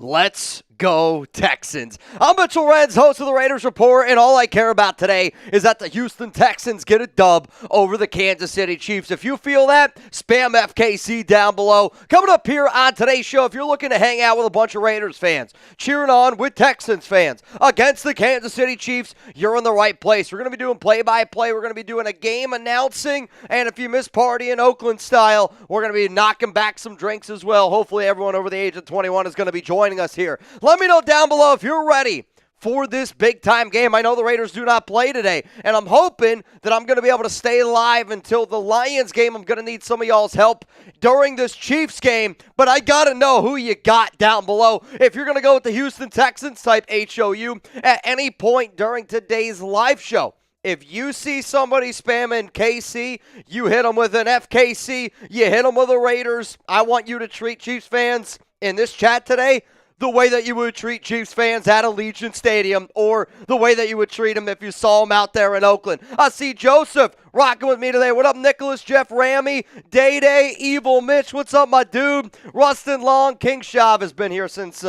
Let's go Texans. I'm Mitchell Renz, host of the Raiders Report, and all I care about today is that the Houston Texans get a dub over the Kansas City Chiefs. If you feel that, spam FKC down below. Coming up here on today's show, if you're looking to hang out with a bunch of Raiders fans, cheering on with Texans fans against the Kansas City Chiefs, you're in the right place. We're going to be doing play-by-play. We're going to be doing a game announcing, and if you miss party in Oakland style, we're going to be knocking back some drinks as well. Hopefully everyone over the age of 21 is going to be joining us here. Let me know down below if you're ready for this big-time game. I know the Raiders do not play today, and I'm hoping that I'm going to be able to stay live until the Lions game. I'm going to need some of y'all's help during this Chiefs game, but I got to know who you got down below. If you're going to go with the Houston Texans, type HOU at any point during today's live show. If you see somebody spamming KC, you hit them with an FKC, you hit them with the Raiders. I want you to treat Chiefs fans in this chat today the way that you would treat Chiefs fans at Allegiant Stadium, or the way that you would treat them if you saw them out there in Oakland. I see Joseph rocking with me today. What up, Nicholas, Jeff Ramey, Day-Day, Evil Mitch? What's up, my dude? Rustin Long, King Shav has been here since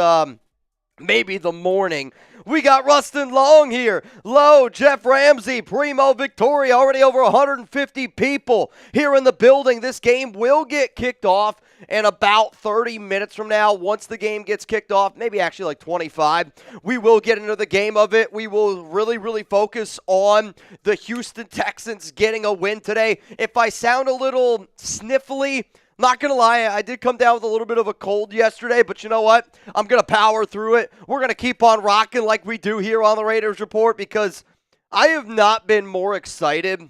maybe the morning. We got Rustin Long here. Low, Jeff Ramsey, Primo, Victoria, already over 150 people here in the building. This game will get kicked off in about 30 minutes from now. Once the game gets kicked off, maybe actually like 25, we will get into the game of it. We will really focus on the Houston Texans getting a win today. If I sound a little sniffly, not going to lie, I did come down with a little bit of a cold yesterday, but you know what? I'm going to power through it. We're going to keep on rocking like we do here on the Raiders Report, because I have not been more excited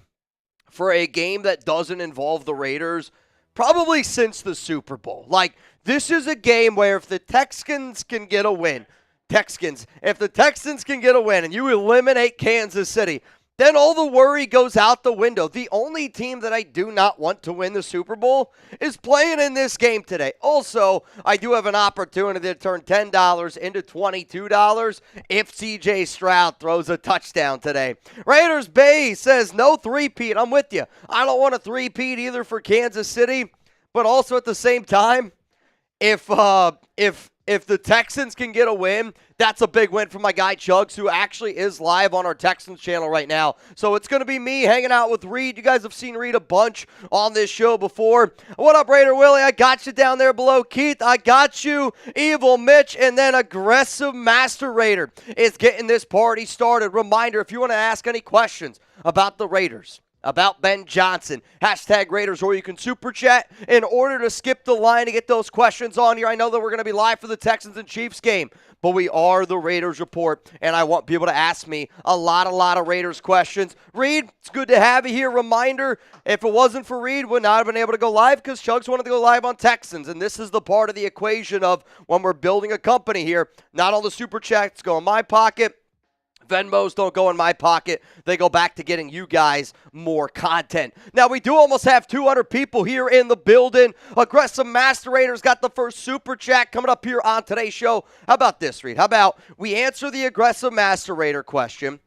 for a game that doesn't involve the Raiders probably since the Super Bowl. Like, this is a game where if the Texans can get a win, if the Texans can get a win and you eliminate Kansas City, then all the worry goes out the window. The only team that I do not want to win the Super Bowl is playing in this game today. Also, I do have an opportunity to turn $10 into $22 if CJ Stroud throws a touchdown today. Raiders Bay says no three-peat. I'm with you. I don't want a three-peat either for Kansas City, but also at the same time, if the Texans can get a win, that's a big win for my guy Chugs, who actually is live on our Texans channel right now. So it's going to be me hanging out with Reed. You guys have seen Reed a bunch on this show before. What up, Raider Willie? I got you down there below. Keith, I got you. Evil Mitch, and then Aggressive Master Raider is getting this party started. Reminder, if you want to ask any questions about the Raiders, about Ben Johnson, hashtag Raiders, or you can super chat in order to skip the line to get those questions on here. I know that we're going to be live for the Texans and Chiefs game, but we are the Raiders Report, and I want people to ask me a lot of Raiders questions. Reed, it's good to have you here. Reminder, if it wasn't for Reed, would not have been able to go live because Chugs wanted to go live on Texans, and this is the part of the equation of when we're building a company here. Not all the super chats go in my pocket. Venmos don't go in my pocket. They go back to getting you guys more content. Now, we do almost have 200 people here in the building. Aggressive Master Raiders got the first super chat coming up here on today's show. How about this, Reed? How about we answer the Aggressive Master Raider question,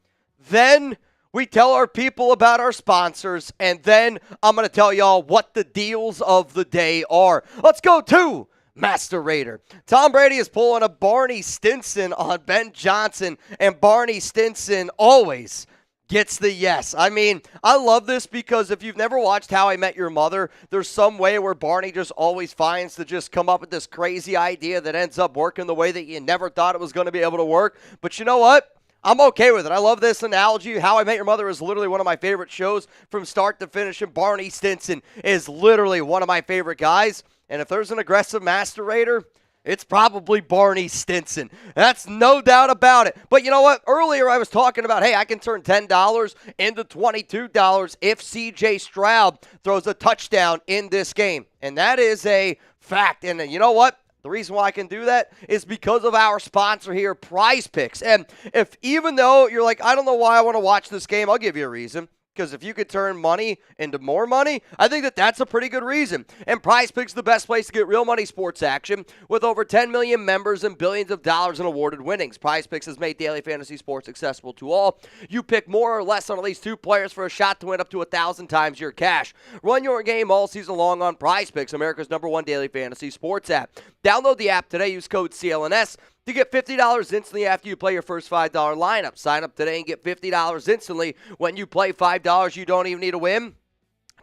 then we tell our people about our sponsors, and then I'm going to tell y'all what the deals of the day are. Let's go to Master Raider. Tom Brady is pulling a Barney Stinson on Ben Johnson, and Barney Stinson always gets the yes. I mean, I love this because if you've never watched How I Met Your Mother, there's some way where Barney just always finds to just come up with this crazy idea that ends up working the way that you never thought it was going to be able to work. But you know what? I'm okay with it. I love this analogy. How I Met Your Mother is literally one of my favorite shows from start to finish, and Barney Stinson is literally one of my favorite guys. And if there's an Aggressive Master Raider, it's probably Barney Stinson. That's no doubt about it. But you know what? Earlier I was talking about, hey, I can turn $10 into $22 if CJ Stroud throws a touchdown in this game. And that is a fact. And you know what? The reason why I can do that is because of our sponsor here, Prize Picks. And if even though you're like, I don't know why I want to watch this game, I'll give you a reason. Because if you could turn money into more money, I think that that's a pretty good reason. And Prize Picks is the best place to get real money sports action with over 10 million members and billions of dollars in awarded winnings. Prize Picks has made daily fantasy sports accessible to all. You pick more or less on at least 2 players for a shot to win up to 1,000 times your cash. Run your game all season long on Prize Picks, America's #1 daily fantasy sports app. Download the app today. Use code CLNS to get $50 instantly after you play your first $5 lineup. Sign up today and get $50 instantly when you play $5. You don't even need to win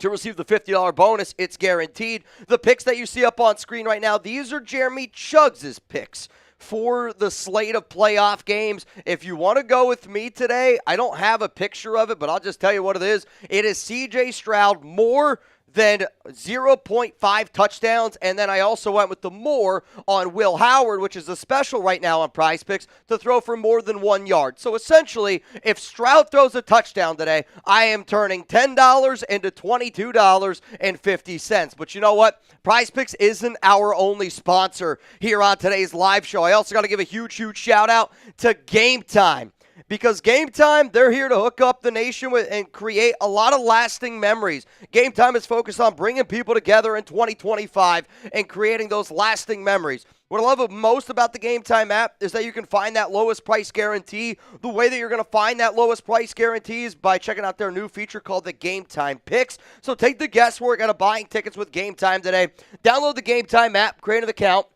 to receive the $50 bonus. It's guaranteed. The picks that you see up on screen right now, these are Jeremy Chuggs' picks for the slate of playoff games. If you want to go with me today, I don't have a picture of it, but I'll just tell you what it is. It is C.J. Stroud more than 0.5 touchdowns, and then I also went with the more on Will Howard, which is a special right now on Prize Picks, to throw for more than 1 yard. So essentially, if Stroud throws a touchdown today, I am turning $10 into $22.50. But you know what? Prize Picks isn't our only sponsor here on today's live show. I also got to give a huge shout out to Game Time. Because Game Time, they're here to hook up the nation with and create a lot of lasting memories. Game Time is focused on bringing people together in 2025 and creating those lasting memories. What I love most about the Game Time app is that you can find that lowest price guarantee. The way that you're going to find that lowest price guarantee is by checking out their new feature called the Game Time Picks. So take the guesswork out of buying tickets with Game Time today. Download the Game Time app, create an account,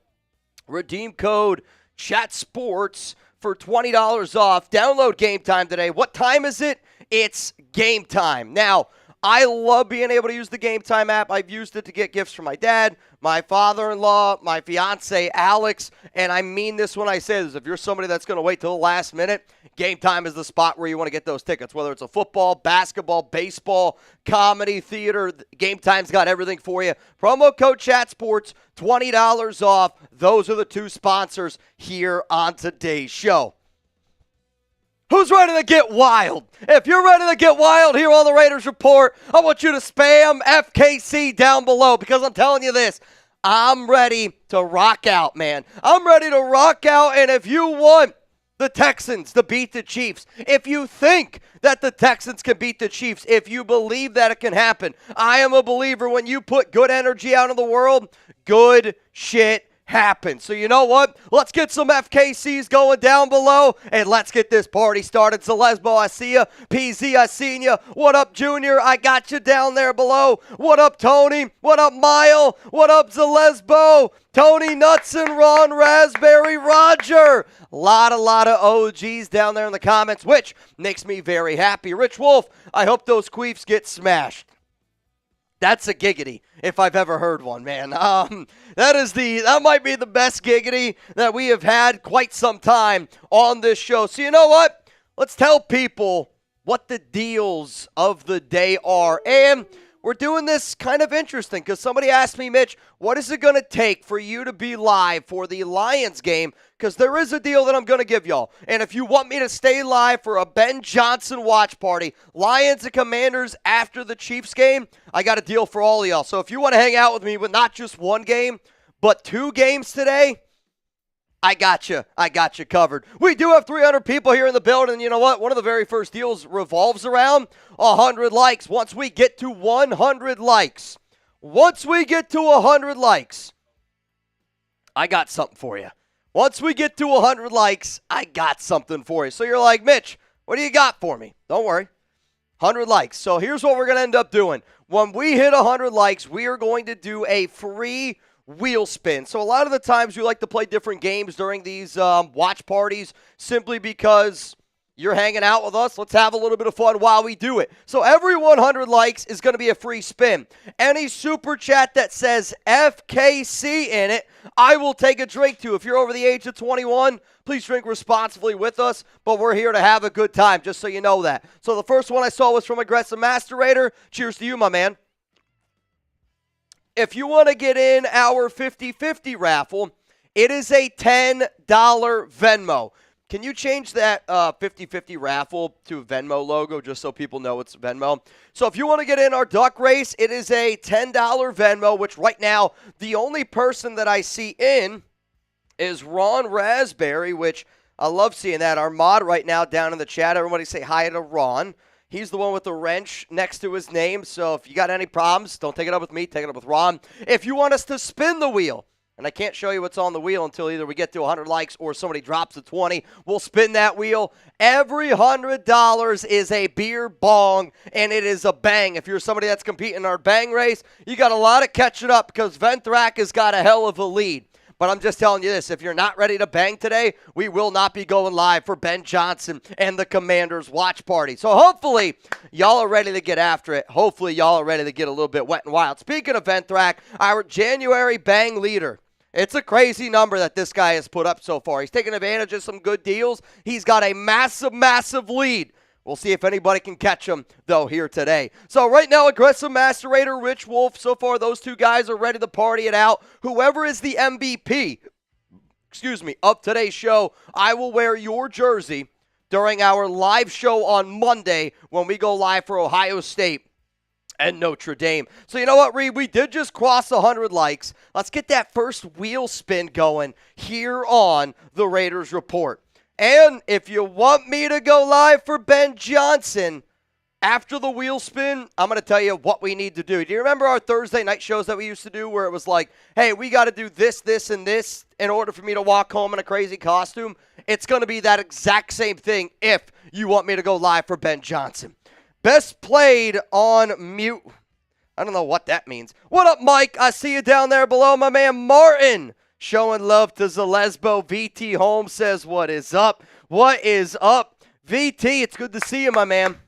redeem code CHATSPORTS for $20 off. Download Game Time today. What time is it? It's game time. Now, I love being able to use the Game Time app. I've used it to get gifts for my dad, my father-in-law, my fiance, Alex, and I mean this when I say this. If you're somebody that's going to wait till the last minute, Game Time is the spot where you want to get those tickets, whether it's a football, basketball, baseball, comedy, theater. Game Time's got everything for you. Promo code ChatSports, $20 off. Those are the 2 sponsors here on today's show. Who's ready to get wild? If you're ready to get wild here on the Raiders Report, I want you to spam FKC down below because I'm telling you this, I'm ready to rock out, man. I'm ready to rock out, and if you want the Texans to beat the Chiefs, if you think that the Texans can beat the Chiefs, if you believe that it can happen, I am a believer when you put good energy out in the world, good shit happen. So you know what? Let's get some FKCs going down below, and let's get this party started. Celesbo, I see ya. PZ, I seen ya. What up, Junior? I got you down there below. What up, Tony? What up, Mile? What up, Celesbo? Tony Nuts and Ron Raspberry Roger. A lot of OGs down there in the comments, which makes me very happy. Rich Wolf, I hope those queefs get smashed. That's a giggity, if I've ever heard one, man. That might be the best giggity that we have had quite some time on this show. So you know what? Let's tell people what the deals of the day are. And we're doing this kind of interesting because somebody asked me, Mitch, what is it going to take for you to be live for the Lions game? Because there is a deal that I'm going to give y'all. And if you want me to stay live for a Ben Johnson watch party, Lions and Commanders after the Chiefs game, I got a deal for all of y'all. So if you want to hang out with me with not just one game, but 2 games today, I got you. I got you covered. We do have 300 people here in the building. You know what? One of the very first deals revolves around 100 likes. Once we get to 100 likes, I got something for you. Once we get to 100 likes, I got something for you. So you're like, Mitch, what do you got for me? Don't worry. 100 likes. So here's what we're going to end up doing. When we hit 100 likes, we are going to do a free wheel spin. So a lot of the times we like to play different games during these watch parties simply because you're hanging out with us. Let's have a little bit of fun while we do it. So every 100 likes is going to be a free spin. Any super chat that says FKC in it, I will take a drink to. If you're over the age of 21, please drink responsibly with us, but we're here to have a good time, just so you know that. So the first one I saw was from Aggressive Master Raider. Cheers to you, my man. If you want to get in our 50-50 raffle, it is a $10 Venmo. Can you change that 50-50 raffle to a Venmo logo just so people know it's Venmo? So if you want to get in our duck race, it is a $10 Venmo, which right now the only person that I see in is Ron Raspberry, which I love seeing that. Our mod right now down in the chat, everybody say hi to Ron. He's the one with the wrench next to his name. So if you got any problems, don't take it up with me. Take it up with Ron. If you want us to spin the wheel, and I can't show you what's on the wheel until either we get to 100 likes or somebody drops a 20. We'll spin that wheel. Every $100 is a beer bong, and it is a bang. If you're somebody that's competing in our bang race, you got a lot of catching up because Venthrak has got a hell of a lead. But I'm just telling you this, if you're not ready to bang today, we will not be going live for Ben Johnson and the Commanders watch party. So hopefully y'all are ready to get after it. Hopefully y'all are ready to get a little bit wet and wild. Speaking of Venthrak, our January bang leader. It's a crazy number that this guy has put up so far. He's taking advantage of some good deals. He's got a massive, massive lead. We'll see if anybody can catch him, though, here today. So right now, Aggressive Macerator, Rich Wolf, so far those two guys are ready to party it out. Whoever is the MVP, of today's show, I will wear your jersey during our live show on Monday when we go live for Ohio State and Notre Dame. So you know what, Reed? We did just cross 100 likes. Let's get that first wheel spin going here on the Raiders Report. And if you want me to go live for Ben Johnson after the wheel spin, I'm going to tell you what we need to do. Do you remember our Thursday night shows that we used to do where it was like, hey, we got to do this, this, and this in order for me to walk home in a crazy costume? It's going to be that exact same thing if you want me to go live for Ben Johnson. Best played on mute. I don't know what that means. What up, Mike? I see you down there below. My man Martin showing love to Zalesbo. VT Holmes says, what is up? What is up? VT, it's good to see you, my man.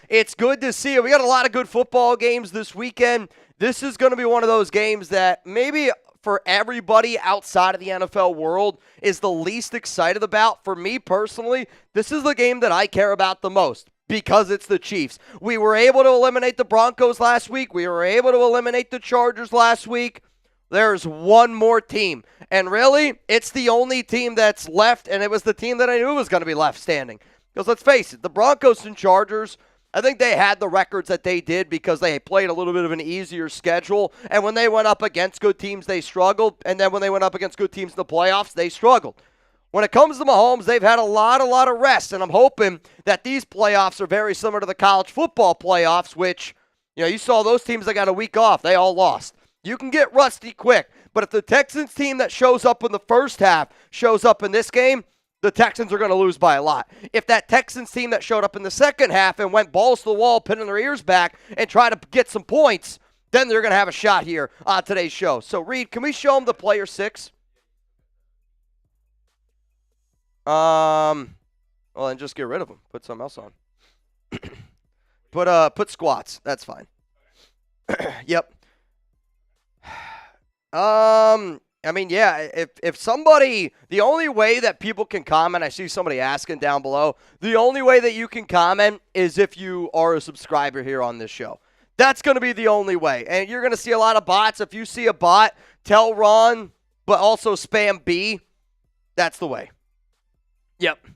It's good to see you. We got a lot of good football games this weekend. This is going to be one of those games that maybe for everybody outside of the NFL world is the least excited about. For me personally, this is the game that I care about the most, because it's the Chiefs. We were able to eliminate the Broncos last week. We were able to eliminate the Chargers last week. There's one more team. And really, it's the only team that's left, and it was the team that I knew was going to be left standing. Because let's face it, the Broncos and Chargers, I think they had the records that they did because they played a little bit of an easier schedule. And when they went up against good teams, they struggled. And then when they went up against good teams in the playoffs, they struggled. When it comes to Mahomes, they've had a lot of rest, and I'm hoping that these playoffs are very similar to the college football playoffs, which, you saw those teams that got a week off. They all lost. You can get rusty quick, but if the Texans team that shows up in the first half shows up in this game, the Texans are going to lose by a lot. If that Texans team that showed up in the second half and went balls to the wall, pinning their ears back, and try to get some points, then they're going to have a shot here on today's show. So, Reed, can we show them the player 6? Well, then just get rid of them. Put something else on. Put squats. That's fine. Yep. I mean, yeah, if somebody, the only way that people can comment, I see somebody asking down below, the only way that you can comment is if you are a subscriber here on this show. That's going to be the only way. And you're going to see a lot of bots. If you see a bot, tell Ron, but also spam B. That's the way. Yep.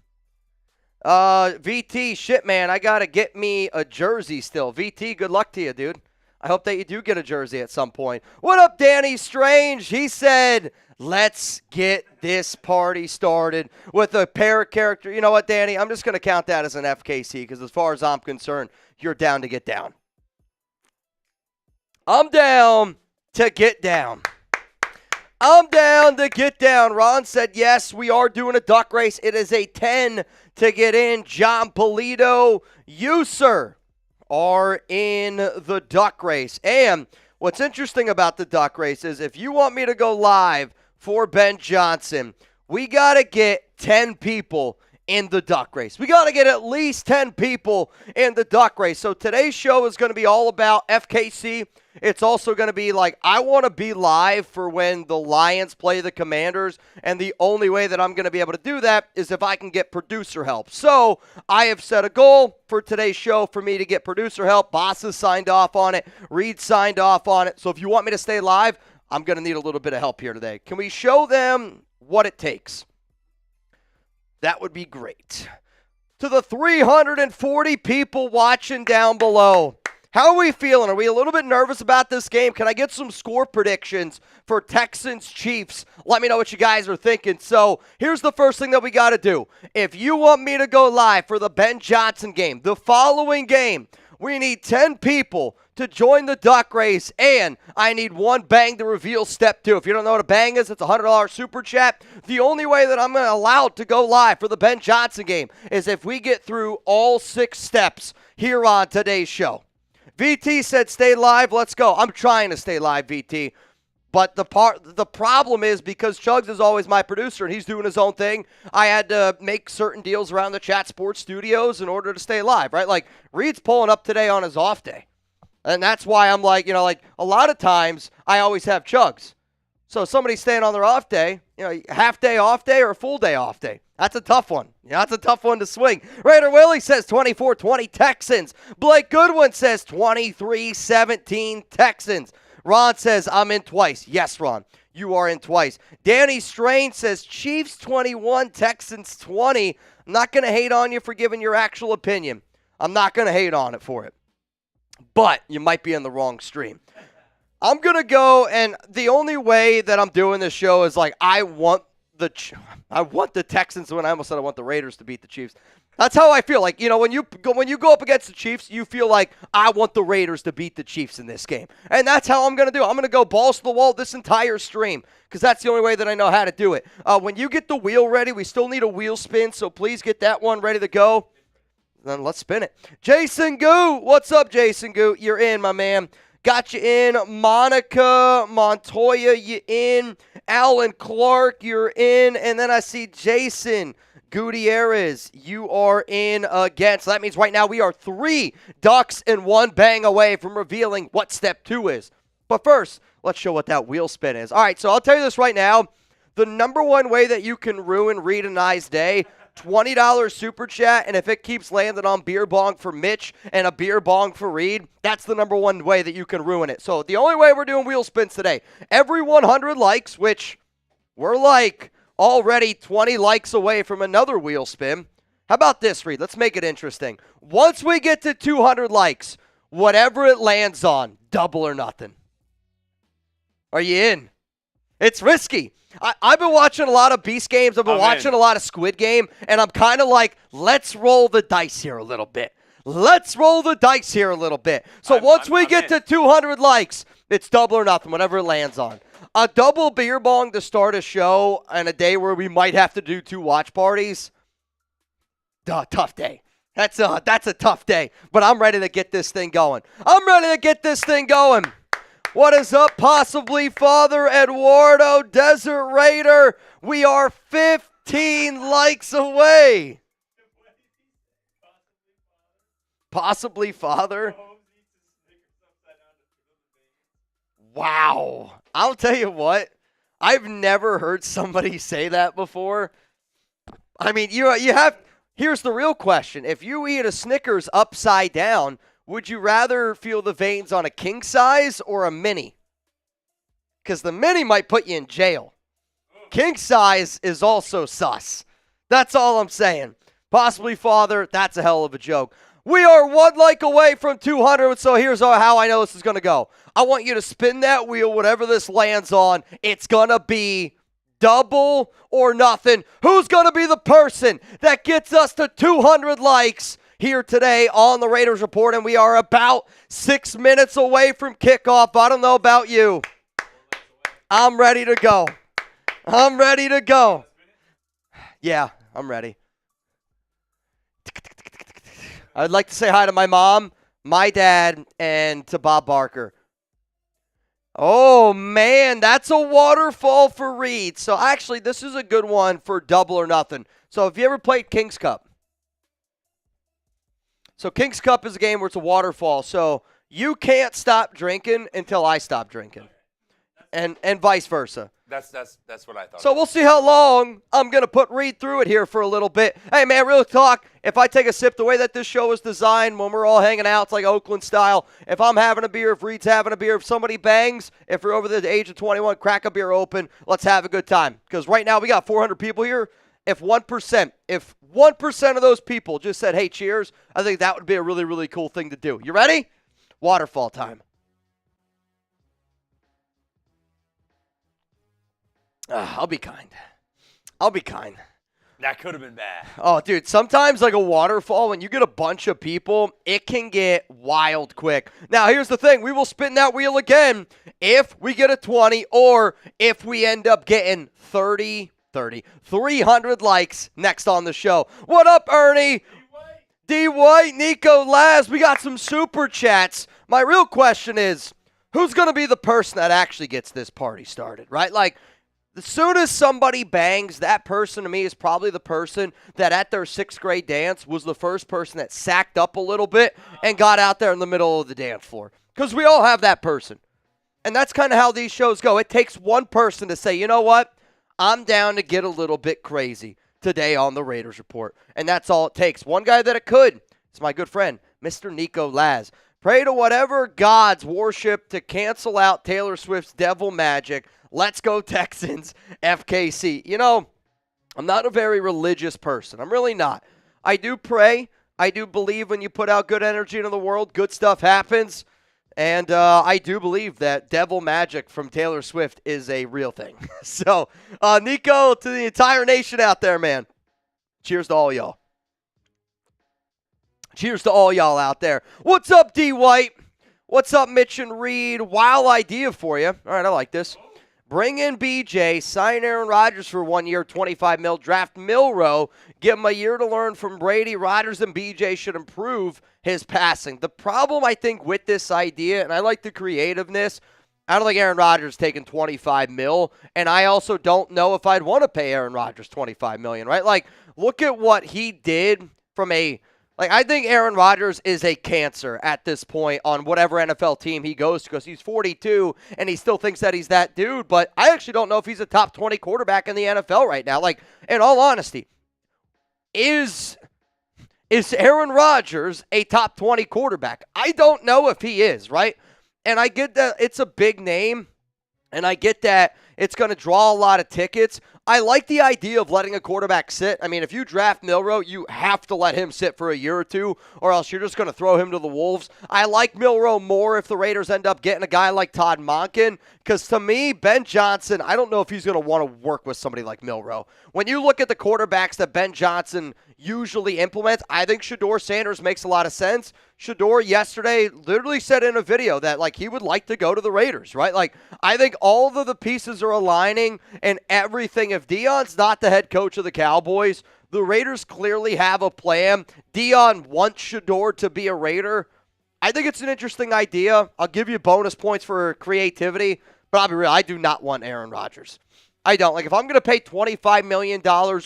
VT, shit, man, I got to get me a jersey still. VT, good luck to you, dude. I hope that you do get a jersey at some point. What up, Danny Strange? He said, let's get this party started with a pair of character. You know what, Danny? I'm just going to count that as an FKC because as far as I'm concerned, you're down to get down. I'm down to get down. I'm down to get down. Ron said, yes, we are doing a duck race. It is a 10 to get in. John Polito, you, sir, are in the duck race. And what's interesting about the duck race is if you want me to go live for Ben Johnson, we got to get 10 people in the duck race. We got to get at least 10 people in the duck race. So today's show is going to be all about FKC. It's also going to be like, I want to be live for when the Lions play the Commanders, and the only way that I'm going to be able to do that is if I can get producer help. So I have set a goal for today's show for me to get producer help. Boss has signed off on it. Reed signed off on it. So if you want me to stay live, I'm going to need a little bit of help here today. Can we show them what it takes? That would be great. To the 340 people watching down below, How are we feeling? Are we a little bit nervous about this game? Can I get some score predictions for Texans-Chiefs? Let me know what you guys are thinking. So here's the first thing that we got to do. If you want me to go live for the Ben Johnson game, the following game, we need 10 people to join the duck race, and I need one bang to reveal step 2. If you don't know what a bang is, it's a $100 super chat. The only way that I'm allowed to go live for the Ben Johnson game is if we get through all 6 steps here on today's show. VT said stay live. Let's go. I'm trying to stay live, VT. But the problem is because Chugs is always my producer and he's doing his own thing, I had to make certain deals around the Chat Sports Studios in order to stay live, right? Like, Reed's pulling up today on his off day. And that's why I'm like, a lot of times I always have Chugs. So somebody's staying on their off day, half day off day or a full day off day. That's a tough one. That's a tough one to swing. Raider Willie says 24-20 Texans. Blake Goodwin says 23-17 Texans. Ron says, I'm in twice. Yes, Ron, you are in twice. Danny Strain says, Chiefs 21, Texans 20. I'm not going to hate on you for giving your actual opinion. I'm not going to hate on it for it. But you might be in the wrong stream. I'm going to go, and the only way that I'm doing this show is like I want the Texans to win. I almost said I want the Raiders to beat the Chiefs. That's how I feel. Like, when you go up against the Chiefs, you feel like I want the Raiders to beat the Chiefs in this game. And that's how I'm going to do it. I'm going to go balls to the wall this entire stream because that's the only way that I know how to do it. When you get the wheel ready, we still need a wheel spin, so please get that one ready to go. Then let's spin it. Jason Goo. What's up, Jason Goo? You're in, my man. Got you in. Monica Montoya, you in. Alan Clark, you're in. And then I see Jason Gutierrez, you are in again. So that means right now we are 3 ducks and 1 bang away from revealing what step 2 is. But first, let's show what that wheel spin is. All right, so I'll tell you this right now. The number one way that you can ruin Reed and I's day, $20 super chat, and if it keeps landing on beer bong for Mitch and a beer bong for Reed, that's the number one way that you can ruin it. So the only way we're doing wheel spins today, every 100 likes, which we're like already 20 likes away from another wheel spin. How about this, Reed? Let's make it interesting. Once we get to 200 likes, whatever it lands on, double or nothing. Are you in? It's risky. I've been watching a lot of Beast games. I've been watching a lot of Squid Game, and I'm kind of like, let's roll the dice here a little bit. Let's roll the dice here a little bit. So once we get to 200 likes, it's double or nothing, whatever it lands on. A double beer bong to start a show on a day where we might have to do 2 watch parties. Tough day. That's a tough day, but I'm ready to get this thing going. What is up, possibly Father Eduardo, Desert Raider? We are 15 likes away. Possibly Father? Wow. I'll tell you what. I've never heard somebody say that before. I mean, you have. Here's the real question. If you eat a Snickers upside down, would you rather feel the veins on a king size or a mini? Because the mini might put you in jail. King size is also sus. That's all I'm saying. Possibly Father, that's a hell of a joke. We are 1 like away from 200, so here's how I know this is going to go. I want you to spin that wheel, whatever this lands on. It's going to be double or nothing. Who's going to be the person that gets us to 200 likes here today on the Raiders Report? And we are about 6 minutes away from kickoff. I don't know about you. I'm ready to go. Yeah, I'm ready. I'd like to say hi to my mom, my dad, and to Bob Barker. Oh, man, that's a waterfall for Reed. So, actually, this is a good one for double or nothing. So, have you ever played King's Cup? So, King's Cup is a game where it's a waterfall. So, you can't stop drinking until I stop drinking. And vice versa. That's what I thought. So we'll see how long I'm going to put Reed through it here for a little bit. Hey, man, real talk. If I take a sip, the way that this show is designed, when we're all hanging out, it's like Oakland style. If I'm having a beer, if Reed's having a beer, if somebody bangs, if you're over the age of 21, crack a beer open. Let's have a good time. Because right now we got 400 people here. If 1% of those people just said, hey, cheers, I think that would be a really, really cool thing to do. You ready? Waterfall time. I'll be kind. That could have been bad. Oh, dude, sometimes like a waterfall, when you get a bunch of people, it can get wild quick. Now, here's the thing. We will spin that wheel again if we get a 20 or if we end up getting 300 likes next on the show. What up, Ernie? D. White, Nico Laz. We got some super chats. My real question is, who's going to be the person that actually gets this party started, right? Like, as soon as somebody bangs, that person to me is probably the person that at their 6th grade dance was the first person that sacked up a little bit and got out there in the middle of the dance floor. Because we all have that person. And that's kind of how these shows go. It takes one person to say, you know what? I'm down to get a little bit crazy today on the Raiders Report. And that's all it takes. One guy that it could is my good friend, Mr. Nico Laz. Pray to whatever gods worship to cancel out Taylor Swift's devil magic. Let's go Texans, FKC. You know, I'm not a very religious person. I'm really not. I do pray. I do believe when you put out good energy into the world, good stuff happens. And I do believe that devil magic from Taylor Swift is a real thing. So, Nico, to the entire nation out there, man, cheers to all y'all. Cheers to all y'all out there. What's up, D. White? What's up, Mitch and Reed? Wild idea for you. All right, I like this. Bring in BJ, sign Aaron Rodgers for 1 year, $25 million, draft Milroe, give him a year to learn from Brady. Rodgers and BJ should improve his passing. The problem, I think, with this idea, and I like the creativeness, I don't think Aaron Rodgers is taking $25 million, and I also don't know if I'd want to pay Aaron Rodgers $25 million, right? Like, look at what he did from a I think Aaron Rodgers is a cancer at this point on whatever NFL team he goes to because he's 42 and he still thinks that he's that dude. But I actually don't know if he's a top 20 quarterback in the NFL right now. Like, in all honesty, is Aaron Rodgers a top 20 quarterback? I don't know if he is, right? And I get that it's a big name, and I get that it's going to draw a lot of tickets. I like the idea of letting a quarterback sit. I mean, if you draft Milroe, you have to let him sit for a year or two, or else you're just going to throw him to the Wolves. I like Milroe more if the Raiders end up getting a guy like Todd Monken, because to me, Ben Johnson, I don't know if he's going to want to work with somebody like Milroe. When you look at the quarterbacks that Ben Johnson usually implements, I think Shedeur Sanders makes a lot of sense. Shedeur yesterday literally said in a video that, he would like to go to the Raiders, right? I think all of the pieces are aligning and everything. If Deion's not the head coach of the Cowboys, the Raiders clearly have a plan. Deion wants Shedeur to be a Raider. I think it's an interesting idea. I'll give you bonus points for creativity, but I'll be real, I do not want Aaron Rodgers. I don't. If I'm going to pay $25 million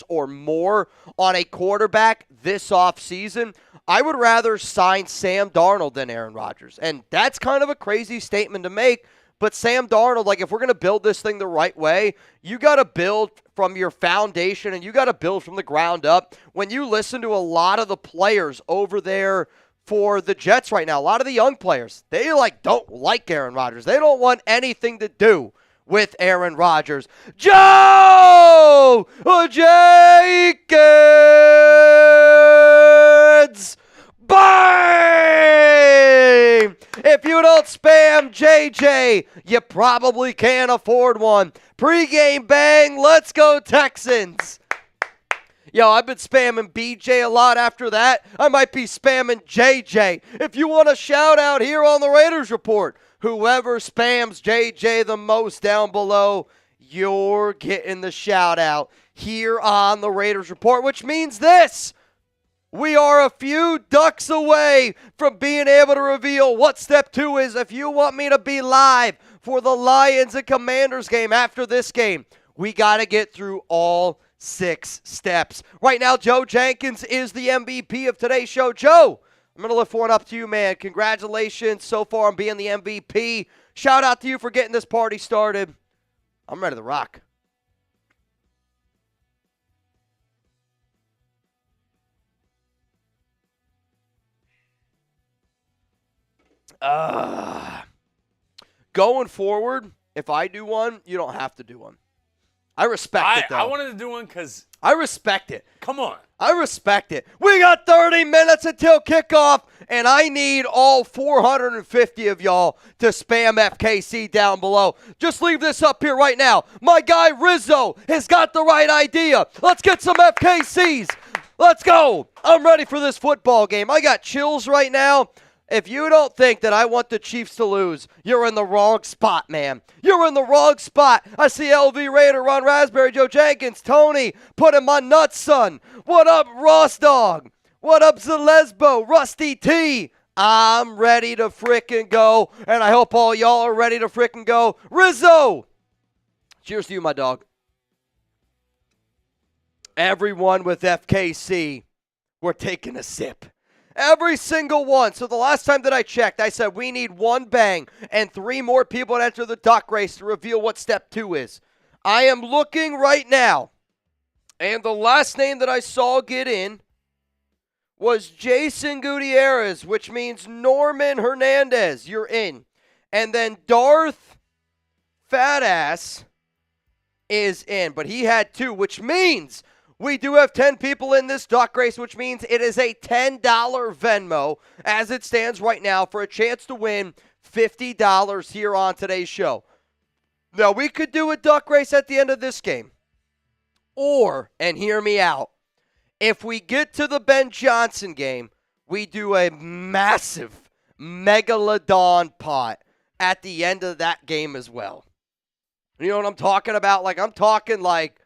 or more on a quarterback this offseason, I would rather sign Sam Darnold than Aaron Rodgers. And that's kind of a crazy statement to make, but Sam Darnold, if we're going to build this thing the right way, you got to build from your foundation and you got to build from the ground up. When you listen to a lot of the players over there for the Jets right now, a lot of the young players, they don't like Aaron Rodgers. They don't want anything to do with Aaron Rodgers. Joe Jenkins! Bang! If you don't spam JJ, you probably can't afford one. Pregame bang, let's go Texans. Yo, I've been spamming BJ a lot after that. I might be spamming JJ. If you want a shout out here on the Raiders Report, whoever spams JJ the most down below, you're getting the shout out here on the Raiders Report, which means this. We are a few ducks away from being able to reveal what step 2 is. If you want me to be live for the Lions and Commanders game after this game, we got to get through all 6 steps. Right now, Joe Jenkins is the MVP of today's show. Joe, I'm going to lift one up to you, man. Congratulations so far on being the MVP. Shout out to you for getting this party started. I'm ready to rock. Going forward, if I do one, you don't have to do one. I respect it, though. I wanted to do one because I respect it. Come on. I respect it. We got 30 minutes until kickoff, and I need all 450 of y'all to spam FKC down below. Just leave this up here right now. My guy Rizzo has got the right idea. Let's get some FKCs. Let's go. I'm ready for this football game. I got chills right now. If you don't think that I want the Chiefs to lose, you're in the wrong spot, man. You're in the wrong spot. I see LV Raider, Ron Raspberry, Joe Jenkins, Tony, put in my nuts, son. What up, Ross Dog? What up, Zalesbo, Rusty T? I'm ready to frickin' go, and I hope all y'all are ready to frickin' go. Rizzo! Cheers to you, my dog. Everyone with FKC, we're taking a sip. Every single one. So the last time that I checked, I said we need one bang and 3 more people to enter the duck race to reveal what step 2 is. I am looking right now, and the last name that I saw get in was Jason Gutierrez, which means Norman Hernandez. You're in. And then Darth Fatass is in, but he had 2, which means we do have 10 people in this duck race, which means it is a $10 Venmo as it stands right now for a chance to win $50 here on today's show. Now, we could do a duck race at the end of this game. Or, and hear me out, if we get to the Ben Johnson game, we do a massive megalodon pot at the end of that game as well. You know what I'm talking about? Like, I'm talking like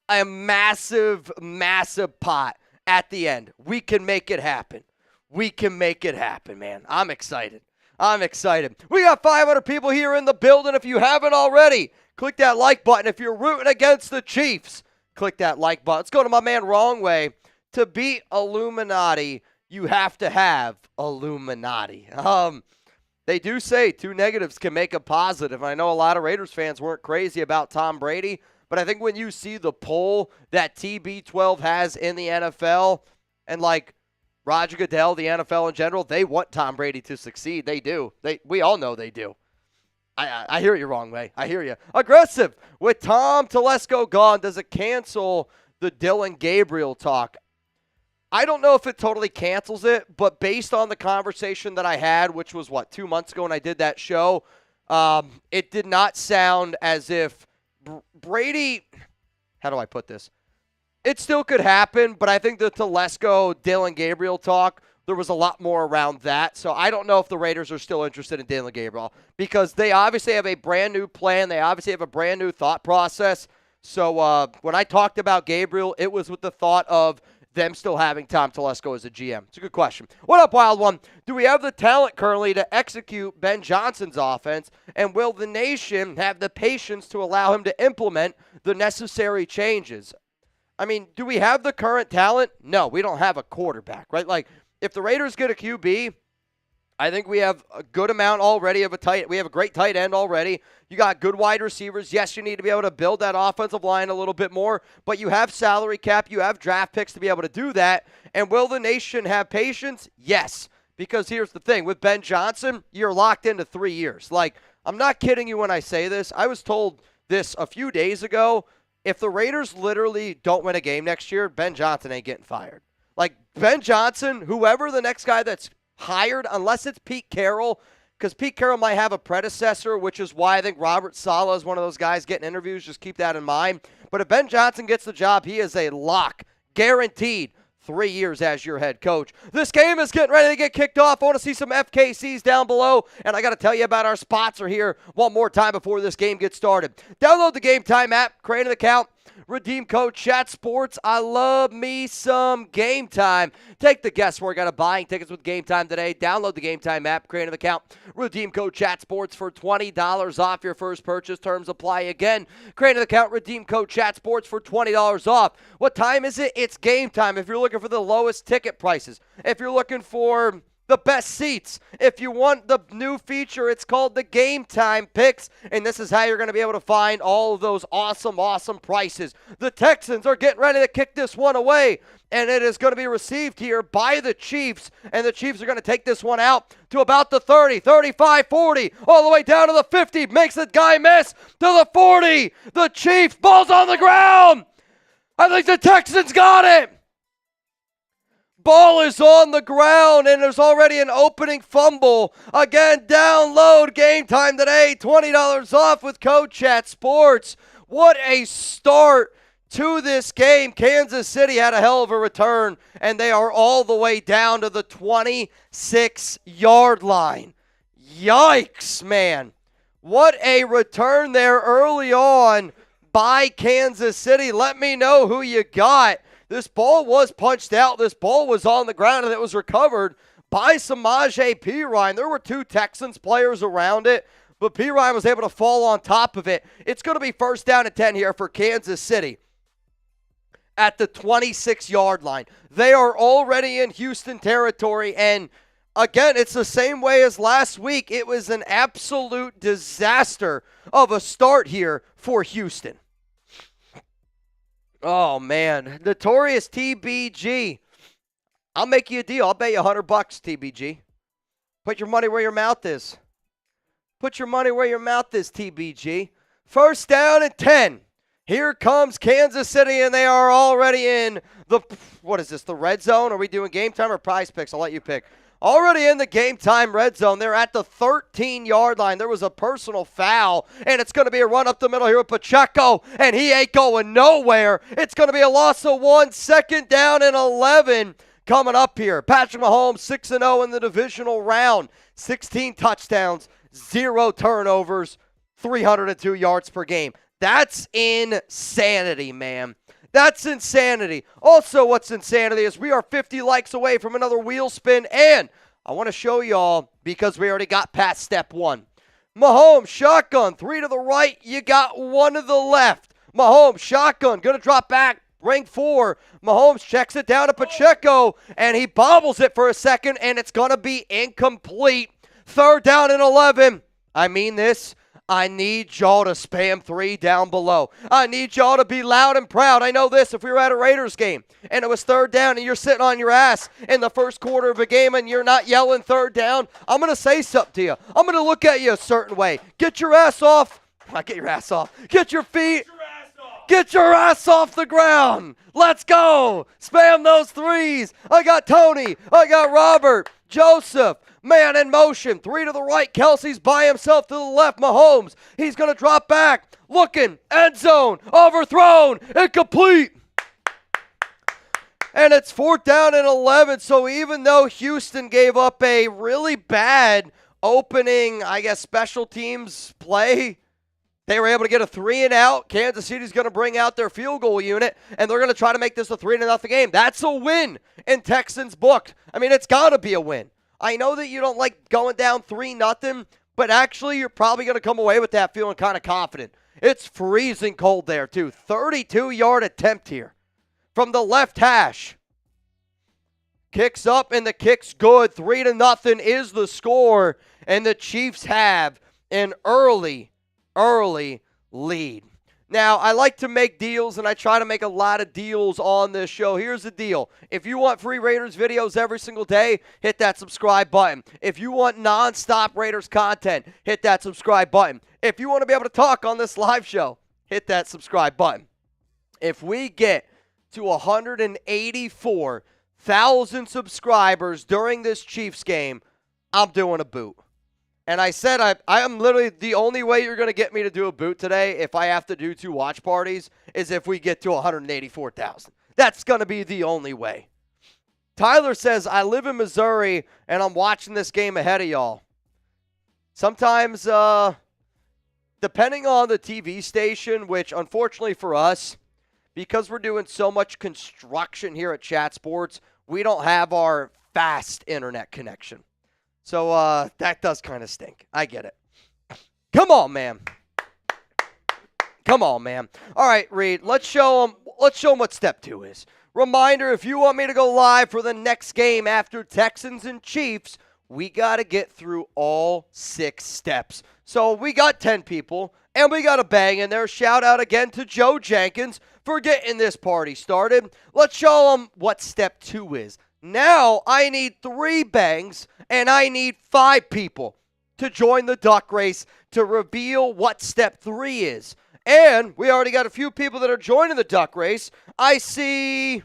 a massive, massive pot at the end. We can make it happen. We can make it happen, man. I'm excited. I'm excited. We got 500 people here in the building. If you haven't already, click that like button. If you're rooting against the Chiefs, click that like button. Let's go to my man Wrong Way. To beat Illuminati, you have to have Illuminati. They do say 2 negatives can make a positive. I know a lot of Raiders fans weren't crazy about Tom Brady, but I think when you see the pull that TB12 has in the NFL, and like Roger Goodell, the NFL in general, they want Tom Brady to succeed. They do. We all know they do. I hear you Wrong Way. I hear you. Aggressive. With Tom Telesco gone, does it cancel the Dylan Gabriel talk? I don't know if it totally cancels it, but based on the conversation that I had, which was, 2 months ago when I did that show, it did not sound as if Brady, how do I put this? It still could happen, but I think the Telesco, Dylan Gabriel talk, there was a lot more around that. So I don't know if the Raiders are still interested in Dylan Gabriel because they obviously have a brand new plan. They obviously have a brand new thought process. So when I talked about Gabriel, it was with the thought of them still having Tom Telesco as a GM. It's a good question. What up, Wild One? Do we have the talent currently to execute Ben Johnson's offense? And will the nation have the patience to allow him to implement the necessary changes? I mean, do we have the current talent? No, we don't have a quarterback, right? Like, if the Raiders get a QB, I think we have a good amount already of we have a great tight end already. You got good wide receivers. Yes, you need to be able to build that offensive line a little bit more, but you have salary cap. You have draft picks to be able to do that. And will the nation have patience? Yes, because here's the thing. With Ben Johnson, you're locked into 3 years. Like, I'm not kidding you when I say this. I was told this a few days ago. If the Raiders literally don't win a game next year, Ben Johnson ain't getting fired. Like, Ben Johnson, whoever the next guy that's hired, unless it's Pete Carroll, because Pete Carroll might have a predecessor, which is why I think Robert Saleh is one of those guys getting interviews. Just keep that in mind. But if Ben Johnson gets the job, he is a lock, guaranteed 3 years as your head coach. This game is getting ready to get kicked off. I want to see some FKCs down below, and I got to tell you about our sponsor here one more time before this game gets started. Download the Game Time app, create an account, redeem code ChatSports. I love me some Game Time. Take the guesswork out of buying tickets with Game Time today. Download the Game Time app, create an account, redeem code ChatSports for $20 off your first purchase. Terms apply again. Create an account, redeem code ChatSports for $20 off. What time is it? It's game time. If you're looking for the lowest ticket prices, if you're looking for the best seats. If you want the new feature, it's called the Game Time Picks, and this is how you're going to be able to find all of those awesome, awesome prices. The Texans are getting ready to kick this one away, and it is going to be received here by the Chiefs, and the Chiefs are going to take this one out to about the 30, 35, 40, all the way down to the 50, makes the guy miss, to the 40. The Chiefs, ball's on the ground. I think the Texans got it. Ball is on the ground, and there's already an opening fumble. Again, download Game Time today. $20 off with code ChatSports. What a start to this game. Kansas City had a hell of a return, and they are all the way down to the 26-yard line. Yikes, man. What a return there early on by Kansas City. Let me know who you got. This ball was punched out. This ball was on the ground, and it was recovered by Samaje Perine. There were two Texans players around it, but Perine was able to fall on top of it. It's going to be first down and 10 here for Kansas City at the 26-yard line. They are already in Houston territory, and again, it's the same way as last week. It was an absolute disaster of a start here for Houston. Oh, man. Notorious TBG. I'll make you a deal. I'll bet you $100, TBG. Put your money where your mouth is. Put your money where your mouth is, TBG. First down and 10. Here comes Kansas City, and they are already in the, what is this, the red zone? Are we doing Game Time or Prize Picks? I'll let you pick. Already in the Game Time red zone. They're at the 13-yard line. There was a personal foul, and it's going to be a run up the middle here with Pacheco, and he ain't going nowhere. It's going to be a loss of 1, second down and 11 coming up here. Patrick Mahomes, 6-0 in the divisional round. 16 touchdowns, 0 turnovers, 302 yards per game. That's insanity, man. That's insanity. Also, what's insanity is we are 50 likes away from another wheel spin, and I want to show y'all, because we already got past step 1. Mahomes, shotgun, 3 to the right. You got 1 to the left. Mahomes, shotgun, going to drop back, ring 4. Mahomes checks it down to Pacheco, and he bobbles it for a second, and it's going to be incomplete. Third down and 11. I mean this. I need y'all to spam 3 down below. I need y'all to be loud and proud. I know this, if we were at a Raiders game and it was third down and you're sitting on your ass in the first quarter of a game and you're not yelling third down, I'm going to say something to you. I'm going to look at you a certain way. Get your ass off. Not get your ass off. Get your feet. Get your ass off the ground. Let's go. Spam those 3s. I got Tony. I got Robert. Joseph. Man in motion. 3 to the right. Kelsey's by himself to the left. Mahomes. He's going to drop back. Looking. End zone. Overthrown. Incomplete. And it's 4th down and 11. So even though Houston gave up a really bad opening, I guess, special teams play, they were able to get a 3-and-out. Kansas City's going to bring out their field goal unit, and they're going to try to make this a 3-0 game. That's a win in Texans' book. I mean, it's got to be a win. I know that you don't like going down 3-0, but actually you're probably going to come away with that feeling kind of confident. It's freezing cold there, too. 32-yard attempt here from the left hash. Kicks up, and the kick's good. 3-0 is the score, and the Chiefs have an early lead. Now, I like to make deals, and I try to make a lot of deals on this show. Here's the deal. If you want free Raiders videos every single day, hit that subscribe button. If you want nonstop Raiders content, hit that subscribe button. If you want to be able to talk on this live show, hit that subscribe button. If we get to 184,000 subscribers during this Chiefs game, I'm doing a boot. And I said I am literally the only way you're going to get me to do a boot today, if I have to do 2 watch parties, is if we get to 184,000. That's going to be the only way. Tyler says, I live in Missouri, and I'm watching this game ahead of y'all. Sometimes, depending on the TV station, which unfortunately for us, because we're doing so much construction here at Chat Sports, we don't have our fast internet connection. So that does kind of stink. I get it. Come on, man. Come on, man. All right, Reed, let's show them let's show them what step 2 is. Reminder, if you want me to go live for the next game after Texans and Chiefs, we got to get through all 6 steps. So we got 10 people, and we got a bang in there. Shout out again to Joe Jenkins for getting this party started. Let's show them what step 2 is. Now I need 3 bangs, and I need 5 people to join the duck race to reveal what step 3 is. And we already got a few people that are joining the duck race. I see,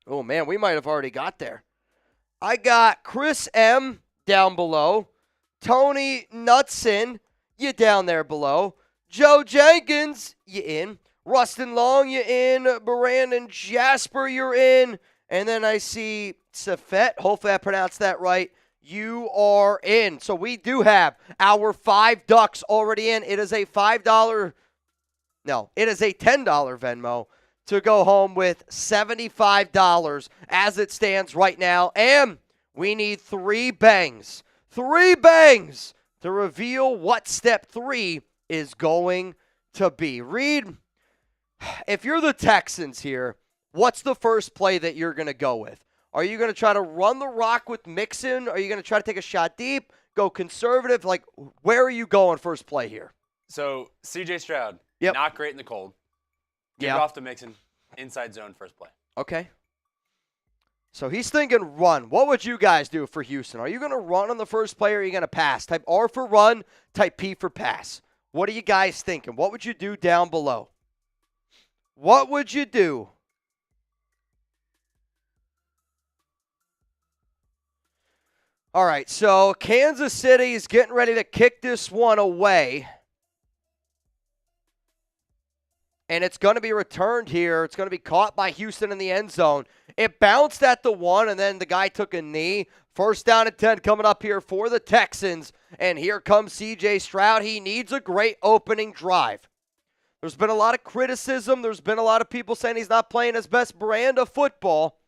oh man, we might have already got there. I got Chris M down below. Tony Knutson, you down there below. Joe Jenkins, you in. Rustin Long, you in. Brandon Jasper, you're in. And then I see Safet, hopefully I pronounced that right. You are in. So we do have our 5 ducks already in. It is a $10 Venmo to go home with $75 as it stands right now. And we need 3 bangs. 3 bangs to reveal what step 3 is going to be. Reed, if you're the Texans here, what's the first play that you're going to go with? Are you going to try to run the rock with Mixon? Are you going to try to take a shot deep, go conservative? Like, where are you going first play here? So, C.J. Stroud, Yep. not great in the cold. Give Yeah. it off to Mixon, inside zone first play. Okay. So he's thinking run. What would you guys do for Houston? Are you going to run on the first play or are you going to pass? Type R for run, type P for pass. What are you guys thinking? What would you do down below? What would you do? All right, so Kansas City is getting ready to kick this one away. And it's going to be returned here. It's going to be caught by Houston in the end zone. It bounced at the 1, and then the guy took a knee. First down and 10 coming up here for the Texans. And here comes C.J. Stroud. He needs a great opening drive. There's been a lot of criticism. There's been a lot of people saying he's not playing his best brand of football.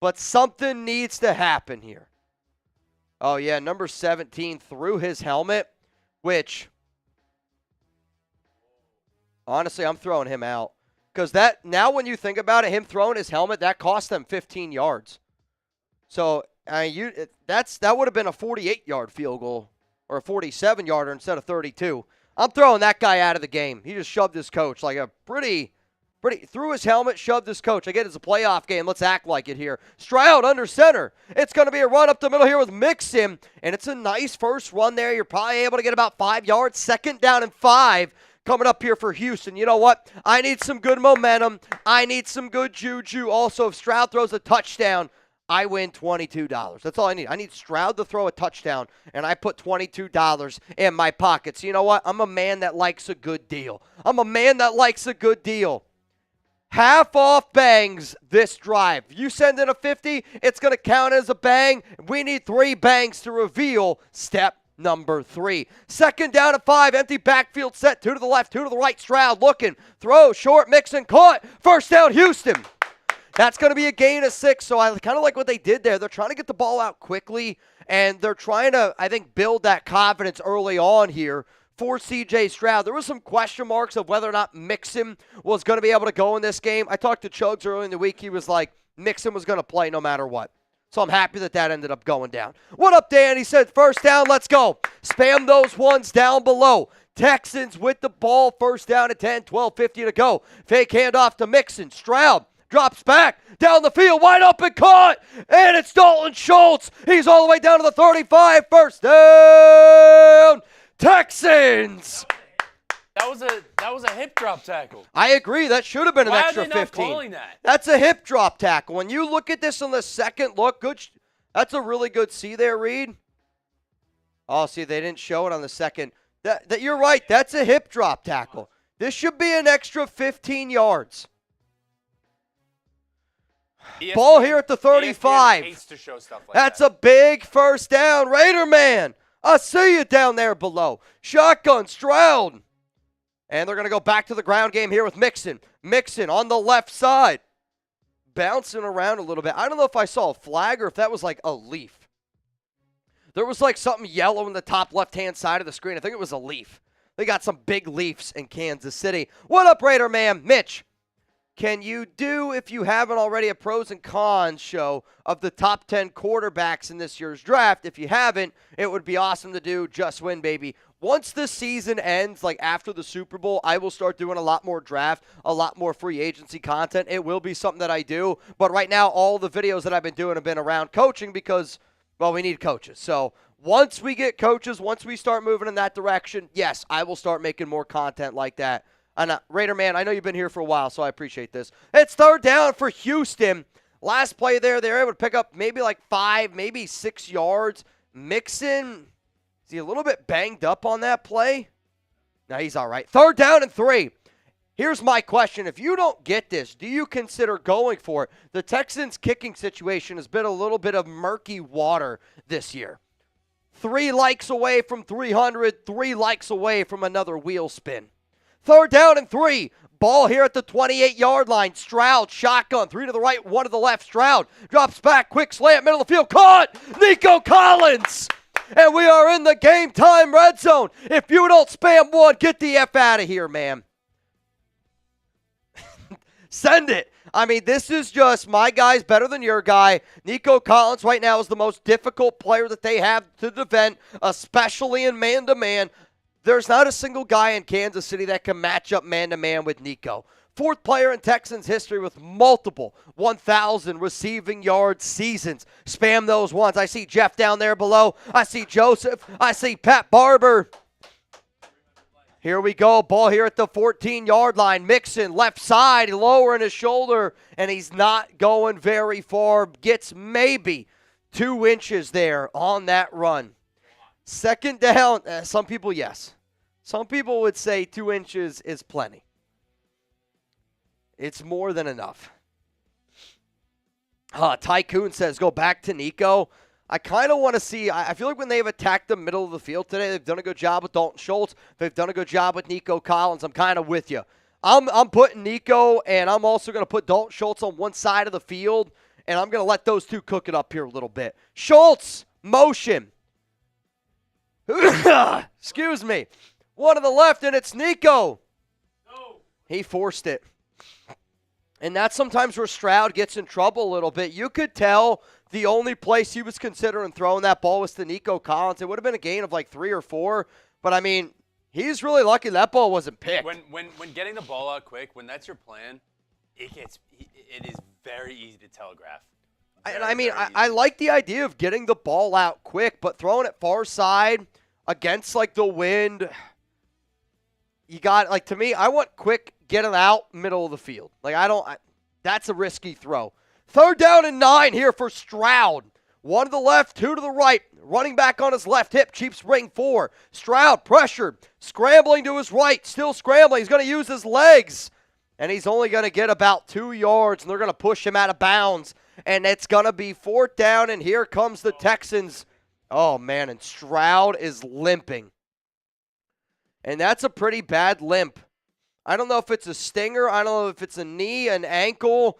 But something needs to happen here. Oh, yeah, number 17 threw his helmet, which, honestly, I'm throwing him out. Because that, now when you think about it, him throwing his helmet, that cost them 15 yards. So, that would have been a 48-yard field goal or a 47-yarder instead of 32. I'm throwing that guy out of the game. He just shoved his coach like a pretty, threw his helmet, shoved his coach. I get it's a playoff game. Let's act like it here. Stroud under center. It's going to be a run up the middle here with Mixon, and it's a nice first run there. You're probably able to get about 5 yards. Second down and 5 coming up here for Houston. You know what? I need some good momentum. I need some good juju. Also, if Stroud throws a touchdown, I win $22. That's all I need. I need Stroud to throw a touchdown, and I put $22 in my pocket. So you know what? I'm a man that likes a good deal. I'm a man that likes a good deal. Half off bangs this drive. You send in a 50, it's going to count as a bang. We need 3 bangs to reveal step number 3. Second down at 5, empty backfield set, 2 to the left, 2 to the right. Stroud looking, throw, short, Mixon, caught. First down, Houston. That's going to be a gain of 6, so I kind of like what they did there. They're trying to get the ball out quickly, and they're trying to, I think, build that confidence early on here for C.J. Stroud. There was some question marks of whether or not Mixon was going to be able to go in this game. I talked to Chugs early in the week. He was like, Mixon was going to play no matter what. So I'm happy that ended up going down. What up, Dan? He said, first down, let's go. Spam those ones down below. Texans with the ball, first down at 10, 12:50 to go. Fake handoff to Mixon. Stroud drops back down the field, wide open, caught, and it's Dalton Schultz. He's all the way down to the 35, first down. Texans! That was a hip drop tackle. I agree. That should have been an extra 15. Why are they not calling that? That's a hip drop tackle. When you look at this on the second look, that's a really good see there, Reed. Oh, see, they didn't show it on the second. That you're right. That's a hip drop tackle. This should be an extra 15 yards. Ball here at the 35. Hates to show stuff like That's that. a big first down. Raider man. I see you down there below. Shotgun, Stroud. And they're going to go back to the ground game here with Mixon. Mixon on the left side. Bouncing around a little bit. I don't know if I saw a flag or if that was like a leaf. There was like something yellow in the top left-hand side of the screen. I think it was a leaf. They got some big leafs in Kansas City. What up, Raider man? Mitch. can you do, if you haven't already, a pros and cons show of the top 10 quarterbacks in this year's draft? If you haven't, it would be awesome to do. Just win, baby. Once the season ends, like after the Super Bowl, I will start doing a lot more draft, a lot more free agency content. It will be something that I do. But right now, all the videos that I've been doing have been around coaching because, well, we need coaches. So once we get coaches, once we start moving in that direction, yes, I will start making more content like that. And Raider man, I know you've been here for a while, so I appreciate this. It's third down for Houston. Last play there, they were able to pick up maybe like 5, maybe 6 yards. Mixon, is he a little bit banged up on that play? No, he's all right. Third down and 3. Here's my question. If you don't get this, do you consider going for it? The Texans' kicking situation has been a little bit of murky water this year. 3 likes away from 300, 3 likes away from another wheel spin. Third down and 3. Ball here at the 28-yard line. Stroud, shotgun. 3 to the right, 1 to the left. Stroud drops back. Quick slant, middle of the field. Caught! Nico Collins! And we are in the game time red zone. If you don't spam 1, get the F out of here, man. Send it. I mean, this is just my guy's better than your guy. Nico Collins right now is the most difficult player that they have to defend, especially in man-to-man. There's not a single guy in Kansas City that can match up man-to-man with Nico. 4th player in Texans history with multiple 1,000 receiving yard seasons. Spam those ones. I see Jeff down there below. I see Joseph. I see Pat Barber. Here we go. Ball here at the 14-yard line. Mixon, left side, lowering his shoulder, and he's not going very far. Gets maybe 2 inches there on that run. Second down, some people, yes. Some people would say 2 inches is plenty. It's more than enough. Tycoon says, go back to Nico. I kind of want to see, I feel like when they've attacked the middle of the field today, they've done a good job with Dalton Schultz. They've done a good job with Nico Collins. I'm kind of with you. I'm putting Nico, and I'm also going to put Dalton Schultz on one side of the field, and I'm going to let those two cook it up here a little bit. Schultz, motion. Excuse me. 1 to the left, and it's Nico. No. He forced it. And that's sometimes where Stroud gets in trouble a little bit. You could tell the only place he was considering throwing that ball was to Nico Collins. It would have been a gain of like 3 or 4. But, I mean, he's really lucky that ball wasn't picked. When getting the ball out quick, when that's your plan, it is very easy to telegraph. I like the idea of getting the ball out quick, but throwing it far side against, like, the wind, you got, like, to me, I want quick, get it out, middle of the field. Like, that's a risky throw. Third down and 9 here for Stroud. 1 to the left, 2 to the right. Running back on his left hip, Chiefs bring 4. Stroud pressured, scrambling to his right, still scrambling. He's going to use his legs, and he's only going to get about 2 yards, and they're going to push him out of bounds. And it's going to be 4th down, and here comes the Texans. Oh, man, and Stroud is limping. And that's a pretty bad limp. I don't know if it's a stinger. I don't know if it's a knee, an ankle.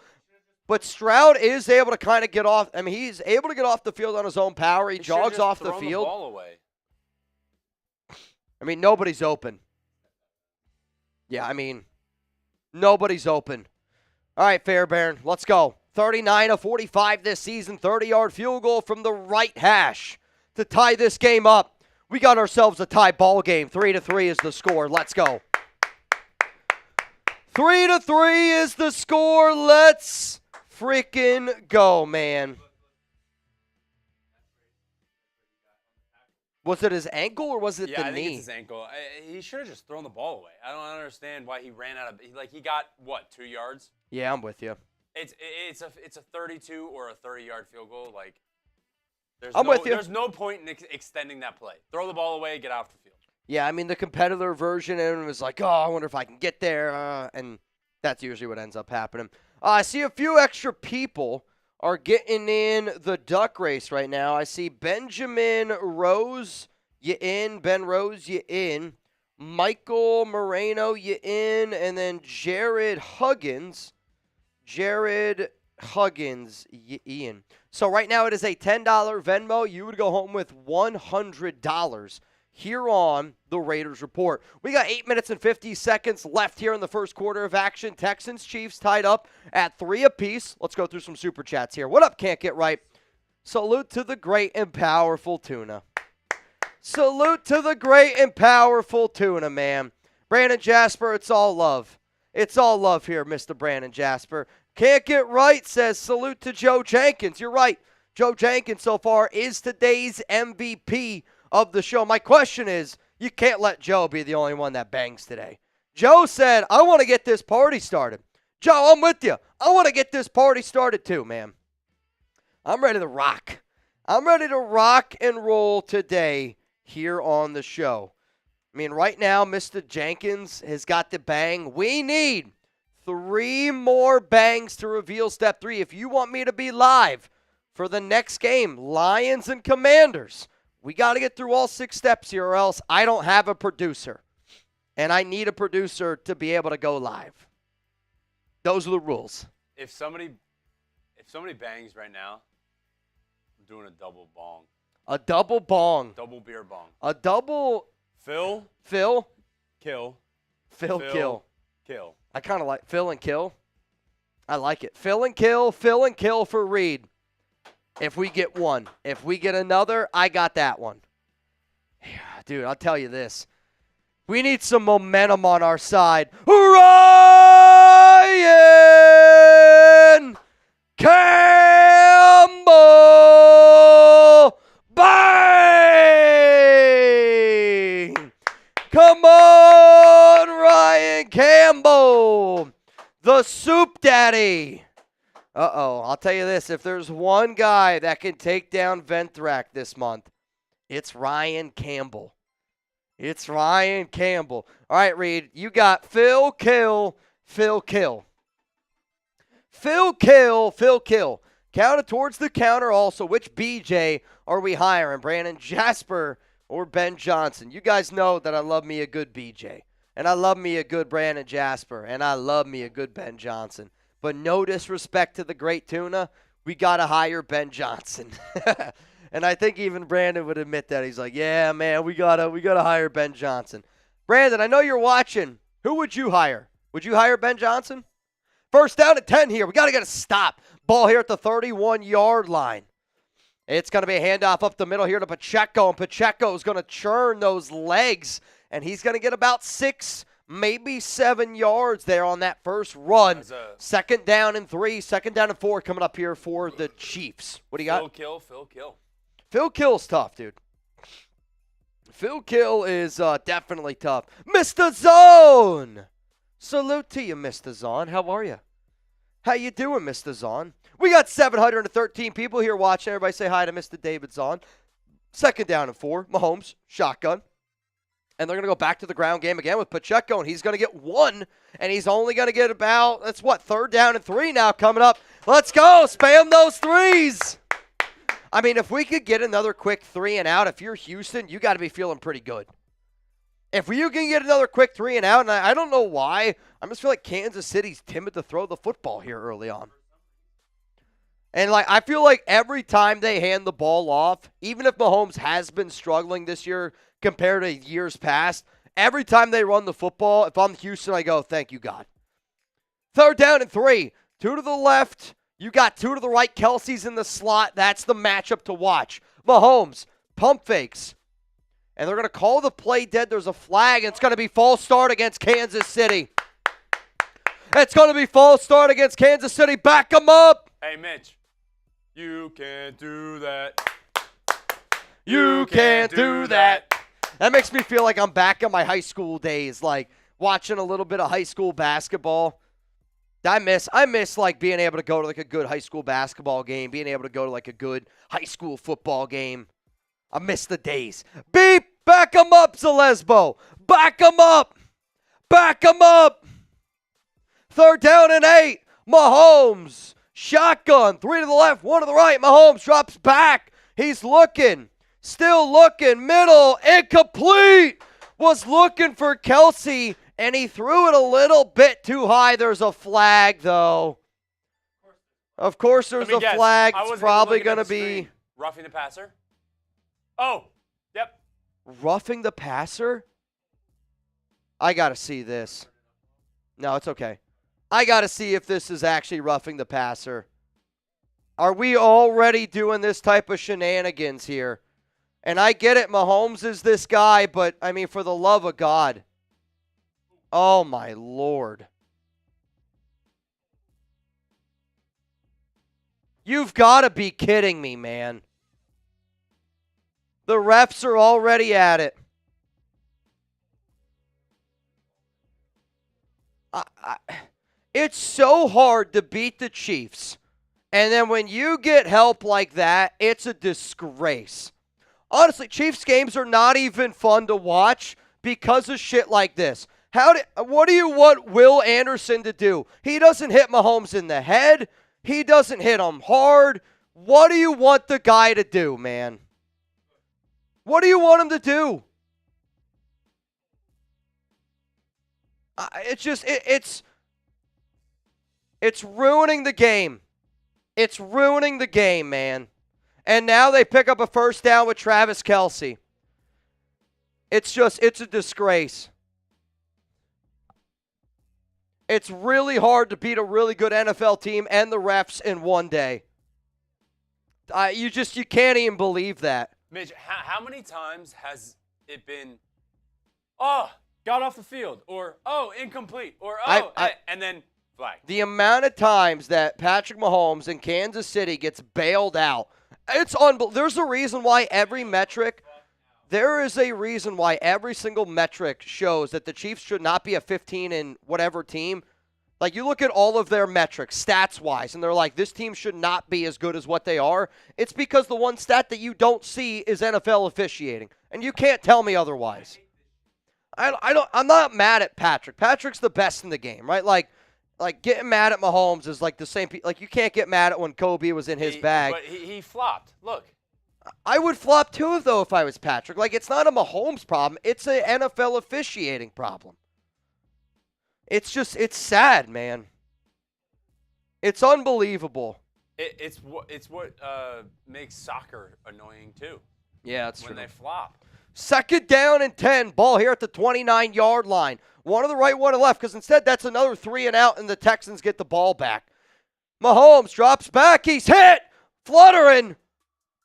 But Stroud is able to kind of get off. I mean, he's able to get off the field on his own power. He jogs off the field. The ball away. I mean, nobody's open. Yeah, I mean, nobody's open. All right, Fairbairn, let's go. 39 of 45 this season, 30-yard field goal from the right hash to tie this game up. We got ourselves a tie ball game. 3-3 is the score. Let's go. 3-3 is the score. Let's freaking go, man. Was it his ankle or was it the knee? Yeah, I think it's his ankle. He should have just thrown the ball away. I don't understand why he ran out of – he got, what, 2 yards? Yeah, I'm with you. It's a 32 or a 30-yard field goal. Like, with you. There's no point in extending that play. Throw the ball away, get off the field. Yeah, I mean, the competitor version and was like, oh, I wonder if I can get there. And that's usually what ends up happening. I see a few extra people are getting in the duck race right now. I see Benjamin Rose, you in. Ben Rose, you in. Michael Moreno, you in. And then Jared Huggins, you in. So right now it is a $10 Venmo. You would go home with $100. here on the Raiders Report. We got 8 minutes and 50 seconds left here in the first quarter of action. Texans-Chiefs tied up at 3 apiece. Let's go through some super chats here. What up, Can't Get Right? Salute to the great and powerful tuna. Salute to the great and powerful tuna, man. Brandon Jasper, it's all love. It's all love here, Mr. Brandon Jasper. Can't Get Right says salute to Joe Jenkins. You're right. Joe Jenkins so far is today's MVP of the show. My question is, you can't let Joe be the only one that bangs today. Joe said, I want to get this party started. Joe, I'm with you. I want to get this party started too, man. I'm ready to rock. I'm ready to rock and roll today here on the show. I mean, right now, Mr. Jenkins has got the bang. We need 3 more bangs to reveal step 3. If you want me to be live for the next game, Lions and Commanders, we got to get through all 6 steps here, or else I don't have a producer. And I need a producer to be able to go live. Those are the rules. If somebody bangs right now, I'm doing a double bong. A double bong. Double beer bong. A double... Phil. Kill. Kill. I kind of like Phil and kill. I like it. Phil and kill for Reed. If we get one. If we get another, I got that one. Dude, I'll tell you this. We need some momentum on our side. Ryan Campbell! Bang! Come on, Ryan Campbell! The Soup Daddy! Uh-oh, I'll tell you this. If there's one guy that can take down Ventrac this month, it's Ryan Campbell. It's Ryan Campbell. All right, Reed, you got Phil Kill. Counted towards the counter also. Which BJ are we hiring? Brandon Jasper or Ben Johnson? You guys know that I love me a good BJ. And I love me a good Brandon Jasper. And I love me a good Ben Johnson. But no disrespect to the great tuna, we got to hire Ben Johnson. And I think even Brandon would admit that. He's like, yeah, man, we gotta hire Ben Johnson. Brandon, I know you're watching. Who would you hire? Would you hire Ben Johnson? First down at 10 here. We got to get a stop. Ball here at the 31-yard line. It's going to be a handoff up the middle here to Pacheco, and Pacheco's going to churn those legs, and he's going to get about 6, maybe 7 yards there on that first run. Second down and 3, second down and 4 coming up here for the Chiefs. What do you got? Phil Kill. Phil Kill's tough, dude. Phil Kill is definitely tough. Mr. Zone! Salute to you, Mr. Zahn. How are you? How you doing, Mr. Zahn? We got 713 people here watching. Everybody say hi to Mr. David Zahn. Second down and 4. Mahomes, shotgun. And they're going to go back to the ground game again with Pacheco, and he's going to get 1, and he's only going to get about, that's what, third down and 3 now coming up. Let's go. Spam those 3s. I mean, if we could get another quick 3 and out, if you're Houston, you got to be feeling pretty good. If you can get another quick 3 and out, and I don't know why, I just feel like Kansas City's timid to throw the football here early on. And I feel like every time they hand the ball off, even if Mahomes has been struggling this year compared to years past, every time they run the football, if I'm Houston, I go, thank you, God. Third down and 3. 2 to the left. You got 2 to the right. Kelsey's in the slot. That's the matchup to watch. Mahomes, pump fakes. And they're going to call the play dead. There's a flag, and it's going to be false start against Kansas City. It's going to be false start against Kansas City. Back them up. Hey, Mitch, you can't do that. You can't do that. That makes me feel like I'm back in my high school days, like watching a little bit of high school basketball. I miss like being able to go to like a good high school basketball game, being able to go to like a good high school football game. I miss the days. Beep! Back them up, Zalesbo. Back them up. Back them up. Third down and 8. Mahomes. Shotgun. 3 to the left, 1 to the right. Mahomes drops back. He's looking. Still looking. Middle. Incomplete. Was looking for Kelsey, and he threw it a little bit too high. There's a flag, though. Of course there's a flag. It's probably going to be roughing the passer. Oh, yep. Roughing the passer? I got to see this. No, it's okay. I got to see if this is actually roughing the passer. Are we already doing this type of shenanigans here? And I get it, Mahomes is this guy, but, I mean, for the love of God. Oh, my Lord. You've got to be kidding me, man. The refs are already at it. It's so hard to beat the Chiefs. And then when you get help like that, it's a disgrace. Honestly, Chiefs games are not even fun to watch because of shit like this. What do you want Will Anderson to do? He doesn't hit Mahomes in the head. He doesn't hit him hard. What do you want the guy to do, man? What do you want him to do? It's ruining the game. It's ruining the game, man. And now they pick up a first down with Travis Kelce. It's a disgrace. It's really hard to beat a really good NFL team and the refs in one day. You can't even believe that. Mitch, how many times has it been, oh, got off the field, or, oh, incomplete, or, oh, and then flag? The amount of times that Patrick Mahomes in Kansas City gets bailed out, it's unbelievable. There's a reason why there is a reason why every single metric shows that the Chiefs should not be a 15 and whatever team. Like, you look at all of their metrics, stats-wise, and they're like, this team should not be as good as what they are. It's because the one stat that you don't see is NFL officiating, and you can't tell me otherwise. I'm not mad at Patrick. Patrick's the best in the game, right? Like getting mad at Mahomes is like the same. Like, you can't get mad at when Kobe was in his bag. But he flopped. Look. I would flop too, though, if I was Patrick. Like, it's not a Mahomes problem. It's an NFL officiating problem. It's sad, man. It's unbelievable. It's what makes soccer annoying, too. Yeah, that's true. When they flop. 2nd down and 10. Ball here at the 29-yard line. One to the right, one to the left, because instead that's another 3 and out, and the Texans get the ball back. Mahomes drops back. He's hit. Fluttering.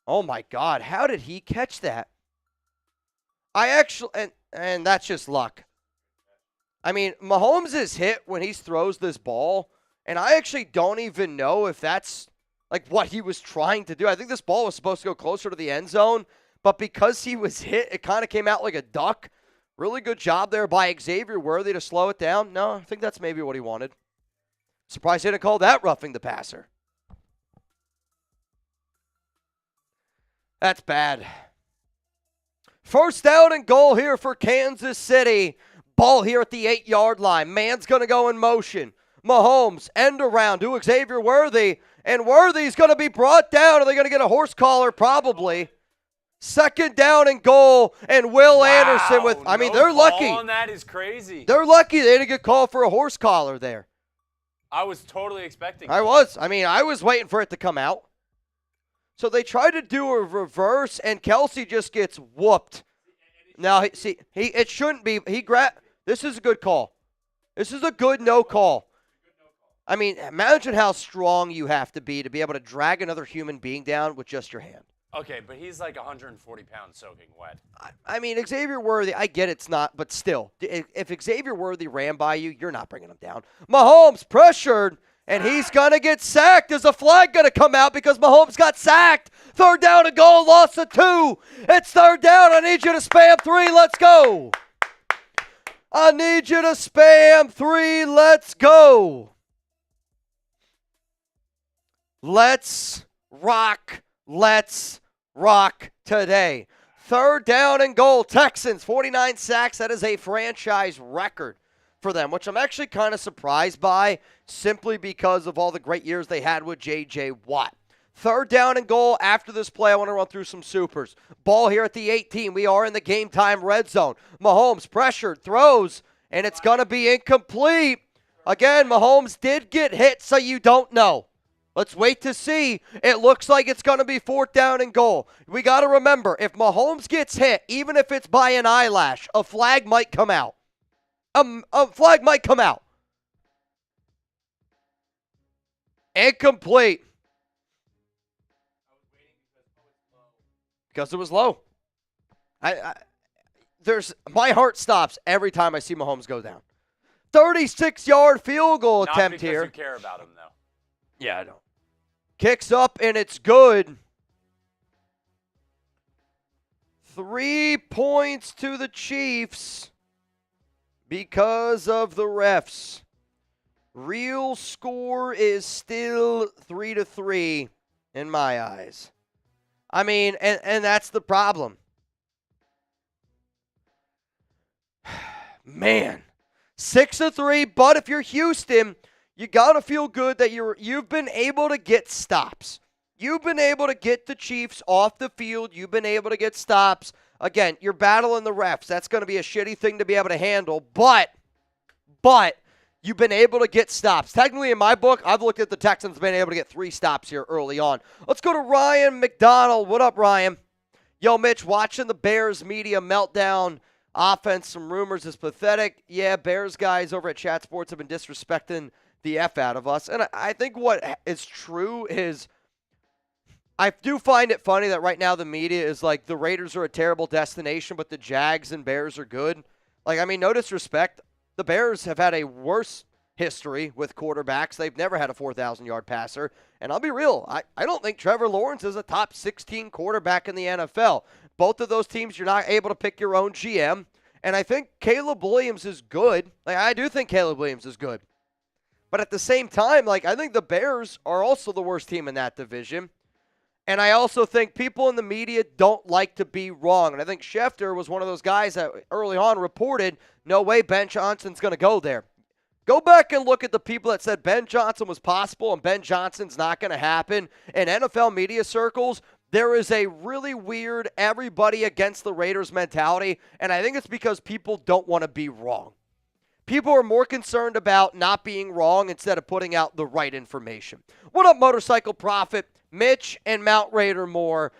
Oh, my God. How did he catch that? And that's just luck. I mean, Mahomes is hit when he throws this ball, and I actually don't even know if that's, like, what he was trying to do. I think this ball was supposed to go closer to the end zone, but because he was hit, it kind of came out like a duck. Really good job there by Xavier Worthy to slow it down. No, I think that's maybe what he wanted. Surprised he didn't call that roughing the passer. That's bad. 1st down and goal here for Kansas City. Ball here at the 8-yard line. Man's going to go in motion. Mahomes, end around to Xavier Worthy. And Worthy's going to be brought down. Are they going to get a horse collar? Probably. 2nd down and goal. And Will Anderson with, I mean, they're lucky. On that is crazy. They're lucky they didn't get called for a horse collar there. I was totally expecting I was waiting for it to come out. So they tried to do a reverse, and Kelce just gets whooped. Now, it shouldn't be. This is a good call. This is a good no call. I mean, imagine how strong you have to be able to drag another human being down with just your hand. Okay, but he's like 140 pounds soaking wet. I mean, Xavier Worthy, I get it's not, but still, if Xavier Worthy ran by you, you're not bringing him down. Mahomes pressured, and he's going to get sacked. Is a flag going to come out because Mahomes got sacked? 3rd down and goal, loss of 2. It's 3rd down. I need you to spam 3. Let's go. I need you to spam 3. Let's go. Let's rock. Let's rock today. 3rd down and goal. Texans, 49 sacks. That is a franchise record for them, which I'm actually kind of surprised by simply because of all the great years they had with J.J. Watt. 3rd down and goal. After this play, I want to run through some supers. Ball here at the 18. We are in the game time red zone. Mahomes pressured, throws, and it's going to be incomplete. Again, Mahomes did get hit, so you don't know. Let's wait to see. It looks like it's going to be 4th down and goal. We got to remember, if Mahomes gets hit, even if it's by an eyelash, a flag might come out. A flag might come out. Incomplete. Because it was low. My heart stops every time I see Mahomes go down. 36-yard field goal attempt here. Not because you care about him, though. Yeah, I don't. Kicks up, and it's good. 3 points to the Chiefs because of the refs. Real score is still 3-3 in my eyes. I mean, and that's the problem. Man, 6-3, but if you're Houston, you got to feel good that you've been able to get stops. You've been able to get the Chiefs off the field. You've been able to get stops. Again, you're battling the refs. That's going to be a shitty thing to be able to handle, but you've been able to get stops. Technically, in my book, I've looked at the Texans being able to get 3 stops here early on. Let's go to Ryan McDonald. What up, Ryan? Yo, Mitch, watching the Bears media meltdown offense, some rumors is pathetic. Yeah, Bears guys over at Chat Sports have been disrespecting the F out of us. And I think what is true is I do find it funny that right now the media is like the Raiders are a terrible destination, but the Jags and Bears are good. Like, I mean, no disrespect. The Bears have had a worse history with quarterbacks. They've never had a 4,000-yard passer. And I'll be real, I don't think Trevor Lawrence is a top 16 quarterback in the NFL. Both of those teams, you're not able to pick your own GM. And I think Caleb Williams is good. Like, I do think Caleb Williams is good. But at the same time, like, I think the Bears are also the worst team in that division. And I also think people in the media don't like to be wrong. And I think Schefter was one of those guys that early on reported, no way Ben Johnson's going to go there. Go back and look at the people that said Ben Johnson was possible and Ben Johnson's not going to happen. In NFL media circles, there is a really weird everybody against the Raiders mentality. And I think it's because people don't want to be wrong. People are more concerned about not being wrong instead of putting out the right information. What up, Motorcycle Prophet? Mitch and Mount Raider Moore.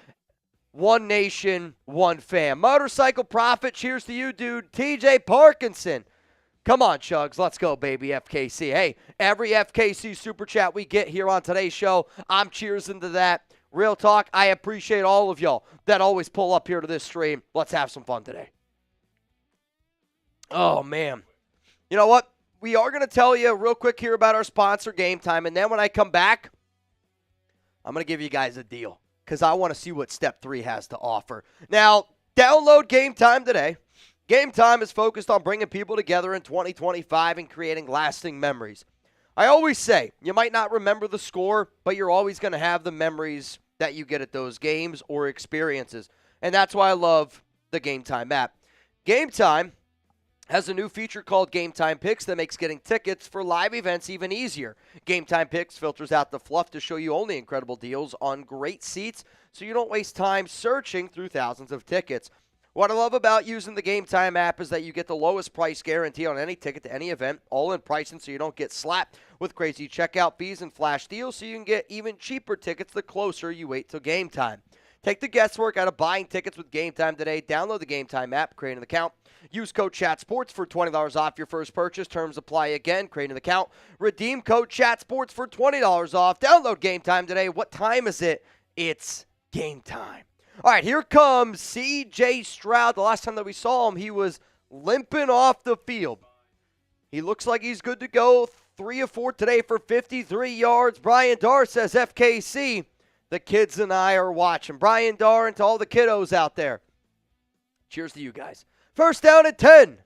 One nation, one fam. Motorcycle Prophet, cheers to you, dude. TJ Parkinson. Come on, Chugs. Let's go, baby, FKC. Hey, every FKC super chat we get here on today's show, I'm cheersing to that. Real talk, I appreciate all of y'all that always pull up here to this stream. Let's have some fun today. Oh, man. You know what? We are going to tell you real quick here about our sponsor, Game Time, and then when I come back, I'm going to give you guys a deal because I want to see what Step 3 has to offer. Now, download Game Time today. Game Time is focused on bringing people together in 2025 and creating lasting memories. I always say, you might not remember the score, but you're always going to have the memories that you get at those games or experiences. And that's why I love the Game Time app. Game Time has a new feature called Game Time Picks that makes getting tickets for live events even easier. Game Time Picks filters out the fluff to show you only incredible deals on great seats so you don't waste time searching through thousands of tickets. What I love about using the Game Time app is that you get the lowest price guarantee on any ticket to any event, all in pricing so you don't get slapped with crazy checkout fees and flash deals so you can get even cheaper tickets the closer you wait till game time. Take the guesswork out of buying tickets with Game Time today. Download the Game Time app, create an account. Use code ChatSports for $20 off your first purchase. Terms apply again. Create an account. Redeem code ChatSports for $20 off. Download Game Time today. What time is it? It's game time. All right, here comes C.J. Stroud. The last time that we saw him, he was limping off the field. He looks like he's good to go. 3 of 4 today for 53 yards. Brian Darr says, FKC, the kids and I are watching. Brian Darr and to all the kiddos out there. Cheers to you guys. First down at 10.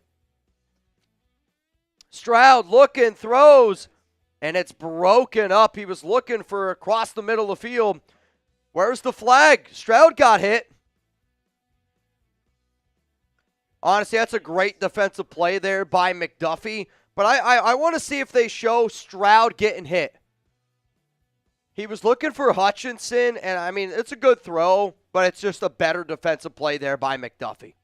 Stroud looking, throws, and it's broken up. He was looking for across the middle of the field. Where's the flag? Stroud got hit. Honestly, that's a great defensive play there by McDuffie. But I want to see if they show Stroud getting hit. He was looking for Hutchinson, and, I mean, it's a good throw, but it's just a better defensive play there by McDuffie.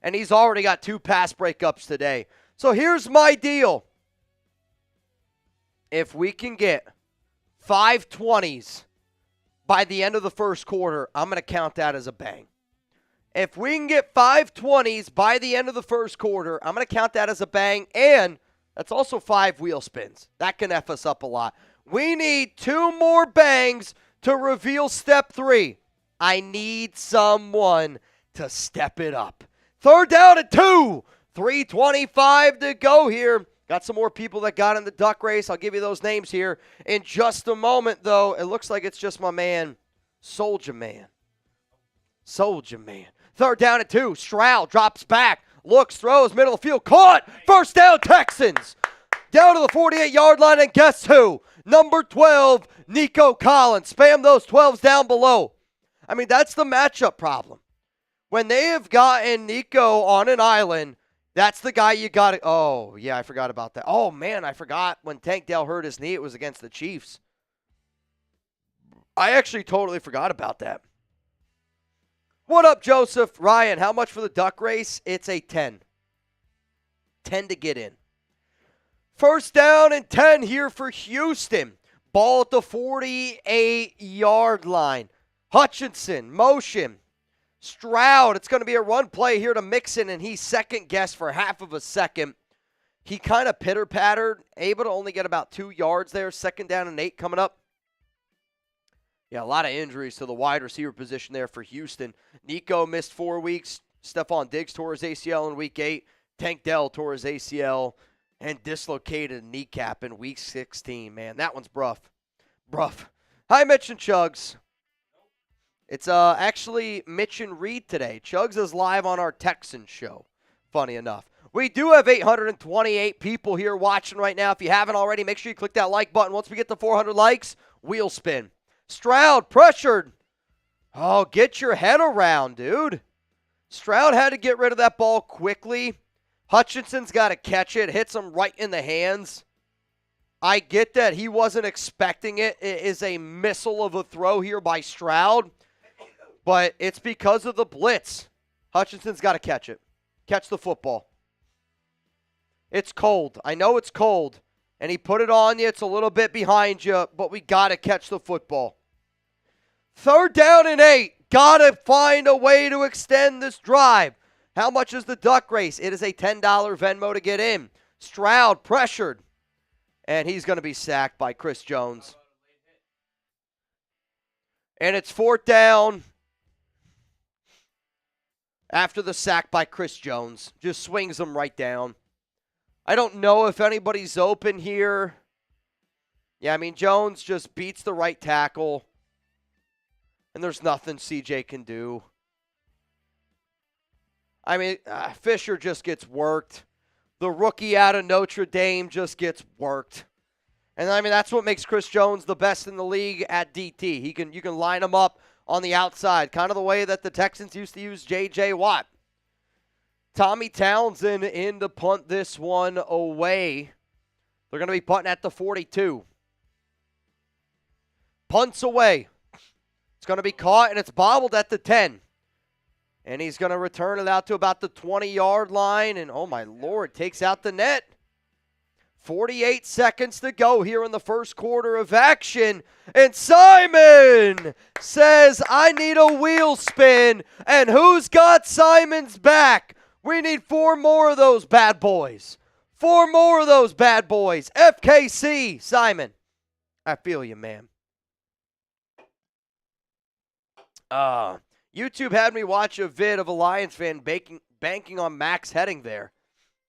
And he's already got 2 pass breakups today. So here's my deal. If we can get 5 20s by the end of the first quarter, I'm going to count that as a bang. If we can get 5 20s by the end of the first quarter, I'm going to count that as a bang, and that's also 5 wheel spins. That can F us up a lot. We need 2 more bangs to reveal step 3. I need someone to step it up. 3rd down and 2. 3:25 to go here. Got some more people that got in the duck race. I'll give you those names here in just a moment, though. It looks like it's just my man, Soldier Man. Soldier Man. 3rd down and 2. Stroud drops back. Looks, throws, middle of the field. Caught. 1st down, Texans. Down to the 48-yard line, and guess who? Number 12, Nico Collins. Spam those 12s down below. I mean, that's the matchup problem. When they have gotten Nico on an island, that's the guy you got to. Oh, yeah, I forgot about that. Oh, man, I forgot when Tank Dell hurt his knee, it was against the Chiefs. I actually totally forgot about that. What up, Joseph? Ryan, how much for the duck race? It's a 10. 10 to get in. 1st down and 10 here for Houston. Ball at the 48-yard line. Hutchinson, motion. Stroud, it's going to be a run play here to Mixon, and he second-guessed for half of a second. He kind of pitter-pattered, able to only get about 2 yards there. 2nd down and 8 coming up. Yeah, a lot of injuries to the wide receiver position there for Houston. Nico missed 4 weeks. Stephon Diggs tore his ACL in Week 8. Tank Dell tore his ACL and dislocated a kneecap in Week 16. Man, that one's rough. Hi, Mitch and Chugs. It's actually Mitch and Reed today. Chugs is live on our Texans show, funny enough. We do have 828 people here watching right now. If you haven't already, make sure you click that like button. Once we get to 400 likes, wheel spin. Stroud pressured. Oh, get your head around, dude. Stroud had to get rid of that ball quickly. Hutchinson's got to catch it. Hits him right in the hands. I get that he wasn't expecting it. It is a missile of a throw here by Stroud. But it's because of the blitz. Hutchinson's got to catch it. Catch the football. It's cold. I know it's cold. And he put it on you. It's a little bit behind you. But we got to catch the football. 3rd down and 8. Got to find a way to extend this drive. How much is the duck race? It is a $10 Venmo to get in. Stroud pressured. And he's going to be sacked by Chris Jones. And it's 4th down. After the sack by Chris Jones. Just swings him right down. I don't know if anybody's open here. Yeah, I mean, Jones just beats the right tackle. And there's nothing CJ can do. I mean, Fisher just gets worked. The rookie out of Notre Dame just gets worked. And, I mean, that's what makes Chris Jones the best in the league at DT. You can line him up on the outside, kind of the way that the Texans used to use J.J. Watt. Tommy Townsend in to punt this one away. They're going to be punting at the 42. Punts away. It's going to be caught, and it's bobbled at the 10. And he's going to return it out to about the 20-yard line, and oh, my Lord, takes out the net. 48 seconds to go here in the first quarter of action. And Simon says, I need a wheel spin. And who's got Simon's back? We need 4 more of those bad boys. 4 more of those bad boys. FKC, Simon. I feel you, man. YouTube had me watch a vid of a Lions fan banking on Max heading there.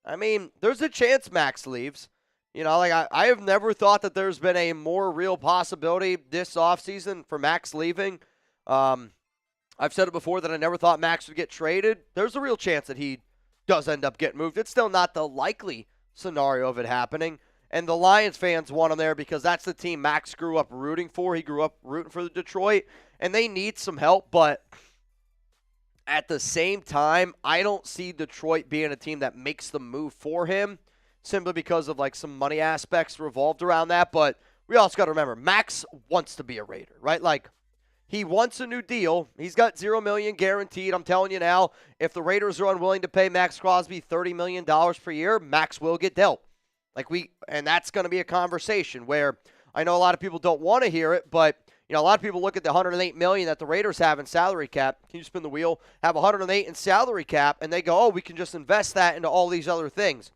I mean, there's a chance Max leaves. You know, like I have never thought that there's been a more real possibility this offseason for Max leaving. I've said it before that I never thought Max would get traded. There's a real chance that he does end up getting moved. It's still not the likely scenario of it happening. And the Lions fans want him there because that's the team Max grew up rooting for. He grew up rooting for the Detroit, and they need some help. But at the same time, I don't see Detroit being a team that makes the move for him, simply because of like some money aspects revolved around that. But we also got to remember, Max wants to be a Raider, right? Like, he wants a new deal. He's got $0 million guaranteed. I'm telling you now, if the Raiders are unwilling to pay Max Crosby $30 million per year, Max will get dealt. And that's going to be a conversation where I know a lot of people don't want to hear it, but a lot of people look at the $108 million that the Raiders have in salary cap. Can you spin the wheel? Have $108 in salary cap, and they go, oh, we can just invest that into all these other things.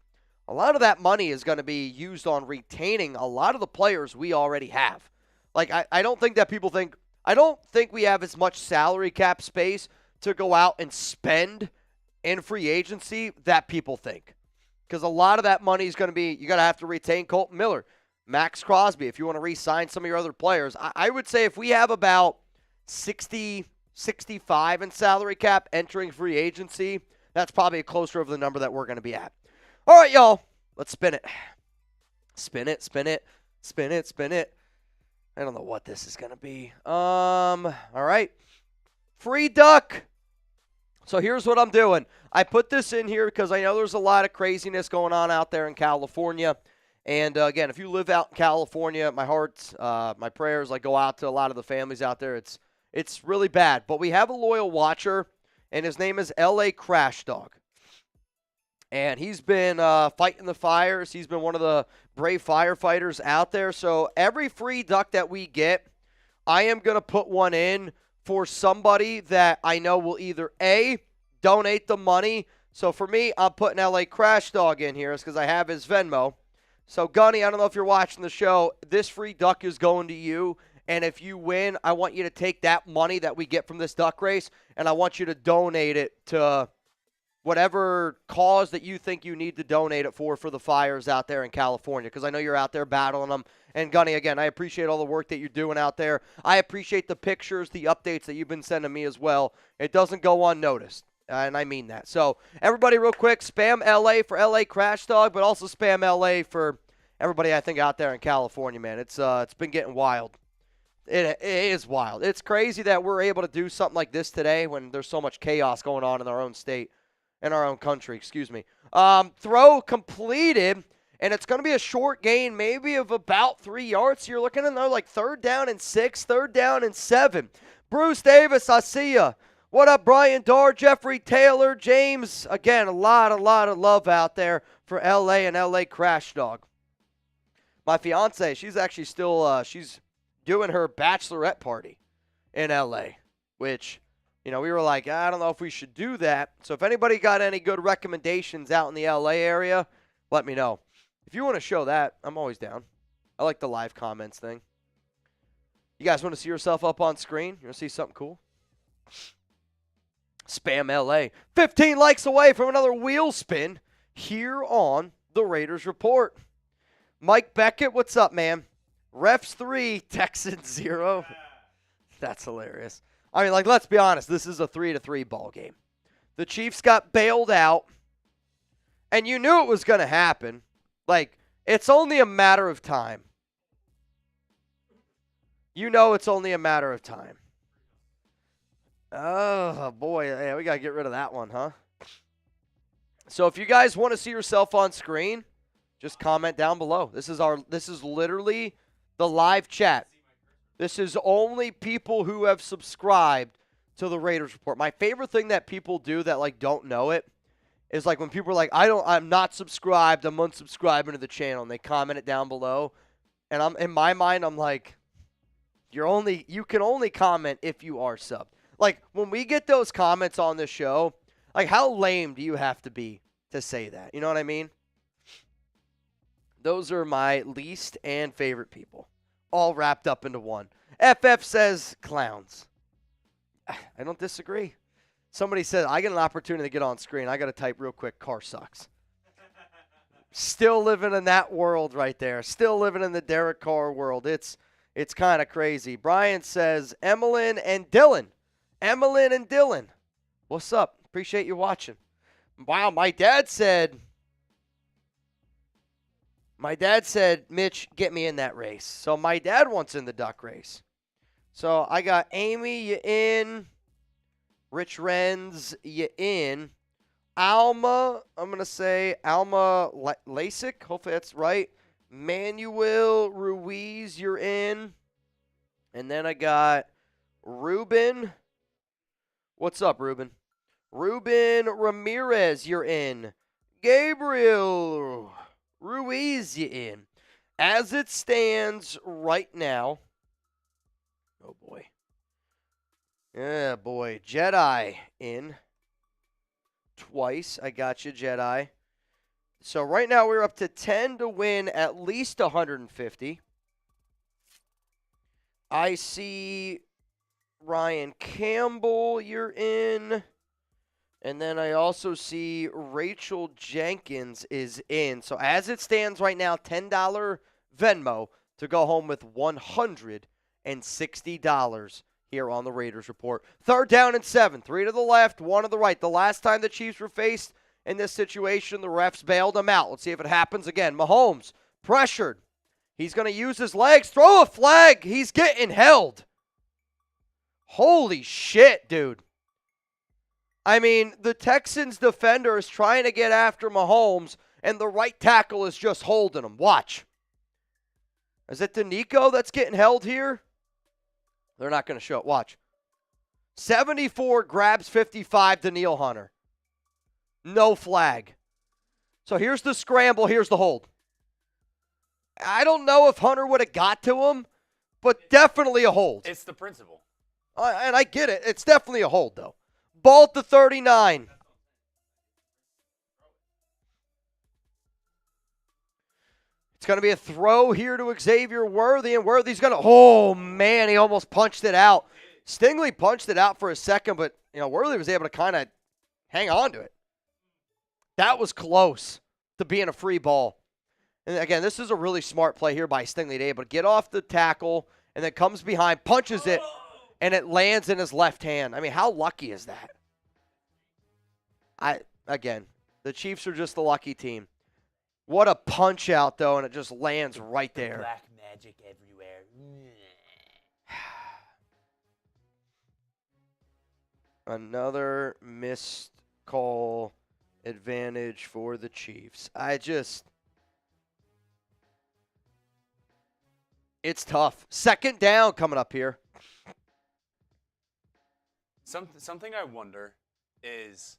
A lot of that money is going to be used on retaining a lot of the players we already have. Like, I don't think that people think – I don't think we have as much salary cap space to go out and spend in free agency that people think. Because a lot of that money is going to be – you're going to have to retain Colton Miller, Max Crosby, if you want to re-sign some of your other players. I would say if we have about 60, 65 in salary cap entering free agency, that's probably a closer of the number that we're going to be at. All right, y'all. Let's spin it. Spin it, spin it, spin it, spin it. I don't know what this is going to be. All right. Free duck. So here's what I'm doing. I put this in here because I know there's a lot of craziness going on out there in California. And, again, if you live out in California, my heart, my prayers, go out to a lot of the families out there. It's really bad. But we have a loyal watcher, and his name is L.A. Crash Dog. And he's been fighting the fires. He's been one of the brave firefighters out there. So every free duck that we get, I am going to put one in for somebody that I know will either A, donate the money. So for me, I'm putting LA Crash Dog in here because I have his Venmo. So Gunny, I don't know if you're watching the show. This free duck is going to you. And if you win, I want you to take that money that we get from this duck race, and I want you to donate it to whatever cause that you think you need to donate it for the fires out there in California, because I know you're out there battling them. And, Gunny, again, I appreciate all the work that you're doing out there. I appreciate the pictures, the updates that you've been sending me as well. It doesn't go unnoticed, and I mean that. So, everybody real quick, spam LA for LA Crash Dog, but also spam LA for everybody I think out there in California, man. It's been getting wild. It is wild. It's crazy that we're able to do something like this today when there's so much chaos going on in our own state. In our own country, excuse me. Throw completed, and it's going to be a short gain, maybe of about 3 yards. So you're looking at like 3rd down and 6, 3rd down and 7. Bruce Davis, I see ya. What up, Brian Darr, Jeffrey Taylor, James? Again, a lot of love out there for LA and LA Crash Dog. My fiance, she's actually still she's doing her bachelorette party in LA, which, we were like, I don't know if we should do that. So if anybody got any good recommendations out in the LA area, let me know. If you want to show that, I'm always down. I like the live comments thing. You guys want to see yourself up on screen? You want to see something cool? Spam LA. 15 likes away from another wheel spin here on the Raiders Report. Mike Beckett, what's up, man? Refs 3, Texans 0. That's hilarious. I mean, let's be honest. This is a 3-3 ball game. The Chiefs got bailed out, and you knew it was going to happen. It's only a matter of time. You know it's only a matter of time. Oh, boy. Yeah, we got to get rid of that one, huh? So if you guys want to see yourself on screen, just comment down below. This is literally the live chat. This is only people who have subscribed to the Raiders Report. My favorite thing that people do that don't know it is when people are like, I'm not subscribed, I'm unsubscribing to the channel, and they comment it down below. And in my mind, I'm like, you can only comment if you are subbed. When we get those comments on this show, how lame do you have to be to say that? You know what I mean? Those are my least and favorite people, all wrapped up into one. FF says clowns. I don't disagree. Somebody said, I get an opportunity to get on screen. I got to type real quick, car sucks. Still living in that world right there. Still living in the Derek Carr world. It's kind of crazy. Brian says, Emmeline and Dylan. Emmeline and Dylan. What's up? Appreciate you watching. Wow, my dad said, Mitch, get me in that race. So my dad wants in the duck race. So I got Amy, you in. Rich Renz, you in. Alma, I'm going to say Alma Lasik. Hopefully that's right. Manuel Ruiz, you're in. And then I got Ruben. What's up, Ruben? Ruben Ramirez, you're in. Gabriel Ruiz, you in. As it stands right now, oh boy. Yeah, boy. Jedi in twice. I got you, Jedi. So right now we're up to 10 to win at least 150. I see Ryan Campbell, you're in. And then I also see Rachel Jenkins is in. So as it stands right now, $10 Venmo to go home with $160 here on the Raiders Report. 3rd down and 7. 3 to the left, 1 to the right. The last time the Chiefs were faced in this situation, the refs bailed them out. Let's see if it happens again. Mahomes pressured. He's going to use his legs. Throw a flag. He's getting held. Holy shit, dude. I mean, the Texans defender is trying to get after Mahomes, and the right tackle is just holding him. Watch. Is it Danico that's getting held here? They're not going to show it. Watch. 74 grabs 55 to Neil Hunter. No flag. So here's the scramble. Here's the hold. I don't know if Hunter would have got to him, but definitely a hold. It's the principle. And I get it. It's definitely a hold, though. Ball at the 39. It's going to be a throw here to Xavier Worthy, and Worthy's going to, oh, man, he almost punched it out. Stingley punched it out for a second, but, Worthy was able to kind of hang on to it. That was close to being a free ball. And, again, this is a really smart play here by Stingley to be able to get off the tackle and then comes behind, punches it, and it lands in his left hand. I mean, how lucky is that? Again, the Chiefs are just the lucky team. What a punch out, though, and it just lands right there. Black magic everywhere. Another missed call advantage for the Chiefs. It's tough. 2nd down coming up here. Something I wonder is,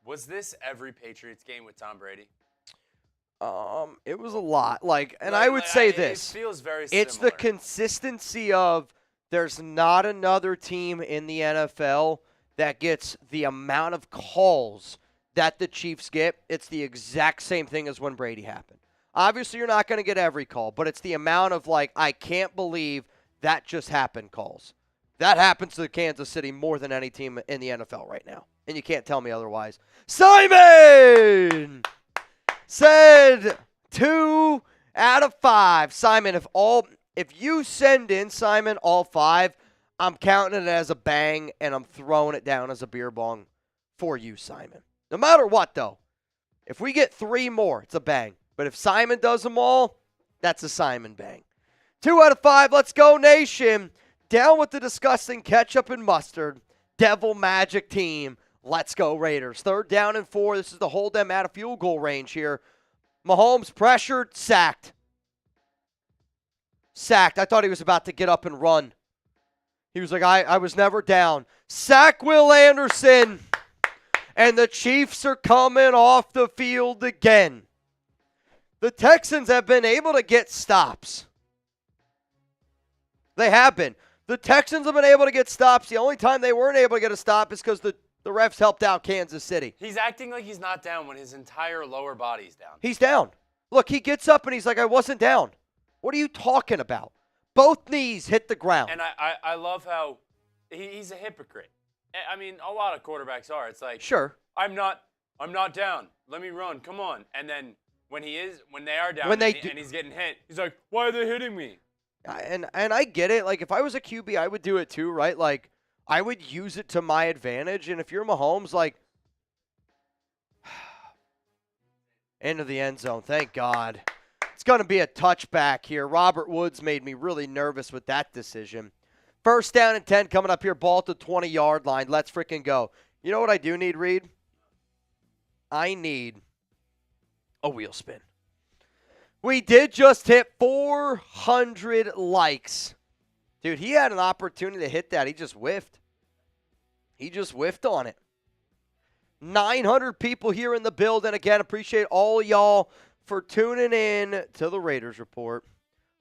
was this every Patriots game with Tom Brady? It was a lot. I would say this. It feels very similar. It's the consistency of there's not another team in the NFL that gets the amount of calls that the Chiefs get. It's the exact same thing as when Brady happened. Obviously, you're not going to get every call, but it's the amount of, I can't believe that just happened calls. That happens to Kansas City more than any team in the NFL right now, and you can't tell me otherwise. Simon said 2 out of 5. Simon, if you send in, Simon, all 5, I'm counting it as a bang, and I'm throwing it down as a beer bong for you, Simon. No matter what, though, if we get 3 more, it's a bang. But if Simon does them all, that's a Simon bang. 2 out of 5. Let's go, Nation. Down with the disgusting ketchup and mustard. Devil Magic team. Let's go, Raiders. 3rd down and 4. This is to hold them out of field goal range here. Mahomes pressured, sacked. Sacked. I thought he was about to get up and run. He was like, I was never down. Sack Will Anderson. And the Chiefs are coming off the field again. The Texans have been able to get stops. They have been. The Texans have been able to get stops. The only time they weren't able to get a stop is because the refs helped out Kansas City. He's acting like he's not down when his entire lower body's down. He's down. Look, he gets up and he's like, I wasn't down. What are you talking about? Both knees hit the ground. And I love how he's a hypocrite. I mean, a lot of quarterbacks are. It's like, sure, I'm not down. Let me run. Come on. And then when they are down and he's getting hit, he's like, why are they hitting me? And I get it. If I was a QB, I would do it too, right? I would use it to my advantage. And if you're Mahomes, into the end zone. Thank God. It's going to be a touchback here. Robert Woods made me really nervous with that decision. 1st down and 10 coming up here. Ball at the 20-yard line. Let's freaking go. You know what I do need, Reed? I need a wheel spin. We did just hit 400 likes. Dude, he had an opportunity to hit that. He just whiffed. He just whiffed on it. 900 people here in the building. Again, appreciate all y'all for tuning in to the Raiders Report.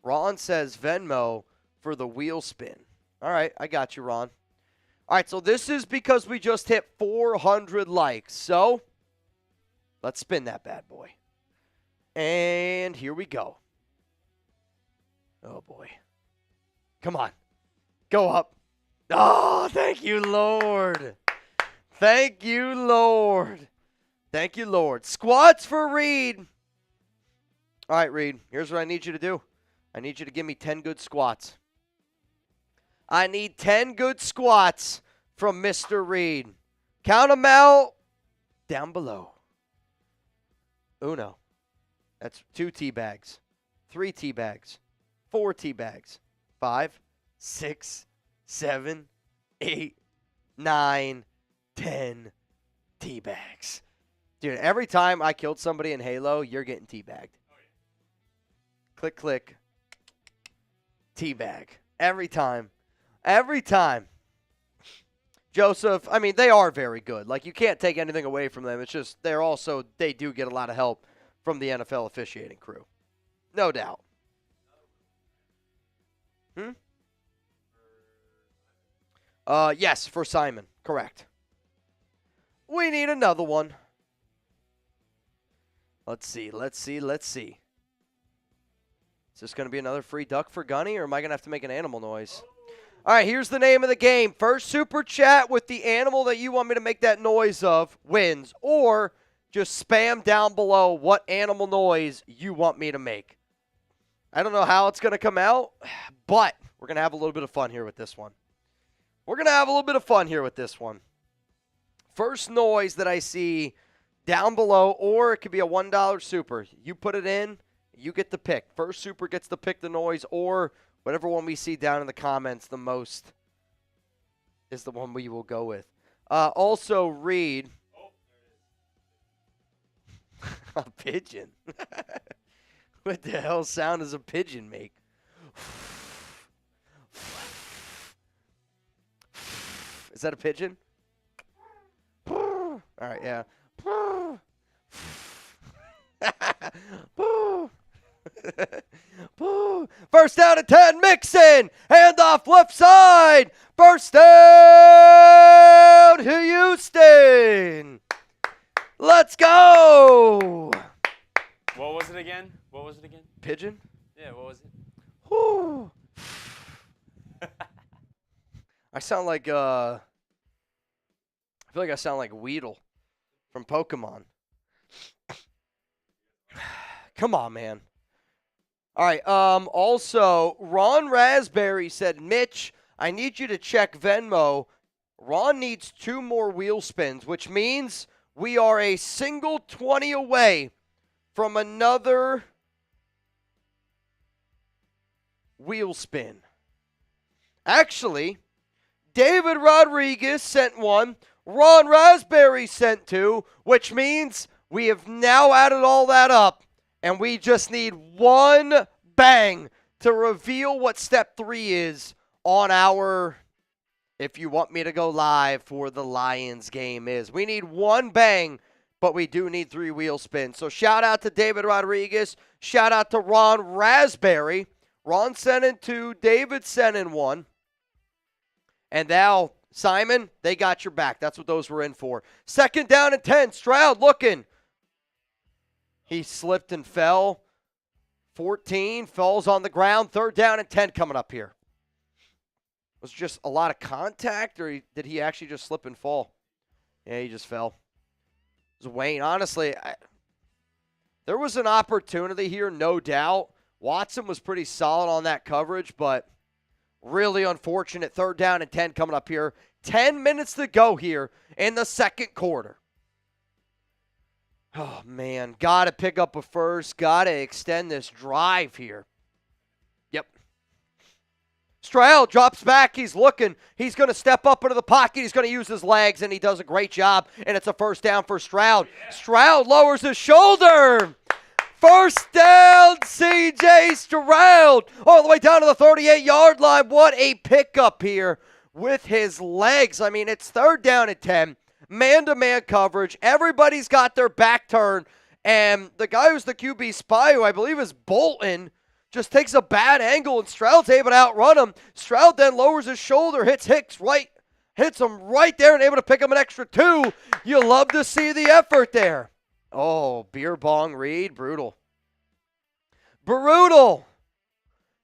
Ron says Venmo for the wheel spin. All right, I got you, Ron. All right, so this is because we just hit 400 likes. So let's spin that bad boy. And here we go. Oh, boy. Come on. Go up. Oh, thank you, Lord. Thank you, Lord. Thank you, Lord. Squats for Reed. All right, Reed, here's what I need you to do. I need you to give me 10 good squats. I need 10 good squats from Mr. Reed. Count them out down below. Uno. That's 2 tea bags. 3 tea bags. 4 tea bags. 5, 6, 7, 8, 9, 10 tea bags. Dude, every time I killed somebody in Halo, you're getting teabagged. Click, click. Teabag. Every time. Every time. Joseph, I mean, they are very good. Like, you can't take anything away from them. It's just they do get a lot of help from the NFL officiating crew. No doubt. Yes, for Simon. Correct. We need another one. Let's see. Is this going to be another free duck for Gunny, or am I going to have to make an animal noise? All right, here's the name of the game. First super chat with the animal that you want me to make that noise of wins, or just spam down below what animal noise you want me to make. I don't know how it's going to come out, but we're going to have a little bit of fun here with this one. First noise that I see down below, or it could be a $1 super. You put it in, you get the pick. First super gets to pick the noise, or whatever one we see down in the comments the most is the one we will go with. Also, Reed. Oh, there it is. A pigeon. What the hell sound does a pigeon make? Is that a pigeon? All right, yeah. First down and 10, Mixon. Handoff left side. First down to Houston. Let's go. What was it again? Pigeon? Yeah, what was it? Whew. I sound like, I feel like I sound like Weedle from Pokemon. Come on, man. All right, also, Ron Raspberry said, Mitch, I need you to check Venmo. Ron needs 2 more wheel spins, which means we are a single 20 away from another wheel spin. Actually, David Rodriguez sent 1. Ron Raspberry sent 2, which means we have now added all that up, and we just need 1 bang to reveal what step 3 is on our, if you want me to go live for the Lions game is. We need 1 bang, but we do need 3 wheel spins. So shout out to David Rodriguez. Shout out to Ron Raspberry. Ron sent in 2. David sent in 1. And now, Simon, they got your back. That's what those were in for. Second down and 10. Stroud looking. He slipped and fell. 14, falls on the ground. Third down and 10 coming up here. Was it just a lot of contact, or did he actually just slip and fall? Yeah, he just fell. It was Wayne. Honestly, there was an opportunity here, no doubt. Watson was pretty solid on that coverage, but really unfortunate. Third down and 10 coming up here. 10 minutes to go here in the second quarter. Oh, man. Got to pick up a first. Got to extend this drive here. Yep. Stroud drops back. He's looking. He's going to step up into the pocket. He's going to use his legs, and he does a great job, and it's a first down for Stroud. Yeah. Stroud lowers his shoulder. First down, C.J. Stroud, all the way down to the 38-yard line. What a pickup here with his legs. I mean, it's third down and 10, man-to-man coverage. Everybody's got their back turned, And the guy who's the QB spy, who I believe is Bolton, just takes a bad angle, and Stroud's able to outrun him. Stroud then lowers his shoulder, hits Hicks right, hits him right there, and able to pick him an extra 2. You love to see the effort there. Oh, beer bong read, brutal. Brutal.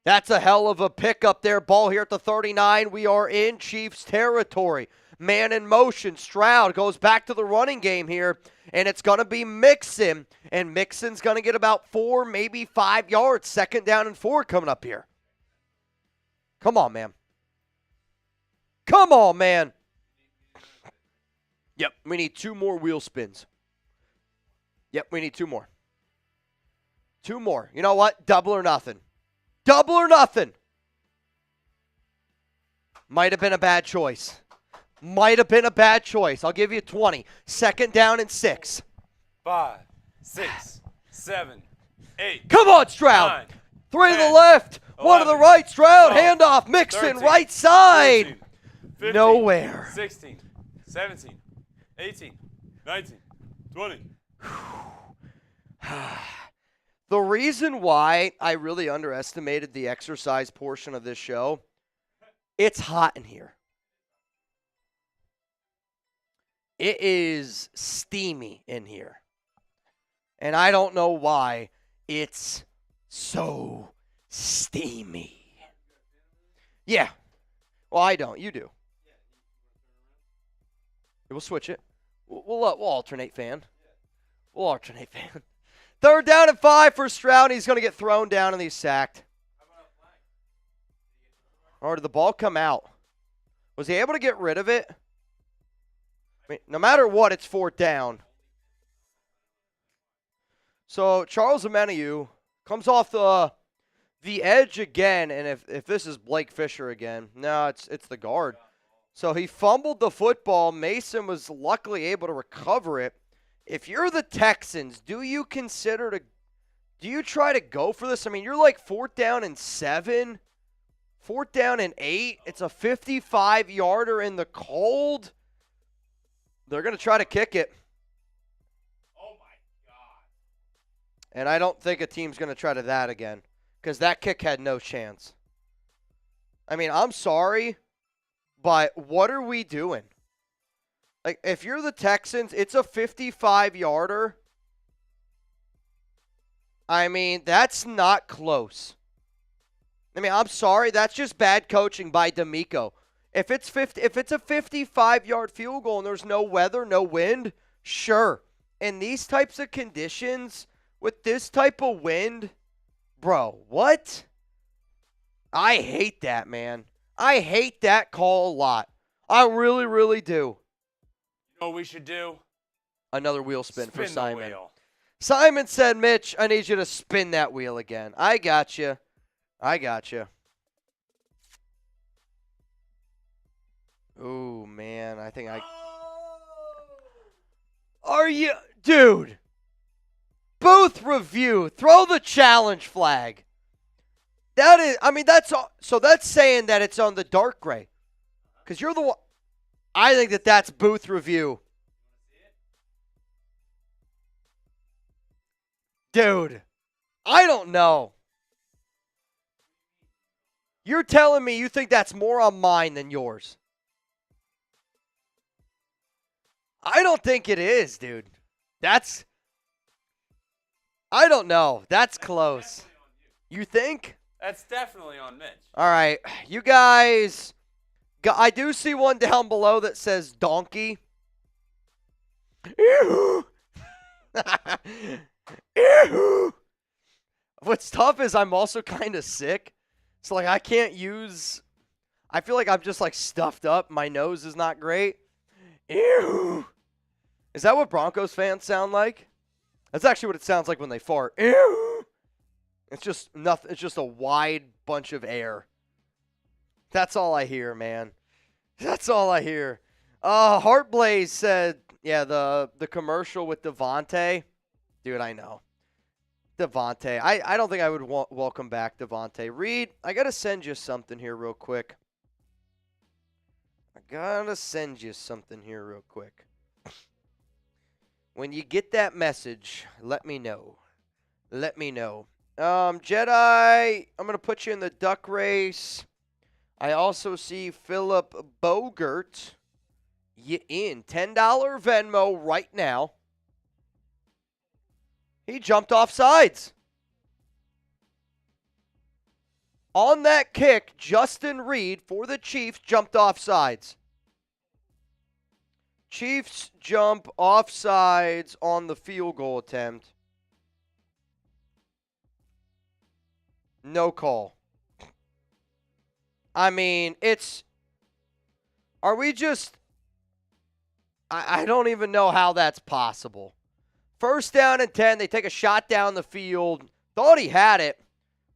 That's a hell of a pickup there. Ball here at the 39. We are in Chiefs territory. Man in motion. Stroud goes back to the running game here, and it's going to be Mixon. And Mixon's going to get about 4, maybe 5 yards. 2nd down and 4 coming up here. Come on, man. Come on, man. Yep, we need 2 more wheel spins. Yep, we need 2 more. 2 more. You know what? Double or nothing. Double or nothing. Might have been a bad choice. Might have been a bad choice. I'll give you 20. 2nd down and 6. 5, 6, 7, 8. Come on, Stroud. 9, 3 to 10, the left. 11, 1 to the right. Stroud, 12, handoff. Mixon, 13, right side. 14, 15, Nowhere. 16, 17, 18, 19, 20. The reason why I really underestimated the exercise portion of this show, it's hot in here. It is steamy in here. And I don't know why it's so steamy. Yeah. Well, I don't. You do. We'll switch it. We'll alternate fan. We'll alternate fan. 3rd down and 5 for Stroud. He's going to get thrown down and he's sacked. Or did the ball come out? Was he able to get rid of it? I mean, no matter what, it's 4th down. So Charles Omenihu comes off the edge again, and if this is Blake Fisher again, no, it's the guard. So he fumbled the football. Mason was luckily able to recover it. If you're the Texans, do you try to go for this? I mean, you're like 4th down and 7, 4th down and 8. It's a 55-yarder in the cold. They're going to try to kick it. Oh, my God. And I don't think a team's going to try to that again, because that kick had no chance. I mean, I'm sorry, but what are we doing? Like, if you're the Texans, it's a 55-yarder. I mean, that's not close. I mean, I'm sorry. That's just bad coaching by D'Amico. If it's a 55-yard field goal and there's no weather, no wind, sure. In these types of conditions, with this type of wind, bro, what? I hate that, man. I hate that call a lot. I really, really do. You know what we should do? Another wheel spin for the Simon. wheel. Simon said, Mitch, I need you to spin that wheel again. I got you. I got you. Ooh, man. I think I... Are you... Dude. Booth review. Throw the challenge flag. That is... I mean, that's... So that's saying that it's on the dark gray. Because you're the one... I think that's booth review. Dude. I don't know. You're telling me you think that's more on mine than yours. I don't think it is, dude. That's... I don't know. That's close. You think? That's definitely on Mitch. All right. You guys... I do see one down below that says donkey. Ew. Ew. What's tough is I'm also kind of sick. So, like, I can't use... I feel like I'm just, like, stuffed up. My nose is not great. Ew. Is that what Broncos fans sound like? That's actually what it sounds like when they fart. Ew. It's just nothing. It's just a wide bunch of air. That's all I hear, man. That's all I hear. Heartblaze said, yeah, the commercial with Devontae. Dude, I know. Devontae. I don't think I would welcome back Devontae. Reed, I got to send you something here real quick. When you get that message, let me know. Let me know. Jedi, I'm going to put you in the duck race. I also see Philip Bogert. You in. $10 Venmo right now. He jumped off sides. On that kick, Justin Reed for the Chiefs jumped off sides. Chiefs jump off sides on the field goal attempt. No call. I mean, are we just, I don't even know how that's possible. First down and 10, they take a shot down the field. Thought he had it,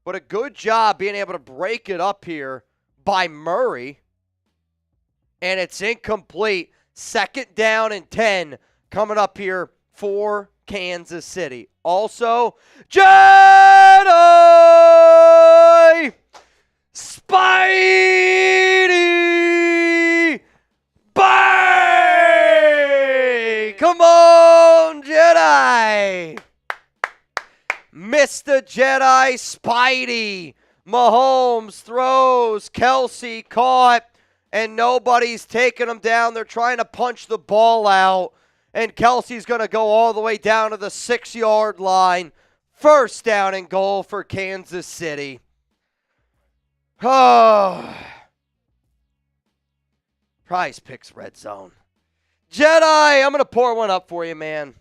but a good job being able to break it up here by Murray. And it's incomplete. Second down and 10 coming up here for Kansas City. Also, Jedi Spidey Bay! Come on, Jedi! Mr. Jedi Spidey. Mahomes throws. Kelsey caught. And nobody's taking him down. They're trying to punch the ball out. And Kelsey's going to go all the way down to the 6-yard line. First down and goal for Kansas City. Oh. Prize Picks Red Zone. Jedi, I'm going to pour one up for you, man.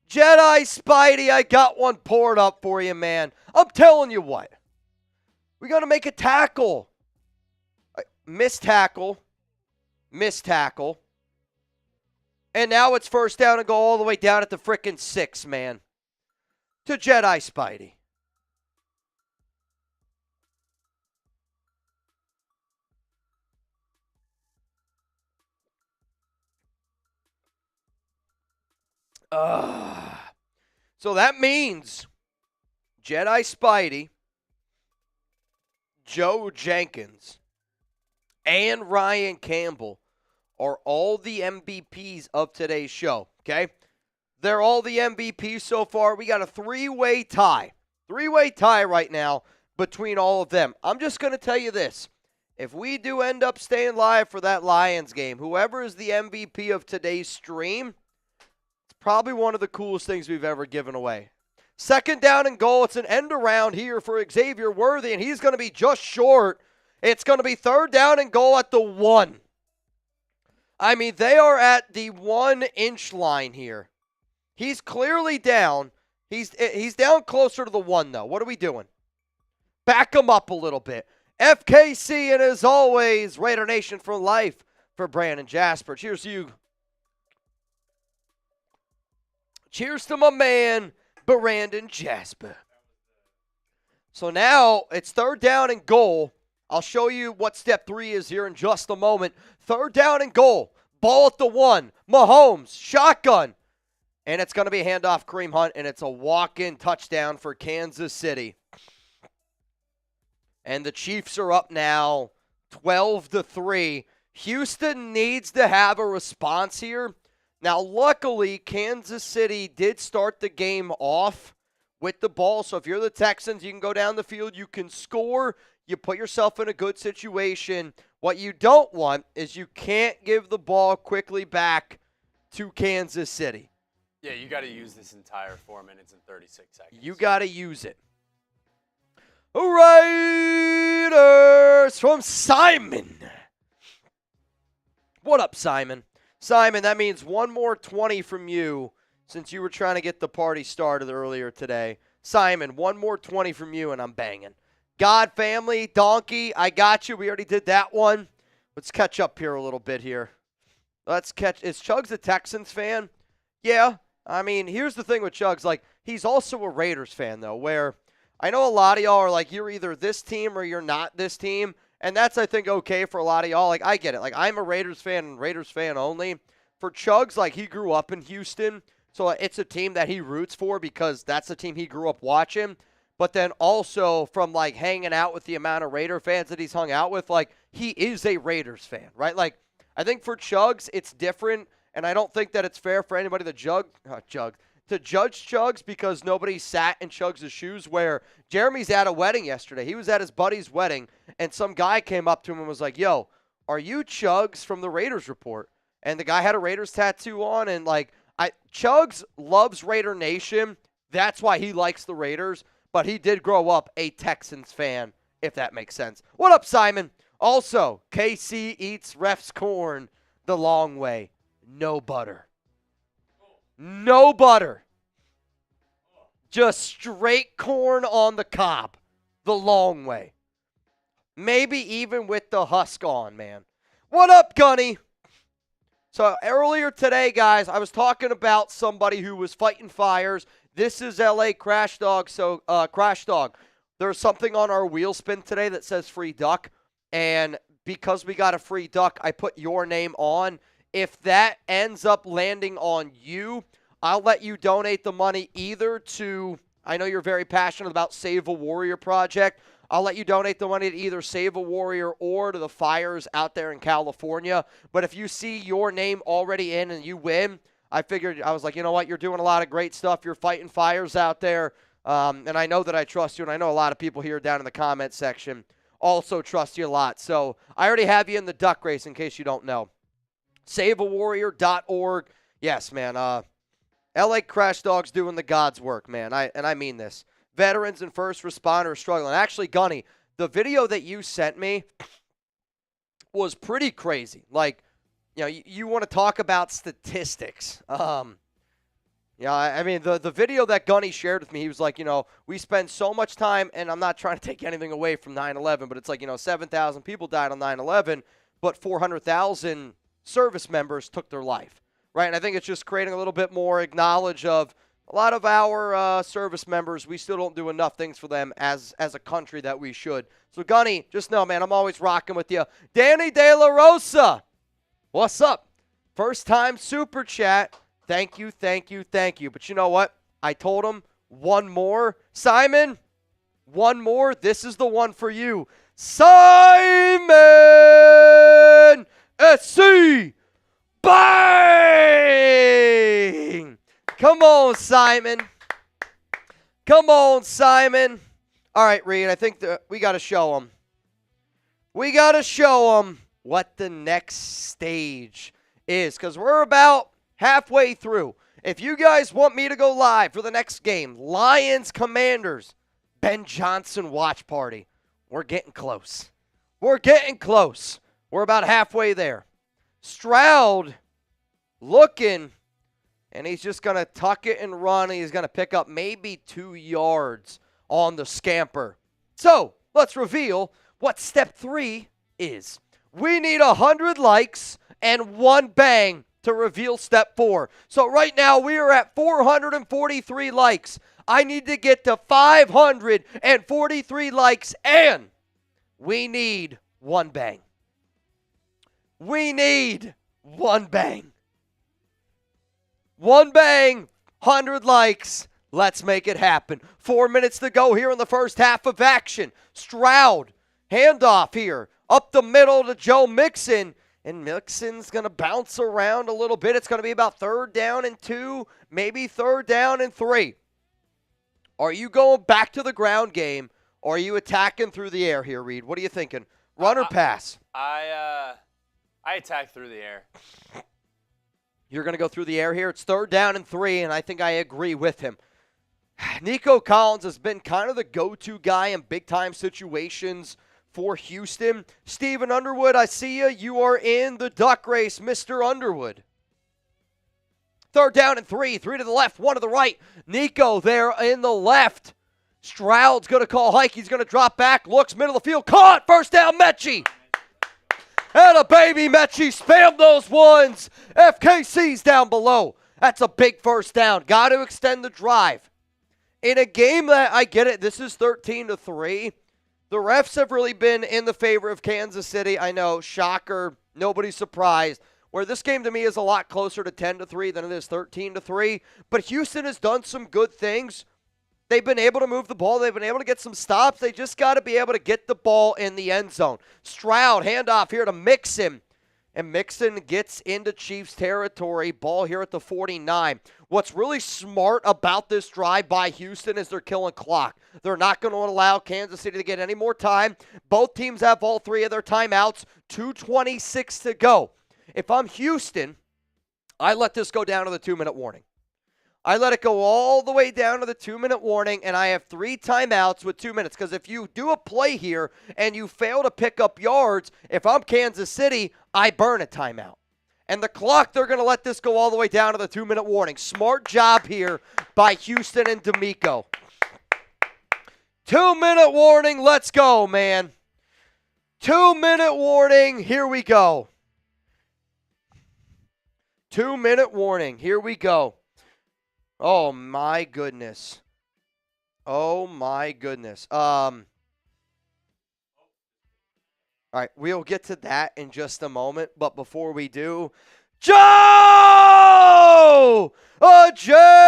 Jedi Spidey, I got one poured up for you, man. I'm telling you what. We got to make a tackle. Missed tackle. And now it's first down and go all the way down at the frickin' 6, man. To Jedi Spidey. So that means Jedi Spidey, Joe Jenkins, and Ryan Campbell are all the MVPs of today's show, okay? They're all the MVPs so far. We got a three-way tie. Three-way tie right now between all of them. I'm just going to tell you this. If we do end up staying live for that Lions game, whoever is the MVP of today's stream, it's probably one of the coolest things we've ever given away. Second down and goal. It's an end around here for Xavier Worthy, and he's going to be just short. It's going to be third down and goal at the 1. I mean, they are at the 1-inch line here. He's clearly down. He's down closer to the 1, though. What are we doing? Back him up a little bit. FKC, and as always, Raider Nation for life for Brandon Jasper. Cheers to you. Cheers to my man, Brandon Jasper. So now it's third down and goal. I'll show you what step 3 is here in just a moment. Third down and goal. Ball at the 1. Mahomes, shotgun. And it's going to be a handoff Kareem Hunt, and it's a walk-in touchdown for Kansas City. And the Chiefs are up now 12-3. Houston needs to have a response here. Now, luckily, Kansas City did start the game off with the ball. So if you're the Texans, you can go down the field. You can score. You put yourself in a good situation. What you don't want is you can't give the ball quickly back to Kansas City. Yeah, you got to use this entire 4 minutes and 36 seconds. You got to use it. Raiders from Simon. What up, Simon? Simon, that means one more 20 from you since you were trying to get the party started earlier today. Simon, one more 20 from you and I'm banging. God, family, donkey, I got you. We already did that one. Let's catch up here a little bit here. Is Chugs a Texans fan? Yeah. I mean, here's the thing with Chugs. Like, he's also a Raiders fan, though, where I know a lot of y'all are like, you're either this team or you're not this team. And that's, I think, okay for a lot of y'all. Like, I get it. Like, I'm a Raiders fan and Raiders fan only. For Chugs, like, he grew up in Houston. So it's a team that he roots for because that's the team he grew up watching. But then also from, like, hanging out with the amount of Raider fans that he's hung out with, like, he is a Raiders fan, right? Like, I think for Chugs, it's different. And I don't think that it's fair for anybody to judge Chugs because nobody sat in Chugs' shoes, where Jeremy's at a wedding yesterday. He was at his buddy's wedding, and some guy came up to him and was like, yo, are you Chugs from the Raiders Report? And the guy had a Raiders tattoo on, and Chugs loves Raider Nation. That's why he likes the Raiders, but he did grow up a Texans fan, if that makes sense. What up, Simon? Also, KC eats ref's corn the long way. No butter. No butter. Just straight corn on the cob the long way. Maybe even with the husk on, man. What up, Gunny? So earlier today, guys, I was talking about somebody who was fighting fires. This is LA Crash Dog. So, Crash Dog, there's something on our wheel spin today that says free duck. And because we got a free duck, I put your name on. If that ends up landing on you, I'll let you donate the money either to, I know you're very passionate about Save a Warrior Project. I'll let you donate the money to either Save a Warrior or to the fires out there in California. But if you see your name already in and you win, I was like, you know what? You're doing a lot of great stuff. You're fighting fires out there. And I know that I trust you. And I know a lot of people here down in the comment section also trust you a lot. So I already have you in the duck race in case you don't know. SaveAWarrior.org. Yes, man. LA Crash Dog's doing the God's work, man. I mean this. Veterans and first responders struggling. Actually, Gunny, the video that you sent me was pretty crazy. Like, you know, you want to talk about statistics. I mean, the video that Gunny shared with me, he was like, you know, we spend so much time, and I'm not trying to take anything away from 9/11, but it's like, you know, 7,000 people died on 9/11, but 400,000 service members took their life, right? And I think it's just creating a little bit more acknowledge of a lot of our service members. We still don't do enough things for them as a country that we should. So, Gunny, just know, man, I'm always rocking with you. Danny De La Rosa, what's up? First time super chat. Thank you, thank you, thank you. But you know what? I told him one more. Simon, one more. This is the one for you. Simon SC. Bang! Come on, Simon. Come on, Simon. All right, Reed, I think we got to show him. We got to show him what the next stage is, because we're about halfway through. If you guys want me to go live for the next game, Lions Commanders, Ben Johnson watch party, we're getting close. We're getting close. We're about halfway there. Stroud looking, and he's just going to tuck it and run. He's going to pick up maybe 2 yards on the scamper. So let's reveal what step 3 is. We need 100 likes and 1 bang to reveal step 4. So right now we are at 443 likes. I need to get to 543 likes, and we need 1 bang. We need 1 bang. 1 bang, 100 likes. Let's make it happen. 4 minutes to go here in the first half of action. Stroud, handoff here. Up the middle to Joe Mixon. And Mixon's going to bounce around a little bit. It's going to be about 3rd down and 2, maybe 3rd down and 3. Are you going back to the ground game, or are you attacking through the air here, Reed? What are you thinking? Run or pass? I attack through the air. You're going to go through the air here? It's 3rd down and 3, and I think I agree with him. Nico Collins has been kind of the go-to guy in big-time situations for Houston. Steven Underwood, I see you. You are in the duck race, Mr. Underwood. 3rd down and 3. 3 to the left, 1 to the right. Nico there in the left. Stroud's going to call hike. He's going to drop back. Looks middle of the field. Caught. 1st down, Mechie. And a baby Mechie. Spam those ones. FKC's down below. That's a big 1st down. Got to extend the drive. In a game that, I get it, this is 13-3. The refs have really been in the favor of Kansas City. I know, shocker, nobody's surprised. Where this game to me is a lot closer to 10-3 than it is 13-3. But Houston has done some good things. They've been able to move the ball. They've been able to get some stops. They just got to be able to get the ball in the end zone. Stroud, handoff here to Mixon. and Mixon gets into Chiefs territory. Ball here at the 49. What's really smart about this drive by Houston is they're killing clock. They're not going to allow Kansas City to get any more time. Both teams have all 3 of their timeouts. 2:26 to go. If I'm Houston, I let this go down to the 2-minute warning. I let it go all the way down to the 2-minute warning, and I have 3 timeouts with 2 minutes. Because if you do a play here and you fail to pick up yards, if I'm Kansas City, I burn a timeout. And the clock, they're going to let this go all the way down to the 2-minute warning. Smart job here by Houston and D'Amico. 2-minute warning, let's go, man. 2-minute warning, here we go. 2-minute warning, here we go. Oh, my goodness. Oh, my goodness. All right, we'll get to that in just a moment. But before we do, Joe Jenkins!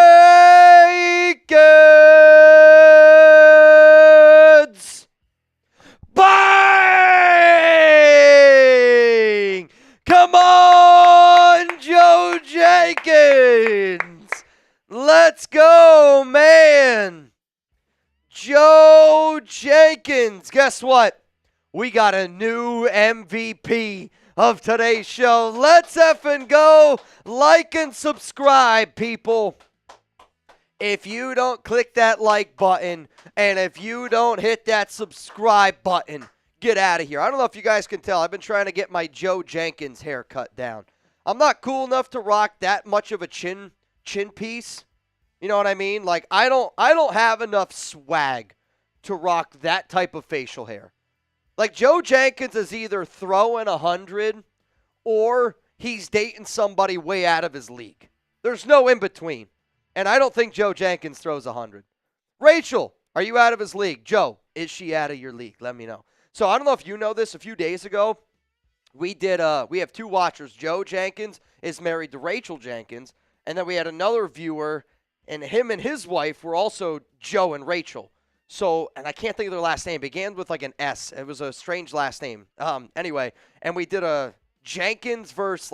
Bang! Come on, Joe Jenkins! Let's go, man. Joe Jenkins. Guess what? We got a new MVP of today's show. Let's effing go. Like and subscribe, people. If you don't click that like button and if you don't hit that subscribe button, get out of here. I don't know if you guys can tell. I've been trying to get my Joe Jenkins haircut down. I'm not cool enough to rock that much of a chin piece. You know what I mean? Like, I don't have enough swag to rock that type of facial hair. Like, Joe Jenkins is either throwing 100 or he's dating somebody way out of his league. There's no in between. And I don't think Joe Jenkins throws 100. Rachel, are you out of his league? Joe, is she out of your league? Let me know. So I don't know if you know this. A few days ago, we have 2 watchers. Joe Jenkins is married to Rachel Jenkins. And then we had another viewer, and him and his wife were also Joe and Rachel. So, and I can't think of their last name. It began with like an S. It was a strange last name. Anyway, and we did a Jenkins versus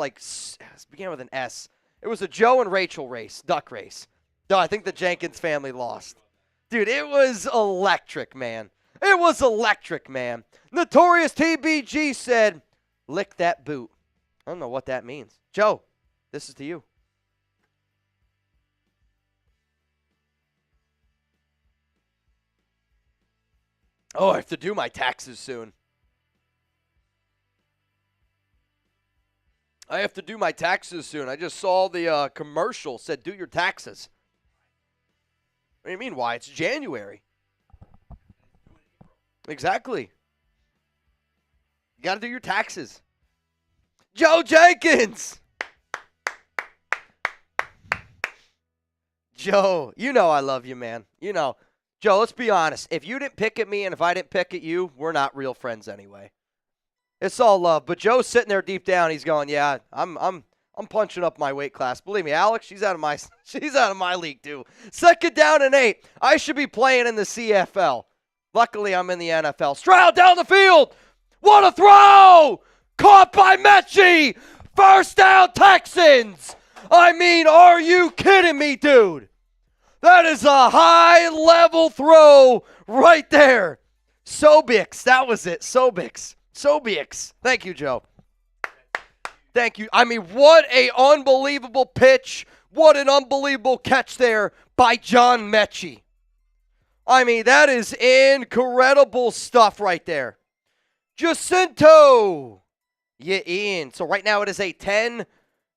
it began with an S. It was a Joe and Rachel race, duck race. No, I think the Jenkins family lost. Dude, it was electric, man. It was electric, man. Notorious TBG said, lick that boot. I don't know what that means. Joe, this is to you. Oh, I have to do my taxes soon. I have to do my taxes soon. I just saw the commercial said do your taxes. What do you mean why? It's January. Exactly. You got to do your taxes. Joe Jenkins! Joe, you know I love you, man. You know. Joe, let's be honest. If you didn't pick at me and if I didn't pick at you, we're not real friends anyway. It's all love. But Joe's sitting there deep down. He's going, yeah, I'm punching up my weight class. Believe me, Alex, she's out of my league too. 2nd down and 8. I should be playing in the CFL. Luckily, I'm in the NFL. Stroud down the field. What a throw! Caught by Mechie. 1st down, Texans. I mean, are you kidding me, dude? That is a high-level throw right there. Sobix, that was it. Sobix. Thank you, Joe. Thank you. I mean, what an unbelievable pitch. What an unbelievable catch there by John Mechie. I mean, that is incredible stuff right there. Jacinto, you in. So right now it is a 10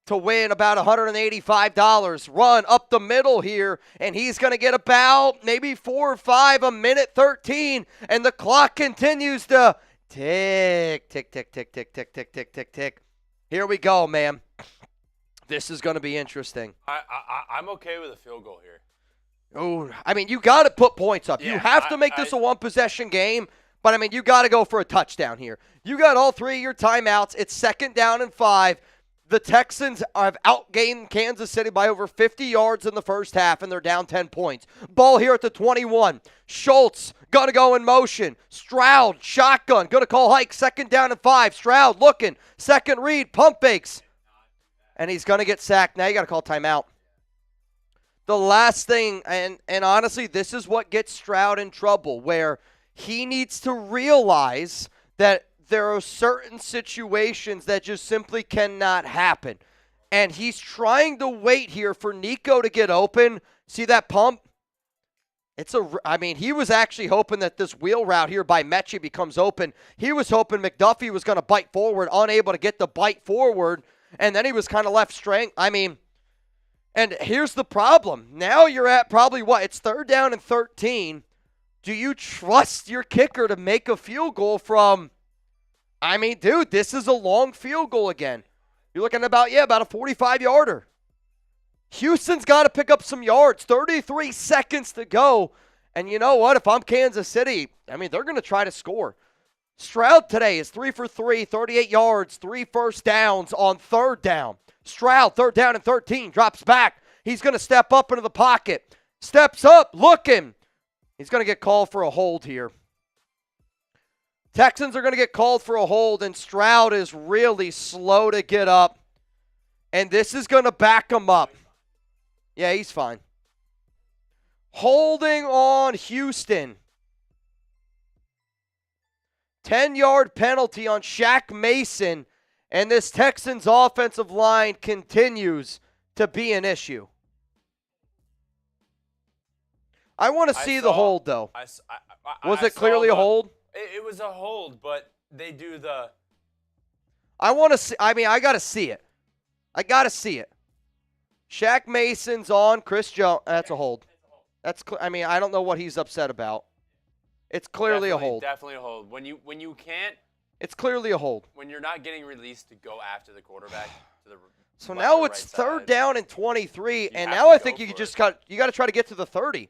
to win about $185. Run up the middle here, and he's going to get about maybe 4 or 5, a minute 13, and the clock continues to tick, tick, tick, tick, tick, tick, tick, tick, tick, tick. Here we go, man. This is going to be interesting. I'm okay with a field goal here. Oh, I mean, you got to put points up. Yeah, you have to make this a one-possession game, but, I mean, you got to go for a touchdown here. You got all 3 of your timeouts. It's 2nd down and 5. The Texans have outgained Kansas City by over 50 yards in the first half, and they're down 10 points. Ball here at the 21. Schultz going to go in motion. Stroud, shotgun, going to call hike, 2nd down and 5. Stroud looking, second read, pump fakes. And he's going to get sacked. Now you got to call timeout. The last thing, and honestly, this is what gets Stroud in trouble, where he needs to realize that there are certain situations that just simply cannot happen. And he's trying to wait here for Nico to get open. See that pump? He was actually hoping that this wheel route here by Mechie becomes open. He was hoping McDuffie was going to bite forward, unable to get the bite forward, and then he was kind of left straight. And here's the problem. Now you're at probably it's 3rd down and 13. Do you trust your kicker to make a field goal from... dude, this is a long field goal again. You're looking about a 45-yarder. Houston's got to pick up some yards. 33 seconds to go. And you know what? If I'm Kansas City, they're going to try to score. Stroud today is 3 for 3, 38 yards, 3 first downs on 3rd down. Stroud, 3rd down and 13, drops back. He's going to step up into the pocket. Steps up, looking. He's going to get called for a hold here. Texans are going to get called for a hold, and Stroud is really slow to get up. And this is going to back him up. Yeah, he's fine. Holding on Houston. 10-yard penalty on Shaq Mason, and this Texans offensive line continues to be an issue. I want to see the hold, though. Was it clearly a hold? It was a hold, but they do the... I want to see... I got to see it. I got to see it. Shaq Mason's on Chris Jones. That's a hold. That's. I don't know what he's upset about. It's clearly a hold. Definitely a hold. When you can't... It's clearly a hold. When you're not getting released to go after the quarterback to the So now it's 3rd down and 23, and now I think you got to try to get to the 30.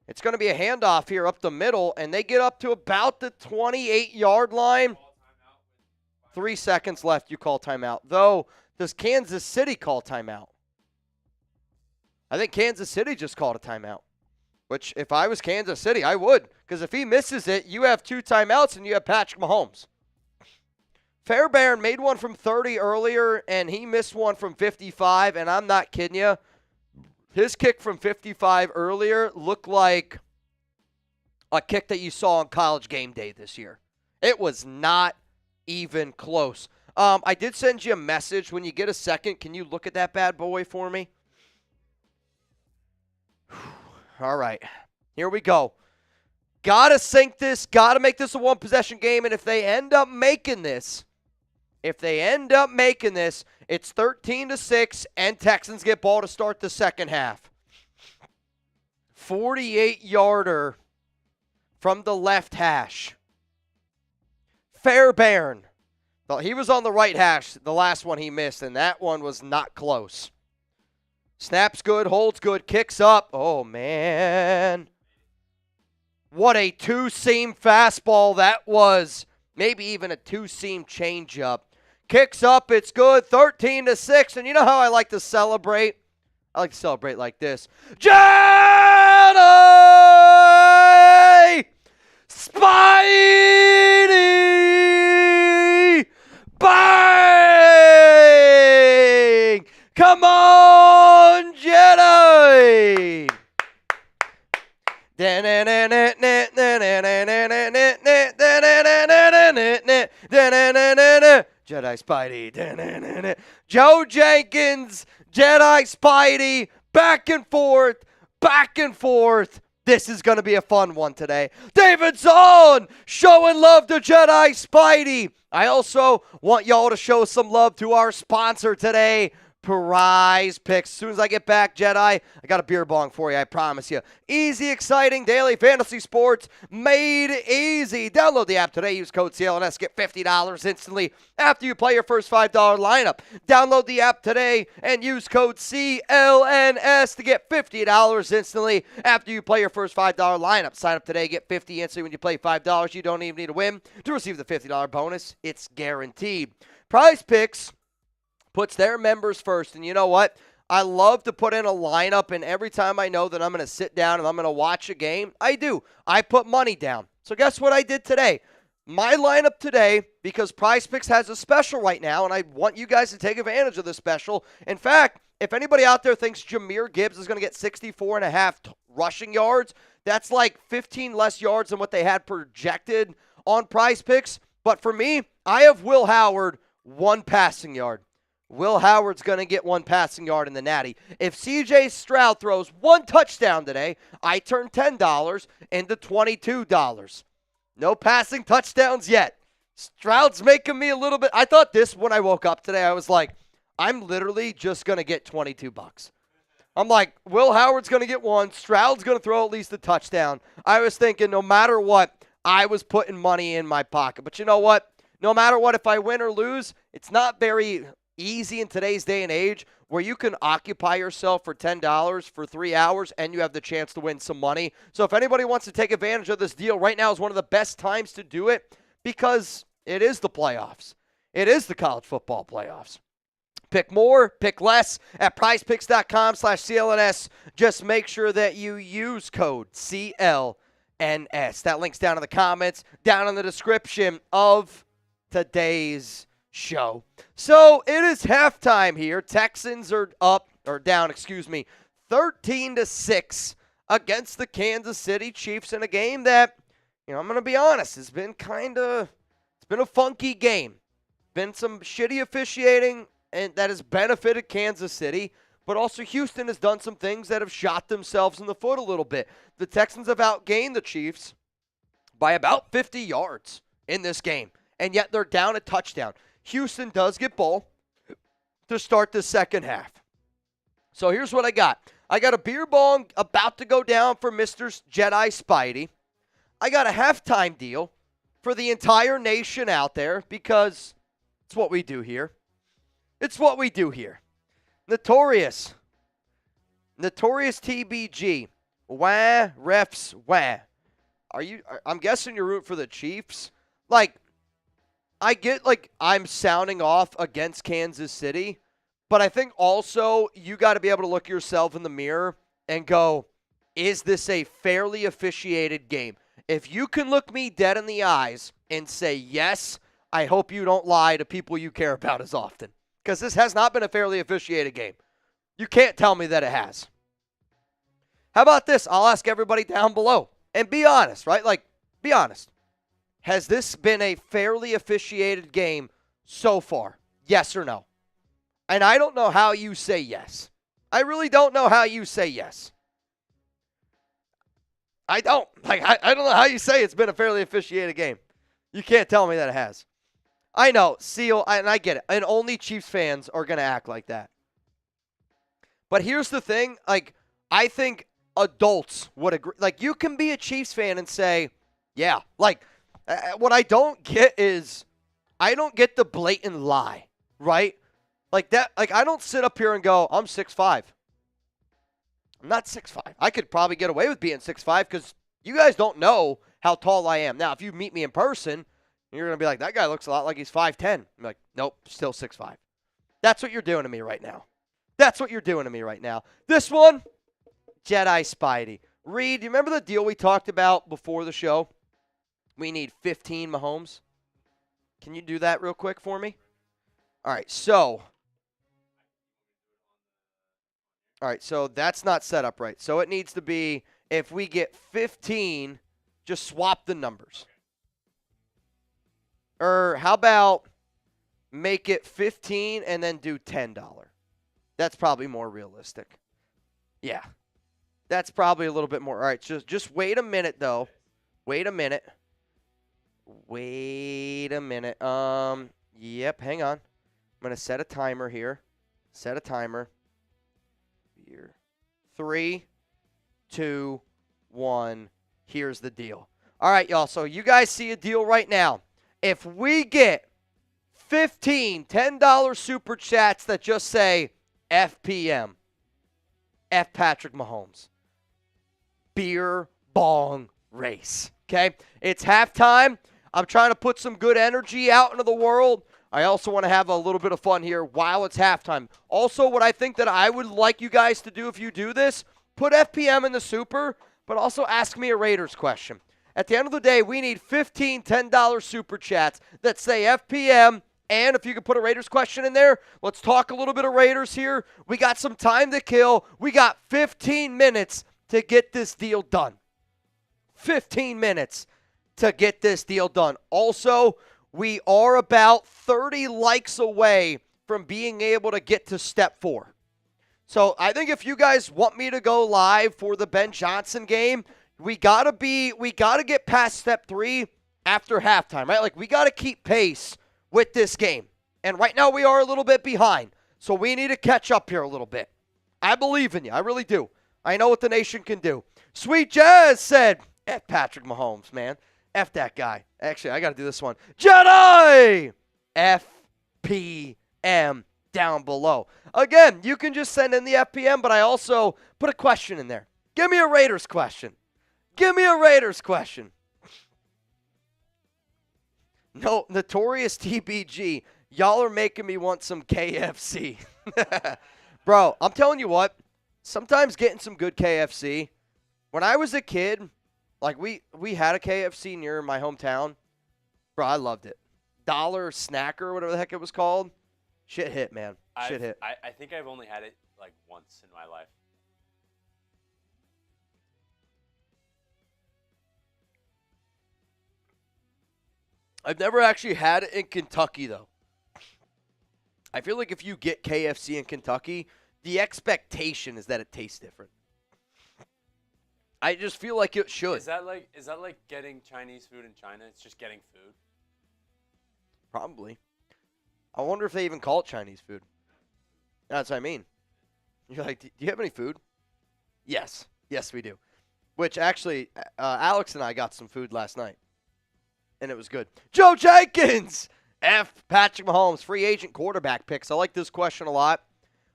It's going to be a handoff here up the middle, and they get up to about the 28-yard line. 3 seconds left, you call timeout. Though, does Kansas City call timeout? I think Kansas City just called a timeout, which if I was Kansas City, I would. Because if he misses it, you have 2 timeouts, and you have Patrick Mahomes. Fairbairn made one from 30 earlier, and he missed one from 55, and I'm not kidding you. His kick from 55 earlier looked like a kick that you saw on College Game Day this year. It was not even close. I did send you a message. When you get a second, can you look at that bad boy for me? All right. Here we go. Got to sink this. Got to make this a one-possession game. And if they end up making this, it's 13-6, and Texans get ball to start the second half. 48-yarder from the left hash. Fairbairn. Well, he was on the right hash, the last one he missed, and that one was not close. Snaps good, holds good, kicks up. Oh, man. What a two-seam fastball that was. Maybe even a two-seam changeup. Kicks up, it's good, 13-6. And you know how I like to celebrate? I like to celebrate like this. Jedi Spidey! Bang! Come on, Jedi! Jedi Spidey. Joe Jenkins, Jedi Spidey, back and forth. This is going to be a fun one today. Davidson showing love to Jedi Spidey. I also want y'all to show some love to our sponsor today, Prize Picks. As soon as I get back, Jedi, I got a beer bong for you, I promise you. Easy, exciting daily fantasy sports made easy. Download the app today. Use code CLNS. Get $50 instantly after you play your first $5 lineup. Download the app today and use code CLNS to get $50 instantly after you play your first $5 lineup. Sign up today. Get $50 instantly when you play $5. You don't even need to win to receive the $50 bonus. It's guaranteed. Prize Picks puts their members first. And you know what? I love to put in a lineup, and every time I know that I'm going to sit down and I'm going to watch a game, I do. I put money down. So guess what I did today? My lineup today, because PrizePicks has a special right now, and I want you guys to take advantage of the special. In fact, if anybody out there thinks Jahmyr Gibbs is going to get 64.5 rushing yards, that's like 15 less yards than what they had projected on PrizePicks. But for me, I have Will Howard 1 passing yard. Will Howard's going to get 1 passing yard in the Natty. If C.J. Stroud throws 1 touchdown today, I turn $10 into $22. No passing touchdowns yet. Stroud's making me a little bit. I thought this when I woke up today. I was like, I'm literally just going to get $22. I'm like, Will Howard's going to get 1. Stroud's going to throw at least a touchdown. I was thinking no matter what, I was putting money in my pocket. But you know what? No matter what, if I win or lose, it's not very easy in today's day and age where you can occupy yourself for $10 for 3 hours and you have the chance to win some money. So if anybody wants to take advantage of this deal, right now is one of the best times to do it because it is the playoffs. It is the college football playoffs. Pick more, pick less at prizepicks.com/CLNS. Just make sure that you use code CLNS. That link's down in the comments, down in the description of today's show. So it is halftime here. Texans are down, 13-6 against the Kansas City Chiefs in a game that, I'm going to be honest, has been it's been a funky game. Been some shitty officiating and that has benefited Kansas City, but also Houston has done some things that have shot themselves in the foot a little bit. The Texans have outgained the Chiefs by about 50 yards in this game, and yet they're down a touchdown. Houston does get ball to start the second half. So here's what I got. I got a beer bong about to go down for Mr. Jedi Spidey. I got a halftime deal for the entire nation out there because it's what we do here. It's what we do here. Notorious TBG. Wah, refs, wah. I'm guessing you're rooting for the Chiefs. I get I'm sounding off against Kansas City, but I think also you got to be able to look yourself in the mirror and go, is this a fairly officiated game? If you can look me dead in the eyes and say yes, I hope you don't lie to people you care about as often, because this has not been a fairly officiated game. You can't tell me that it has. How about this? I'll ask everybody down below and be honest, right? Be honest. Has this been a fairly officiated game so far? Yes or no? And I don't know how you say yes. I really don't know how you say yes. I don't. I don't know how you say it's been a fairly officiated game. You can't tell me that it has. I know, Seal, and I get it. And only Chiefs fans are going to act like that. But here's the thing. I think adults would agree. You can be a Chiefs fan and say, yeah. What I don't get is I don't get the blatant lie, right? That. I don't sit up here and go, I'm 6'5". I'm not 6'5". I could probably get away with being 6'5" because you guys don't know how tall I am. Now, if you meet me in person, you're going to be like, that guy looks a lot like he's 5'10". I'm like, nope, still 6'5". That's what you're doing to me right now. That's what you're doing to me right now. This one, Jedi Spidey. Reed, do you remember the deal we talked about before the show? We need 15 Mahomes. Can you do that real quick for me? All right, so that's not set up right. So it needs to be, if we get 15, just swap the numbers. Or how about make it 15 and then do $10? That's probably more realistic. Yeah. That's probably a little bit more. All right, just wait a minute, though. Wait a minute. Yep, hang on. I'm going to set a timer here. Set a timer. Here. 3, 2, 1. Here's the deal. All right, y'all. So you guys see a deal right now. If we get 15 $10 super chats that just say FPM, F Patrick Mahomes, beer bong race. Okay? It's halftime. I'm trying to put some good energy out into the world. I also want to have a little bit of fun here while it's halftime. Also, what I think that I would like you guys to do if you do this, put FPM in the super, but also ask me a Raiders question. At the end of the day, we need 15 $10 super chats that say FPM, and if you could put a Raiders question in there, let's talk a little bit of Raiders here. We got some time to kill. We got 15 minutes to get this deal done. 15 minutes to get this deal done. Also, we are about 30 likes away from being able to get to step 4. So I think if you guys want me to go live for the Ben Johnson game, we gotta get past step 3 after halftime, right? Like, we gotta keep pace with this game. And right now we are a little bit behind. So we need to catch up here a little bit. I believe in you. I really do. I know what the nation can do. Sweet Jazz said, F Patrick Mahomes, man. F that guy. Actually, I got to do this one. Jedi! FPM down below. Again, you can just send in the FPM, but I also put a question in there. Give me a Raiders question. Give me a Raiders question. No, Notorious TBG. Y'all are making me want some KFC. Bro, I'm telling you what. Sometimes getting some good KFC. When I was a kid, like we had a KFC near my hometown. Bro, I loved it. Dollar Snacker, whatever the heck it was called. Shit hit, man. Shit hit. I think I've only had it like once in my life. I've never actually had it in Kentucky, though. I feel like if you get KFC in Kentucky, the expectation is that it tastes different. I just feel like it should. Is that like getting Chinese food in China? It's just getting food? Probably. I wonder if they even call it Chinese food. That's what I mean. You're like, do you have any food? Yes. Yes, we do. Which actually, Alex and I got some food last night. And it was good. Joe Jenkins! F. Patrick Mahomes, free agent quarterback picks. I like this question a lot.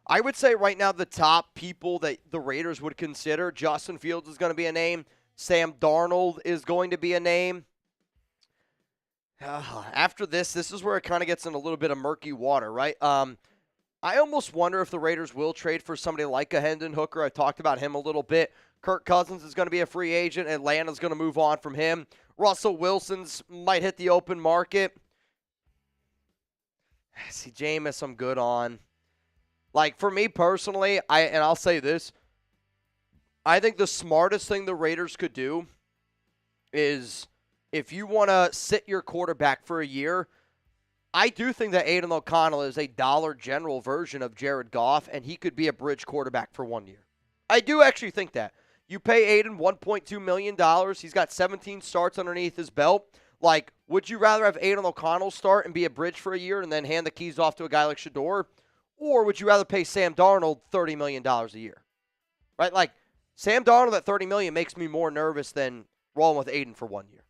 I would say right now the top people that the Raiders would consider, Justin Fields is going to be a name. Sam Darnold is going to be a name. After this is where it kind of gets in a little bit of murky water, right? I almost wonder if the Raiders will trade for somebody like a Hendon Hooker. I talked about him a little bit. Kirk Cousins is going to be a free agent. Atlanta's going to move on from him. Russell Wilson's might hit the open market. See, Jameis, I'm good on. Like, for me personally, I'll say this. I think the smartest thing the Raiders could do is if you want to sit your quarterback for a year, I do think that Aiden O'Connell is a Dollar General version of Jared Goff, and he could be a bridge quarterback for 1 year. I do actually think that. You pay Aiden $1.2 million. He's got 17 starts underneath his belt. Like, would you rather have Aiden O'Connell start and be a bridge for a year and then hand the keys off to a guy like Shador? Or would you rather pay Sam Darnold $30 million a year? Right? Like, Sam Darnold at $30 million makes me more nervous than rolling with Aiden for 1 year.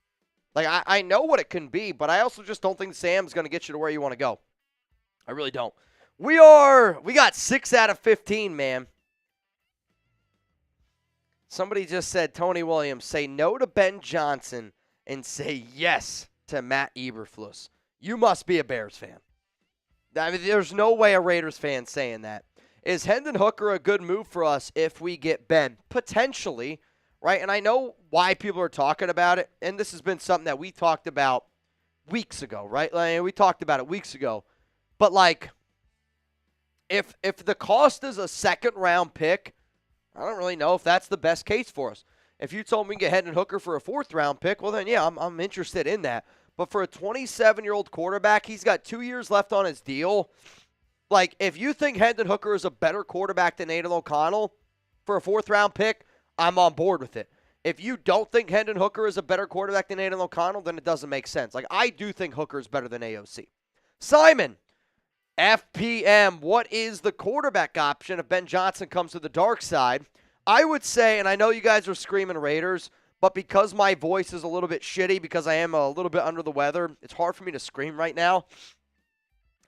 Like, I know what it can be, but I also just don't think Sam's going to get you to where you want to go. I really don't. We got 6 out of 15, man. Somebody just said, Tony Williams, say no to Ben Johnson and say yes to Matt Eberflus. You must be a Bears fan. I mean, there's no way a Raiders fan saying that. Is Hendon Hooker a good move for us if we get Ben? Potentially, right? And I know why people are talking about it, and this has been something that we talked about weeks ago, right? Like, we talked about it weeks ago. But, like, if the cost is a second-round pick, I don't really know if that's the best case for us. If you told me we can get Hendon Hooker for a fourth-round pick, well, then, yeah, I'm interested in that. But for a 27-year-old quarterback, he's got 2 years left on his deal. Like, if you think Hendon Hooker is a better quarterback than Aiden O'Connell for a fourth-round pick, I'm on board with it. If you don't think Hendon Hooker is a better quarterback than Aiden O'Connell, then it doesn't make sense. Like, I do think Hooker is better than AOC. Simon, FPM, what is the quarterback option if Ben Johnson comes to the dark side? I would say, and I know you guys are screaming Raiders, but because my voice is a little bit shitty, because I am a little bit under the weather, it's hard for me to scream right now.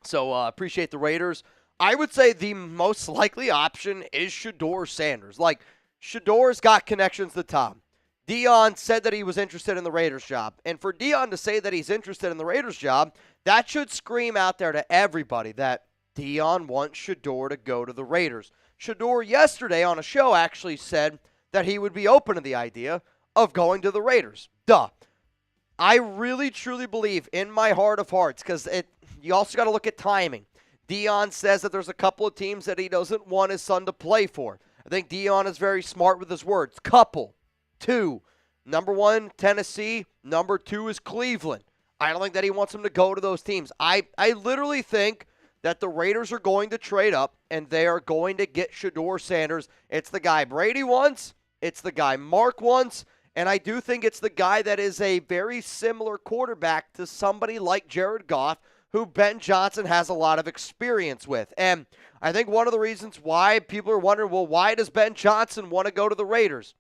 So appreciate the Raiders. I would say the most likely option is Shador Sanders. Like, Shador's got connections to Tom. Deion said that he was interested in the Raiders job. And for Deion to say that he's interested in the Raiders job, that should scream out there to everybody that Deion wants Shedeur to go to the Raiders. Shedeur yesterday on a show actually said that he would be open to the idea of going to the Raiders. Duh. I really, truly believe in my heart of hearts, because you also got to look at timing. Deion says that there's a couple of teams that he doesn't want his son to play for. I think Deion is very smart with his words. Couple. 2. Number 1, Tennessee. Number 2 is Cleveland. I don't think that he wants him to go to those teams. I literally think that the Raiders are going to trade up, and they are going to get Shedeur Sanders. It's the guy Brady wants. It's the guy Mark wants. And I do think it's the guy that is a very similar quarterback to somebody like Jared Goff, who Ben Johnson has a lot of experience with. And I think one of the reasons why people are wondering, well, why does Ben Johnson want to go to the Raiders?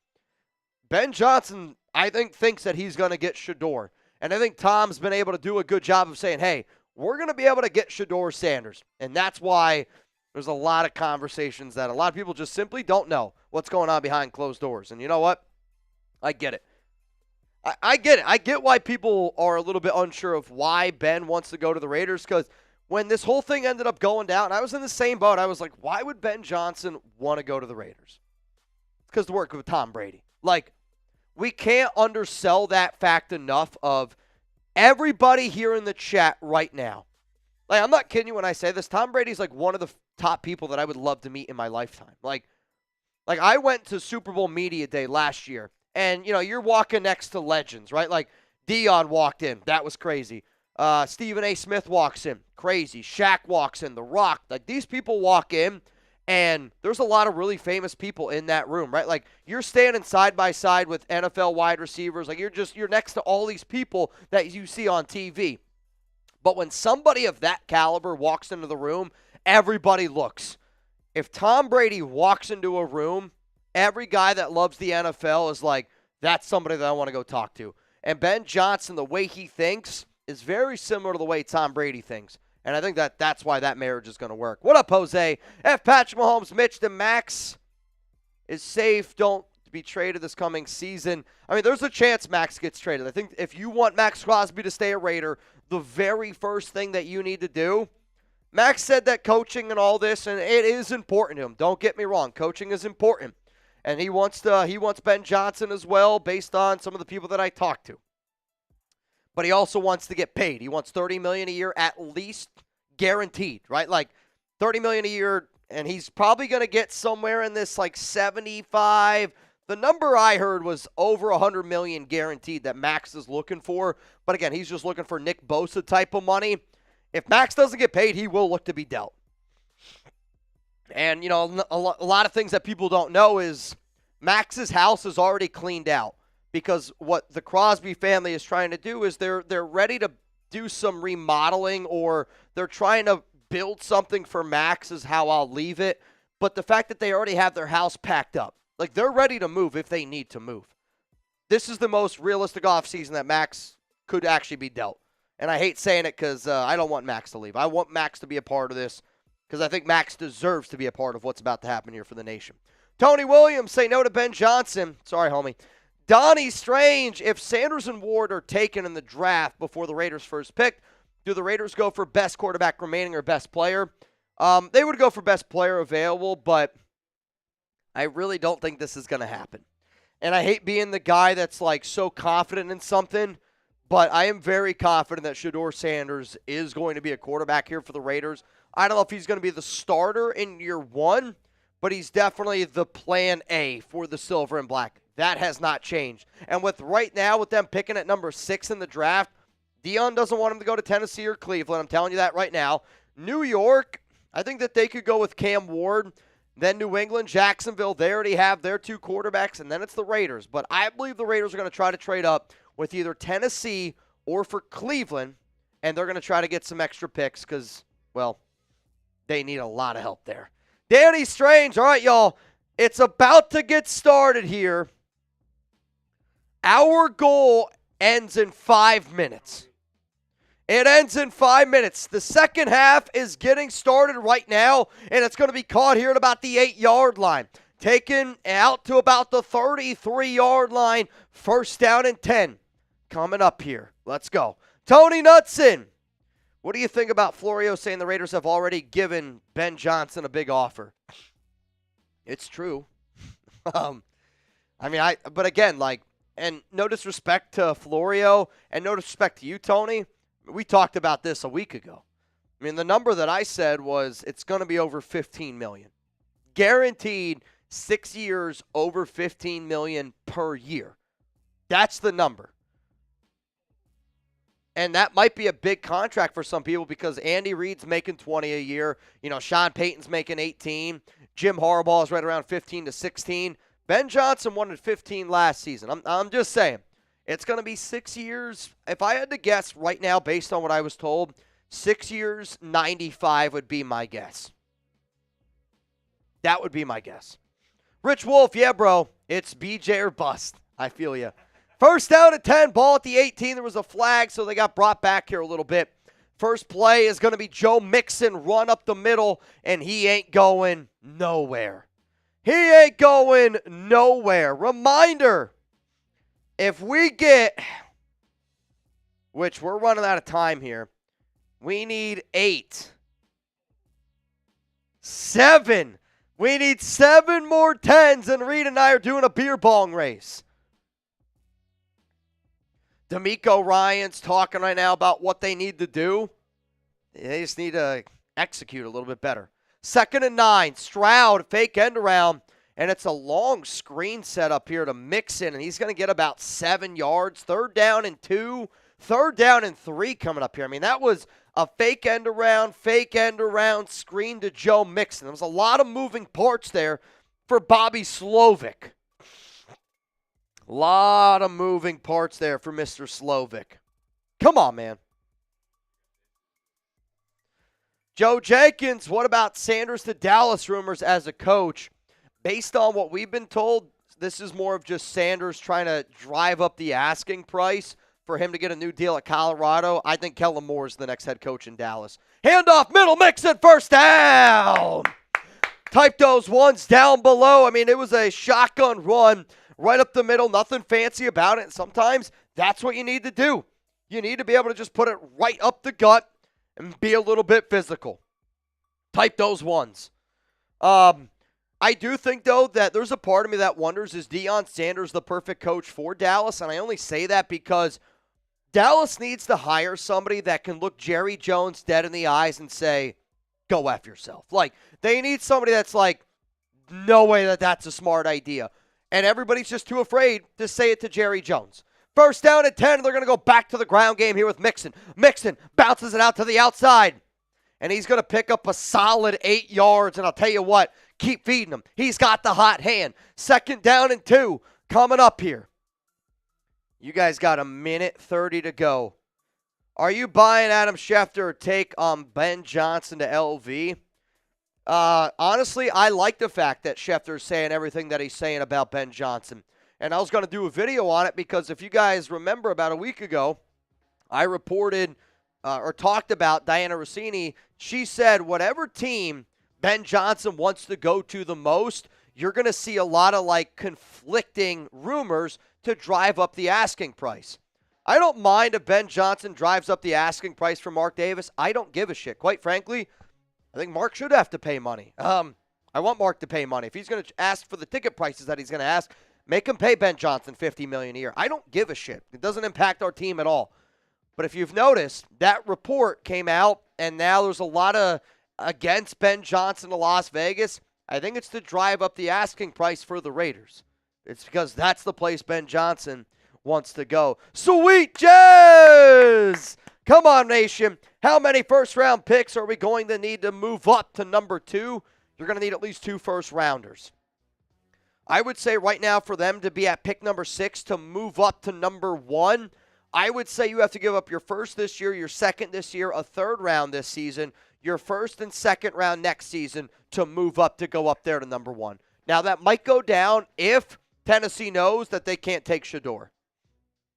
Ben Johnson, I think, thinks that he's going to get Shedeur. And I think Tom's been able to do a good job of saying, hey, we're going to be able to get Shedeur Sanders. And that's why there's a lot of conversations that a lot of people just simply don't know what's going on behind closed doors. And you know what? I get it. I get it. I get why people are a little bit unsure of why Ben wants to go to the Raiders, because when this whole thing ended up going down, I was in the same boat. I was like, why would Ben Johnson want to go to the Raiders? It's because to work with Tom Brady. Like, we can't undersell that fact enough of everybody here in the chat right now. Like, I'm not kidding you when I say this. Tom Brady's like one of the top people that I would love to meet in my lifetime. Like I went to Super Bowl Media Day last year, and, you know, you're walking next to legends, right? Like, Deion walked in. That was crazy. Stephen A. Smith walks in. Crazy. Shaq walks in. The Rock. Like, these people walk in, and there's a lot of really famous people in that room, right? Like, you're standing side by side with NFL wide receivers. Like, you're next to all these people that you see on TV. But when somebody of that caliber walks into the room, everybody looks. If Tom Brady walks into a room, every guy that loves the NFL is like, that's somebody that I want to go talk to. And Ben Johnson, the way he thinks, is very similar to the way Tom Brady thinks. And I think that's why that marriage is going to work. What up, Jose? F. Patrick Mahomes, Mitch, the Max is safe. Don't be traded this coming season. I mean, there's a chance Max gets traded. I think if you want Max Crosby to stay a Raider, the very first thing that you need to do, Max said that coaching and all this, and it is important to him. Don't get me wrong. Coaching is important. And he wants Ben Johnson as well, based on some of the people that I talked to. But he also wants to get paid. He wants $30 million a year at least guaranteed, right? Like $30 million a year, and he's probably going to get somewhere in this like 75. The number I heard was over $100 million guaranteed that Max is looking for. But again, he's just looking for Nick Bosa type of money. If Max doesn't get paid, he will look to be dealt. And, you know, a lot of things that people don't know is Max's house is already cleaned out. Because what the Crosby family is trying to do is they're ready to do some remodeling, or they're trying to build something for Max is how I'll leave it. But the fact that they already have their house packed up, like they're ready to move if they need to move. This is the most realistic offseason that Max could actually be dealt. And I hate saying it because I don't want Max to leave. I want Max to be a part of this because I think Max deserves to be a part of what's about to happen here for the nation. Tony Williams, say no to Ben Johnson. Sorry, homie. Donnie Strange, if Sanders and Ward are taken in the draft before the Raiders' first pick, do the Raiders go for best quarterback remaining or best player? They would go for best player available, but I really don't think this is going to happen. And I hate being the guy that's like so confident in something, but I am very confident that Shedeur Sanders is going to be a quarterback here for the Raiders. I don't know if he's going to be the starter in year one, but he's definitely the plan A for the silver and black. That has not changed. And with right now, with them picking at number 6 in the draft, Deion doesn't want him to go to Tennessee or Cleveland. I'm telling you that right now. New York, I think that they could go with Cam Ward. Then New England, Jacksonville, they already have their 2 quarterbacks, and then it's the Raiders. But I believe the Raiders are going to try to trade up with either Tennessee or for Cleveland, and they're going to try to get some extra picks because, well, they need a lot of help there. Danny Strange, all right, y'all, it's about to get started here. Our goal ends in 5 minutes. It ends in 5 minutes. The second half is getting started right now, and it's going to be caught here at about the 8-yard line. taken out to about the 33-yard line. First down and 10 coming up here. Let's go. Tony Knutson, what do you think about Florio saying the Raiders have already given Ben Johnson a big offer? It's true. But again, and no disrespect to Florio and no disrespect to you, Tony. We talked about this a week ago. I mean, the number that I said was it's going to be over $15 million. Guaranteed 6 years, over $15 million per year. That's the number. And that might be a big contract for some people because Andy Reid's making $20 a year. Sean Payton's making $18. Jim Harbaugh is right around $15 to $16. Ben Johnson wanted $15 last season. I'm just saying. It's going to be 6 years. If I had to guess right now based on what I was told, 6 years, 95 would be my guess. That would be my guess. Rich Wolf, yeah, bro. It's BJ or bust. I feel you. First down at 10, ball at the 18. There was a flag, so they got brought back here a little bit. First play is going to be Joe Mixon, run up the middle, and he ain't going nowhere. He ain't going nowhere. Reminder, if we get, which we're running out of time here, we need 8. 7. We need 7 more 10s, and Reed and I are doing a beer bong race. D'Amico Ryan's talking right now about what they need to do. They just need to execute a little bit better. 2nd and 9, Stroud, fake end around, and it's a long screen set up here to Mixon, and he's going to get about 7 yards. 3rd down and 2, 3rd down and 3 coming up here. I mean, that was a fake end around, screen to Joe Mixon. There was a lot of moving parts there for Bobby Slovic. A lot of moving parts there for Mr. Slovic. Come on, man. Joe Jenkins, what about Sanders to Dallas rumors as a coach? Based on what we've been told, this is more of just Sanders trying to drive up the asking price for him to get a new deal at Colorado. I think Kellen Moore is the next head coach in Dallas. Handoff, middle, Mixon, first down. Type those ones down below. I mean, it was a shotgun run right up the middle, nothing fancy about it. And sometimes that's what you need to do. You need to be able to just put it right up the gut and be a little bit physical. Type those ones. I do think, though, that there's a part of me that wonders, is Deion Sanders the perfect coach for Dallas? And I only say that because Dallas needs to hire somebody that can look Jerry Jones dead in the eyes and say, go F yourself. They need somebody that's like, no way that's a smart idea. And everybody's just too afraid to say it to Jerry Jones. First down at 10, they're going to go back to the ground game here with Mixon. Mixon bounces it out to the outside. And he's going to pick up a solid 8 yards. And I'll tell you what, keep feeding him. He's got the hot hand. 2nd down and 2 coming up here. You guys got 1:30 to go. Are you buying Adam Schefter take on Ben Johnson to LV? Honestly, I like the fact that Schefter's saying everything that he's saying about Ben Johnson. And I was going to do a video on it because if you guys remember about a week ago, I reported or talked about Diana Rossini. She said whatever team Ben Johnson wants to go to the most, you're going to see a lot of conflicting rumors to drive up the asking price. I don't mind if Ben Johnson drives up the asking price for Mark Davis. I don't give a shit. Quite frankly, I think Mark should have to pay money. I want Mark to pay money. If he's going to ask for the ticket prices that he's going to ask, make him pay Ben Johnson $50 million a year. I don't give a shit. It doesn't impact our team at all. But if you've noticed, that report came out, and now there's a lot of against Ben Johnson to Las Vegas. I think it's to drive up the asking price for the Raiders. It's because that's the place Ben Johnson wants to go. Sweet Jazz! Come on, nation. How many first-round picks are we going to need to move up to number 2? You're going to need at least 2 first-rounders. I would say right now for them to be at pick number 6 to move up to number 1, I would say you have to give up your first this year, your second this year, a 3rd round this season, your 1st and 2nd round next season to move up to go up there to number 1. Now, that might go down if Tennessee knows that they can't take Shador.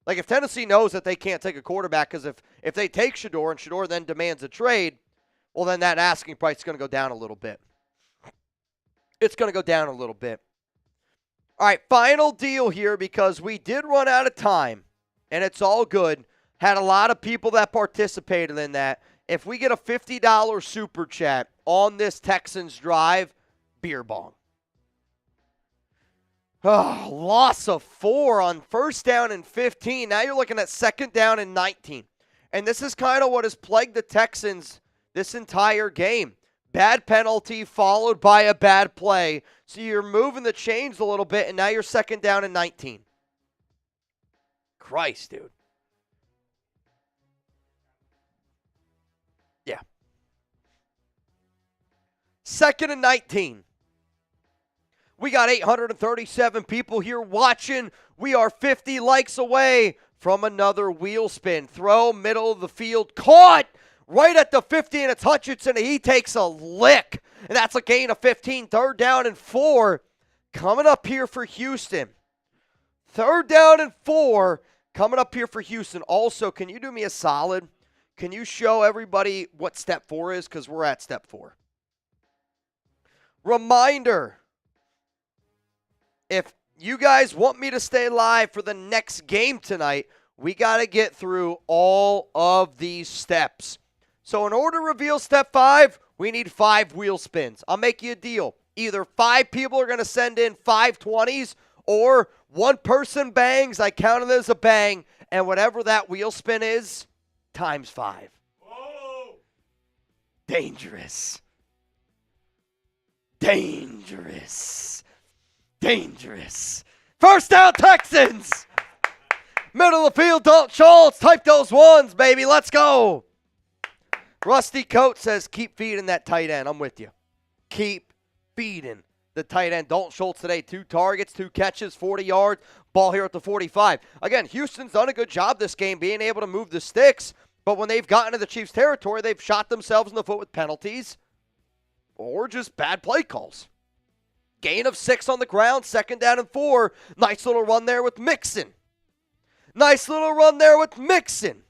If Tennessee knows that they can't take a quarterback, because if they take Shador and Shador then demands a trade, well, then that asking price is going to go down a little bit. It's going to go down a little bit. All right, final deal here because we did run out of time, and it's all good. Had a lot of people that participated in that. If we get a $50 super chat on this Texans drive, beer bong. Oh, loss of 4 on first down and 15. Now you're looking at second down and 19. And this is kind of what has plagued the Texans this entire game. Bad penalty followed by a bad play. So you're moving the chains a little bit, and now you're second down and 19. Christ, dude. Yeah. Second and 19. We got 837 people here watching. We are 50 likes away from another wheel spin. Throw, middle of the field, caught right at the 50, and it's Hutchinson, and he takes a lick. And that's a gain of 15, third down and 4. Coming up here for Houston. Third down and 4 coming up here for Houston. Also, can you do me a solid? Can you show everybody what step 4 is? Because we're at step 4. Reminder, if you guys want me to stay live for the next game tonight, we got to get through all of these steps. So in order to reveal step 5, we need 5 wheel spins. I'll make you a deal. Either 5 people are going to send in 5 20s, or 1 person bangs. I count it as a bang, and whatever that wheel spin is, times 5. Whoa. Dangerous. Dangerous. Dangerous. First down, Texans. Middle of the field, Dalton Schultz. Type those ones, baby. Let's go. Rusty Coat says, keep feeding that tight end. I'm with you. Keep feeding the tight end. Dalton Schultz today, 2 targets, 2 catches, 40 yards. Ball here at the 45. Again, Houston's done a good job this game being able to move the sticks, but when they've gotten to the Chiefs' territory, they've shot themselves in the foot with penalties or just bad play calls. Gain of 6 on the ground, second down and 4. Nice little run there with Mixon. Nice little run there with Mixon.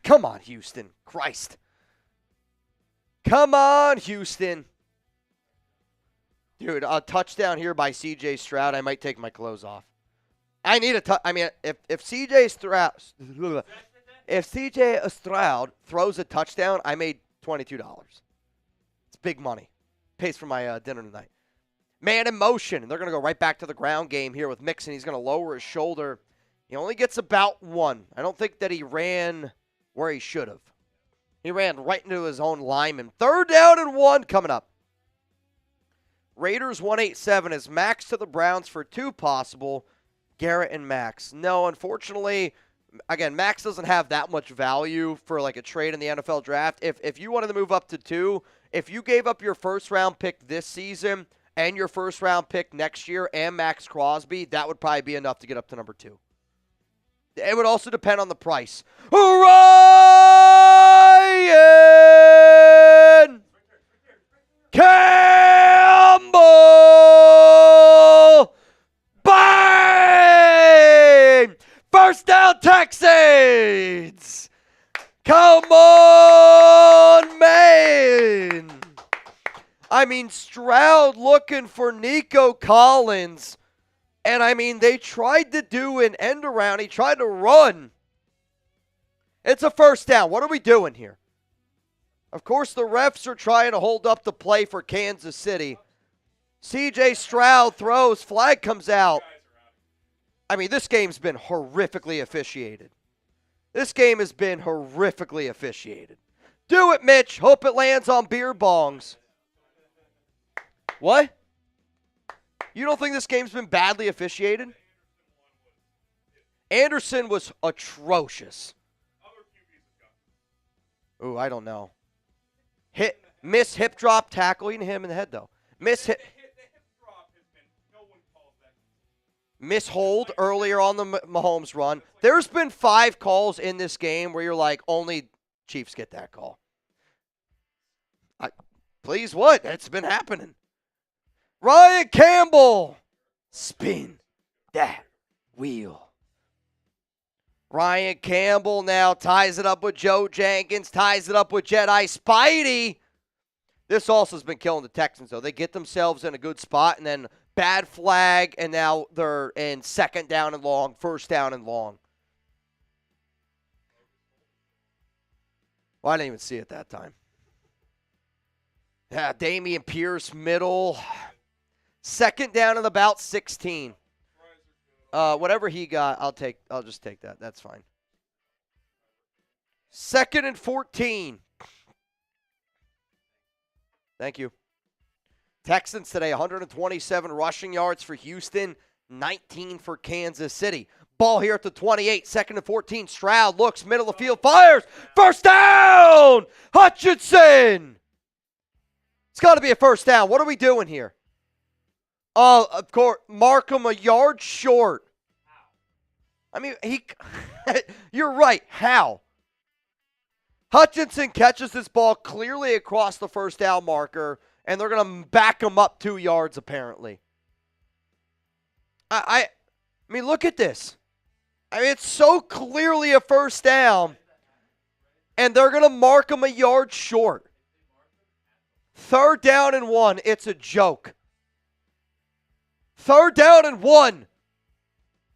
Come on, Houston. Christ. Come on, Houston. Dude, a touchdown here by C.J. Stroud. I might take my clothes off. I need a I mean, if C.J. Stroud throws a touchdown, I made $22. It's big money. Pays for my dinner tonight. Man in motion. They're going to go right back to the ground game here with Mixon. He's going to lower his shoulder. He only gets about 1. I don't think that he ran where he should have. He ran right into his own lineman. Third down and 1 coming up. Raiders 187 is Max to the Browns for 2 possible. Garrett and Max. No, unfortunately, again, Max doesn't have that much value for like a trade in the NFL draft. If you wanted to move up to 2, if you gave up your first-round pick this season and your first-round pick next year and Max Crosby, that would probably be enough to get up to number 2. It would also depend on the price. Ryan Campbell! Bang! First down, Texans! Come on, man! I mean, Stroud looking for Nico Collins. And, I mean, they tried to do an end around. He tried to run. It's a first down. What are we doing here? Of course, the refs are trying to hold up the play for Kansas City. C.J. Stroud throws. Flag comes out. I mean, this game's been horrifically officiated. This game has been horrifically officiated. Do it, Mitch. Hope it lands on beer bongs. What? You don't think this game's been badly officiated? Anderson was atrocious. Ooh, I don't know. Miss hip drop tackle. You can hit him in the head, though. Miss hold earlier on the Mahomes run. There's been 5 calls in this game where you're like, only Chiefs get that call. Please, what? It's been happening. Ryan Campbell, spin that wheel. Ryan Campbell now ties it up with Joe Jenkins, ties it up with Jedi Spidey. This also has been killing the Texans, though. They get themselves in a good spot, and then bad flag, and now they're in second down and long, first down and long. Well, I didn't even see it that time. Yeah, Dameon Pierce, middle. Second down and about 16. Whatever he got, I'll just take that. That's fine. Second and 14. Thank you. Texans today, 127 rushing yards for Houston, 19 for Kansas City. Ball here at the 28, second and 14. Stroud looks, middle of the field, fires. First down! Hutchinson! It's got to be a first down. What are we doing here? Oh, of course, Markham a yard short. I mean, you're right. How? Hutchinson catches this ball clearly across the first down marker, and they're going to back him up 2 yards apparently. I mean, look at this. I mean, it's so clearly a first down, and they're going to mark him a yard short. Third down and 1. It's a joke. Third down and 1.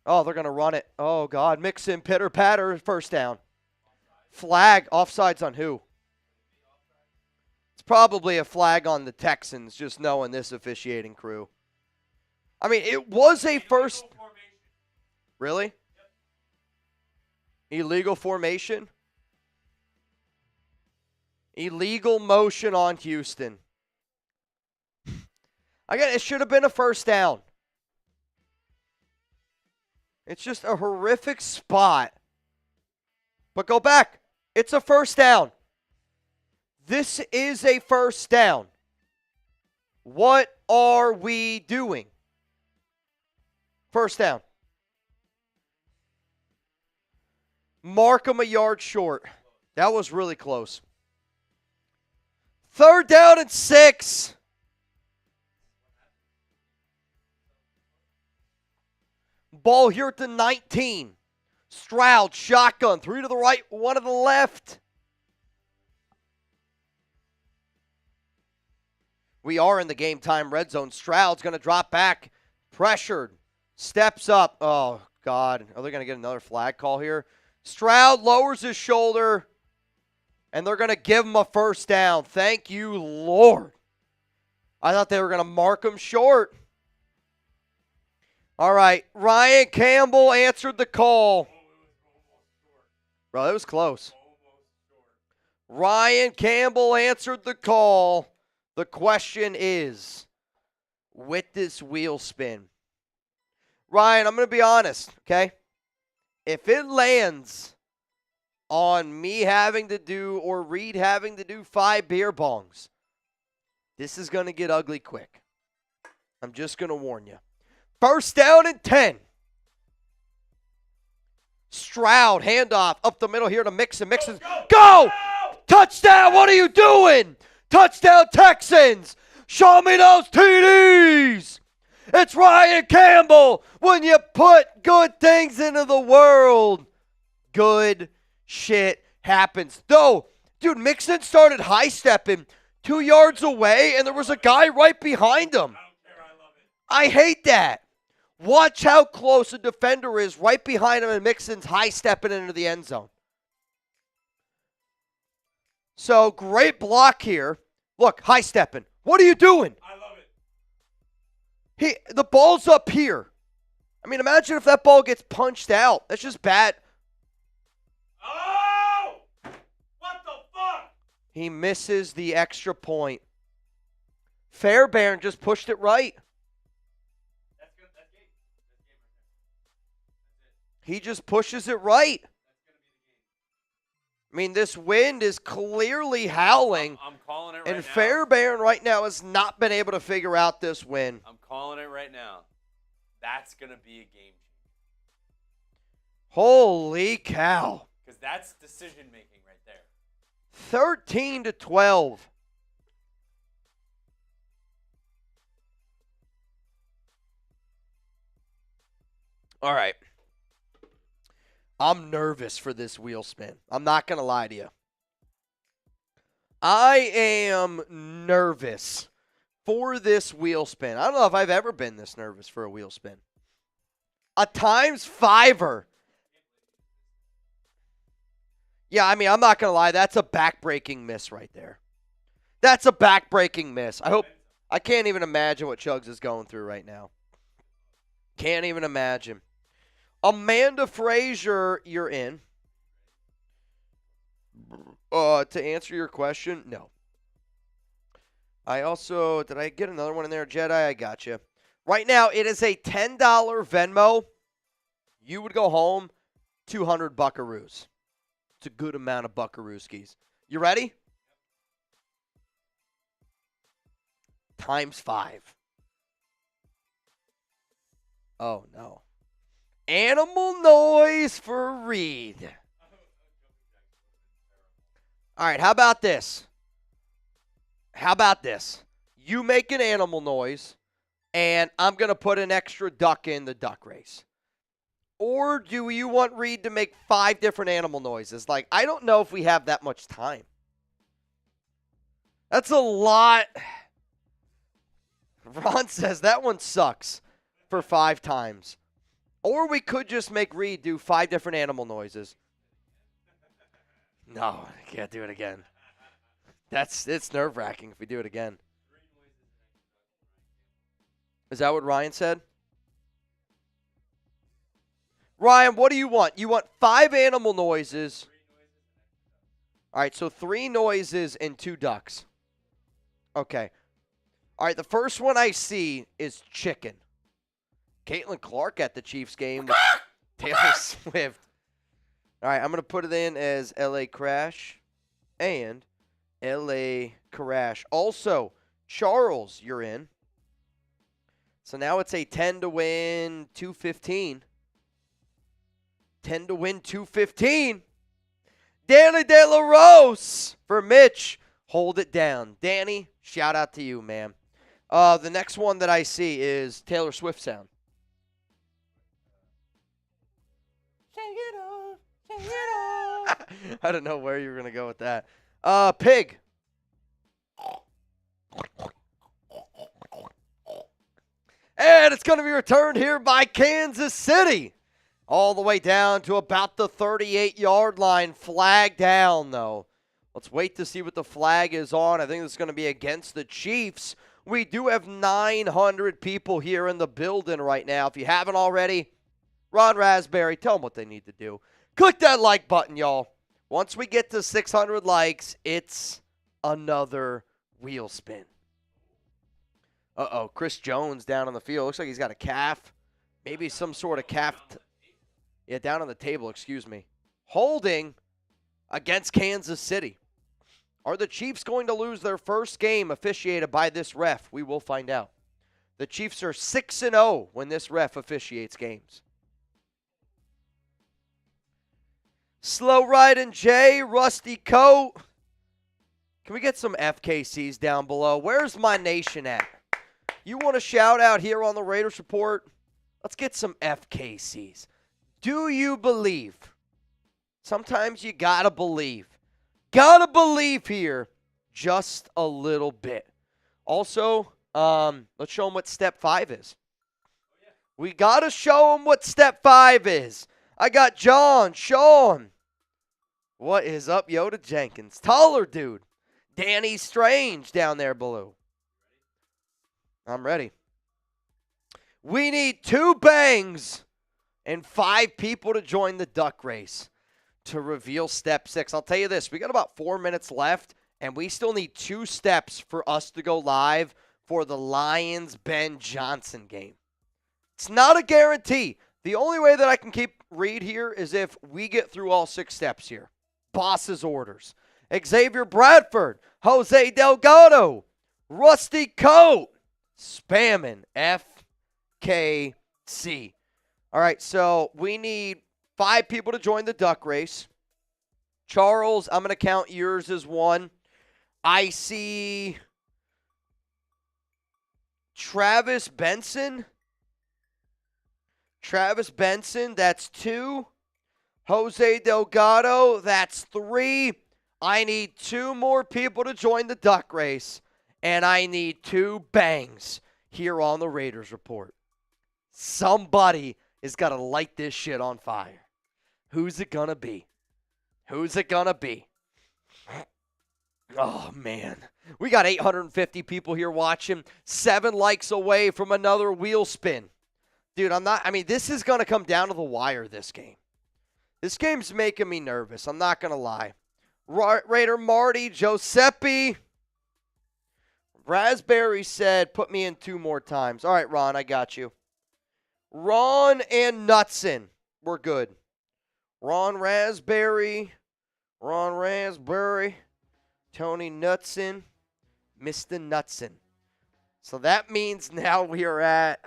Oh, they're going to run it. Oh, God. Mixon, pitter, patter, first down. Flag, offsides on who? It's probably a flag on the Texans, just knowing this officiating crew. I mean, it was a first. Really? Illegal formation? Illegal motion on Houston. Again, it should have been a first down. It's just a horrific spot. But go back. It's a first down. This is a first down. What are we doing? First down. Mark him a yard short. That was really close. Third down and 6. Ball here at the 19. Stroud, shotgun, 3 to the right, 1 to the left. We are in the game time red zone. Stroud's going to drop back, pressured, steps up. Oh, God. Are they going to get another flag call here? Stroud lowers his shoulder, and they're going to give him a first down. Thank you, Lord. I thought they were going to mark him short. All right, Ryan Campbell answered the call. Bro, that was close. Ryan Campbell answered the call. The question is, with this wheel spin, Ryan, I'm going to be honest, okay? If it lands on me having to do or Reed having to do 5 beer bongs, this is going to get ugly quick. I'm just going to warn you. First down and 10. Stroud, handoff up the middle here to Mixon. Mixon, go! Touchdown! What are you doing? Touchdown, Texans! Show me those TDs! It's Ryan Campbell. When you put good things into the world, good shit happens. Though, dude, Mixon started high-stepping 2 yards away, and there was a guy right behind him. I hate that. Watch how close a defender is right behind him, and Mixon's high-stepping into the end zone. So, great block here. Look, high-stepping. What are you doing? I love it. The ball's up here. I mean, imagine if that ball gets punched out. That's just bad. Oh! What the fuck? He misses the extra point. Fairbairn just pushed it right. That's good. That's game. That's game right there. That's it. He just pushes it right. That's going to be the game. I mean, this wind is clearly howling. I'm calling it right now. And Fairbairn right now has not been able to figure out this win. I'm calling it right now. That's going to be a game changer. Holy cow. Because that's decision making right there. 13-12. All right. I'm nervous for this wheel spin. I'm not going to lie to you. I am nervous for this wheel spin. I don't know if I've ever been this nervous for a wheel spin. A times fiver. Yeah, I mean, I'm not going to lie. That's a back-breaking miss right there. That's a back-breaking miss. I can't even imagine what Chugs is going through right now. Can't even imagine. Amanda Frazier, you're in. To answer your question, no. Did I get another one in there, Jedi? I got you. Right now, it is a $10 Venmo. You would go home 200 buckaroos. It's a good amount of buckarooskis. You ready? Times 5. Oh, no. Animal noise for Reed. All right, how about this? You make an animal noise, and I'm going to put an extra duck in the duck race. Or do you want Reed to make 5 different animal noises? Like, I don't know if we have that much time. That's a lot. Ron says that one sucks for 5 times. Or we could just make Reed do 5 different animal noises. No, I can't do it again. It's nerve-wracking if we do it again. Is that what Ryan said? Ryan, what do you want? You want 5 animal noises. All right, so 3 noises and 2 ducks. Okay. All right, the first one I see is chicken. Caitlin Clark at the Chiefs game with Taylor Swift. All right, I'm going to put it in as LA Crash and LA Crash. Also, Charles, you're in. So now it's a 10 to win 215. 10 to win 215. Danny De La Rose for Mitch. Hold it down. Danny, shout out to you, man. The next one that I see is Taylor Swift sound. I don't know where you were going to go with that. Pig. And it's going to be returned here by Kansas City. All the way down to about the 38-yard line. Flag down, though. Let's wait to see what the flag is on. I think it's going to be against the Chiefs. We do have 900 people here in the building right now. If you haven't already, Ron Raspberry, tell them what they need to do. Click that like button, y'all. Once we get to 600 likes, it's another wheel spin. Uh-oh, Chris Jones down on the field. Looks like he's got a calf. Maybe some sort of calf. Yeah, down on the table, excuse me. Holding against Kansas City. Are the Chiefs going to lose their first game officiated by this ref? We will find out. The Chiefs are 6-0 when this ref officiates games. Slow riding Jay, Rusty Coat. Can we get some FKCs down below? Where's my nation at? You want a shout out here on the Raiders Report? Let's get some FKCs. Do you believe? Sometimes you gotta believe. Gotta believe here just a little bit. Also, let's show them what step 5 is. We gotta show them what step 5 is. I got John, Sean. What is up, Yoda Jenkins? Taller dude. Danny Strange down there below. I'm ready. We need 2 bangs and 5 people to join the duck race to reveal step 6. I'll tell you this. We got about 4 minutes left, and we still need 2 steps for us to go live for the Lions-Ben Johnson game. It's not a guarantee. The only way that I can keep Reed here is if we get through all 6 steps here. Boss's orders. Xavier Bradford, Jose Delgado, Rusty Coat, spamming FKC. All right, so we need 5 people to join the duck race. Charles, I'm going to count yours as 1. I see Travis Benson. Travis Benson, that's 2. Jose Delgado, that's 3. I need 2 more people to join the duck race, and I need 2 bangs here on the Raiders Report. Somebody is going to light this shit on fire. Who's it going to be? Who's it going to be? Oh, man. We got 850 people here watching. 7 likes away from another wheel spin. Dude, this is going to come down to the wire, this game. This game's making me nervous. I'm not going to lie. Raider Marty, Giuseppe. Raspberry said, put me in 2 more times. All right, Ron, I got you. Ron and Nutson. We're good. Ron Raspberry. Tony Nutson. Mr. Nutson. So that means now we are at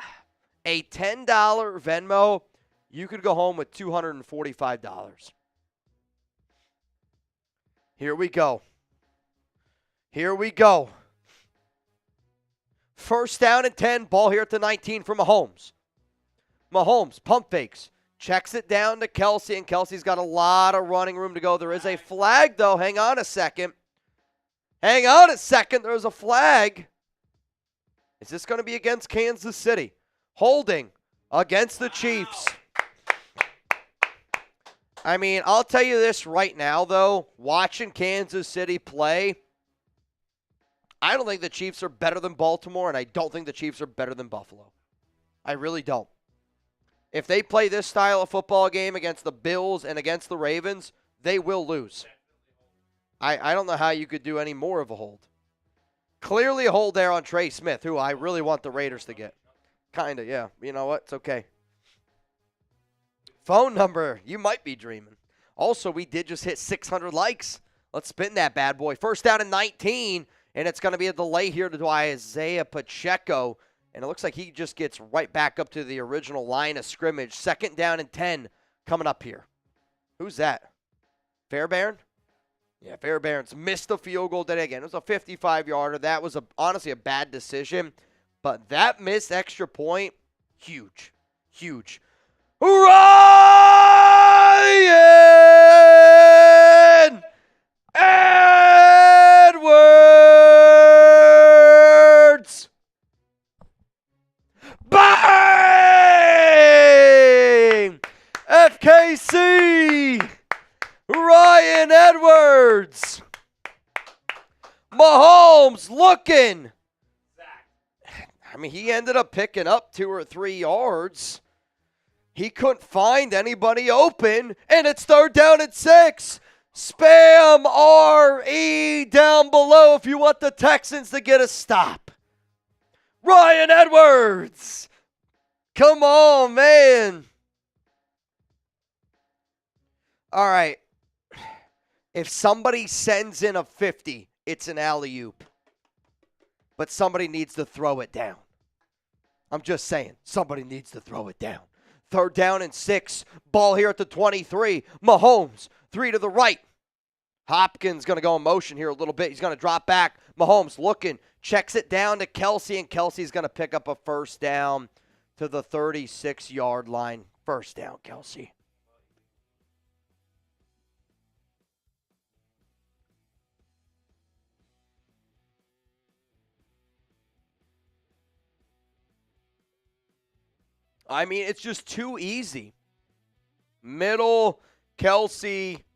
a $10 Venmo. You could go home with $245. Here we go. First down and 10. Ball here at the 19 for Mahomes. Mahomes, pump fakes. Checks it down to Kelsey, and Kelsey's got a lot of running room to go. There is a flag, though. Hang on a second. There's a flag. Is this going to be against Kansas City? Holding against the Chiefs. I'll tell you this right now, though. Watching Kansas City play, I don't think the Chiefs are better than Baltimore, and I don't think the Chiefs are better than Buffalo. I really don't. If they play this style of football game against the Bills and against the Ravens, they will lose. I don't know how you could do any more of a hold. Clearly a hold there on Trey Smith, who I really want the Raiders to get. Kind of, yeah. You know what? It's okay. Phone number. You might be dreaming. Also, we did just hit 600 likes. Let's spin that bad boy. First down and 19, and it's going to be a delay here to Isaiah Pacheco. And it looks like he just gets right back up to the original line of scrimmage. Second down and 10 coming up here. Who's that? Fairbairn? Yeah, Fairbairn's missed the field goal today again. It was a 55-yarder. That was honestly a bad decision. But that missed extra point, huge. Ryan Edwards! Bang! FKC! Ryan Edwards! Mahomes looking. He ended up picking up 2 or 3 yards. He couldn't find anybody open, and it's third down and 6. Spam RE down below if you want the Texans to get a stop. Ryan Edwards. Come on, man. All right. If somebody sends in a 50, it's an alley-oop. But somebody needs to throw it down. I'm just saying, somebody needs to throw it down. Third down and 6. Ball here at the 23. Mahomes, 3 to the right. Hopkins going to go in motion here a little bit. He's going to drop back. Mahomes looking, checks it down to Kelsey, and Kelsey's going to pick up a first down to the 36-yard line. First down, Kelsey. It's just too easy. Middle, Kelsey,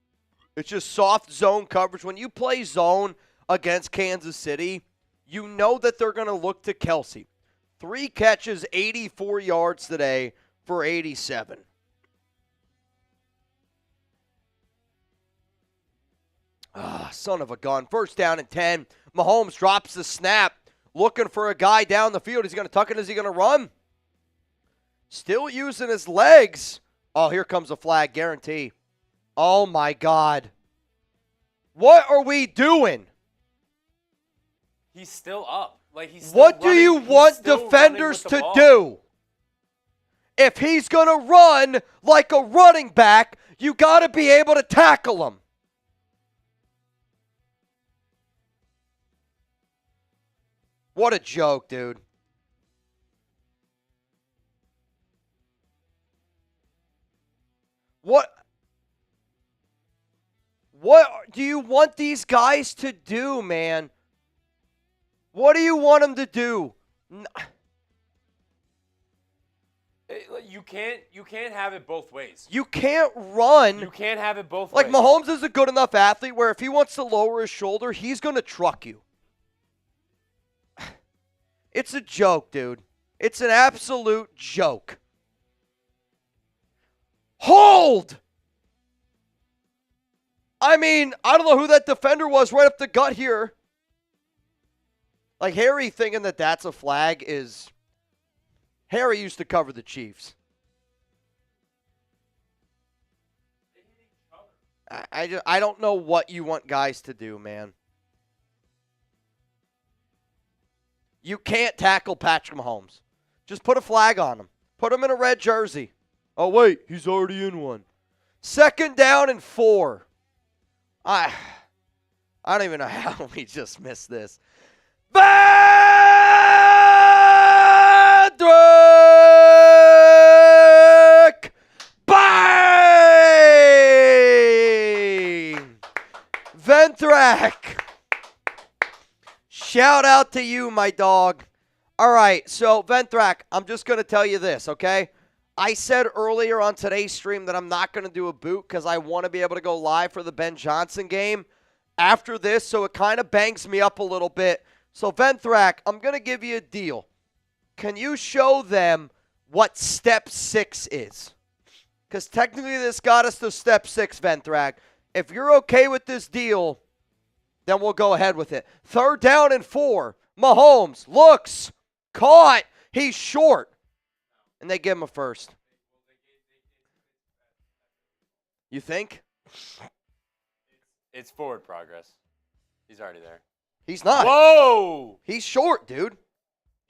it's just soft zone coverage. When you play zone against Kansas City, you know that they're going to look to Kelsey. 3 catches, 84 yards today for 87. Son of a gun. First down and 10. Mahomes drops the snap, looking for a guy down the field. He's going to tuck it. Is he going to run? Still using his legs. Oh, here comes a flag, guarantee. Oh, my God. What are we doing? He's still up. What do you want defenders to do? If he's going to run like a running back, you got to be able to tackle him. What a joke, dude. What? do you want these guys to do, man? What do you want them to do? You can't have it both ways. You can't run. You can't have it both ways. Like Mahomes is a good enough athlete where if he wants to lower his shoulder, he's going to truck you. It's a joke, dude. It's an absolute joke. Hold! I mean, I don't know who that defender was right up the gut here. Like, Harry thinking that that's a flag is... Harry used to cover the Chiefs. I don't know what you want guys to do, man. You can't tackle Patrick Mahomes. Just put a flag on him. Put him in a red jersey. Oh, wait, he's already in one. 2nd down and 4. I don't even know how we just missed this. Patrick! Bang! Ventrac! Shout out to you, my dog. All right, so Ventrac, I'm just going to tell you this, okay? I said earlier on today's stream that I'm not going to do a boot because I want to be able to go live for the Ben Johnson game after this, so it kind of bangs me up a little bit. So, Ventrac, I'm going to give you a deal. Can you show them what step 6 is? Because technically this got us to step 6, Ventrac. If you're okay with this deal, then we'll go ahead with it. 3rd down and 4. Mahomes looks, caught. He's short. And they give him a first. You think? It's forward progress. He's already there. He's not. Whoa! He's short, dude.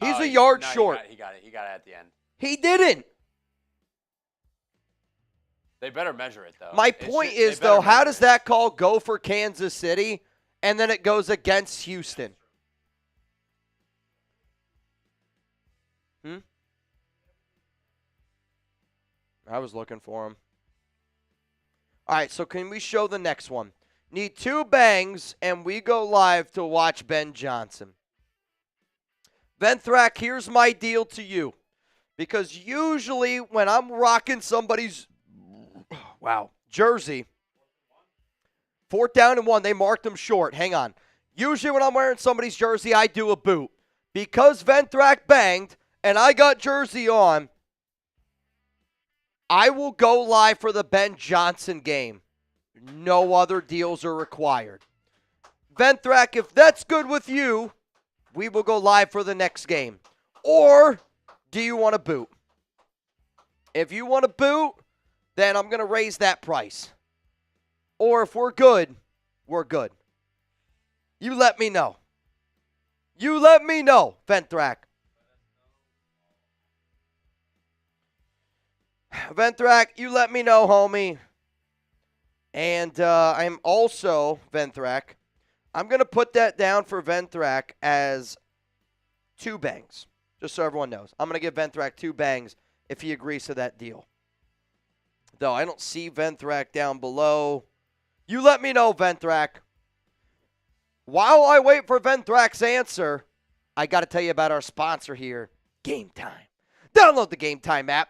He's a yard short. He got it at the end. He didn't. They better measure it, though. My point is, though, how does that call go for Kansas City, and then it goes against Houston? I was looking for him. All right, so can we show the next one? Need 2 bangs, and we go live to watch Ben Johnson. Ventrac, here's my deal to you. Because usually when I'm rocking somebody's jersey, 4th down and 1, they marked them short. Hang on. Usually when I'm wearing somebody's jersey, I do a boot. Because Ventrac banged, and I got jersey on, I will go live for the Ben Johnson game. No other deals are required. Ventrac, if that's good with you, we will go live for the next game. Or do you want to boot? If you want to boot, then I'm going to raise that price. Or if we're good, we're good. You let me know. You let me know, Ventrac. Ventrac, you let me know, homie. And I'm also, Ventrac, I'm going to put that down for Ventrac as 2 bangs, just so everyone knows. I'm going to give Ventrac 2 bangs if he agrees to that deal. Though I don't see Ventrac down below. You let me know, Ventrac. While I wait for Ventrac's answer, I got to tell you about our sponsor here, Game Time. Download the Game Time app.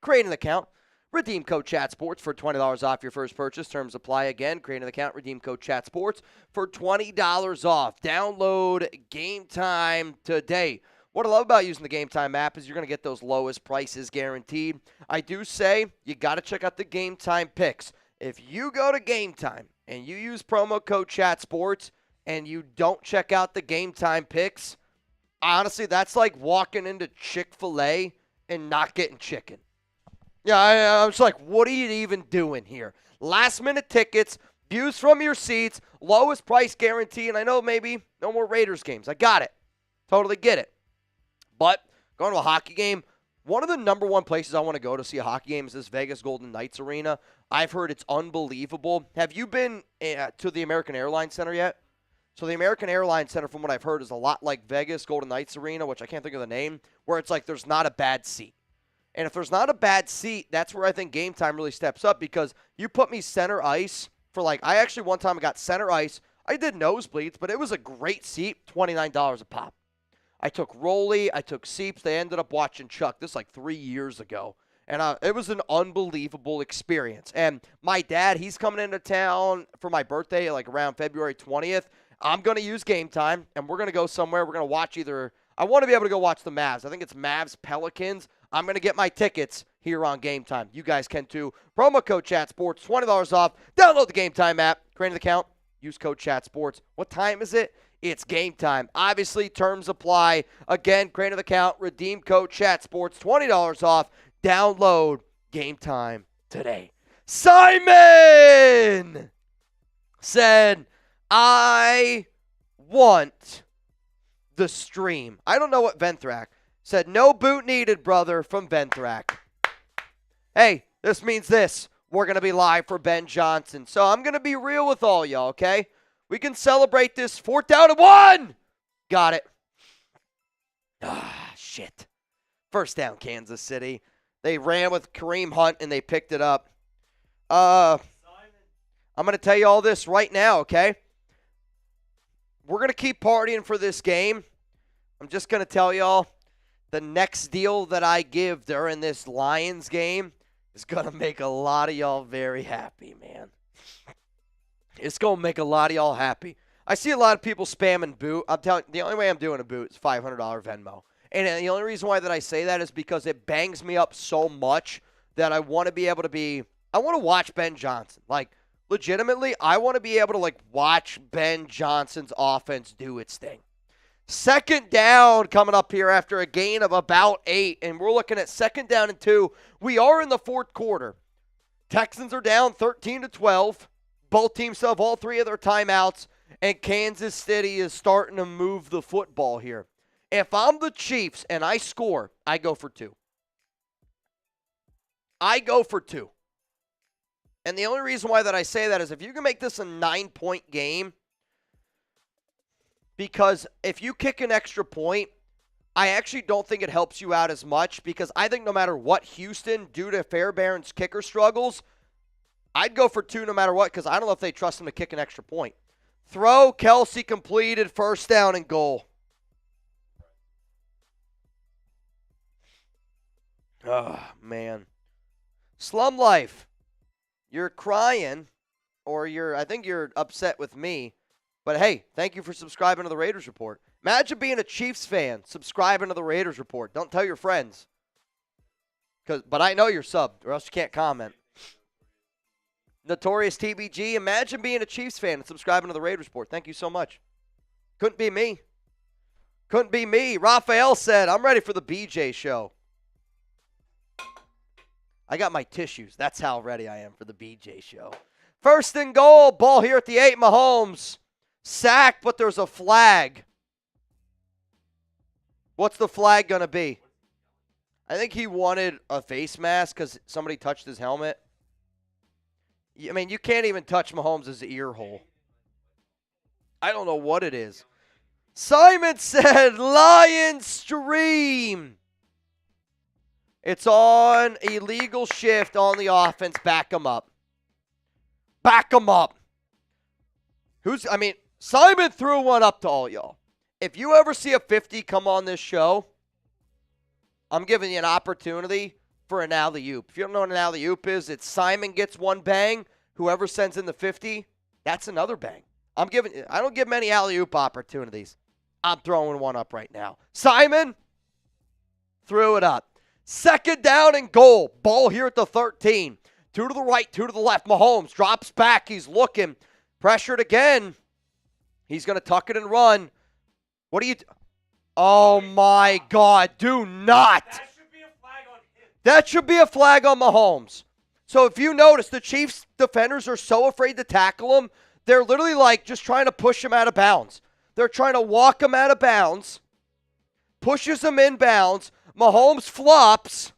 Create an account. Redeem code ChatSports for $20 off your first purchase. Terms apply again. Create an account. Redeem code ChatSports for $20 off. Download Game Time today. What I love about using the Game Time app is you're going to get those lowest prices guaranteed. I do say you got to check out the Game Time picks. If you go to Game Time and you use promo code ChatSports and you don't check out the Game Time picks, honestly, that's like walking into Chick-fil-A and not getting chicken. Yeah, I was like, what are you even doing here? Last-minute tickets, views from your seats, lowest price guarantee, and I know maybe no more Raiders games. I got it. Totally get it. But going to a hockey game, one of the number one places I want to go to see a hockey game is this Vegas Golden Knights Arena. I've heard it's unbelievable. Have you been to the American Airlines Center yet? So the American Airlines Center, from what I've heard, is a lot like Vegas Golden Knights Arena, which I can't think of the name, where it's like there's not a bad seat. And if there's not a bad seat, that's where I think Game Time really steps up, because you put me center ice for I actually one time got center ice. I did nosebleeds, but it was a great seat, $29 a pop. I took Rolly, I took seats. They ended up watching Chuck. This 3 years ago. And it was an unbelievable experience. And my dad, he's coming into town for my birthday, around February 20th. I'm going to use Game Time, and we're going to go somewhere. We're going to watch I want to be able to go watch the Mavs. I think it's Mavs-Pelicans. I'm going to get my tickets here on Game Time. You guys can too. Promo code ChatSports, $20 off. Download the Game Time app. Create an account. Use code ChatSports. What time is it? It's game time. Obviously, terms apply. Again, create an account. Redeem code ChatSports, $20 off. Download Game Time today. Simon said, I want the stream. I don't know what Venthrak said. No boot needed, brother, from Venthrak. Hey, this means this. We're going to be live for Ben Johnson. So I'm going to be real with all y'all, okay? We can celebrate this 4th down and 1. Got it. Shit. First down, Kansas City. They ran with Kareem Hunt, and they picked it up. I'm going to tell you all this right now, okay? We're going to keep partying for this game. I'm just going to tell y'all the next deal that I give during this Lions game is going to make a lot of y'all very happy, man. It's going to make a lot of y'all happy. I see a lot of people spamming boot. I'm telling you, the only way I'm doing a boot is $500 Venmo. And the only reason why that I say that is because it bangs me up so much that I want to be able to I want to watch Ben Johnson. Legitimately, I want to be able to, watch Ben Johnson's offense do its thing. 2nd down coming up here after a gain of about 8, and we're looking at 2nd down and 2. We are in the 4th quarter. Texans are down 13-12. Both teams still have all 3 of their timeouts, and Kansas City is starting to move the football here. If I'm the Chiefs and I score, I go for 2. I go for 2. And the only reason why that I say that is if you can make this a 9-point game, because if you kick an extra point, I actually don't think it helps you out as much because I think no matter what Houston, due to Fairbairn's kicker struggles, I'd go for 2 no matter what because I don't know if they trust him to kick an extra point. Throw, Kelsey completed, 1st down and goal. Oh, man. Slum Life. You're crying, or I think you're upset with me. But, hey, thank you for subscribing to the Raiders Report. Imagine being a Chiefs fan, subscribing to the Raiders Report. Don't tell your friends. But I know you're subbed, or else you can't comment. Notorious TBG, imagine being a Chiefs fan and subscribing to the Raiders Report. Thank you so much. Couldn't be me. Couldn't be me. Raphael said, I'm ready for the BJ show. I got my tissues. That's how ready I am for the BJ show. 1st and goal. Ball here at the 8. Mahomes. Sacked, but there's a flag. What's the flag going to be? I think he wanted a face mask because somebody touched his helmet. I mean, you can't even touch Mahomes' ear hole. I don't know what it is. Simon said, Lion Stream. It's on illegal shift on the offense. Back them up. Back them up. Simon threw one up to all y'all. If you ever see a 50 come on this show, I'm giving you an opportunity for an alley-oop. If you don't know what an alley-oop is, it's Simon gets one bang. Whoever sends in the 50, that's another bang. I don't give many alley-oop opportunities. I'm throwing one up right now. Simon threw it up. 2nd down and goal. Ball here at the 13. 2 to the right, 2 to the left. Mahomes drops back. He's looking. Pressured again. He's going to tuck it and run. What do you Oh, my God. Do not. That should be a flag on him. That should be a flag on Mahomes. So if you notice, the Chiefs defenders are so afraid to tackle him, they're literally just trying to push him out of bounds. They're trying to walk him out of bounds, pushes him in bounds. Mahomes flops.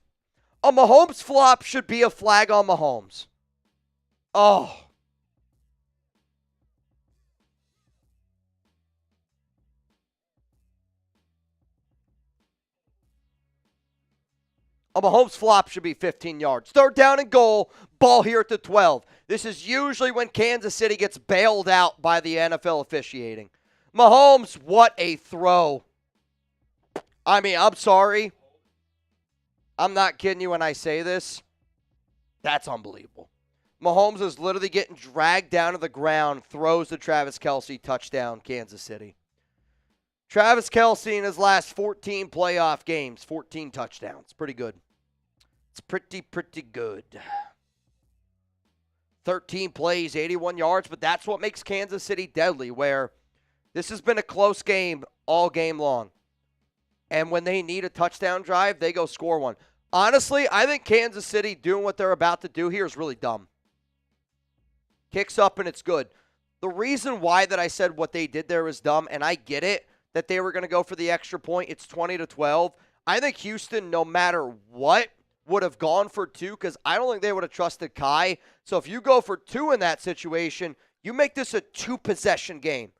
A Mahomes flop should be a flag on Mahomes. Oh. A Mahomes flop should be 15 yards. 3rd down and goal. Ball here at the 12. This is usually when Kansas City gets bailed out by the NFL officiating. Mahomes, what a throw. I mean, I'm sorry. I'm not kidding you when I say this. That's unbelievable. Mahomes is literally getting dragged down to the ground, throws to Travis Kelce, touchdown, Kansas City. Travis Kelce in his last 14 playoff games, 14 touchdowns. Pretty good. It's pretty good. 13 plays, 81 yards, but that's what makes Kansas City deadly, where this has been a close game all game long. And when they need a touchdown drive, they go score one. Honestly, I think Kansas City doing what they're about to do here is really dumb. Kicks up and it's good. The reason why that I said what they did there was dumb, and I get it, that they were going to go for the extra point. It's 20-12. I think Houston, no matter what, would have gone for 2 because I don't think they would have trusted Kai. So if you go for 2 in that situation, you make this a 2-possession game.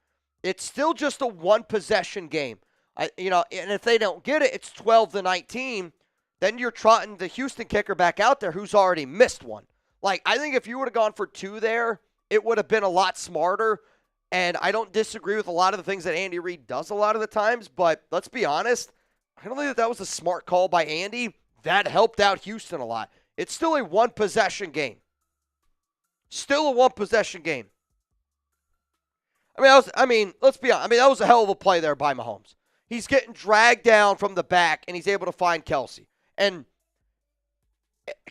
It's still just a 1-possession game. And if they don't get it, it's 12-19. Then you're trotting the Houston kicker back out there who's already missed one. Like, I think if you would have gone for 2 there, it would have been a lot smarter. And I don't disagree with a lot of the things that Andy Reid does a lot of the times, but let's be honest, I don't think that was a smart call by Andy. That helped out Houston a lot. It's still a 1-possession game. Still a 1-possession game. Let's be honest. That was a hell of a play there by Mahomes. He's getting dragged down from the back, and he's able to find Kelce. And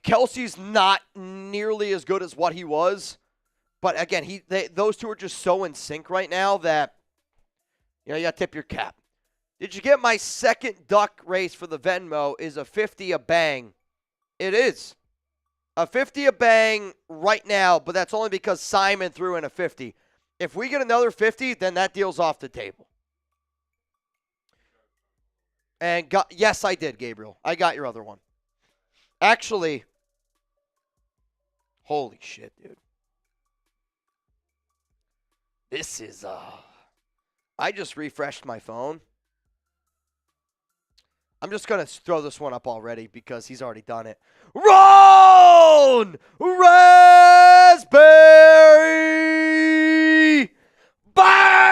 Kelce's not nearly as good as what he was. But again, those two are just so in sync right now that you got to tip your cap. Did you get my second duck race for the Venmo is a 50 a bang? It is. A 50 a bang right now, but that's only because Simon threw in a 50. If we get another 50, then that deal's off the table. And yes, I did, Gabriel. I got your other one. Actually, holy shit, dude. This is, I just refreshed my phone. I'm just going to throw this one up already because he's already done it. Ron Raspberry! Bang!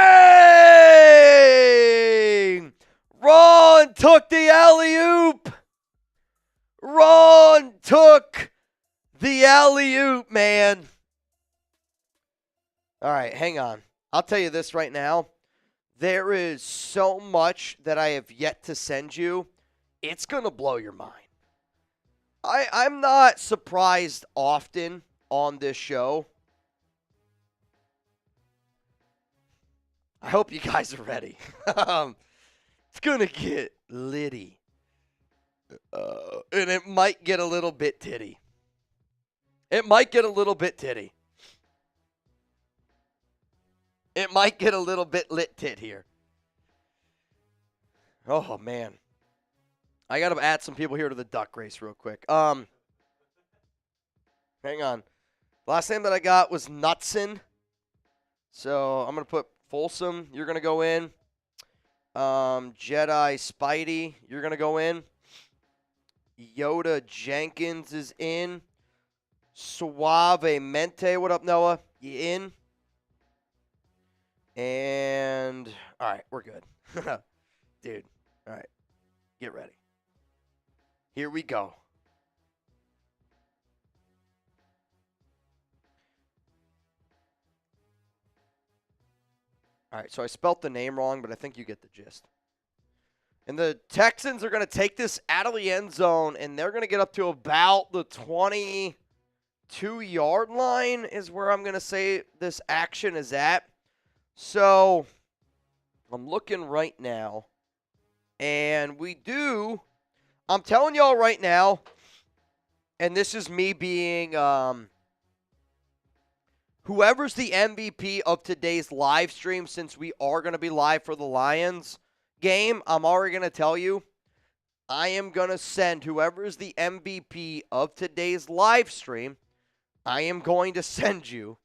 Ron took the alley-oop. Ron took the alley-oop, man. All right, hang on. I'll tell you this right now. There is so much that I have yet to send you. It's going to blow your mind. I'm not surprised often on this show. I hope you guys are ready. It's going to get litty. And it might get a little bit titty. It might get a little bit titty. It might get a little bit lit tit here. Oh, man. I got to add some people here to the duck race real quick. Hang on. Last name that I got was Knutson. So I'm going to put Folsom. You're going to go in. Jedi Spidey. You're going to go in. Yoda Jenkins is in. Suave Mente. What up, Noah? You in? And, all right, we're good. Dude, all right, get ready. Here we go. All right, so I spelt the name wrong, but I think you get the gist. And the Texans are going to take this out of the end zone, and they're going to get up to about the 22-yard line is where I'm going to say this action is at. So, I'm looking right now, and I'm telling y'all right now, and this is me being, whoever's the MVP of today's live stream, since we are going to be live for the Lions game, I'm already going to tell you, I am going to send whoever is the MVP of today's live stream, I am going to send you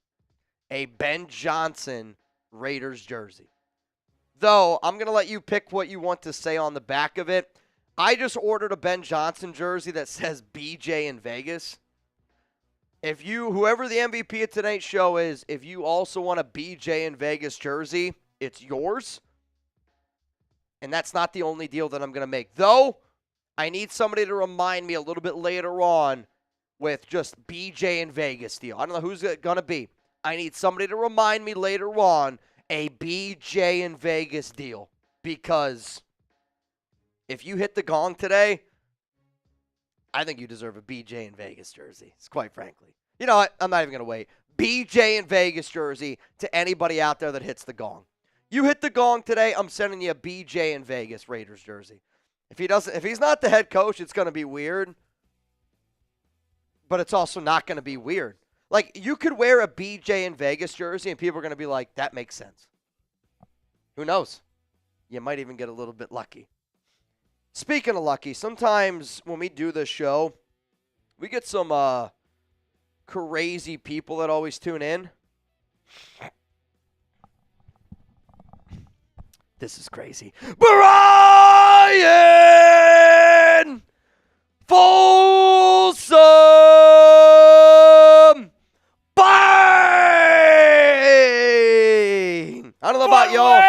a Ben Johnson Raiders jersey. Though, I'm going to let you pick what you want to say on the back of it. I just ordered a Ben Johnson jersey that says BJ in Vegas. If you, whoever the MVP of tonight's show is, if you also want a BJ in Vegas jersey, it's yours. And that's not the only deal that I'm going to make. Though, I need somebody to remind me a little bit later on with just BJ in Vegas deal. I don't know who's it going to be. I need somebody to remind me later on a BJ in Vegas deal. Because if you hit the gong today, I think you deserve a BJ in Vegas jersey. It's quite frankly. You know what? I'm not even going to wait. BJ in Vegas jersey to anybody out there that hits the gong. You hit the gong today, I'm sending you a BJ in Vegas Raiders jersey. If he's not the head coach, it's going to be weird. But it's also not going to be weird. Like, you could wear a BJ in Vegas jersey and people are going to be like, that makes sense. Who knows? You might even get a little bit lucky. Speaking of lucky, sometimes when we do this show, we get some crazy people that always tune in. This is crazy. Brian Folsom Bang! I don't know about y'all.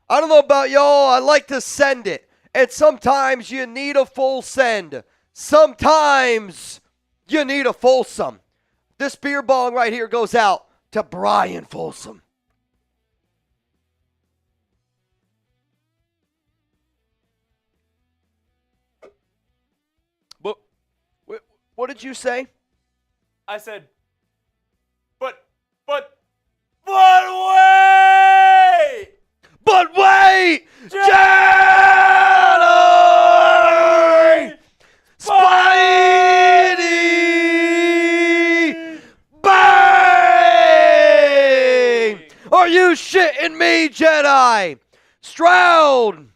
I don't know about y'all. I like to send it. And sometimes you need a full send. Sometimes you need a Folsom. This beer bong right here goes out to Brian Folsom. What did you say? I said, but wait! But wait! Jedi! Spidey! Bang! Are you shitting me, Jedi? Stroud!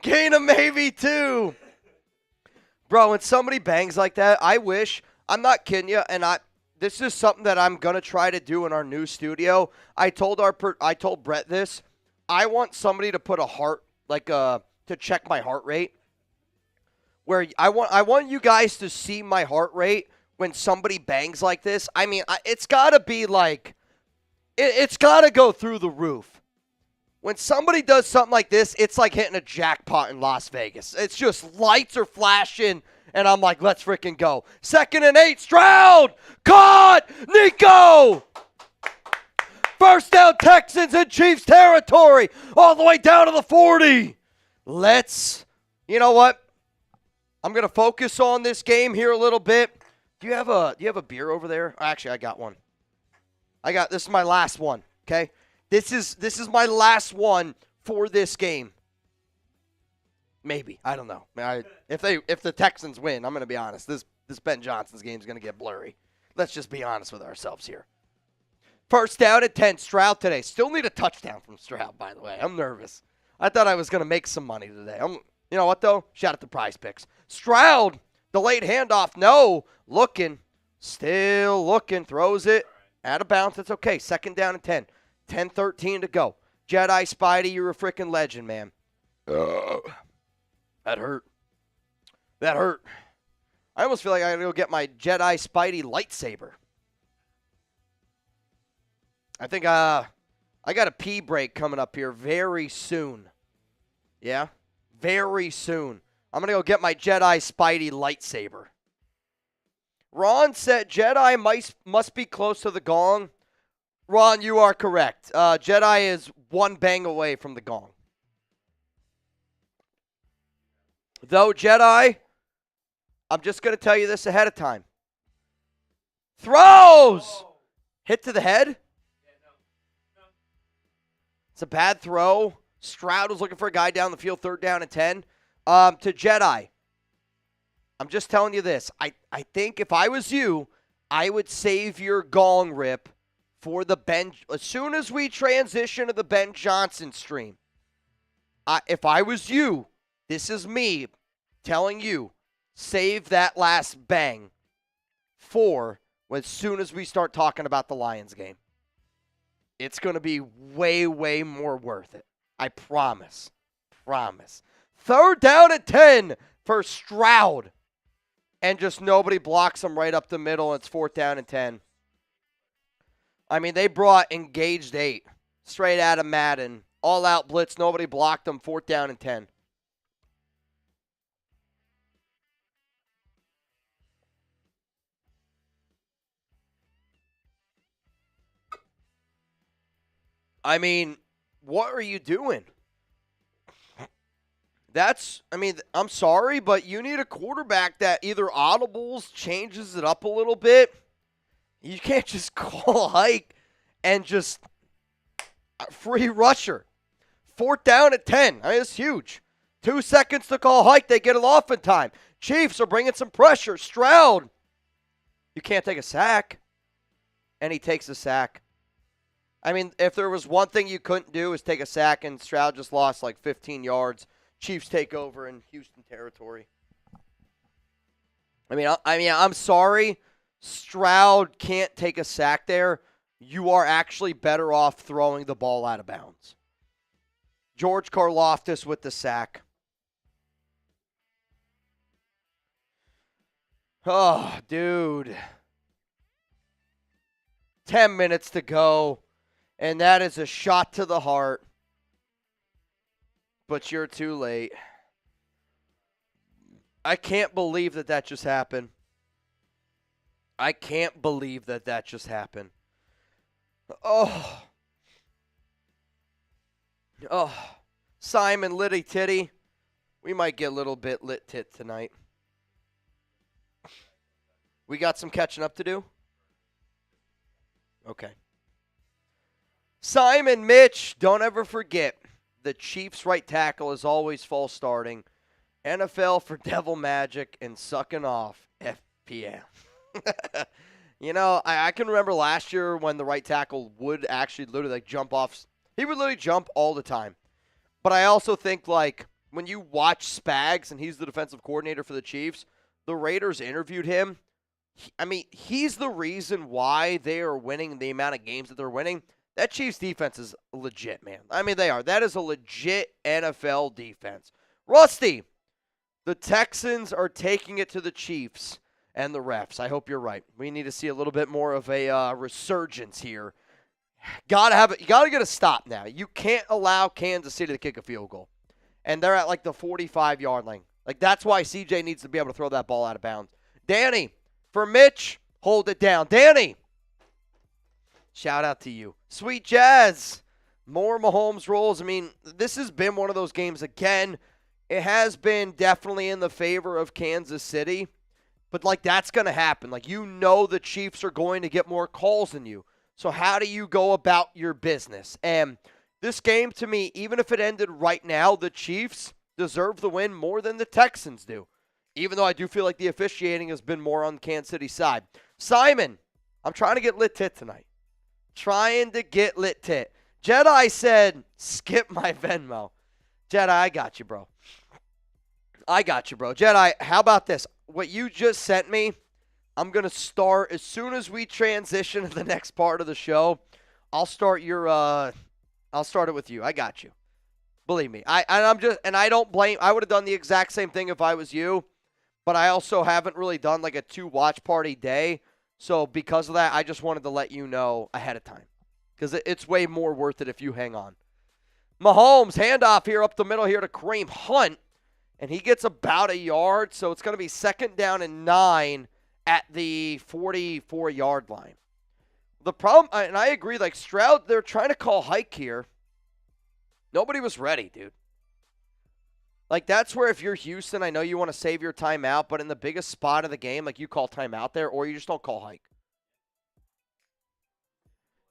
Gain a maybe two. Bro, when somebody bangs like that, I wish, I'm not kidding you, and this is something that I'm going to try to do in our new studio. I told Brett this. I want somebody to put a heart, to check my heart rate. Where I want you guys to see my heart rate when somebody bangs like this. I mean, it's got to be like, it's got to go through the roof. When somebody does something like this, it's like hitting a jackpot in Las Vegas. It's just lights are flashing, and I'm like, let's freaking go. 2nd and 8, Stroud! Caught! Nico! First down, Texans in Chiefs territory, all the way down to the 40. You know what? I'm going to focus on this game here a little bit. Do you have a beer over there? Actually, I got one. This is my last one, okay? This is my last one for this game. Maybe. I don't know. If the Texans win, I'm going to be honest. This Ben Johnson's game is going to get blurry. Let's just be honest with ourselves here. First down at 10, Stroud today. Still need a touchdown from Stroud, by the way. I'm nervous. I thought I was going to make some money today. You know what, though? Shout out to Prize Picks. Stroud, the late handoff. No. Still looking. Throws it. Out of bounds. It's okay. 2nd down and 10. 10-13 to go. Jedi Spidey, you're a freaking legend, man. That hurt. I almost feel like I gotta go get my Jedi Spidey lightsaber. I think I got a pee break coming up here very soon. Yeah? Very soon. I'm gonna go get my Jedi Spidey lightsaber. Ron said Jedi must be close to the gong. Ron, you are correct. Jedi is one bang away from the gong. Though, Jedi, I'm just going to tell you this ahead of time. Throws! Hit to the head? No. It's a bad throw. Stroud was looking for a guy down the field, 3rd down and 10. To Jedi, I'm just telling you this. I think if I was you, I would save your gong rip for the Ben. As soon as we transition to the Ben Johnson stream, if I was you, this is me telling you, save that last bang for as soon as we start talking about the Lions game. It's going to be way, way more worth it. I promise. 3rd down and 10 for Stroud. and just nobody blocks them right up the middle, and it's 4th down and 10. I mean, they brought engaged 8 straight out of Madden. All-out blitz, nobody blocked them, 4th down and 10. I mean, what are you doing? I'm sorry, but you need a quarterback that either audibles, changes it up a little bit. You can't just call hike and just free rusher. 4th down at 10. I mean, it's huge. 2 seconds to call hike. They get it off in time. Chiefs are bringing some pressure. Stroud, you can't take a sack. And he takes a sack. I mean, if there was one thing you couldn't do is take a sack, and Stroud just lost like 15 yards. Chiefs take over in Houston territory. I mean, I'm sorry. Stroud can't take a sack there. You are actually better off throwing the ball out of bounds. George Karlaftis with the sack. Oh, dude. 10 minutes to go. And that is a shot to the heart. But you're too late. I can't believe that just happened. I can't believe that just happened. Oh. Simon Litty Titty. We might get a little bit lit tit tonight. We got some catching up to do? Okay. Simon Mitch, don't ever forget, the Chiefs' right tackle is always false starting. NFL for Devil Magic and sucking off FPM. You know, I can remember last year when the right tackle would actually literally jump off. He would literally jump all the time. But I also think, like, when you watch Spags, and he's the defensive coordinator for the Chiefs, the Raiders interviewed him. He's the reason why they are winning the amount of games that they're winning. That Chiefs defense is legit, man. I mean, they are. That is a legit NFL defense. Rusty, the Texans are taking it to the Chiefs and the refs. I hope you're right. We need to see a little bit more of a resurgence here. You gotta get a stop now. You can't allow Kansas City to kick a field goal. And they're at like the 45-yard line. Like, that's why CJ needs to be able to throw that ball out of bounds. Danny, for Mitch, hold it down. Danny, shout out to you. Sweet Jazz, more Mahomes rolls. I mean, this has been one of those games again. It has been definitely in the favor of Kansas City. But, like, that's going to happen. Like, you know the Chiefs are going to get more calls than you. So how do you go about your business? And this game, to me, even if it ended right now, the Chiefs deserve the win more than the Texans do. Even though I do feel like the officiating has been more on the Kansas City side. Simon, I'm trying to get lit tit tonight. Trying to get lit tit. Jedi said, skip my Venmo. Jedi, I got you, bro. Jedi, how about this? What you just sent me, I'm going to start as soon as we transition to the next part of the show. I'll start it with you. I got you. Believe me. I don't blame. I would have done the exact same thing if I was you, but I also haven't really done like a 2-watch party day. So because of that, I just wanted to let you know ahead of time because it's way more worth it if you hang on. Mahomes, handoff here up the middle here to Kareem Hunt, and he gets about a yard, so it's going to be 2nd down and 9 at the 44-yard line. The problem, and I agree, like Stroud, they're trying to call hike here. Nobody was ready, dude. Like, that's where if you're Houston, I know you want to save your timeout, but in the biggest spot of the game, like, you call timeout there, or you just don't call hike.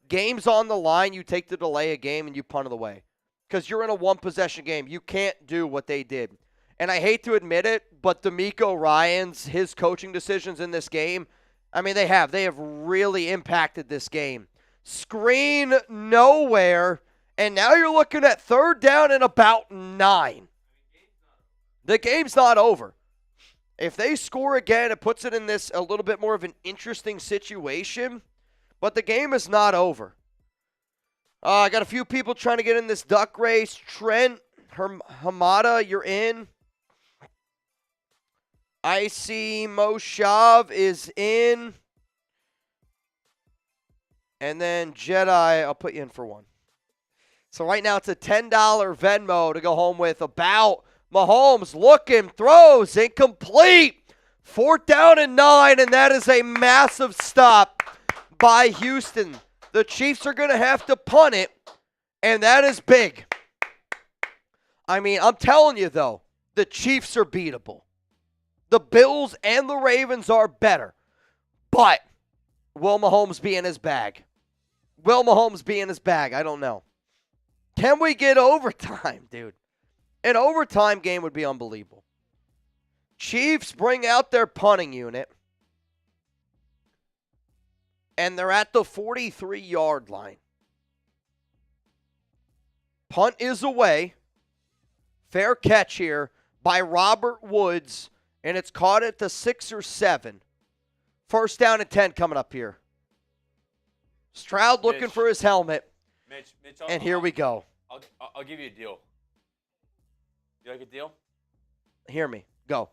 Game's on the line, you take the delay a game, and you punt it away. Because you're in a one-possession game. You can't do what they did. And I hate to admit it, but DeMeco Ryans, his coaching decisions in this game, I mean, they have really impacted this game. Screen nowhere, and now you're looking at 3rd down and about 9. The game's not over. If they score again, it puts it in this a little bit more of an interesting situation, but the game is not over. I got a few people trying to get in this duck race. Trent Hamada, you're in. I see Moshav is in. And then Jedi, I'll put you in for one. So right now it's a $10 Venmo to go home with about Mahomes looking, throws, incomplete. 4th down and 9, and that is a massive stop by Houston. The Chiefs are going to have to punt it, and that is big. I mean, I'm telling you, though, the Chiefs are beatable. The Bills and the Ravens are better. But will Mahomes be in his bag? Will Mahomes be in his bag? I don't know. Can we get overtime, dude? An overtime game would be unbelievable. Chiefs bring out their punting unit, and they're at the 43-yard line. Punt is away. Fair catch here by Robert Woods, and it's caught at the 6 or 7. 1st down and 10 coming up here. Stroud looking for his helmet. Mitch, and here we go. I'll give you a deal. You like a deal? Hear me. Go.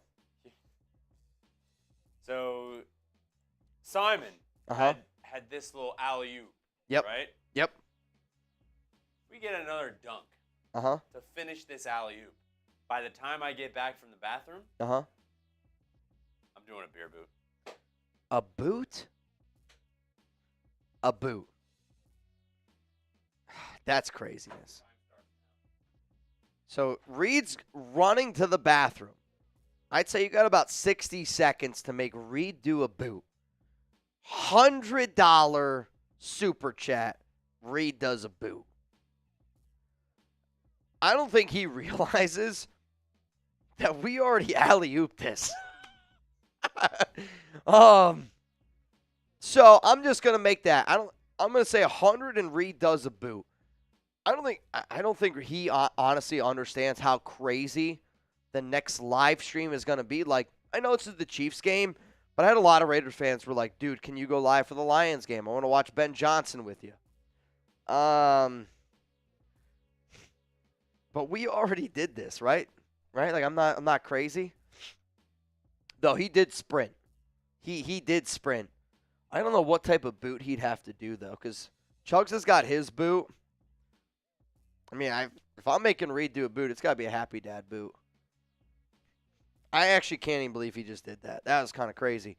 So, Simon had this little alley-oop, yep. right? Yep. We get another dunk to finish this alley-oop. By the time I get back from the bathroom, I'm doing a beer boot. A boot? A boot. That's craziness. So Reed's running to the bathroom. I'd say you got about 60 seconds to make Reed do a boot. $100 super chat. Reed does a boot. I don't think he realizes that we already alley-ooped this. So I'm just gonna make that. I'm gonna say 100 and Reed does a boot. I don't think he honestly understands how crazy the next live stream is gonna be. Like, I know it's the Chiefs game, but I had a lot of Raiders fans who were like, dude, can you go live for the Lions game? I want to watch Ben Johnson with you. But we already did this, right? Right? Like, I'm not crazy. Though he did sprint. He did sprint. I don't know what type of boot he'd have to do, though, because Chugs has got his boot. I mean, if I'm making Reed do a boot, it's got to be a Happy Dad boot. I actually can't even believe he just did that. That was kind of crazy.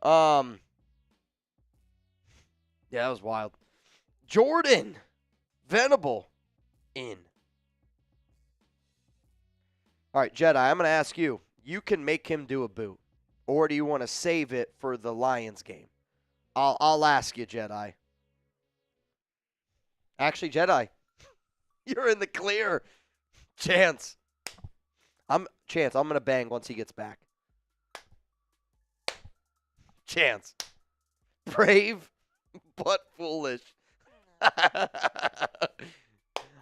Yeah, that was wild. Jordan Venable in. All right, Jedi, I'm going to ask you. You can make him do a boot, or do you want to save it for the Lions game? I'll ask you, Jedi. Actually, Jedi, you're in the clear. Chance. I'm going to bang once he gets back. Chance. Brave, but foolish.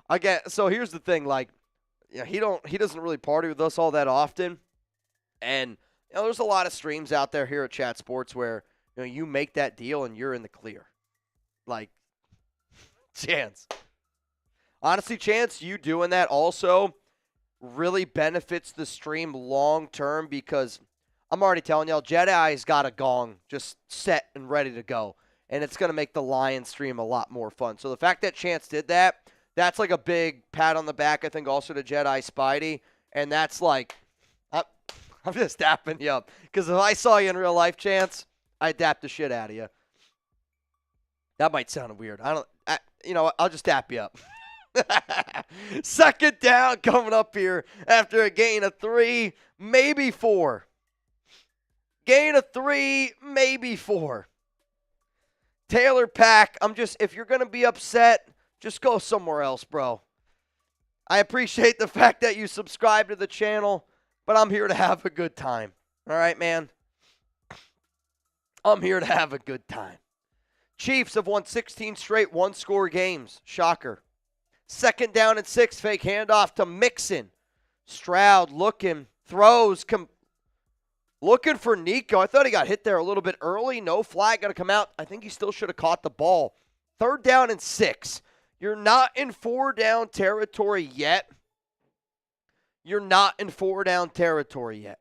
Again, so here's the thing, like, he doesn't really party with us all that often. And there's a lot of streams out there here at Chat Sports where you make that deal and you're in the clear. Like, Chance. Honestly, Chance, you doing that also really benefits the stream long term, because I'm already telling y'all, Jedi's got a gong just set and ready to go. And it's going to make the Lions stream a lot more fun. So the fact that Chance did that, that's like a big pat on the back, I think, also to Jedi Spidey. And that's like, I'm just dapping you up. Because if I saw you in real life, Chance, I'd dap the shit out of you. That might sound weird. I'll just dap you up. 2nd down coming up here after a gain of 3, maybe 4. Gain of 3, maybe 4. Taylor Pack, if you're going to be upset, just go somewhere else, bro. I appreciate the fact that you subscribe to the channel, but I'm here to have a good time. All right, man? I'm here to have a good time. Chiefs have won 16 straight one-score games. Shocker. 2nd down and 6, fake handoff to Mixon. Stroud looking, throws, looking for Nico. I thought he got hit there a little bit early. No flag going to come out. I think he still should have caught the ball. 3rd down and 6. You're not in 4-down territory yet. You're not in 4-down territory yet.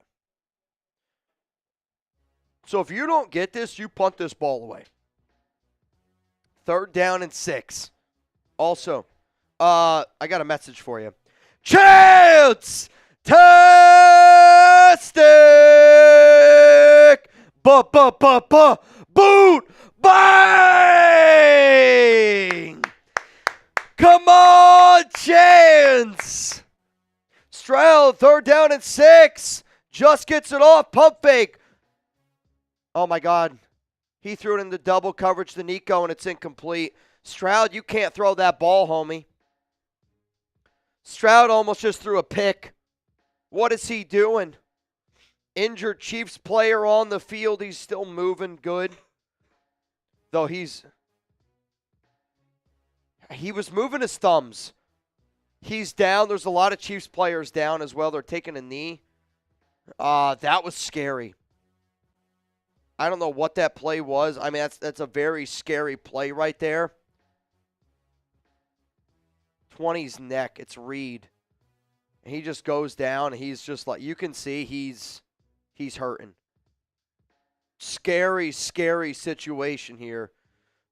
So if you don't get this, you punt this ball away. 3rd down and 6. Also, I got a message for you. Chance! Tastic! Boot! Bang! Come on, Chance! Stroud, 3rd down and 6. Just gets it off. Pump fake. Oh, my God. He threw it into double coverage to Nico, and it's incomplete. Stroud, you can't throw that ball, homie. Stroud almost just threw a pick. What is he doing? Injured Chiefs player on the field. He's still moving good. Though he was moving his thumbs. He's down. There's a lot of Chiefs players down as well. They're taking a knee. That was scary. I don't know what that play was. I mean, that's a very scary play right there. 20's neck. It's Reed. He just goes down. And he's just like, you can see he's hurting. Scary, scary situation here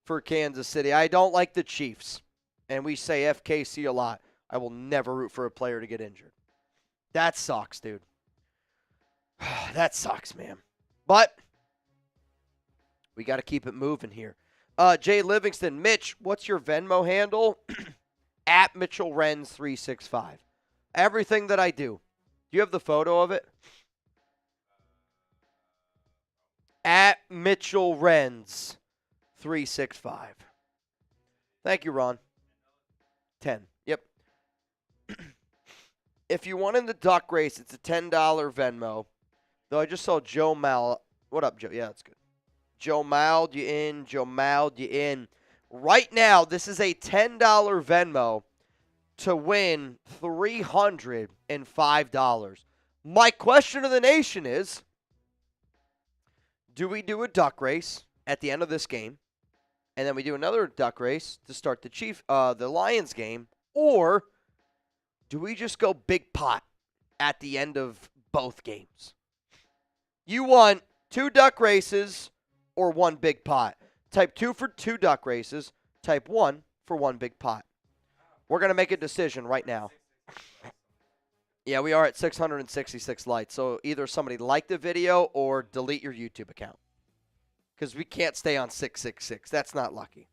for Kansas City. I don't like the Chiefs. And we say FKC a lot. I will never root for a player to get injured. That sucks, dude. That sucks, man. But we got to keep it moving here. Jay Livingston, Mitch, what's your Venmo handle? At Mitchell Renz 365. Everything that I do. Do you have the photo of it? At Mitchell Renz 365. Thank you, Ron. 10. Yep. If you won in the duck race, it's a $10 Venmo. Though I just saw Joe Mal. What up, Joe? Yeah, that's good. Joe Mound, you in. Joe Mound, you in. Right now, this is a $10 Venmo to win $305. My question of the nation is, do we do a duck race at the end of this game, and then we do another duck race to start the Lions game, or do we just go big pot at the end of both games? You want 2 duck races or 1 big pot. Type 2 for 2 duck races. Type 1 for 1 big pot. We're going to make a decision right now. Yeah, we are at 666 likes. So either somebody like the video or delete your YouTube account. Because we can't stay on 666. That's not lucky.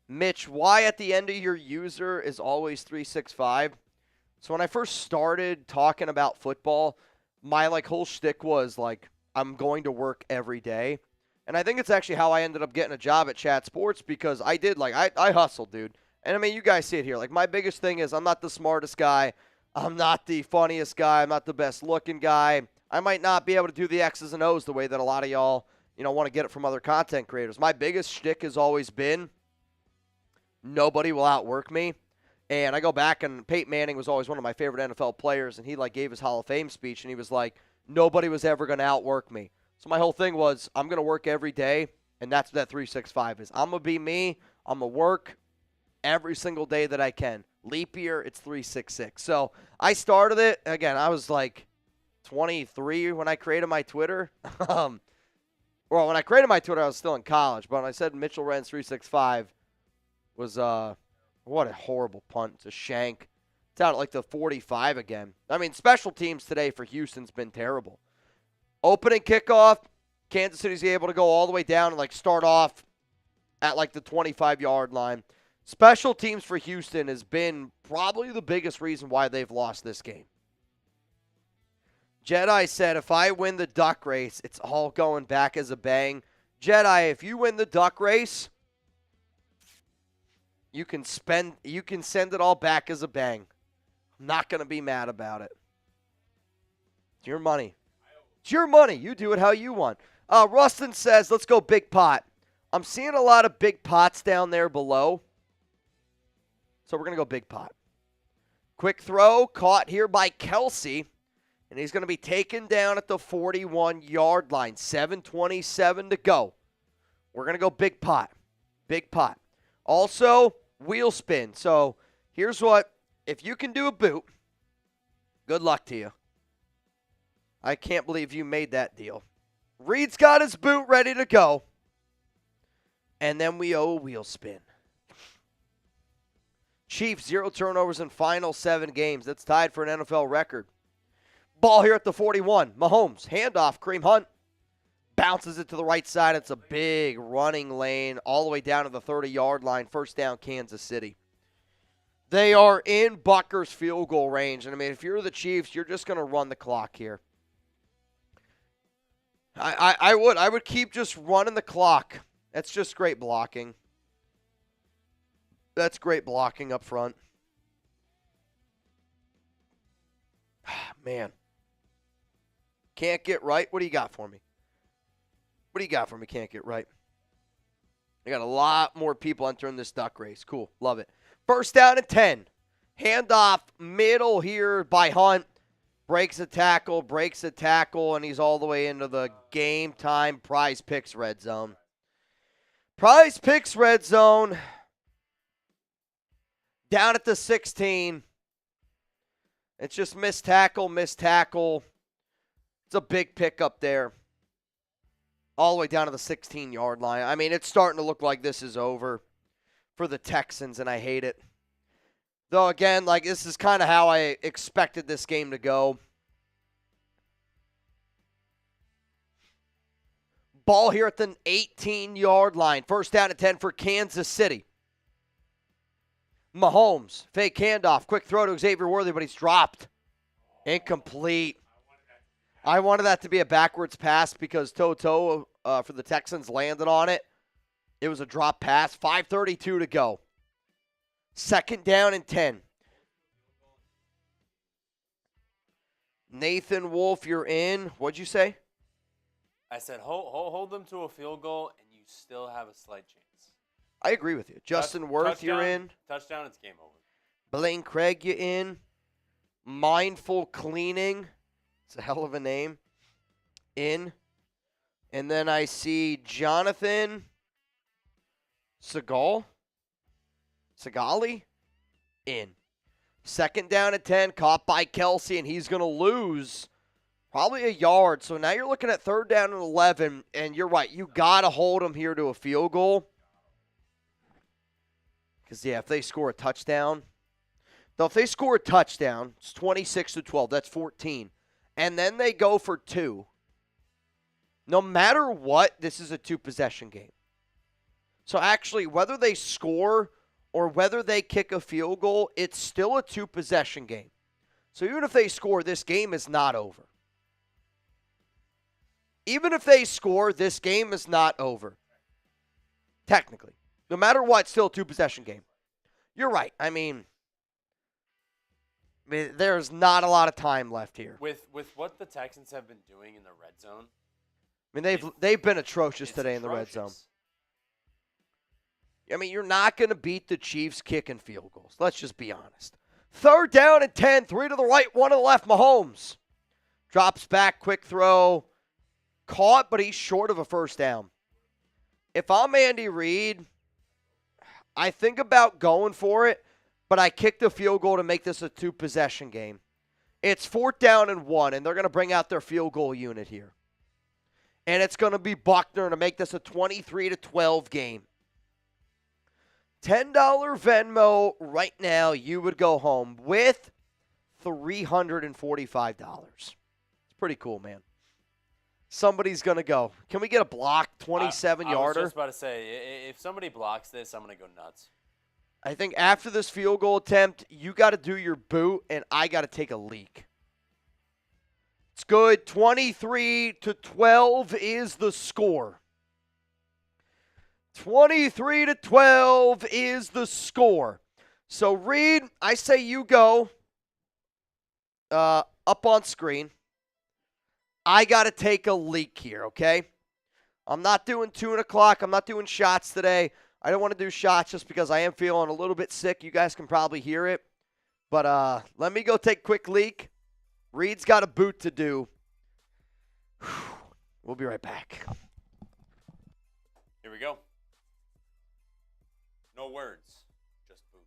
Mitch, why at the end of your user is always 365? So when I first started talking about football, my whole shtick was I'm going to work every day. And I think it's actually how I ended up getting a job at Chat Sports, because I did, I hustled, dude. And I mean, you guys see it here. My biggest thing is I'm not the smartest guy. I'm not the funniest guy. I'm not the best looking guy. I might not be able to do the X's and O's the way that a lot of y'all, want to get it from other content creators. My biggest shtick has always been nobody will outwork me. And I go back, and Peyton Manning was always one of my favorite NFL players, and he gave his Hall of Fame speech, and he was like, nobody was ever going to outwork me. So my whole thing was, I'm going to work every day, and that's what that 365 is. I'm going to be me. I'm going to work every single day that I can. Leap year, it's 366. So I started it. Again, I was 23 when I created my Twitter. Well, when I created my Twitter, I was still in college. But when I said Mitchell Renz 365 was, what a horrible punt. It's a shank. It's out at the 45 again. I mean, special teams today for Houston's been terrible. Opening kickoff, Kansas City's able to go all the way down and start off at the 25-yard line. Special teams for Houston has been probably the biggest reason why they've lost this game. Jedi said, if I win the duck race, it's all going back as a bang. Jedi, if you win the duck race, you can send it all back as a bang. I'm not going to be mad about it. It's your money. It's your money. You do it how you want. Rustin says, let's go big pot. I'm seeing a lot of big pots down there below. So we're going to go big pot. Quick throw caught here by Kelsey. And he's going to be taken down at the 41-yard line. 7:27 to go. We're going to go big pot. Big pot. Also, wheel spin. So here's what. If you can do a boot, good luck to you. I can't believe you made that deal. Reed's got his boot ready to go. And then we owe a wheel spin. Chiefs, 0 turnovers in final 7 games. That's tied for an NFL record. Ball here at the 41. Mahomes, handoff, Kareem Hunt. Bounces it to the right side. It's a big running lane all the way down to the 30-yard line. First down, Kansas City. They are in Butker's field goal range. And, I mean, if you're the Chiefs, you're just going to run the clock here. I would keep just running the clock. That's just great blocking. That's great blocking up front. Man. Can't get right. What do you got for me? What do you got for me? Can't get right. I got a lot more people entering this duck race. Cool. Love it. First down and 10. Handoff middle here by Hunt. Breaks a tackle, and he's all the way into the game time Prize Picks red zone. Prize Picks red zone. Down at the 16. It's just missed tackle. It's a big pick up there. All the way down to the 16-yard line. I mean, it's starting to look like this is over for the Texans, and I hate it. Though, again, like, this is kind of how I expected this game to go. Ball here at the 18-yard line. First down and 10 for Kansas City. Mahomes, fake handoff, quick throw to Xavier Worthy, but he's dropped. Incomplete. I wanted that to be a backwards pass because Toto for the Texans landed on it. It was a drop pass. 5:32 to go. Second down and 10. Nathan Wolf, you're in. What'd you say? I said hold them to a field goal, and you still have a slight chance. I agree with you. Justin Worth, you're in. Touchdown, it's game over. Blaine Craig, you in. Mindful Cleaning. It's a hell of a name. In. And then I see Jonathan Segali. In. Second down at 10, caught by Kelsey, and he's going to lose probably a yard. So now you're looking at third down and 11, and you're right. You got to hold them here to a field goal. Because, yeah, if they score a touchdown. Though if they score a touchdown, it's 26-12. That's 14. And then they go for 2. No matter what, this is a 2-possession game. So actually, whether they score or whether they kick a field goal, it's still a 2-possession game. So even if they score, this game is not over. Even if they score, this game is not over. Technically. No matter what, still a 2-possession game. You're right. I mean, there's not a lot of time left here. With what the Texans have been doing in the red zone. I mean, they've been atrocious today in the red zone. I mean, you're not going to beat the Chiefs kicking field goals. Let's just be honest. Third down and 10, 3 to the right, 1 to the left. Mahomes drops back, quick throw. Caught, but he's short of a first down. If I'm Andy Reid, I think about going for it, but I kick the field goal to make this a 2-possession game. It's 4th down and 1, and they're going to bring out their field goal unit here. And it's going to be Buckner to make this a 23-12 game. $10 Venmo right now, you would go home with $345. It's pretty cool, man. Somebody's going to go. Can we get a block 27-yarder? I was just about to say, if somebody blocks this, I'm going to go nuts. I think after this field goal attempt, you got to do your boot, and I got to take a leak. It's good. 23-12 is the score. 23-12 is the score. So, Reed, I say you go up on screen. I got to take a leak here, okay? I'm not doing 2 o'clock. I'm not doing shots today. I don't want to do shots just because I am feeling a little bit sick. You guys can probably hear it. But let me go take a quick leak. Reed's got a boot to do. We'll be right back. Here we go. No words, just boot.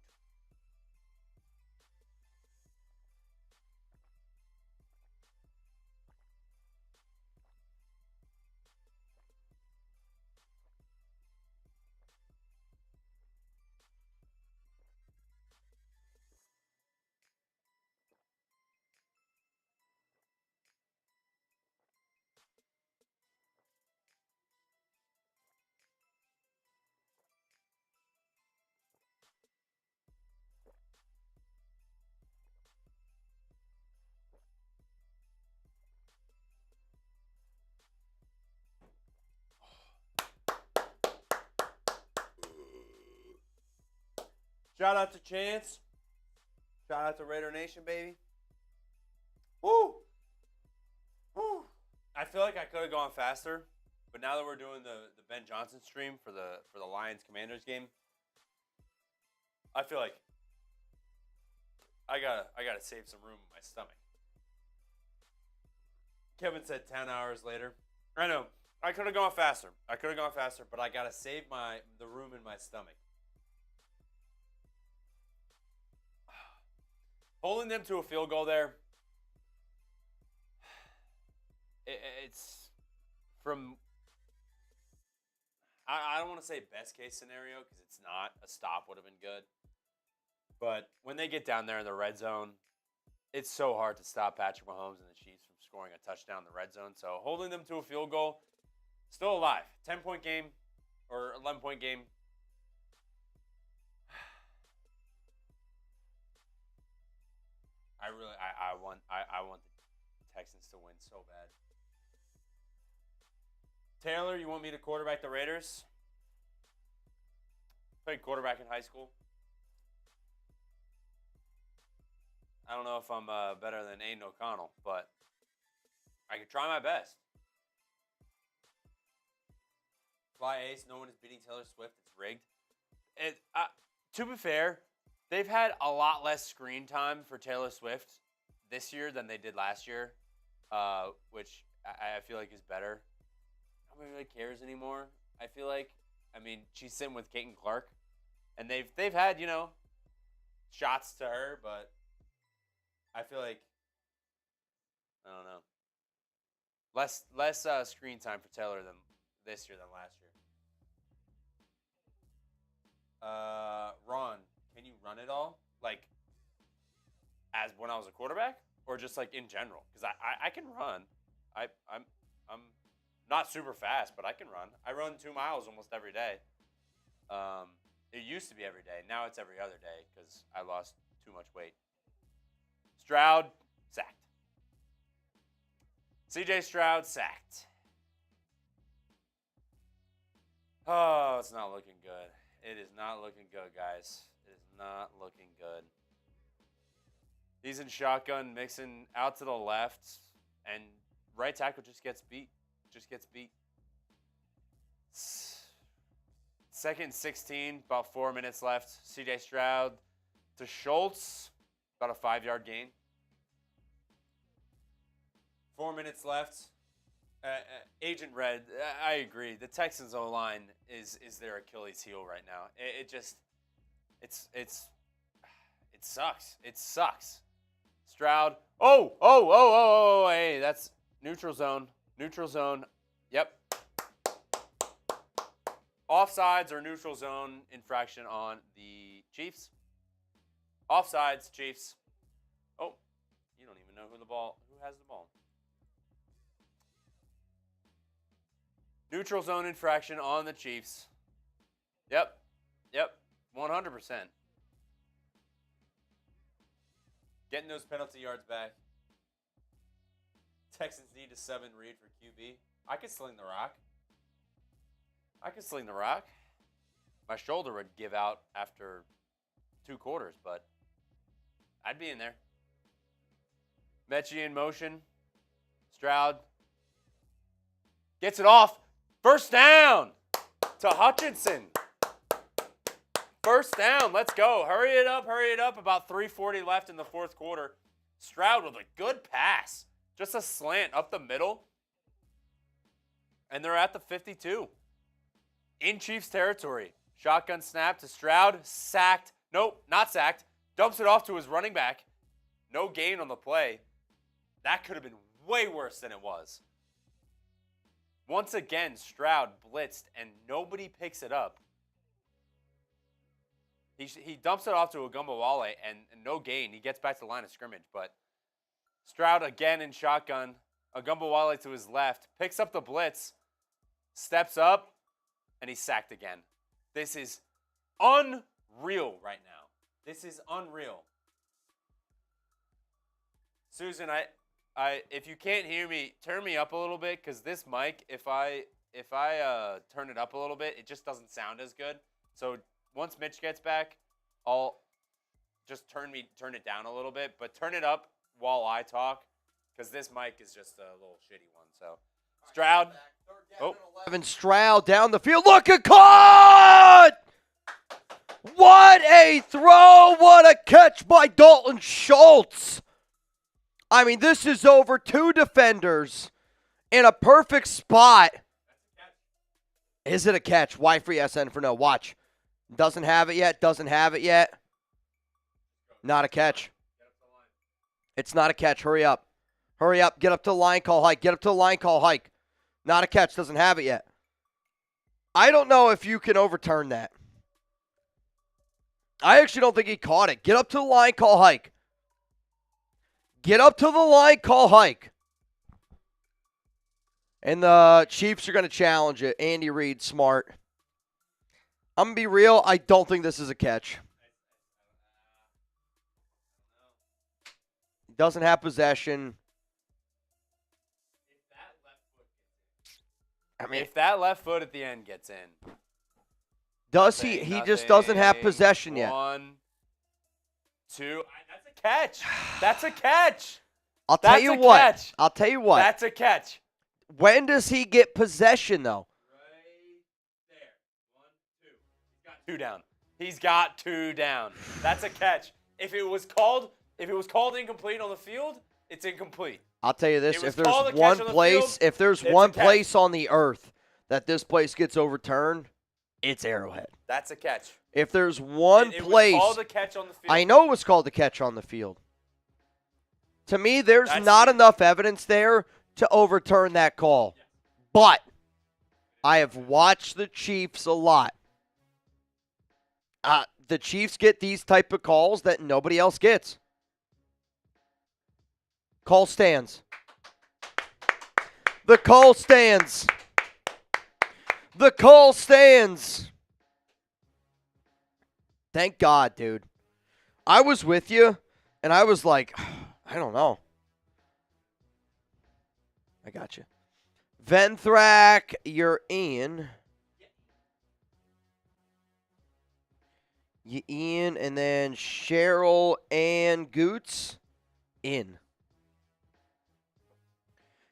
Shout out to Chance. Shout out to Raider Nation, baby. Woo! Woo! I feel like I could have gone faster, but now that we're doing the Ben Johnson stream for the Lions Commanders game, I feel like I gotta save some room in my stomach. Kevin said 10 hours later. I know. I could have gone faster. But I gotta save the room in my stomach. Holding them to a field goal there. It's from. I don't want to say best case scenario because it's not. A stop would have been good. But when they get down there in the red zone, it's so hard to stop Patrick Mahomes and the Chiefs from scoring a touchdown in the red zone. So holding them to a field goal, still alive. 10-point game or 11-point game. I want the Texans to win so bad. Taylor, you want me to quarterback the Raiders? Played quarterback in high school. I don't know if I'm better than Aiden O'Connell, but I could try my best. Fly Ace, no one is beating Taylor Swift. It's rigged. To be fair, they've had a lot less screen time for Taylor Swift this year than they did last year, which I feel like is better. Nobody really cares anymore. I feel like, she's sitting with Caitlin Clark, and they've had shots to her, but I feel like I don't know. Less screen time for Taylor than this year than last year. Ron, can you run it all? Like, as when I was a quarterback? Or just like in general? Because I can run. I'm not super fast, but I can run. I run 2 miles almost every day. It used to be every day. Now it's every other day because I lost too much weight. Stroud, sacked. CJ Stroud, sacked. Oh, it's not looking good. It is not looking good, guys. It is not looking good. He's in shotgun, mixing out to the left, and right tackle just gets beat. Second and 16, about 4 minutes left. CJ Stroud to Schultz, about a 5-yard gain. 4 minutes left. Agent Red, I agree. The Texans O-line is their Achilles heel right now. It sucks. It sucks. Stroud. Oh, hey, that's neutral zone. Yep. Offsides or neutral zone infraction on the Chiefs. Offsides, Chiefs. Oh, you don't even know who has the ball. Neutral zone infraction on the Chiefs. Yep. 100%. Getting those penalty yards back. Texans need a 7 read for QB. I could sling the rock. My shoulder would give out after 2 quarters, but I'd be in there. Mechie in motion. Stroud gets it off. First down to Hutchinson. First down. Let's go. Hurry it up. About 3:40 left in the fourth quarter. Stroud with a good pass. Just a slant up the middle. And they're at the 52. In Chiefs territory. Shotgun snap to Stroud. Sacked. Nope, not sacked. Dumps it off to his running back. No gain on the play. That could have been way worse than it was. Once again, Stroud blitzed, and nobody picks it up. He dumps it off to Ogunbowale, and no gain. He gets back to the line of scrimmage, but Stroud again in shotgun. Ogunbowale to his left. Picks up the blitz. Steps up, and he's sacked again. This is unreal right now. This is unreal. Susan, if you can't hear me, turn me up a little bit, because this mic, if I turn it up a little bit, it just doesn't sound as good. So once Mitch gets back, just turn it down a little bit, but turn it up while I talk, because this mic is just a little shitty one. So, Stroud. Oh. 11, Stroud down the field. Look at caught! What a throw! What a catch by Dalton Schultz! I mean, this is over 2 defenders in a perfect spot. Is it a catch? Y for yes, N for no. Watch. Doesn't have it yet. Doesn't have it yet. Not a catch. It's not a catch. Hurry up. Hurry up. Get up to the line, call hike. Get up to the line, call hike. Not a catch. Doesn't have it yet. I don't know if you can overturn that. I actually don't think he caught it. Get up to the line, call hike. Get up to the line, call hike. And the Chiefs are going to challenge it. Andy Reid, smart. I'm going to be real. I don't think this is a catch. Doesn't have possession. I mean, if that left foot at the end gets in. Does he? He just doesn't have possession yet. 1, 2. That's a catch. That's a catch. I'll tell you what. Catch. I'll tell you what. That's a catch. When does he get possession, though? Right there. 1, 2. He's got 2 down. He's got 2 down. That's a catch. If it was called incomplete on the field, it's incomplete. I'll tell you this: if there's one place on the earth that this place gets overturned, it's Arrowhead. That's a catch. If there's one place, it was called a catch on the field. I know it was called the catch on the field. To me, there's not enough evidence there to overturn that call. But I have watched the Chiefs a lot. The Chiefs get these type of calls that nobody else gets. Call stands. The call stands. The call stands. Thank God, dude. I was with you, and I was like, I don't know. I got you. Venthrak, you're in. You in, and then Cheryl and Goots in.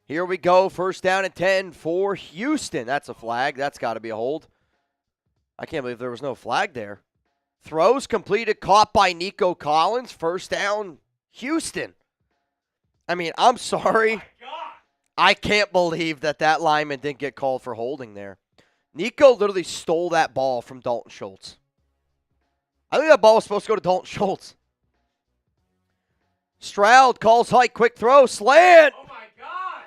Here we go. First down and 10 for Houston. That's a flag. That's got to be a hold. I can't believe there was no flag there. Throws completed, caught by Nico Collins. First down, Houston. I mean, I'm sorry. Oh I can't believe that lineman didn't get called for holding there. Nico literally stole that ball from Dalton Schultz. I think that ball was supposed to go to Dalton Schultz. Stroud calls hike, quick throw, slant. Oh, my God.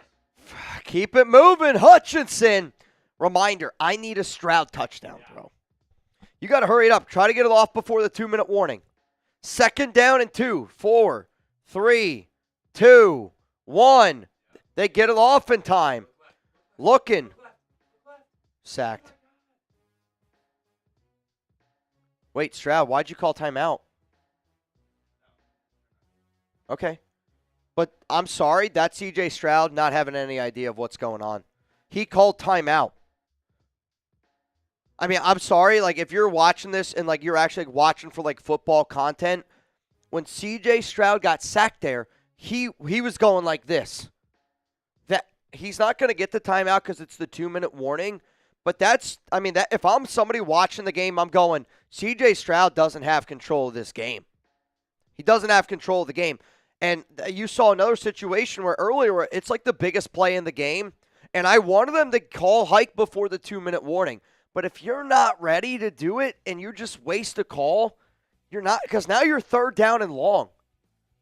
Keep it moving, Hutchinson. Reminder, I need a Stroud touchdown throw. You got to hurry it up. Try to get it off before the 2-minute warning. Second down and 2, 4, 3, 2, 1. They get it off in time. Looking. Sacked. Wait, Stroud, why'd you call timeout? Okay. But I'm sorry, that's C.J. Stroud not having any idea of what's going on. He called timeout. I mean, I'm sorry, like, if you're watching this and, like, you're actually watching for, like, football content, when C.J. Stroud got sacked there, he was going like this. That he's not going to get the timeout because it's the 2-minute warning. But that if I'm somebody watching the game, I'm going, C.J. Stroud doesn't have control of this game. He doesn't have control of the game. And you saw another situation where earlier it's like the biggest play in the game, and I wanted them to call hike before the 2-minute warning. But if you're not ready to do it and you just waste a call, you're not, because now you're third down and long,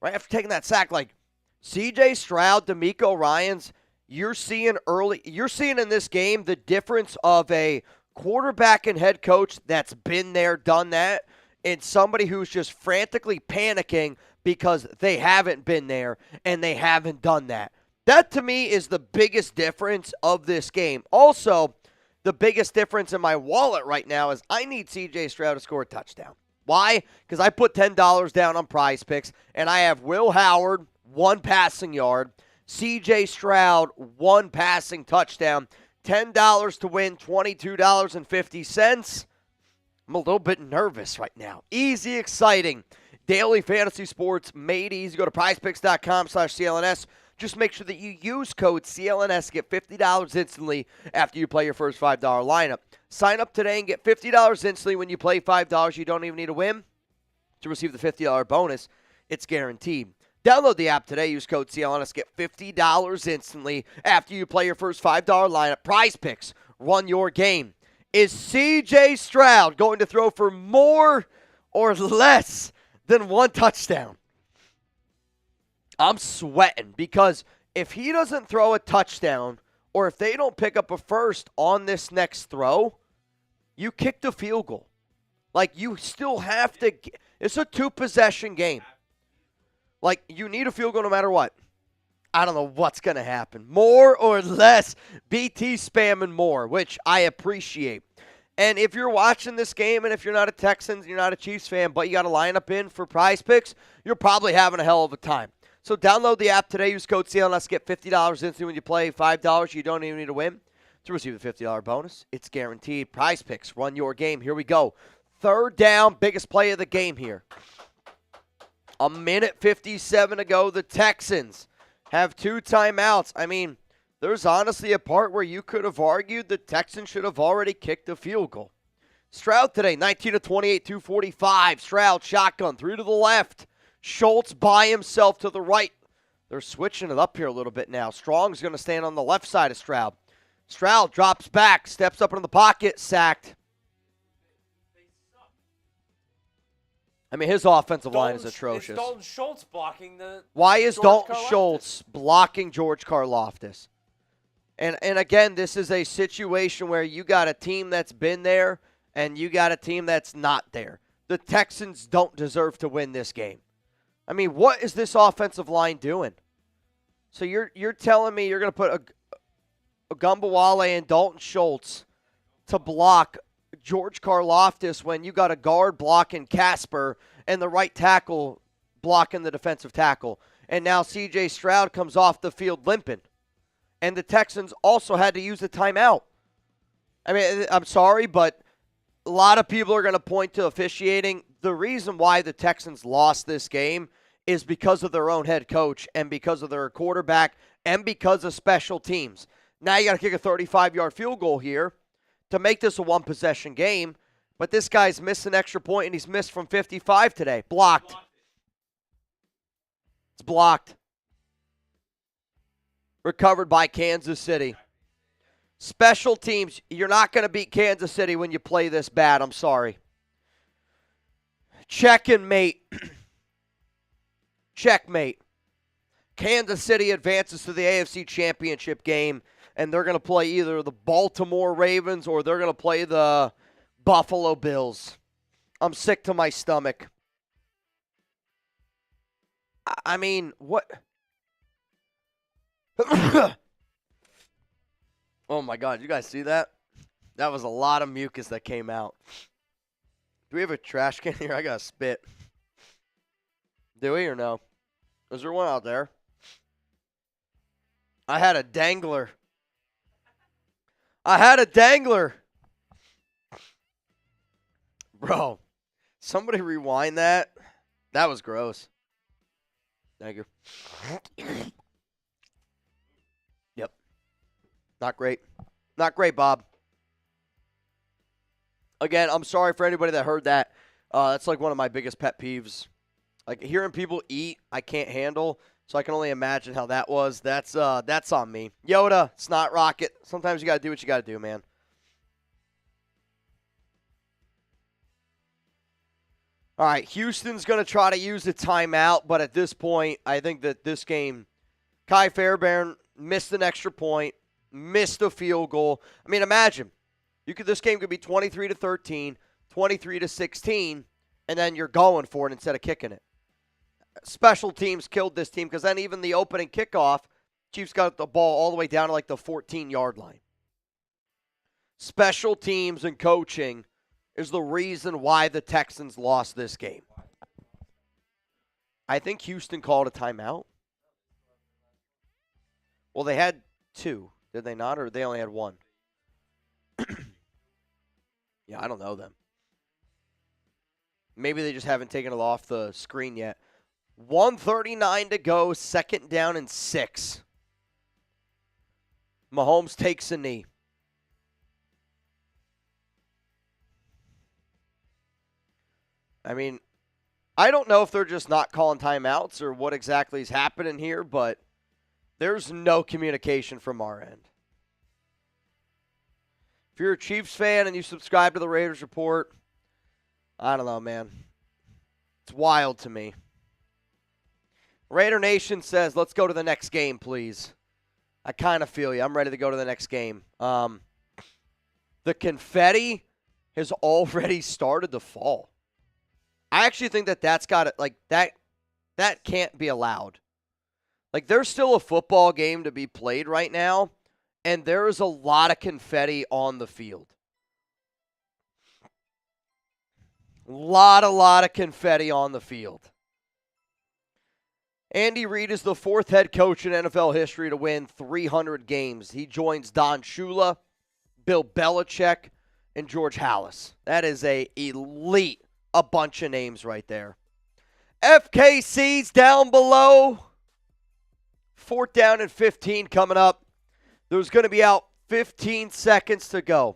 right? After taking that sack, like C.J. Stroud, DeMeco Ryans, you're seeing in this game the difference of a quarterback and head coach that's been there, done that, and somebody who's just frantically panicking because they haven't been there and they haven't done that. That, to me, is the biggest difference of this game. Also, the biggest difference in my wallet right now is I need C.J. Stroud to score a touchdown. Why? Because I put $10 down on Prize Picks, and I have Will Howard, 1 passing yard, C.J. Stroud, 1 passing touchdown, $10 to win, $22.50. I'm a little bit nervous right now. Easy, exciting. Daily fantasy sports made easy. Go to prizepicks.com/CLNS. Just make sure that you use code CLNS to get $50 instantly after you play your first $5 lineup. Sign up today and get $50 instantly when you play $5. You don't even need to win to receive the $50 bonus. It's guaranteed. Download the app today. Use code CLNS. Get $50 instantly after you play your first $5 lineup. Prize Picks. Run your game. Is C.J. Stroud going to throw for more or less than one touchdown? I'm sweating because if he doesn't throw a touchdown or if they don't pick up a first on this next throw, you kick the field goal. Like, you still have to – it's a two-possession game. Like, you need a field goal no matter what. I don't know what's going to happen. More or less, BT spamming more, which I appreciate. And if you're watching this game and if you're not a Texans, you're not a Chiefs fan, but you got a lineup in for Prize Picks, you're probably having a hell of a time. So download the app today. Use code CLNS. Get $50 instantly when you play $5. You don't even need to win to receive the $50 bonus. It's guaranteed. Prize Picks. Run your game. Here we go. Third down. Biggest play of the game here. A minute 57 to go. The Texans have 2 timeouts. I mean, there's honestly a part where you could have argued the Texans should have already kicked a field goal. Stroud today, 19 of 28, 245. Stroud shotgun through to the left. Schultz by himself to the right. They're switching it up here a little bit now. Strong's going to stand on the left side of Stroud. Stroud drops back, steps up into the pocket, sacked. I mean, his offensive line is atrocious. It's Dalton Schultz blocking the Why is George Dalton Karlaftis. Schultz blocking George Karlaftis? And again, this is a situation where you got a team that's been there and you got a team that's not there. The Texans don't deserve to win this game. I mean, what is this offensive line doing? So you're telling me you're going to put a Gumbawale and Dalton Schultz to block George Karlaftis when you got a guard blocking Casper and the right tackle blocking the defensive tackle. And now C.J. Stroud comes off the field limping. And the Texans also had to use the timeout. I mean, I'm sorry, but a lot of people are going to point to officiating. The reason why the Texans lost this game is because of their own head coach and because of their quarterback and because of special teams. Now you got to kick a 35-yard field goal here to make this a one-possession game, but this guy's missed an extra point, and he's missed from 55 today. Blocked. It's blocked. Recovered by Kansas City. Special teams, you're not going to beat Kansas City when you play this bad. I'm sorry. Check and mate. Checkmate. Kansas City advances to the AFC Championship game, and they're going to play either the Baltimore Ravens or they're going to play the Buffalo Bills. I'm sick to my stomach. I mean, what? Oh, my God. You guys see that? That was a lot of mucus that came out. Do we have a trash can here? I got to spit. Do we or no? Is there one out there? I had a dangler. Bro, somebody rewind that. That was gross. Thank you. Yep. Not great. Not great, Bob. Again, I'm sorry for anybody that heard that. That's like one of my biggest pet peeves. Like, hearing people eat, I can't handle, so I can only imagine how that was. That's on me. Yoda, Snot Rocket, sometimes you got to do what you got to do, man. All right, Houston's going to try to use the timeout, but at this point, I think that this game, Kai Fairbairn missed an extra point, missed a field goal. I mean, imagine, this game could be 23-13, 23-16, and then you're going for it instead of kicking it. Special teams killed this team because then even the opening kickoff, Chiefs got the ball all the way down to like the 14-yard line. Special teams and coaching is the reason why the Texans lost this game. I think Houston called a timeout. Well, they had 2, did they not? Or they only had 1? Yeah, I don't know them. Maybe they just haven't taken it off the screen yet. 1:39 to go, 2nd down and 6. Mahomes takes a knee. I mean, I don't know if they're just not calling timeouts or what exactly is happening here, but there's no communication from our end. If you're a Chiefs fan and you subscribe to the Raiders Report, I don't know, man. It's wild to me. Raider Nation says, let's go to the next game, please. I kind of feel you. I'm ready to go to the next game. The confetti has already started to fall. I actually think that's got it. Like, that can't be allowed. Like, there's still a football game to be played right now, and there is a lot of confetti on the field. Lot of confetti on the field. Andy Reid is the 4th head coach in NFL history to win 300 games. He joins Don Shula, Bill Belichick, and George Halas. That is a bunch of names right there. FKC's down below. 4th down and 15 coming up. There's going to be out 15 seconds to go.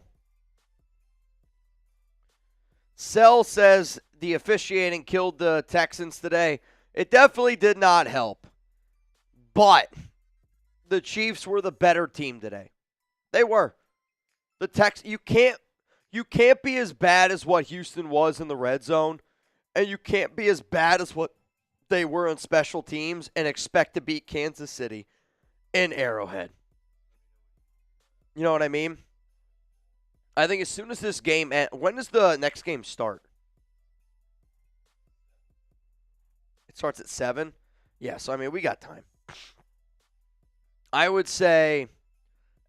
Sell says the officiating killed the Texans today. It definitely did not help. But the Chiefs were the better team today. They were. You can't be as bad as what Houston was in the red zone, and you can't be as bad as what they were on special teams and expect to beat Kansas City in Arrowhead. You know what I mean? I think as soon as this game ends, when does the next game start? It starts at 7? Yeah, so, I mean, we got time. I would say,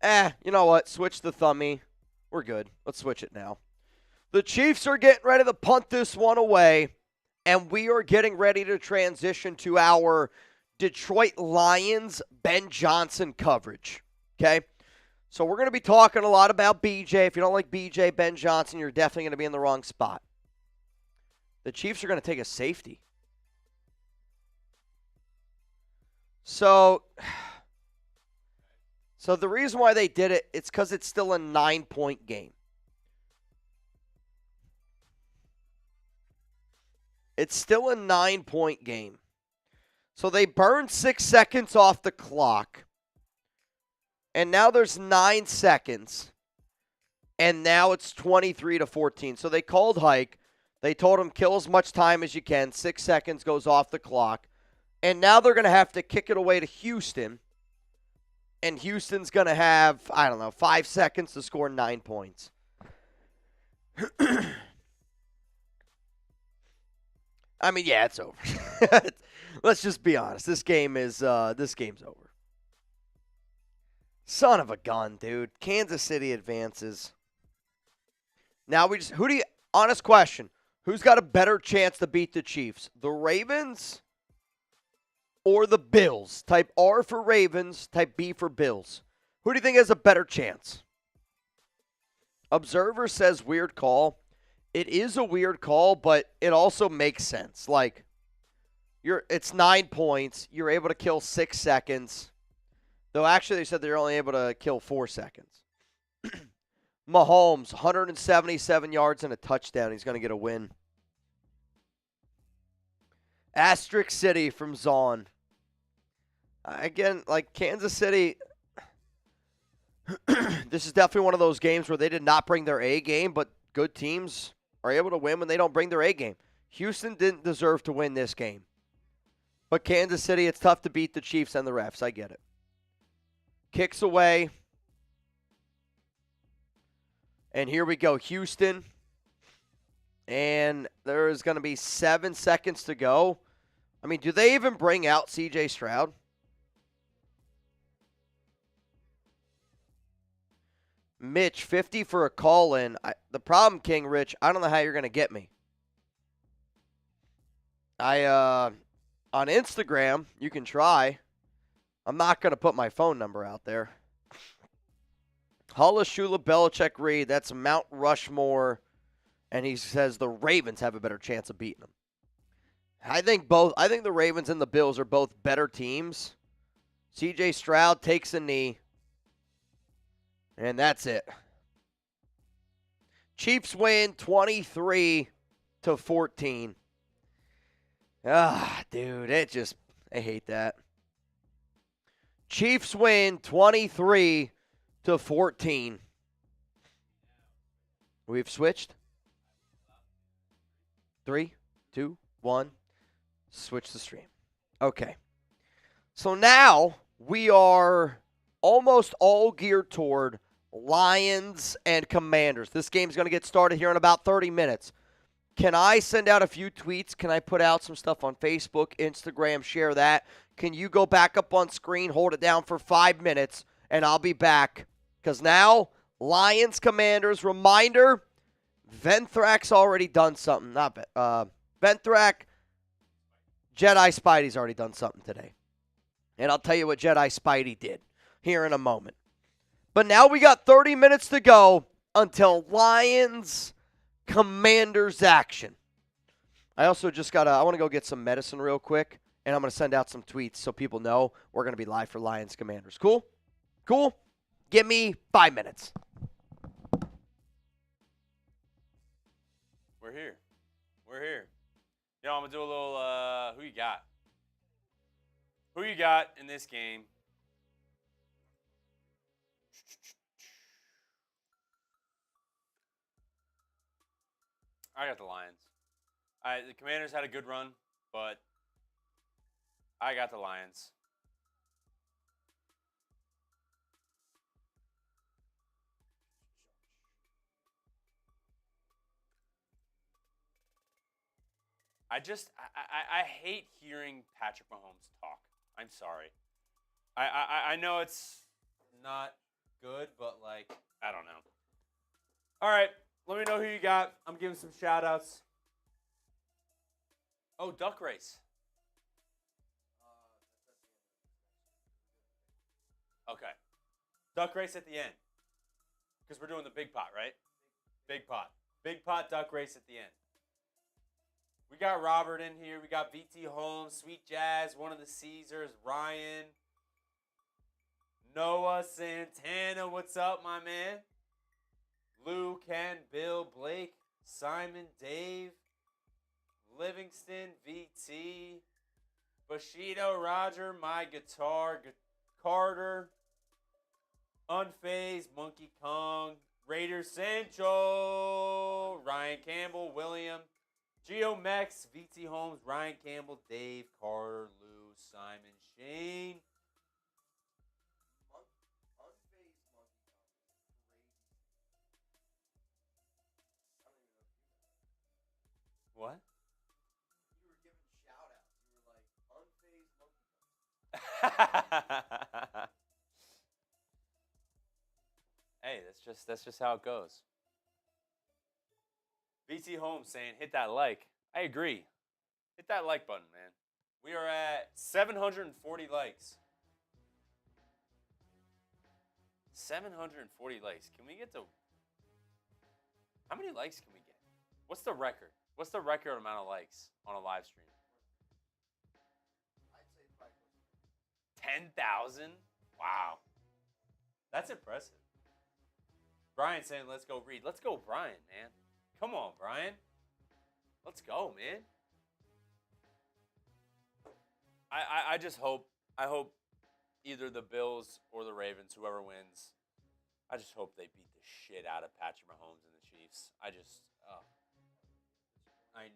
you know what? Switch the thummy. We're good. Let's switch it now. The Chiefs are getting ready to punt this one away, and we are getting ready to transition to our Detroit Lions Ben Johnson coverage. Okay? So we're going to be talking a lot about BJ. If you don't like BJ, Ben Johnson, you're definitely going to be in the wrong spot. The Chiefs are going to take a safety. So the reason why they did it, it's because it's still a 9-point game. It's still a 9-point game. So they burned 6 seconds off the clock. And now there's 9 seconds. And now it's 23-14. So they called hike. They told him kill as much time as you can. 6 seconds goes off the clock. And now they're going to have to kick it away to Houston. And Houston's going to have, 5 seconds to score 9 points. I mean, yeah, it's over. Let's just be honest. This game's over. Son of a gun, dude. Kansas City advances. Now honest question, who's got a better chance to beat the Chiefs? The Ravens or the Bills? Type R for Ravens, type B for Bills. Who do you think has a better chance? Observer says weird call. It is a weird call, but it also makes sense. Like, it's 9 points. You're able to kill 6 seconds. Though actually they said they're only able to kill 4 seconds. Mahomes, 177 yards and a touchdown. He's going to get a win. Asterisk City from Zahn. Again, like Kansas City, this is definitely one of those games where they did not bring their A game, but good teams are able to win when they don't bring their A game. Houston didn't deserve to win this game. But Kansas City, it's tough to beat the Chiefs and the refs. I get it. Kicks away. And here we go, Houston. And there is going to be 7 seconds to go. I mean, do they even bring out C.J. Stroud? Mitch, 50 for a call-in. The problem, King Rich, I don't know how you're going to get me. On Instagram, you can try. I'm not going to put my phone number out there. Hulla, Shula, Belichick, Reed. That's Mount Rushmore and he says the Ravens have a better chance of beating them. I think the Ravens and the Bills are both better teams. CJ Stroud takes a knee, and that's it. Chiefs win 23-14. Dude, I hate that. Chiefs win 23-14. We've switched. 3, 2, 1. Switch the stream. Okay. So now we are almost all geared toward Lions and Commanders. This game's going to get started here in about 30 minutes. Can I send out a few tweets? Can I put out some stuff on Facebook, Instagram, share that? Can you go back up on screen, hold it down for 5 minutes, and I'll be back? Because now, Lions, Commanders, reminder, Venthrak's already done something. Venthrak, Jedi Spidey's already done something today. And I'll tell you what Jedi Spidey did here in a moment. But now we got 30 minutes to go until Lions Commanders action. I also I want to go get some medicine real quick, and I'm going to send out some tweets so people know we're going to be live for Lions Commanders. Cool? Cool? Give me 5 minutes. We're here. We're here. Yo, I'm going to do a little, who you got? Who you got in this game? I got the Lions. The Commanders had a good run, but I got the Lions. I hate hearing Patrick Mahomes talk. I'm sorry. I know it's not good, but, like, I don't know. All right, let me know who you got. I'm giving some shout-outs. Oh, duck race. Okay. Duck race at the end. Because we're doing the big pot, right? Big pot. Big pot duck race at the end. We got Robert in here. We got VT Holmes, Sweet Jazz, one of the Caesars, Ryan, Noah Santana. What's up, my man? Lou, Ken, Bill, Blake, Simon, Dave, Livingston, VT, Bushido, Roger, My Guitar, Carter, Unfazed, Monkey Kong, Raider Sancho, Ryan Campbell, William, Geomex, VT Holmes, Ryan Campbell, Dave, Carter, Lou, Simon, Shane. What? You were giving shout-outs. You were like, unfazed monkey. Hey, that's just how it goes. VT Holmes saying, hit that like. I agree. Hit that like button, man. We are at 740 likes. 740 likes. Can we get to... How many likes can we get? What's the record? What's the record amount of likes on a live stream? I'd say probably 10,000? Wow. That's impressive. Brian saying, let's go read. Let's go, Brian, man. Come on, Brian. Let's go, man. I just hope, either the Bills or the Ravens, whoever wins, I just hope they beat the shit out of Patrick Mahomes and the Chiefs. I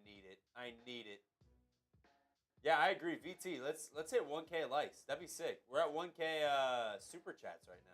need it. I need it. Yeah, I agree. VT, let's hit 1K likes. That'd be sick. We're at 1K super chats right now.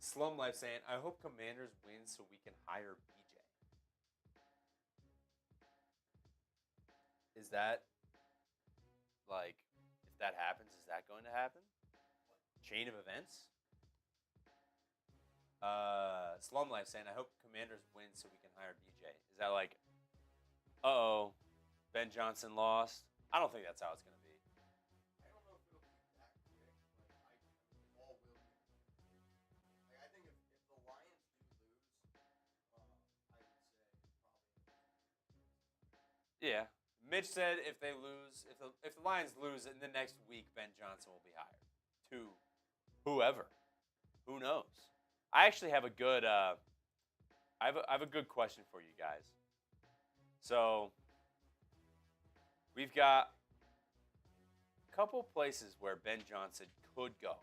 Slum Life saying, I hope Commanders win so we can hire BJ. Is that, like, if that happens, is that going to happen? Chain of events? Slum Life saying, I hope Commanders win so we can hire BJ. Is that like, uh-oh, Ben Johnson lost? I don't think that's how it's going to be. I don't know if it'll be that quick, but the ball will be. Like, I think if the Lions do lose, I would say probably. Yeah. Mitch said if they lose, if the Lions lose in the next week, Ben Johnson will be hired to whoever. Who knows? I actually have a good I have a good question for you guys. So we've got a couple places where Ben Johnson could go.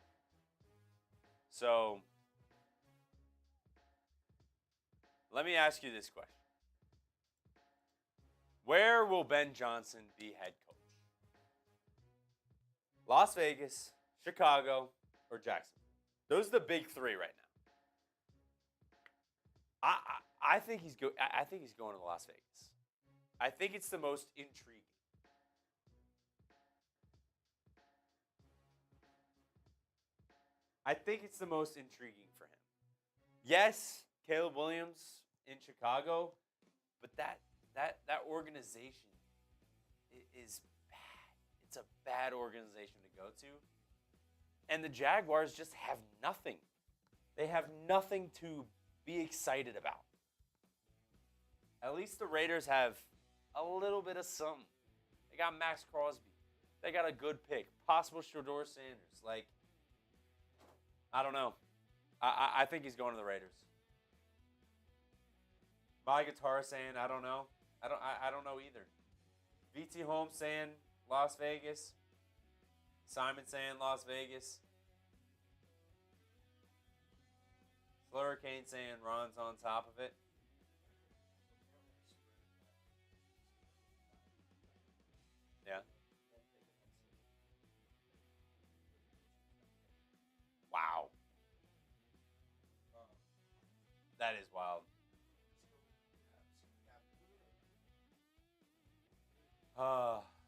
So let me ask you this question. Where will Ben Johnson be head coach? Las Vegas, Chicago, or Jacksonville? Those are the big three right now. I think he's I think he's going to Las Vegas. I think it's the most intriguing. I think it's the most intriguing for him. Yes, Caleb Williams in Chicago, but that organization is bad. It's a bad organization to go to. And the Jaguars just have nothing. They have nothing to be excited about. At least the Raiders have a little bit of something. They got Max Crosby. They got a good pick. Possible Shedeur Sanders. Like, I don't know. I think he's going to the Raiders. My guitar saying, I don't know. I don't know either. VT Holmes saying Las Vegas. Simon saying Las Vegas. Slurricane saying Ron's on top of it. Yeah. Wow. That is wild.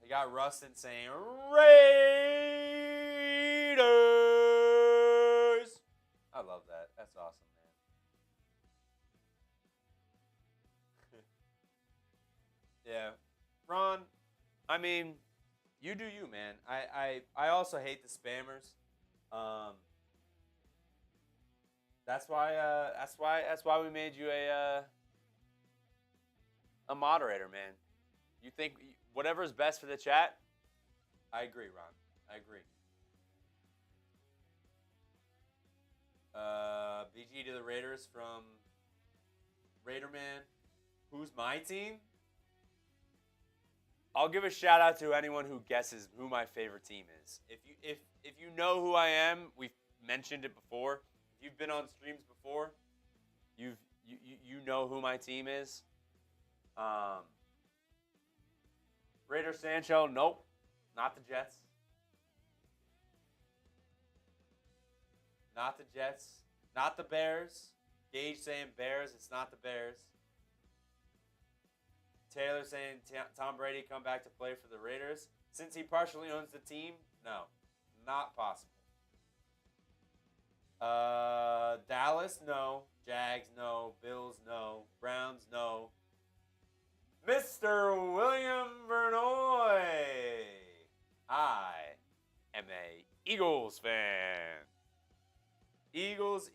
You got Rustin saying Raiders. I love that. That's awesome, man. Yeah. Ron, I mean, you do you, man. I also hate the spammers. That's why we made you a moderator, man. You think whatever's best for the chat? I agree, Ron. I agree. BG to the Raiders from Raiderman. Who's my team? I'll give a shout out to anyone who guesses who my favorite team is. If you know who I am, we've mentioned it before. If you've been on streams before, you know who my team is. Raider Sancho, nope, not the Jets. Not the Jets. Not the Bears. Gage saying Bears, it's not the Bears. Taylor saying Tom Brady come back to play for the Raiders. Since he partially owns the team, no, not possible. Dallas, no. Jags, no. Bills, no. Browns, no. Mr. William Vernoy. I am a Eagles fan. Eagles.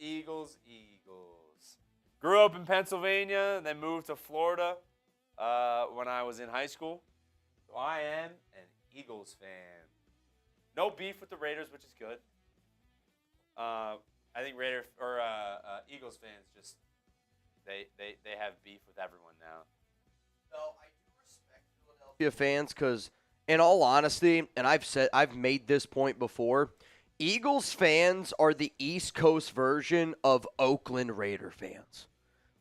Grew up in Pennsylvania, then moved to Florida when I was in high school. So I am an Eagles fan. No beef with the Raiders, which is good. I think Eagles fans just they have beef with everyone now. No, I do respect Philadelphia fans because, in all honesty, and I've made this point before, Eagles fans are the East Coast version of Oakland Raider fans,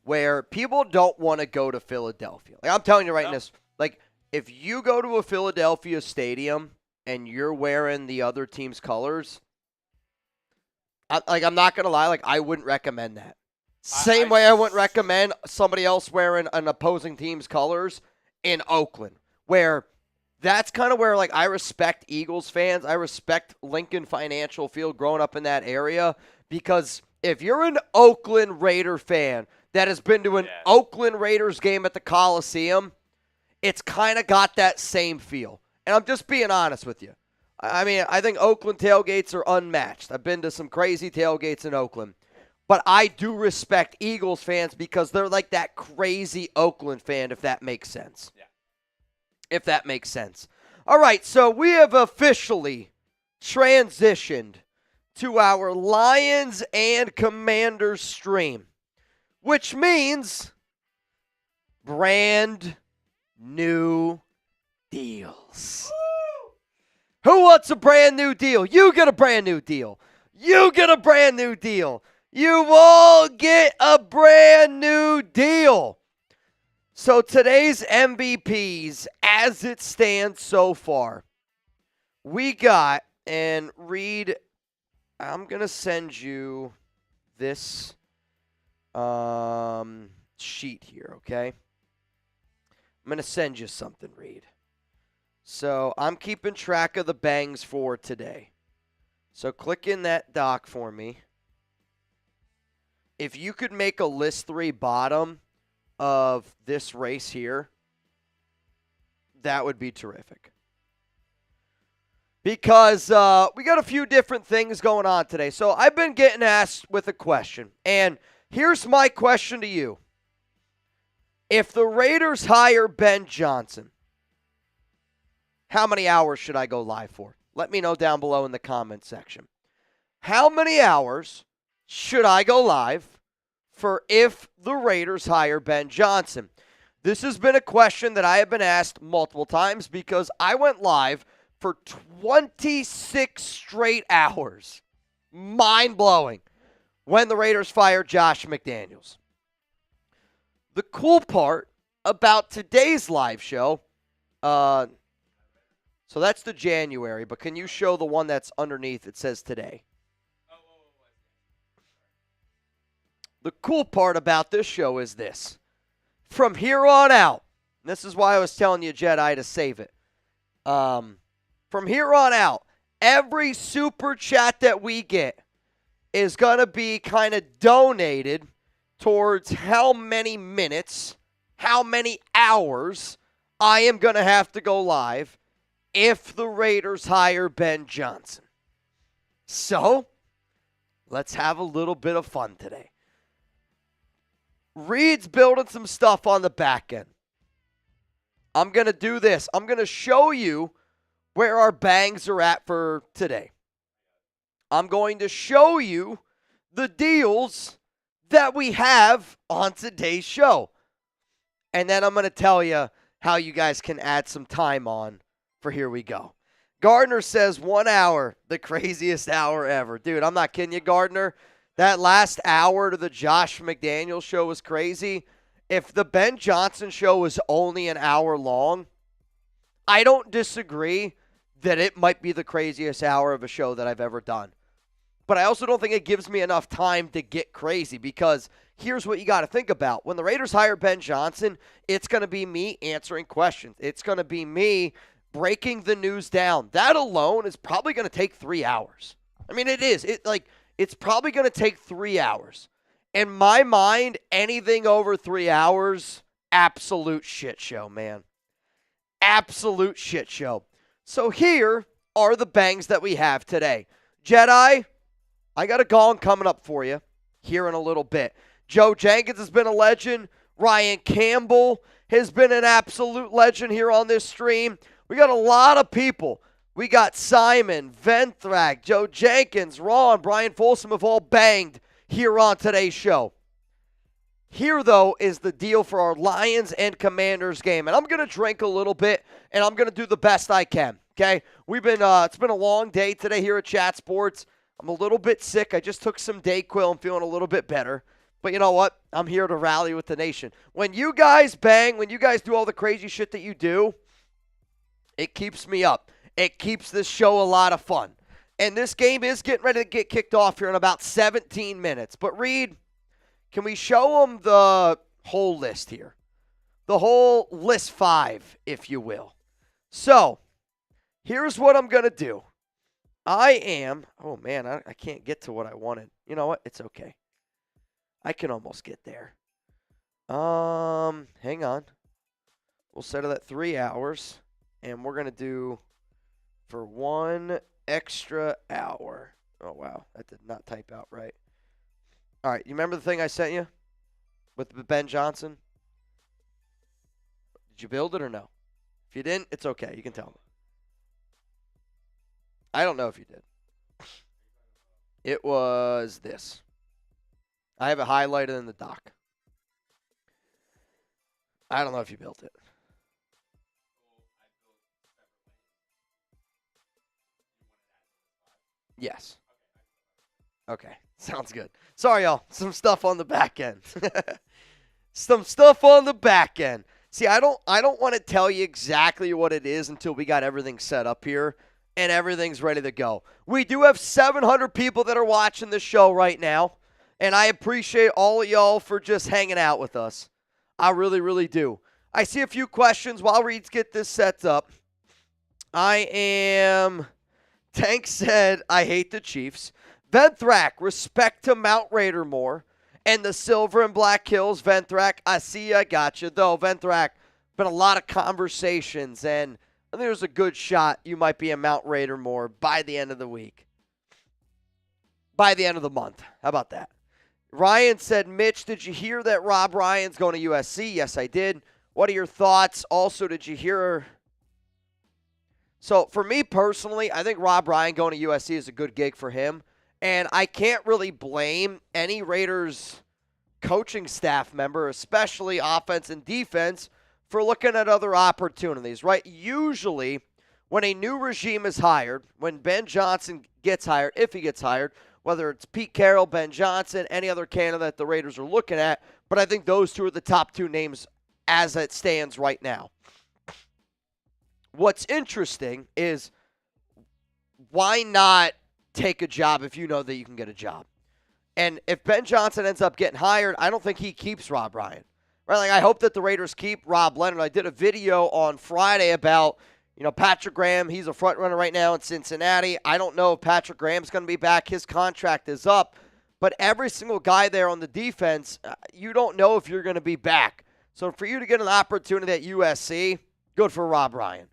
where people don't want to go to Philadelphia. Like, I'm telling you right now, like, if you go to a Philadelphia stadium and you're wearing the other team's colors, I'm not going to lie, like, I wouldn't recommend that. Same way I wouldn't recommend somebody else wearing an opposing team's colors in Oakland, where that's kind of where, like, I respect Eagles fans. I respect Lincoln Financial Field growing up in that area because if you're an Oakland Raider fan that has been to an Oakland Raiders game at the Coliseum, it's kind of got that same feel. And I'm just being honest with you. I mean, I think Oakland tailgates are unmatched. I've been to some crazy tailgates in Oakland. But I do respect Eagles fans because they're like that crazy Oakland fan, if that makes sense. Yeah. If that makes sense. All right, so we have officially transitioned to our Lions and Commanders stream, which means brand new deals. Who wants a brand new deal? You get a brand new deal. You get a brand new deal. You all get a brand new deal. So today's MVPs, as it stands so far, we got, and Reed, I'm going to send you this sheet here, okay? I'm going to send you something, Reed. So I'm keeping track of the bangs for today. So click in that doc for me. If you could make a list 3 bottom of this race here, that would be terrific. Because we got a few different things going on today. So I've been getting asked with a question. And here's my question to you. If the Raiders hire Ben Johnson, how many hours should I go live for? Let me know down below in the comment section. How many hours should I go live for if the Raiders hire Ben Johnson? This has been a question that I have been asked multiple times because I went live for 26 straight hours. Mind-blowing. When the Raiders fired Josh McDaniels. The cool part about today's live show, so that's the January, but can you show the one that's underneath? It says today. The cool part about this show is this. From here on out, and this is why I was telling you, Jedi, to save it. From here on out, every super chat that we get is going to be kind of donated towards how many minutes, how many hours I am going to have to go live if the Raiders hire Ben Johnson. So, let's have a little bit of fun today. Reed's building some stuff on the back end. I'm going to do this. I'm going to show you where our bangs are at for today. I'm going to show you the deals that we have on today's show. And then I'm going to tell you how you guys can add some time on for Here We Go. Gardner says 1 hour, the craziest hour ever. Dude, I'm not kidding you, Gardner. That last hour to the Josh McDaniels show was crazy. If the Ben Johnson show was only an hour long, I don't disagree that it might be the craziest hour of a show that I've ever done. But I also don't think it gives me enough time to get crazy because here's what you got to think about. When the Raiders hire Ben Johnson, it's going to be me answering questions. It's going to be me breaking the news down. That alone is probably going to take 3 hours. I mean, it is. It's probably going to take 3 hours. In my mind, anything over 3 hours, absolute shit show, man. Absolute shit show. So here are the bangs that we have today. Jedi, I got a gong coming up for you here in a little bit. Joe Jenkins has been a legend. Ryan Campbell has been an absolute legend here on this stream. We got a lot of people. We got Simon, Venthrak, Joe Jenkins, Ron, Brian Folsom have all banged here on today's show. Here, though, is the deal for our Lions and Commanders game. And I'm going to drink a little bit, and I'm going to do the best I can, okay? It's been a long day today here at Chat Sports. I'm a little bit sick. I just took some Dayquil. I'm feeling a little bit better. But you know what? I'm here to rally with the nation. When you guys bang, when you guys do all the crazy shit that you do, it keeps me up. It keeps this show a lot of fun. And this game is getting ready to get kicked off here in about 17 minutes. But Reed, can we show them the whole list here? The whole list 5, if you will. So, here's what I'm going to do. Oh, man, I can't get to what I wanted. You know what? It's okay. I can almost get there. Hang on. We'll set it at 3 hours, and we're going to do for 1 extra hour. Oh, wow. That did not type out right. All right. You remember the thing I sent you with Ben Johnson? Did you build it or no? If you didn't, it's okay. You can tell me. I don't know if you did. It was this. I have it highlighted in the doc. I don't know if you built it. Yes. Okay. Sounds good. Sorry, y'all. Some stuff on the back end. Some stuff on the back end. See, I don't want to tell you exactly what it is until we got everything set up here and everything's ready to go. We do have 700 people that are watching this show right now, and I appreciate all of y'all for just hanging out with us. I really, really do. I see a few questions while Reeds get this set up. Tank said, I hate the Chiefs. Venthrak, respect to Mount Raider more. And the Silver and Black Hills, Venthrak, I see you, I got you. Though, Venthrak, been a lot of conversations, and I think there's a good shot you might be a Mount Raider more by the end of the week. By the end of the month. How about that? Ryan said, Mitch, did you hear that Rob Ryan's going to USC? Yes, I did. What are your thoughts? Also, did you hear... So, for me personally, I think Rob Ryan going to USC is a good gig for him. And I can't really blame any Raiders coaching staff member, especially offense and defense, for looking at other opportunities, right? Usually, when a new regime is hired, when Ben Johnson gets hired, if he gets hired, whether it's Pete Carroll, Ben Johnson, any other candidate the Raiders are looking at, but I think those two are the top two names as it stands right now. What's interesting is why not take a job if you know that you can get a job? And if Ben Johnson ends up getting hired, I don't think he keeps Rob Ryan. Right? Like, I hope that the Raiders keep Rob Leonard. I did a video on Friday about, Patrick Graham. He's a front runner right now in Cincinnati. I don't know if Patrick Graham's going to be back. His contract is up. But every single guy there on the defense, you don't know if you're going to be back. So for you to get an opportunity at USC, good for Rob Ryan.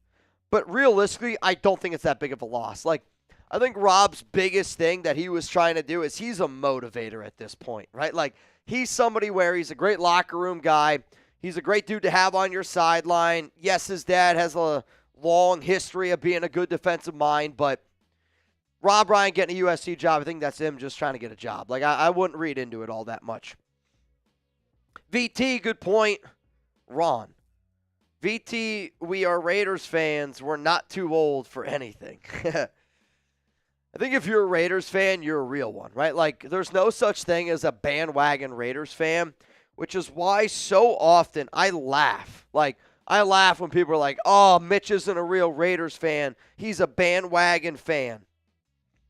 But realistically, I don't think it's that big of a loss. Like, I think Rob's biggest thing that he was trying to do is he's a motivator at this point, right? Like, he's somebody where he's a great locker room guy. He's a great dude to have on your sideline. Yes, his dad has a long history of being a good defensive mind, but Rob Ryan getting a USC job, I think that's him just trying to get a job. Like, I wouldn't read into it all that much. VT, good point. Ron. VT, we are Raiders fans. We're not too old for anything. I think if you're a Raiders fan, you're a real one, right? Like, there's no such thing as a bandwagon Raiders fan, which is why so often I laugh. Like, I laugh when people are like, oh, Mitch isn't a real Raiders fan. He's a bandwagon fan.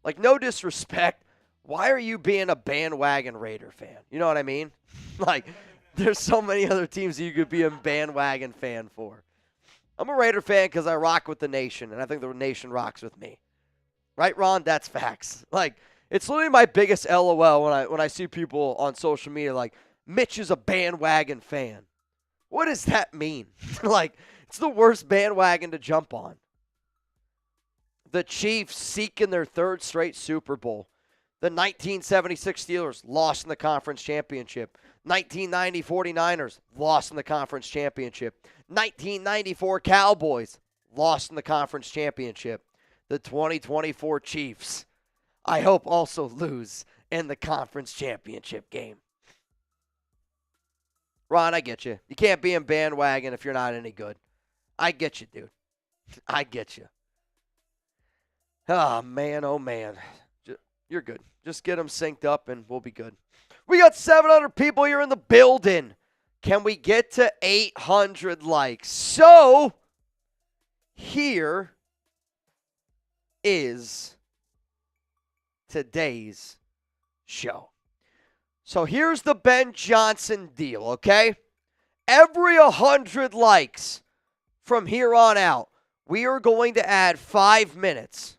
Like, no disrespect. Why are you being a bandwagon Raider fan? You know what I mean? Like, there's so many other teams that you could be a bandwagon fan for. I'm a Raider fan because I rock with the nation, and I think the nation rocks with me. Right, Ron? That's facts. Like, it's literally my biggest LOL when I see people on social media like, Mitch is a bandwagon fan. What does that mean? Like, it's the worst bandwagon to jump on. The Chiefs seeking their third straight Super Bowl. The 1976 Steelers lost in the conference championship. 1990 49ers lost in the conference championship. 1994 Cowboys lost in the conference championship. The 2024 Chiefs, I hope, also lose in the conference championship game. Ron, I get you. You can't be in bandwagon if you're not any good. I get you, dude. I get you. Oh, man, oh, man. You're good. Just get them synced up and we'll be good. We got 700 people here in the building. Can we get to 800 likes? So, here is today's show. So here's the Ben Johnson deal, okay? Every 100 likes from here on out, we are going to add 5 minutes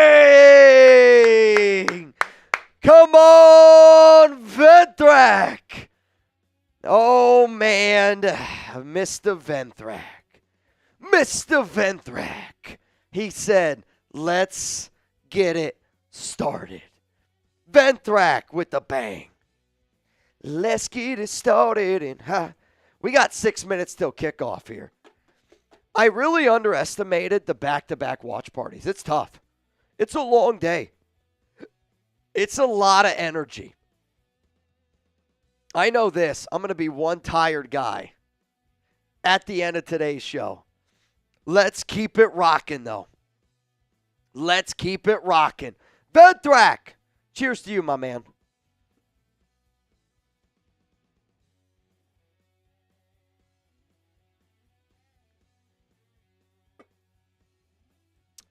Come on, Venthrak. Oh, man. Mr. Venthrak. Mr. Venthrak. He said, let's get it started. Venthrak with the bang. Let's get it started. And we got 6 minutes till kickoff here. I really underestimated the back-to-back watch parties. It's tough. It's a long day. It's a lot of energy. I know this. I'm going to be one tired guy at the end of today's show. Let's keep it rocking, though. Let's keep it rocking. Venthrak, cheers to you, my man.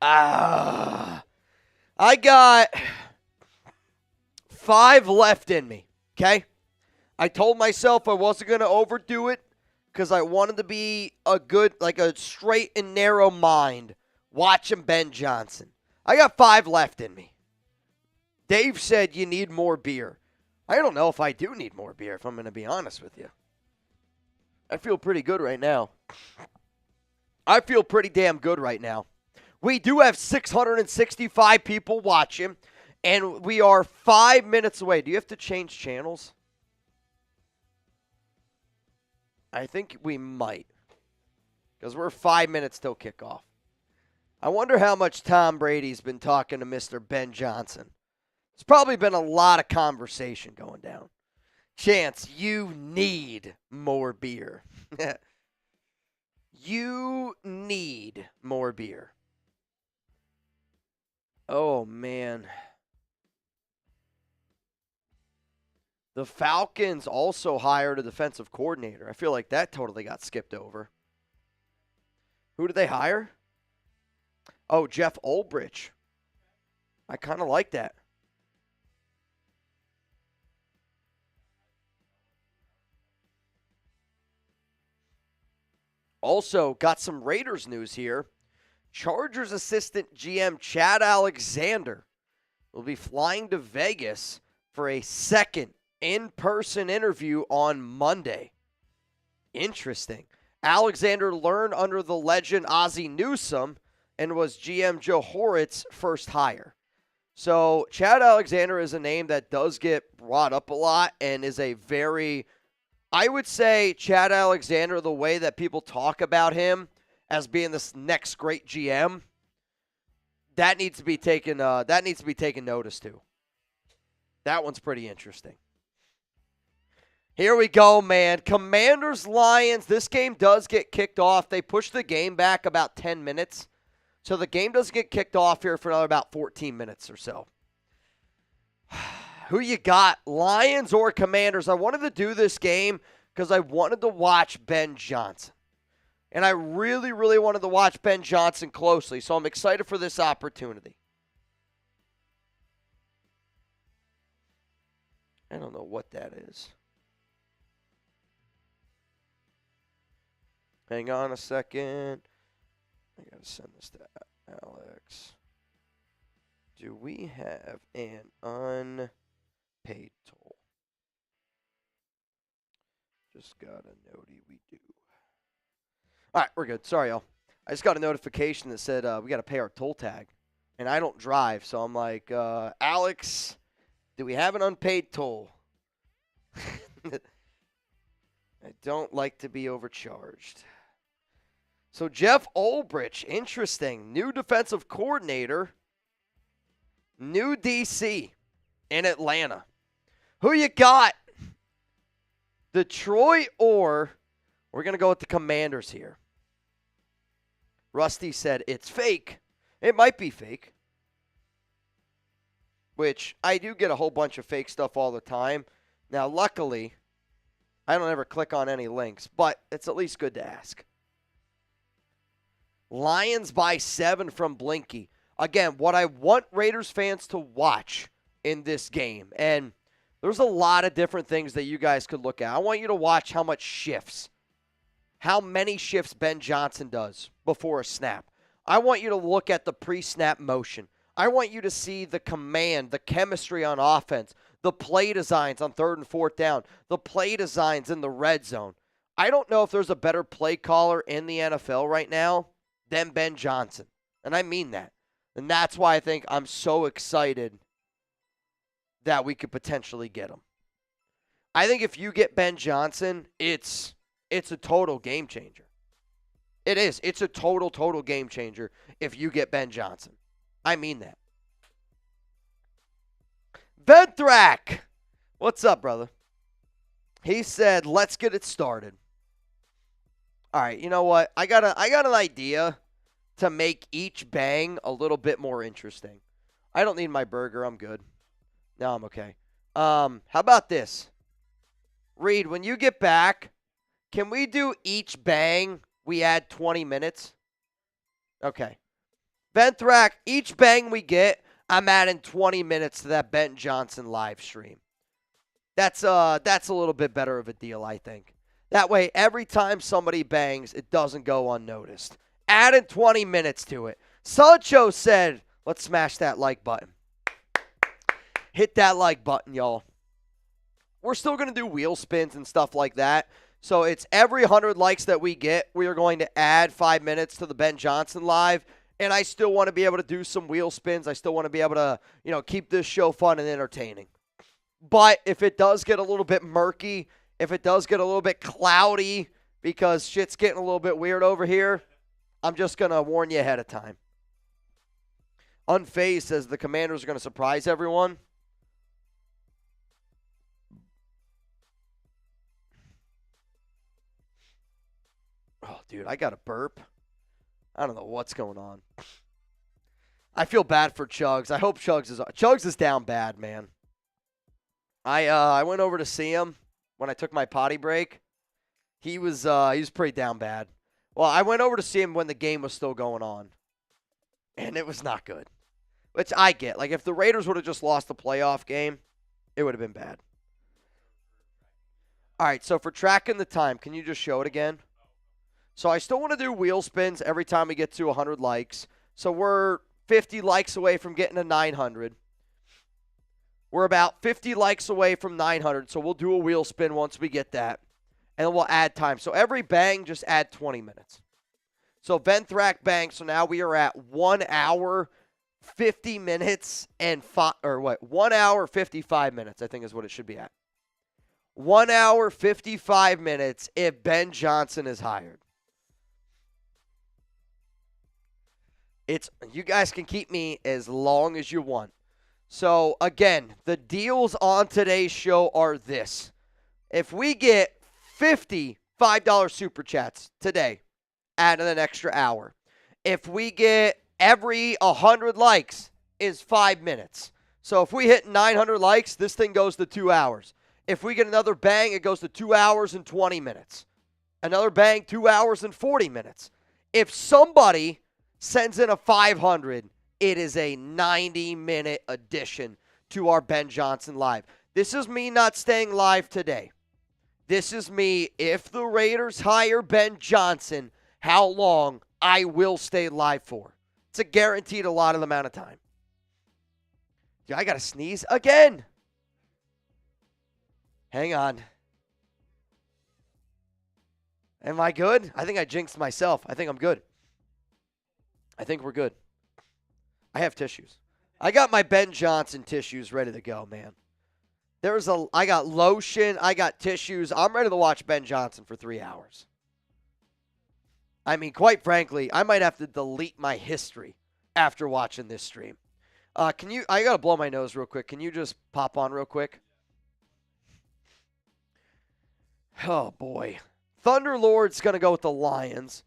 I got 5 left in me, okay? I told myself I wasn't going to overdo it because I wanted to be a good, like a straight and narrow mind watching Ben Johnson. I got 5 left in me. Dave said you need more beer. I don't know if I do need more beer, if I'm going to be honest with you. I feel pretty good right now. I feel pretty damn good right now. We do have 665 people watching, and we are 5 minutes away. Do you have to change channels? I think we might, because we're 5 minutes till kickoff. I wonder how much Tom Brady's been talking to Mr. Ben Johnson. There's probably been a lot of conversation going down. Chance, you need more beer. You need more beer. Oh, man. The Falcons also hired a defensive coordinator. I feel like that totally got skipped over. Who did they hire? Oh, Jeff Ulbrich. I kind of like that. Also, got some Raiders news here. Chargers assistant GM Chad Alexander will be flying to Vegas for a second in-person interview on Monday. Interesting. Alexander learned under the legend Ozzie Newsome and was GM Joe Horitz's first hire. So Chad Alexander is a name that does get brought up a lot and is a very, I would say Chad Alexander, the way that people talk about him as being this next great GM, that needs to be taken notice to. That one's pretty interesting. Here we go, man. Commanders-Lions. This game does get kicked off. They push the game back about 10 minutes. So the game does get kicked off here for another about 14 minutes or so. Who you got, Lions or Commanders? I wanted to do this game because I wanted to watch Ben Johnson. And I really, really wanted to watch Ben Johnson closely, so I'm excited for this opportunity. I don't know what that is. Hang on a second. I got to send this to Alex. Do we have an unpaid toll? Just got a notey, we do. All right, we're good. Sorry, y'all. I just got a notification that said we got to pay our toll tag. And I don't drive, so I'm like, Alex, do we have an unpaid toll? I don't like to be overcharged. So Jeff Ulbrich, interesting. New defensive coordinator. New DC in Atlanta. Who you got? Detroit or we're going to go with the Commanders here. Rusty said it's fake. It might be fake. Which I do get a whole bunch of fake stuff all the time. Now, luckily, I don't ever click on any links, but it's at least good to ask. Lions by 7 from Blinky. Again, what I want Raiders fans to watch in this game, and there's a lot of different things that you guys could look at. I want you to watch how much shifts, how many shifts Ben Johnson does before a snap. I want you to look at the pre-snap motion. I want you to see the command, the chemistry on offense, the play designs on 3rd and 4th down, the play designs in the red zone. I don't know if there's a better play caller in the NFL right now than Ben Johnson. And I mean that. And that's why I think I'm so excited that we could potentially get him. I think if you get Ben Johnson, it's a total game changer. It is. It's a total game changer if you get Ben Johnson. I mean that. Venthrak, what's up, brother? He said, let's get it started. All right, you know what? I got an idea to make each bang a little bit more interesting. I don't need my burger. I'm good. No, I'm okay. How about this? Reed, when you get back, can we do each bang we add 20 minutes? Okay. Venthrak, each bang we get, I'm adding 20 minutes to that Ben Johnson live stream. That's a little bit better of a deal, I think. That way, every time somebody bangs, it doesn't go unnoticed. Adding 20 minutes to it. Sancho said, let's smash that like button. Hit that like button, y'all. We're still going to do wheel spins and stuff like that. So it's every 100 likes that we get, we are going to add 5 minutes to the Ben Johnson live. And I still want to be able to do some wheel spins. I still want to be able to, keep this show fun and entertaining. But if it does get a little bit murky, if it does get a little bit cloudy because shit's getting a little bit weird over here, I'm just going to warn you ahead of time. Unfazed says the Commanders are going to surprise everyone. Oh, dude, I got a burp. I don't know what's going on. I feel bad for Chugs. I hope Chugs is down bad, man. I went over to see him when I took my potty break. He was pretty down bad. Well, I went over to see him when the game was still going on, and it was not good. Which I get. Like, if the Raiders would have just lost the playoff game, it would have been bad. All right, so for tracking the time, can you just show it again? So I still want to do wheel spins every time we get to 100 likes. So we're 50 likes away from getting to 900. We're about 50 likes away from 900, so we'll do a wheel spin once we get that. And then we'll add time. So every bang, just add 20 minutes. So Venthrak bang, so now we are at 1 hour, 50 minutes, and 1 hour, 55 minutes, I think is what it should be at. 1 hour, 55 minutes if Ben Johnson is hired. You guys can keep me as long as you want. So, again, the deals on today's show are this. If we get 50 $5 super chats today, add an extra hour. If we get every 100 likes is 5 minutes. So if we hit 900 likes, this thing goes to 2 hours. If we get another bang, it goes to 2 hours and 20 minutes. Another bang, 2 hours and 40 minutes. If somebody sends in a 500, it is a 90-minute addition to our Ben Johnson live. This is me not staying live today. This is me, if the Raiders hire Ben Johnson, how long I will stay live for. It's a guaranteed allotted amount of time. Dude, I got to sneeze again. Hang on. Am I good? I think I jinxed myself. I think I'm good. I think we're good. I have tissues. I got my Ben Johnson tissues ready to go, man. I got lotion. I got tissues. I'm ready to watch Ben Johnson for 3 hours. I mean, quite frankly, I might have to delete my history after watching this stream. I got to blow my nose real quick. Can you just pop on real quick? Oh, boy. Thunderlord's going to go with the Lions.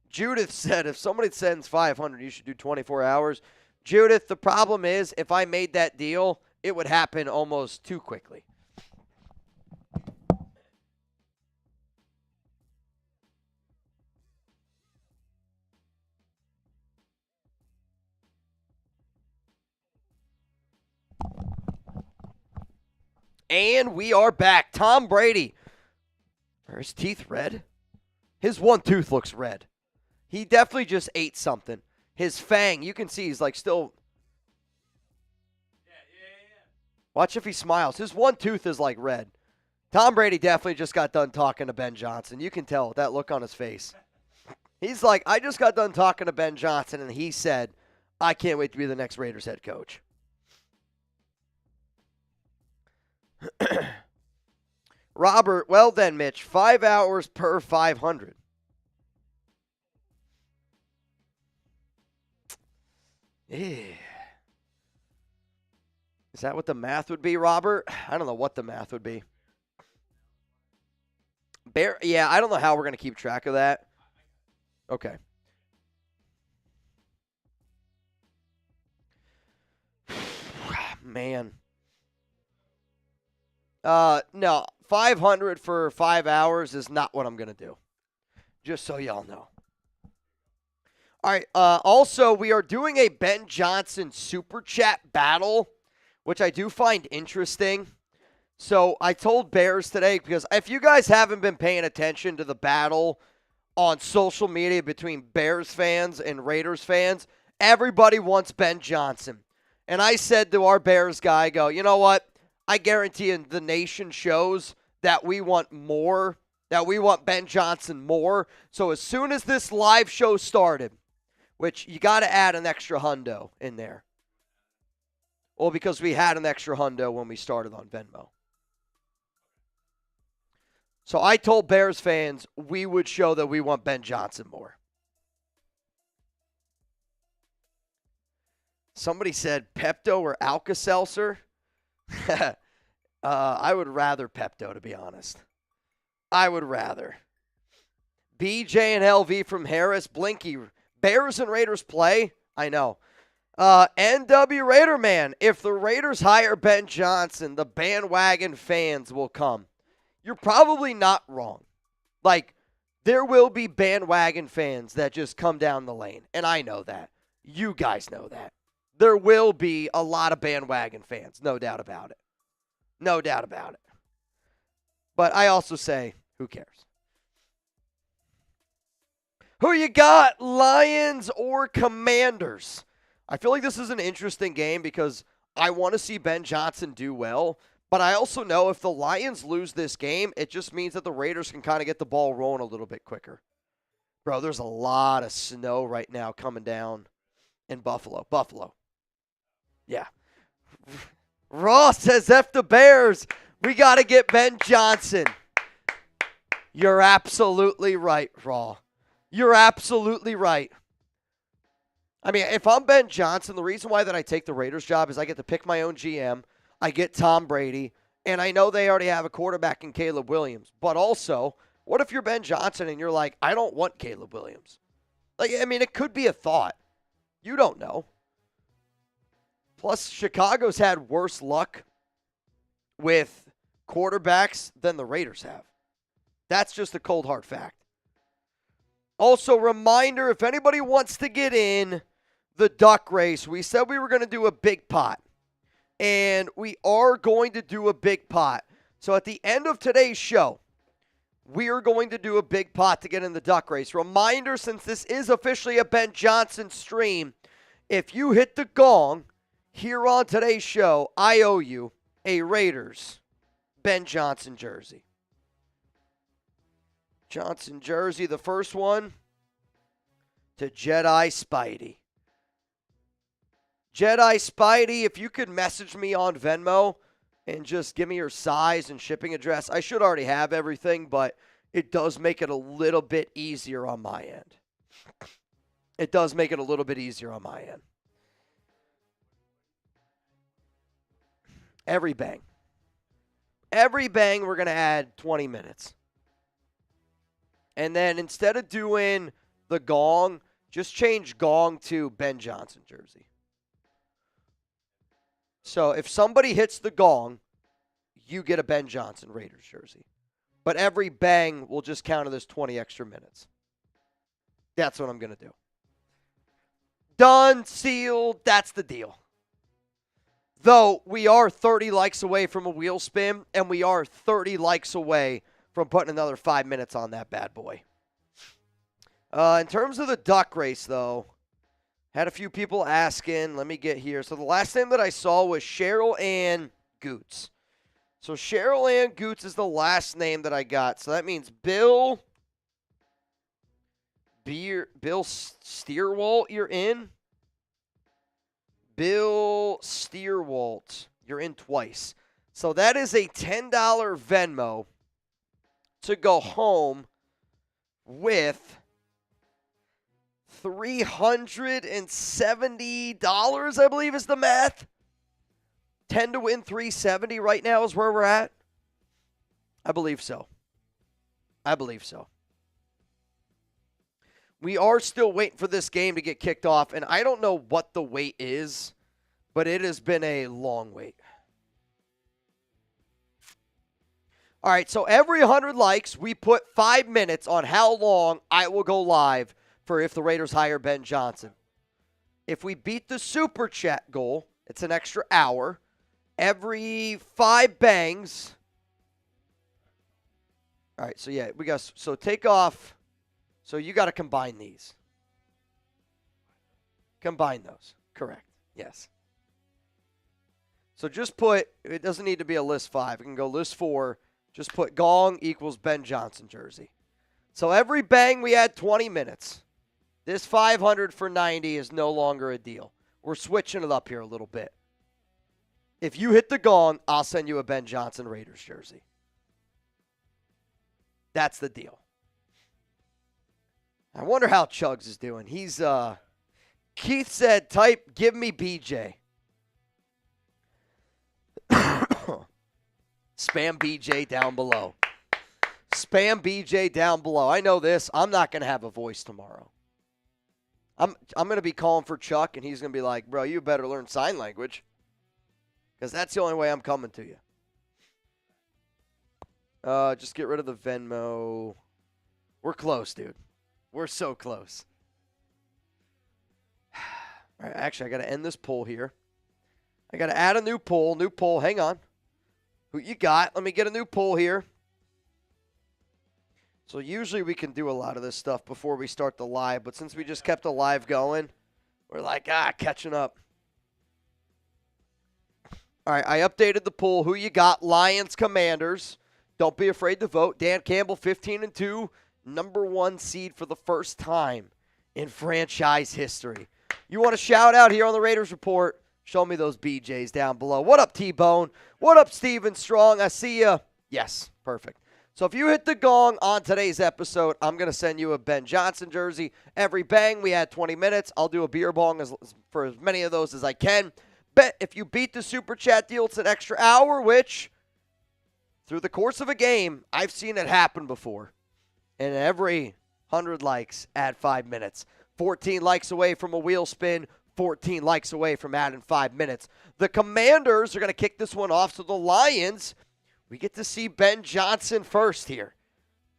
Judith said, if somebody sends 500, you should do 24 hours. Judith, the problem is, if I made that deal, it would happen almost too quickly. And we are back. Tom Brady. Are his teeth red? His one tooth looks red. He definitely just ate something. his fang, you can see he's like still. Watch if he smiles. His one tooth is like red. Tom Brady definitely just got done talking to Ben Johnson. You can tell that look on his face. He's like, I just got done talking to Ben Johnson, and he said, I can't wait to be the next Raiders head coach. Robert, well then, Mitch, 5 hours per 500. Yeah. Is that what the math would be, Robert? I don't know what the math would be. Yeah, I don't know how we're going to keep track of that. Okay. Man. No, 500 for 5 hours is not what I'm going to do. Just so y'all know. All right, also, we are doing a Ben Johnson Super Chat battle, which I do find interesting. So I told Bears today, because if you guys haven't been paying attention to the battle on social media between Bears fans and Raiders fans, everybody wants Ben Johnson. And I said to our Bears guy, you know what? I guarantee you the nation shows that we want more, that we want Ben Johnson more. So as soon as this live show started, which you got to add an extra hundo in there. Well, because we had an extra hundo when we started on Venmo. So I told Bears fans we would show that we want Ben Johnson more. Somebody said Pepto or Alka-Seltzer. I would rather Pepto, to be honest. I would rather. BJ and LV from Harris. Blinky. Bears and Raiders play? I know. NW Raider Man. If the Raiders hire Ben Johnson, the bandwagon fans will come. You're probably not wrong. Like, there will be bandwagon fans that just come down the lane. And I know that. You guys know that. There will be a lot of bandwagon fans. No doubt about it. No doubt about it. But I also say, who cares? Who you got, Lions or Commanders? I feel like this is an interesting game because I want to see Ben Johnson do well. But I also know if the Lions lose this game, it just means that the Raiders can kind of get the ball rolling a little bit quicker. Bro, there's a lot of snow right now coming down in Buffalo. Yeah. Ross says, F the Bears. We got to get Ben Johnson. You're absolutely right, Raw. You're absolutely right. I mean, if I'm Ben Johnson, the reason why that I take the Raiders job is I get to pick my own GM. I get Tom Brady, and I know they already have a quarterback in Caleb Williams. But also, what if you're Ben Johnson and you're like, I don't want Caleb Williams? Like, I mean, it could be a thought. You don't know. Plus, Chicago's had worse luck with quarterbacks than the Raiders have. That's just a cold, hard fact. Also, reminder, if anybody wants to get in the duck race, we said we were going to do a big pot. And we are going to do a big pot. So at the end of today's show, we are going to do a big pot to get in the duck race. Reminder, since this is officially a Ben Johnson stream, if you hit the gong here on today's show, I owe you a Raiders Ben Johnson jersey. Johnson jersey, the first one to Jedi Spidey. Jedi Spidey, if you could message me on Venmo and just give me your size and shipping address. I should already have everything, but it does make it a little bit easier on my end. It does make it a little bit easier on my end. Every bang, we're going to add 20 minutes. And then instead of doing the gong, just change gong to Ben Johnson jersey. So if somebody hits the gong, you get a Ben Johnson Raiders jersey. But every bang will just count as 20 extra minutes. That's what I'm going to do. Done, sealed, that's the deal. Though we are 30 likes away from a wheel spin, and we are 30 likes away from putting another 5 minutes on that bad boy. In terms of the duck race, though, Had a few people asking. Let me get here. So the last name that I saw was Cheryl Ann Goots. So Cheryl Ann Goots is the last name that I got. So that means Bill Steerwalt, you're in. Bill Steerwalt, you're in twice. So that is a $10 Venmo to go home with $370, I believe is the math. 10 to win, 370 right now is where we're at. I believe so. We are still waiting for this game to get kicked off, and I don't know what the wait is, but it has been a long wait. All right, so every 100 likes, we put 5 minutes on how long I will go live for if the Raiders hire Ben Johnson. If we beat the Super Chat goal, it's an extra hour. Every 5 bangs. All right, so yeah, so take off. So you got to combine these. Combine those. Correct. Yes. So just put, it doesn't need to be a list 5. It can go list 4. Just put gong equals Ben Johnson jersey. So every bang we add 20 minutes. This 500 for 90 is no longer a deal. We're switching it up here a little bit. If you hit the gong, I'll send you a Ben Johnson Raiders jersey. That's the deal. I wonder how Chugs is doing. He's, Keith said, type, give me BJ. Spam BJ down below. Spam BJ down below. I know this. I'm not going to have a voice tomorrow. I'm going to be calling for Chuck, and he's going to be like, bro, you better learn sign language. Because that's the only way I'm coming to you. Just get rid of the Venmo. We're close, dude. We're so close. All right, actually, I got to end this poll here. I got to add a new poll. New poll. Hang on. Who you got? Let me get a new poll here. So usually we can do a lot of this stuff before we start the live, but since we just kept the live going, we're like, catching up. All right, I updated the poll. Who you got? Lions, Commanders. Don't be afraid to vote. Dan Campbell, 15-2, number 1 seed for the first time in franchise history. You want a shout out here on the Raiders Report? Show me those BJs down below. What up, T-Bone? What up, Steven Strong? I see you. Yes, perfect. So if you hit the gong on today's episode, I'm going to send you a Ben Johnson jersey. Every bang, we had 20 minutes. I'll do a beer bong for as many of those as I can. Bet if you beat the Super Chat deal, it's an extra hour, which through the course of a game, I've seen it happen before. And every 100 likes, add 5 minutes. 14 likes away from a wheel spin. 14 likes away from adding 5 minutes. The Commanders are going to kick this one off. So the Lions, we get to see Ben Johnson first here.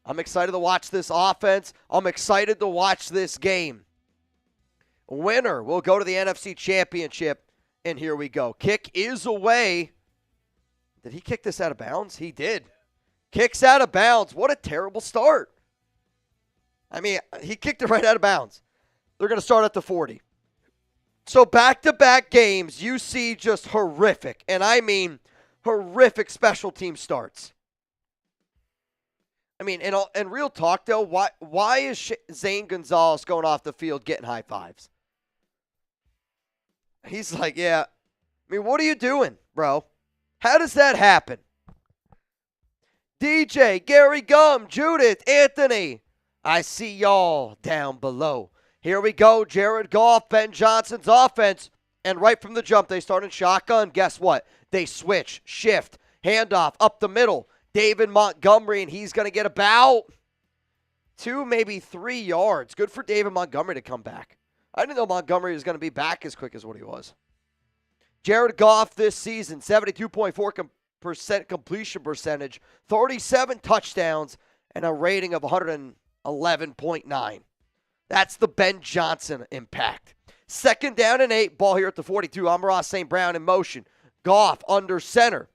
I'm excited to watch this offense. I'm excited to watch this game. Winner will go to the NFC Championship. And here we go. Kick is away. Did he kick this out of bounds? He did. Kicks out of bounds. What a terrible start. I mean, he kicked it right out of bounds. They're going to start at the 40. So back-to-back games, you see just horrific, and I mean horrific special team starts. I mean, and real talk, though, why is Zane Gonzalez going off the field getting high fives? He's like, yeah. I mean, what are you doing, bro? How does that happen? DJ, Gary Gum, Judith, Anthony, I see y'all down below. Here we go, Jared Goff, Ben Johnson's offense. And right from the jump, they start in shotgun. Guess what? They switch, shift, handoff, up the middle. David Montgomery, and he's going to get about 2, maybe 3 yards. Good for David Montgomery to come back. I didn't know Montgomery was going to be back as quick as what he was. Jared Goff this season, 72.4% completion percentage, 37 touchdowns, and a rating of 111.9. That's the Ben Johnson impact. 2nd down and 8, ball here at the 42. Amon-Ra St. Brown in motion. Goff under center.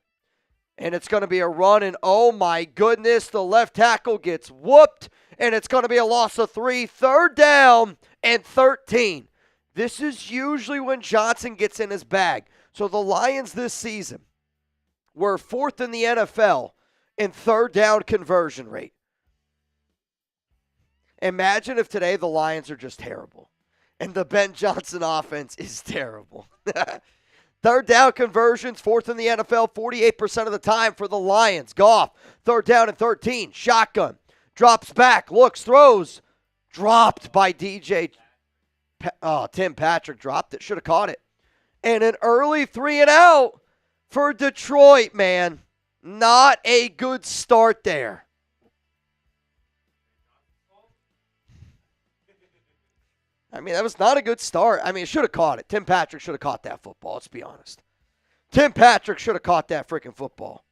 And it's going to be a run, and oh my goodness, the left tackle gets whooped, and it's going to be a loss of 3. 3rd down and 13. This is usually when Johnson gets in his bag. So the Lions this season were 4th in the NFL in third down conversion rate. Imagine if today the Lions are just terrible and the Ben Johnson offense is terrible. Third down conversions, 4th in the NFL, 48% of the time for the Lions. Goff, third down and 13, shotgun, drops back, looks, throws, dropped by Tim Patrick dropped it, should have caught it. And an early 3-and-out for Detroit, man. Not a good start there. I mean, that was not a good start. I mean, it should have caught it. Tim Patrick should have caught that football, let's be honest. Tim Patrick should have caught that freaking football.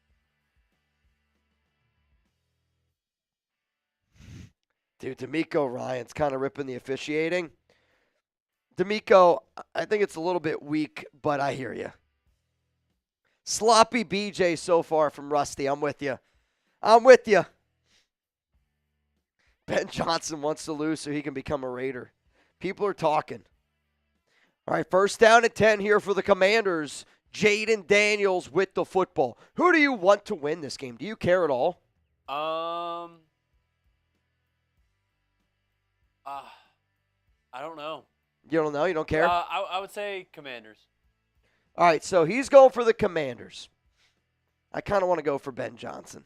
Dude, D'Amico Ryan's kind of ripping the officiating. D'Amico, I think it's a little bit weak, but I hear you. Sloppy BJ so far from Rusty. I'm with you. Ben Johnson wants to lose so he can become a Raider. People are talking. All right, first down and 10 here for the Commanders. Jayden Daniels with the football. Who do you want to win this game? Do you care at all? I don't know. You don't know? You don't care? I would say Commanders. All right, so he's going for the Commanders. I kind of want to go for Ben Johnson.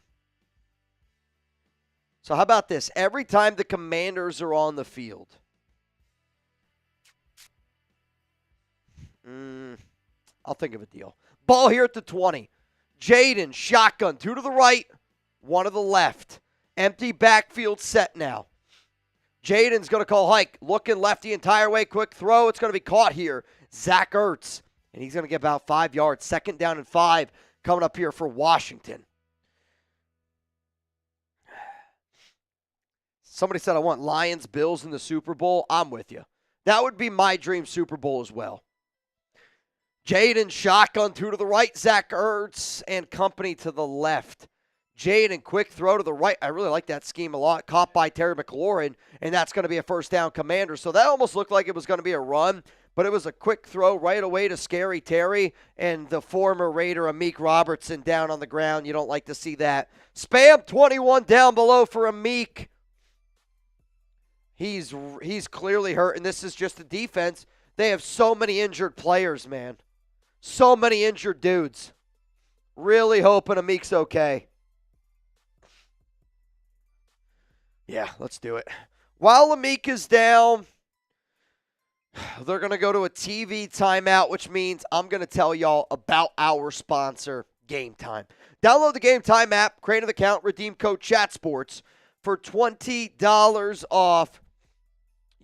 So how about this? Every time the Commanders are on the field, I'll think of a deal. Ball here at the 20. Jayden, shotgun, 2 to the right, 1 to the left. Empty backfield set now. Jayden's going to call hike. Looking left the entire way. Quick throw. It's going to be caught here. Zach Ertz. And he's going to get about 5 yards. Second down and 5 coming up here for Washington. Somebody said I want Lions, Bills in the Super Bowl. I'm with you. That would be my dream Super Bowl as well. Jayden, shotgun, 2 to the right. Zach Ertz and company to the left. Jayden, quick throw to the right. I really like that scheme a lot. Caught by Terry McLaurin, and that's going to be a first down Commander. So that almost looked like it was going to be a run, but it was a quick throw right away to Scary Terry and the former Raider, Amik Robertson, down on the ground. You don't like to see that. Spam 21 down below for Amik. He's clearly hurt, and this is just the defense. They have so many injured players, man. So many injured dudes. Really hoping Amik's okay. Yeah, let's do it. While Amik is down, they're going to go to a TV timeout, which means I'm going to tell y'all about our sponsor, Game Time. Download the Game Time app, create an account, redeem code CHATSPORTS for $20 off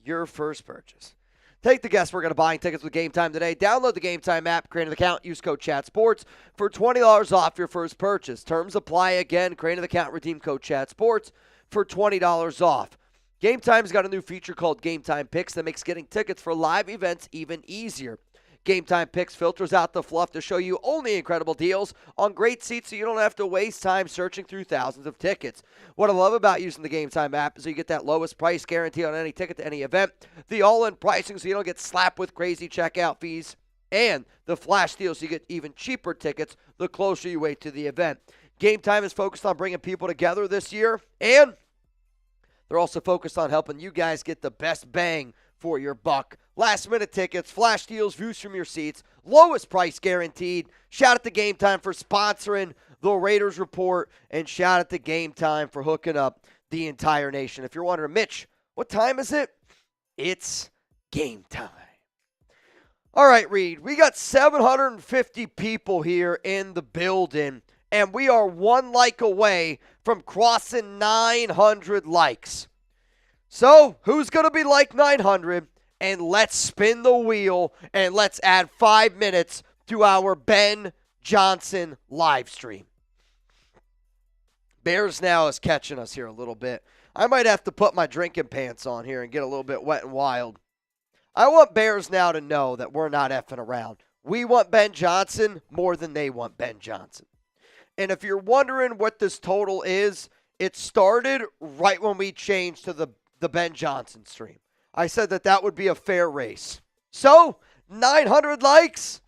your first purchase. Take the guesswork out of buying tickets with Game Time today. Download the Game Time app, create an account, use code CHATSPORTS for $20 off your first purchase. Terms apply again. Create an account, redeem code CHATSPORTS for $20 off. Game Time's got a new feature called Game Time Picks that makes getting tickets for live events even easier. Game Time Picks filters out the fluff to show you only incredible deals on great seats so you don't have to waste time searching through thousands of tickets. What I love about using the Game Time app is you get that lowest price guarantee on any ticket to any event, the all-in pricing so you don't get slapped with crazy checkout fees, and the flash deals so you get even cheaper tickets the closer you wait to the event. Game Time is focused on bringing people together this year, and they're also focused on helping you guys get the best bang for your buck. Last-minute tickets, flash deals, views from your seats, lowest price guaranteed. Shout out to Game Time for sponsoring the Raiders Report, and shout out to Game Time for hooking up the entire nation. If you're wondering, Mitch, what time is it? It's game time. All right, Reed, we got 750 people here in the building, and we are one like away from crossing 900 likes. So, who's going to be like 900? And let's spin the wheel, and let's add 5 minutes to our Ben Johnson live stream. Bears Now is catching us here a little bit. I might have to put my drinking pants on here and get a little bit wet and wild. I want Bears Now to know that we're not effing around. We want Ben Johnson more than they want Ben Johnson. And if you're wondering what this total is, it started right when we changed to the Ben Johnson stream. I said that would be a fair race. So, 900 likes.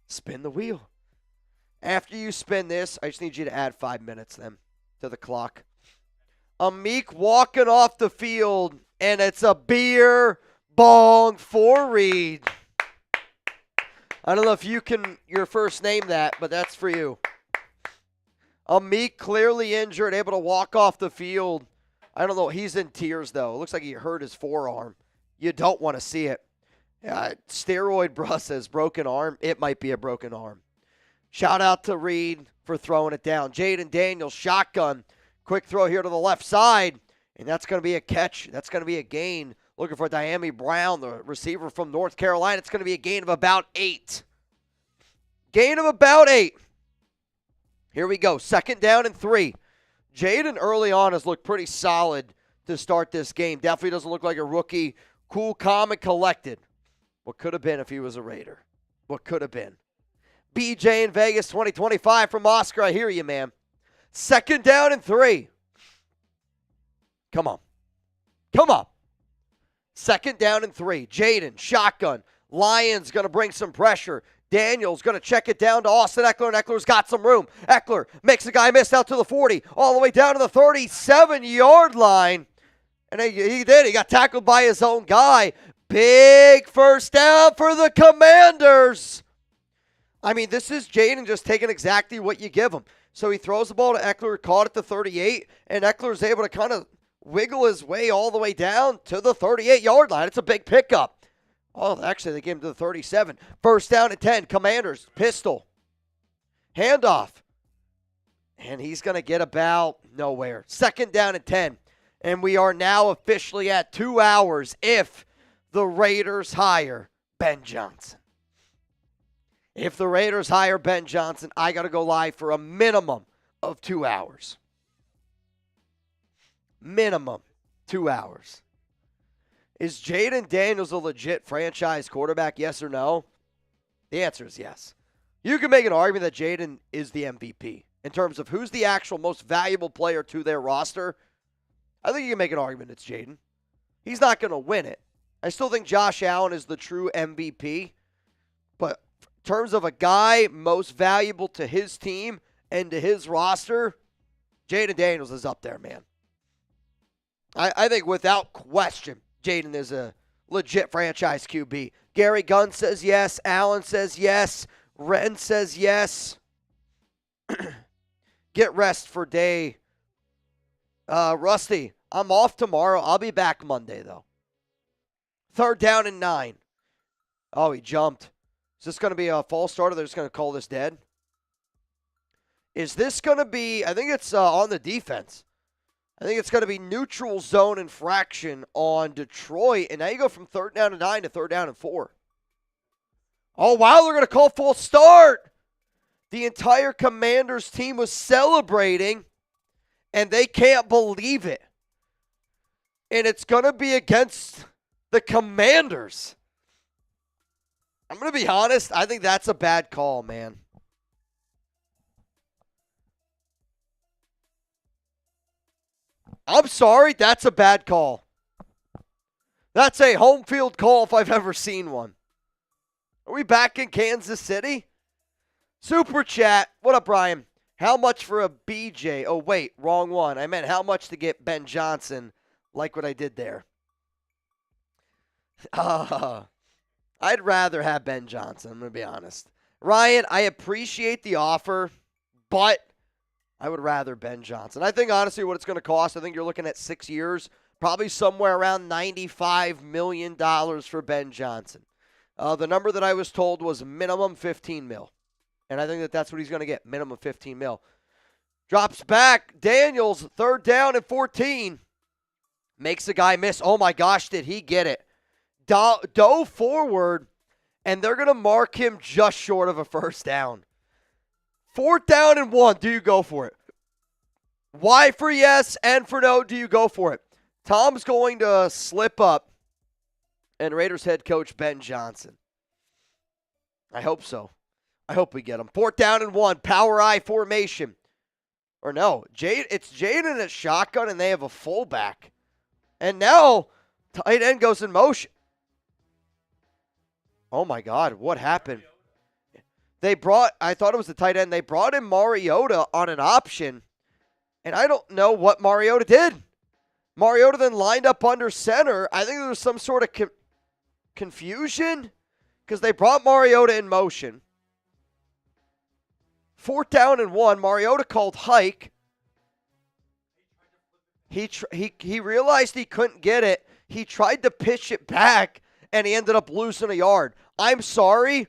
Spin the wheel. After you spin this, I just need you to add 5 minutes then to the clock. Amik walking off the field, and it's a beer bong for Reed. I don't know if you can your first name that, but that's for you. Amik clearly injured, able to walk off the field. I don't know. He's in tears, though. It looks like he hurt his forearm. You don't want to see it. Steroid Bruh says broken arm. It might be a broken arm. Shout out to Reed for throwing it down. Jayden Daniels, shotgun. Quick throw here to the left side. And that's going to be a catch. That's going to be a gain. Looking for Diami Brown, the receiver from North Carolina. It's going to be a gain of about 8. Gain of about 8. Here we go. 2nd down and 3. Jayden early on has looked pretty solid to start this game. Definitely doesn't look like a rookie. Cool, calm, and collected. What could have been if he was a Raider? What could have been? BJ in Vegas 2025 from Oscar. I hear you, man. 2nd down and 3. Come on. Come on. 2nd down and 3. Jayden, shotgun. Lions going to bring some pressure. Daniels going to check it down to Austin Eckler, and Eckler's got some room. Eckler makes a guy miss out to the 40, all the way down to the 37-yard line. And he did. He got tackled by his own guy. Big first down for the Commanders. I mean, this is Jayden just taking exactly what you give him. So he throws the ball to Eckler, caught at the 38, and Eckler's able to kind of wiggle his way all the way down to the 38-yard line. It's a big pickup. Oh, actually, they gave him to the 37. 1st down and 10. Commanders, pistol. Handoff. And he's going to get about nowhere. 2nd down and 10. And we are now officially at 2 hours if the Raiders hire Ben Johnson. If the Raiders hire Ben Johnson, I got to go live for a minimum of 2 hours. Minimum 2 hours. Is Jayden Daniels a legit franchise quarterback, yes or no? The answer is yes. You can make an argument that Jayden is the MVP. In terms of who's the actual most valuable player to their roster, I think you can make an argument it's Jayden. He's not going to win it. I still think Josh Allen is the true MVP. But in terms of a guy most valuable to his team and to his roster, Jayden Daniels is up there, man. I think without question, Jayden is a legit franchise QB. Gary Gunn says yes. Allen says yes. Renz says yes. Get rest for day. Rusty, I'm off tomorrow. I'll be back Monday, though. 3rd down and 9. Oh, he jumped. Is this going to be a false start, or they're just going to call this dead? Is this going to be, I think it's on the defense. I think it's going to be neutral zone infraction on Detroit. And now you go from 3rd down and 9 to 3rd down and 4. Oh, wow, they're going to call full start. The entire Commanders team was celebrating, and they can't believe it. And it's going to be against the Commanders. I'm going to be honest. I think that's a bad call, man. I'm sorry, that's a bad call. That's a home field call if I've ever seen one. Are we back in Kansas City? Super chat. What up, Brian? How much for a BJ? Oh, wait, wrong one. I meant how much to get Ben Johnson, like what I did there. I'd rather have Ben Johnson, I'm going to be honest. Ryan, I appreciate the offer, but I would rather Ben Johnson. I think, honestly, what it's going to cost, I think you're looking at 6 years, probably somewhere around $95 million for Ben Johnson. The number that I was told was minimum 15 mil. And I think that that's what he's going to get, minimum 15 mil. Drops back. Daniels, 3rd down and 14. Makes a guy miss. Oh, my gosh, did he get it? Dove forward, and they're going to mark him just short of a 1st down. 4th down and 1. Do you go for it? Y for yes, N for no. Do you go for it? Tom's going to slip up, and Raiders head coach Ben Johnson. I hope so. I hope we get him. 4th down and 1. Power I formation. Or no, it's Jayden at shotgun, and they have a fullback. And now, tight end goes in motion. Oh, my God. What happened? I thought it was the tight end. They brought in Mariota on an option, and I don't know what Mariota did. Mariota then lined up under center. I think there was some sort of confusion because they brought Mariota in motion. 4th down and 1. Mariota called hike. He realized he couldn't get it. He tried to pitch it back, and he ended up losing a yard. I'm sorry.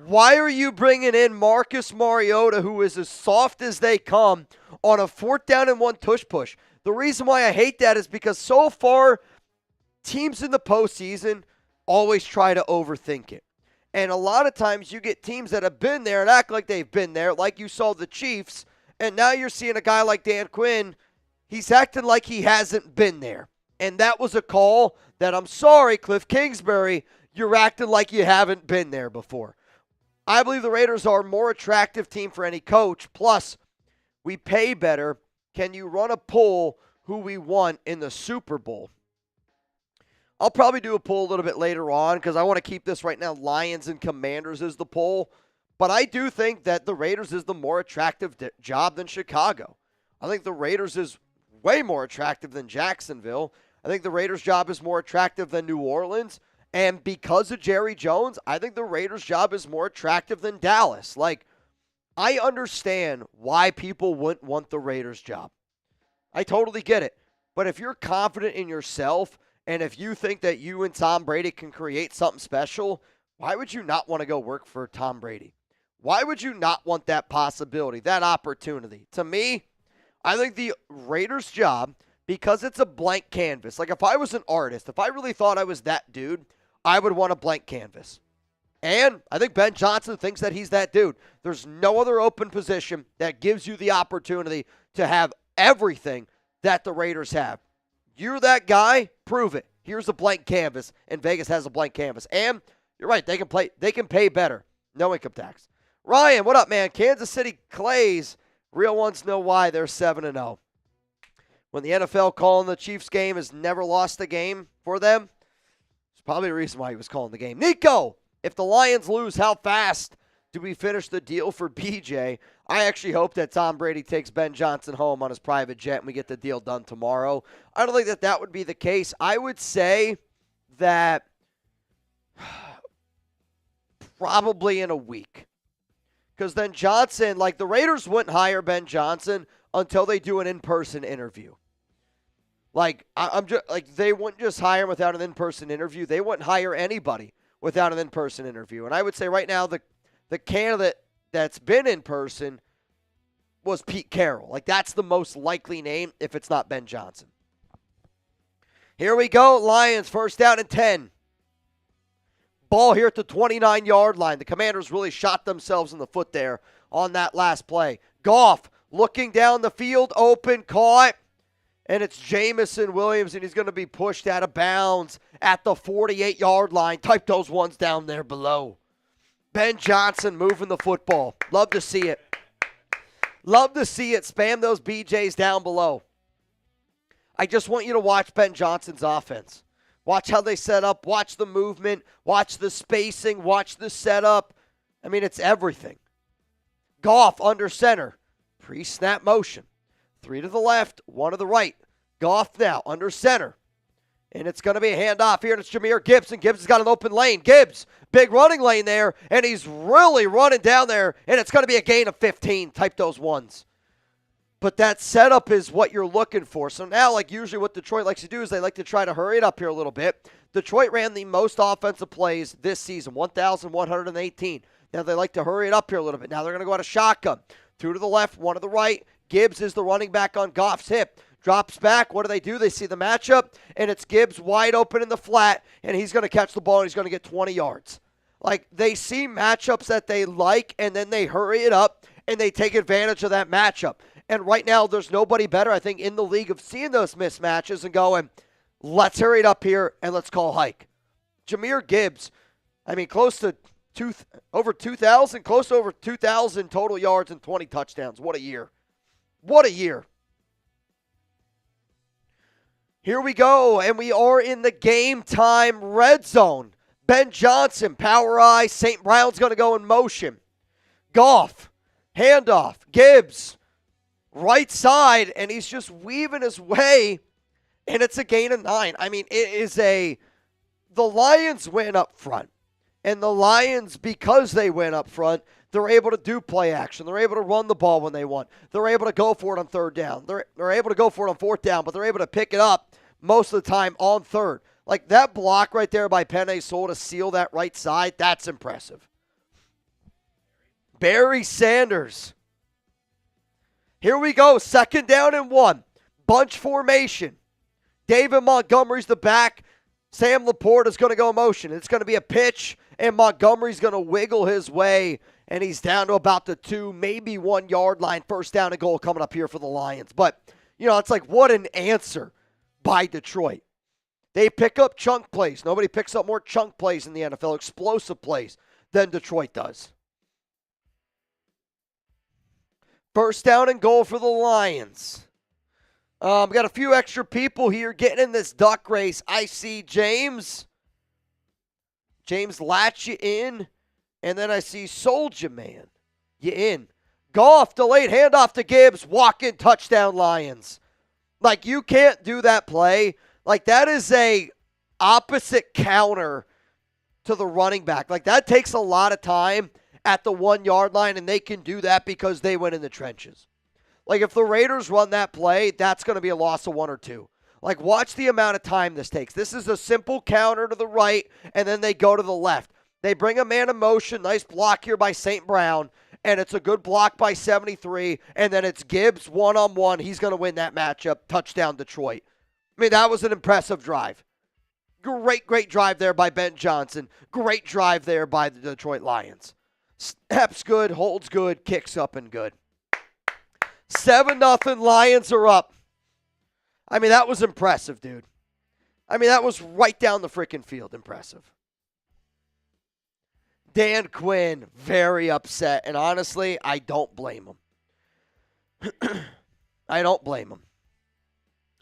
Why are you bringing in Marcus Mariota, who is as soft as they come, on a 4th down and 1 tush push? The reason why I hate that is because so far, teams in the postseason always try to overthink it. And a lot of times you get teams that have been there and act like they've been there, like you saw the Chiefs, and now you're seeing a guy like Dan Quinn, he's acting like he hasn't been there. And that was a call that, I'm sorry, Cliff Kingsbury, you're acting like you haven't been there before. I believe the Raiders are a more attractive team for any coach. Plus, we pay better. Can you run a poll who we want in the Super Bowl? I'll probably do a poll a little bit later on because I want to keep this right now. Lions and Commanders is the poll. But I do think that the Raiders is the more attractive job than Chicago. I think the Raiders is way more attractive than Jacksonville. I think the Raiders' job is more attractive than New Orleans. And because of Jerry Jones, I think the Raiders' job is more attractive than Dallas. Like, I understand why people wouldn't want the Raiders' job. I totally get it. But if you're confident in yourself and if you think that you and Tom Brady can create something special, why would you not want to go work for Tom Brady? Why would you not want that possibility, that opportunity? To me, I think the Raiders' job, because it's a blank canvas. Like, if I was an artist, if I really thought I was that dude, I would want a blank canvas. And I think Ben Johnson thinks that he's that dude. There's no other open position that gives you the opportunity to have everything that the Raiders have. You're that guy, prove it. Here's a blank canvas, and Vegas has a blank canvas. And you're right, they can pay better. No income tax. Ryan, what up, man? Kansas City Clays, real ones know why they're 7-0. When the NFL calling the Chiefs game has never lost a game for them, probably the reason why he was calling the game. Nico, if the Lions lose, how fast do we finish the deal for BJ? I actually hope that Tom Brady takes Ben Johnson home on his private jet and we get the deal done tomorrow. I don't think that that would be the case. I would say that probably in a week. Because then Johnson, like the Raiders wouldn't hire Ben Johnson until they do an in-person interview. Like, I'm just like they wouldn't just hire him without an in-person interview. They wouldn't hire anybody without an in-person interview. And I would say right now the candidate that's been in person was Pete Carroll. Like, that's the most likely name if it's not Ben Johnson. Here we go, Lions, 1st down and 10. Ball here at the 29-yard line. The Commanders really shot themselves in the foot there on that last play. Goff looking down the field, open, caught. And it's Jamison Williams, and he's going to be pushed out of bounds at the 48-yard line. Type those ones down there below. Ben Johnson moving the football. Love to see it. Love to see it. Spam those BJs down below. I just want you to watch Ben Johnson's offense. Watch how they set up. Watch the movement. Watch the spacing. Watch the setup. I mean, it's everything. Goff under center. Pre-snap motion. 3 to the left, 1 to the right. Goff now under center. And it's going to be a handoff here, and it's Jahmyr Gibbs, and Gibbs has got an open lane. Gibbs, big running lane there, and he's really running down there, and it's going to be a gain of 15. Type those ones. But that setup is what you're looking for. So now, like usually what Detroit likes to do is they like to try to hurry it up here a little bit. Detroit ran the most offensive plays this season, 1,118. Now they like to hurry it up here a little bit. Now they're going to go out of shotgun. 2 to the left, 1 to the right. Gibbs is the running back on Goff's hip. Drops back. What do? They see the matchup, and it's Gibbs wide open in the flat, and he's going to catch the ball, and he's going to get 20 yards. Like, they see matchups that they like, and then they hurry it up, and they take advantage of that matchup. And right now, there's nobody better, I think, in the league of seeing those mismatches and going, let's hurry it up here, and let's call hike. Jahmyr Gibbs, I mean, close to over 2,000 total yards and 20 touchdowns. What a year. What a year. Here we go, and we are in the game time red zone. Ben Johnson, power eye. St. Brown's going to go in motion. Goff, handoff. Gibbs, right side, and he's just weaving his way, and it's a gain of 9. I mean, the Lions win up front, and the Lions, because they win up front, they're able to do play action. They're able to run the ball when they want. They're able to go for it on third down. They're able to go for it on fourth down, but they're able to pick it up most of the time on third. Like that block right there by Penei Sewell to seal that right side, that's impressive. Barry Sanders. Here we go, 2nd down and 1. Bunch formation. David Montgomery's the back. Sam Laporte is going to go in motion. It's going to be a pitch, and Montgomery's going to wiggle his way, and he's down to about the 2, maybe 1 yard line. 1st down and goal coming up here for the Lions. But, it's like what an answer by Detroit. They pick up chunk plays. Nobody picks up more chunk plays in the NFL, explosive plays, than Detroit does. 1st down and goal for the Lions. Got a few extra people here getting in this duck race. I see James. James latch you in. And then I see Soldier Man. You in. Goff, delayed handoff to Gibbs. Walk-in touchdown Lions. Like, you can't do that play. Like, that is a opposite counter to the running back. Like, that takes a lot of time at the 1 yard line, and they can do that because they went in the trenches. Like, if the Raiders run that play, that's going to be a loss of 1 or 2. Like, watch the amount of time this takes. This is a simple counter to the right, and then they go to the left. They bring a man in motion. Nice block here by St. Brown, and it's a good block by 73, and then it's Gibbs one-on-one. He's going to win that matchup. Touchdown, Detroit. I mean, that was an impressive drive. Great drive there by Ben Johnson. Great drive there by the Detroit Lions. Snaps good, holds good, kicks up and good. 7-0, Lions are up. I mean, that was impressive, dude. I mean, that was right down the freaking field. Impressive. Dan Quinn, very upset. And honestly, I don't blame him. I don't blame him.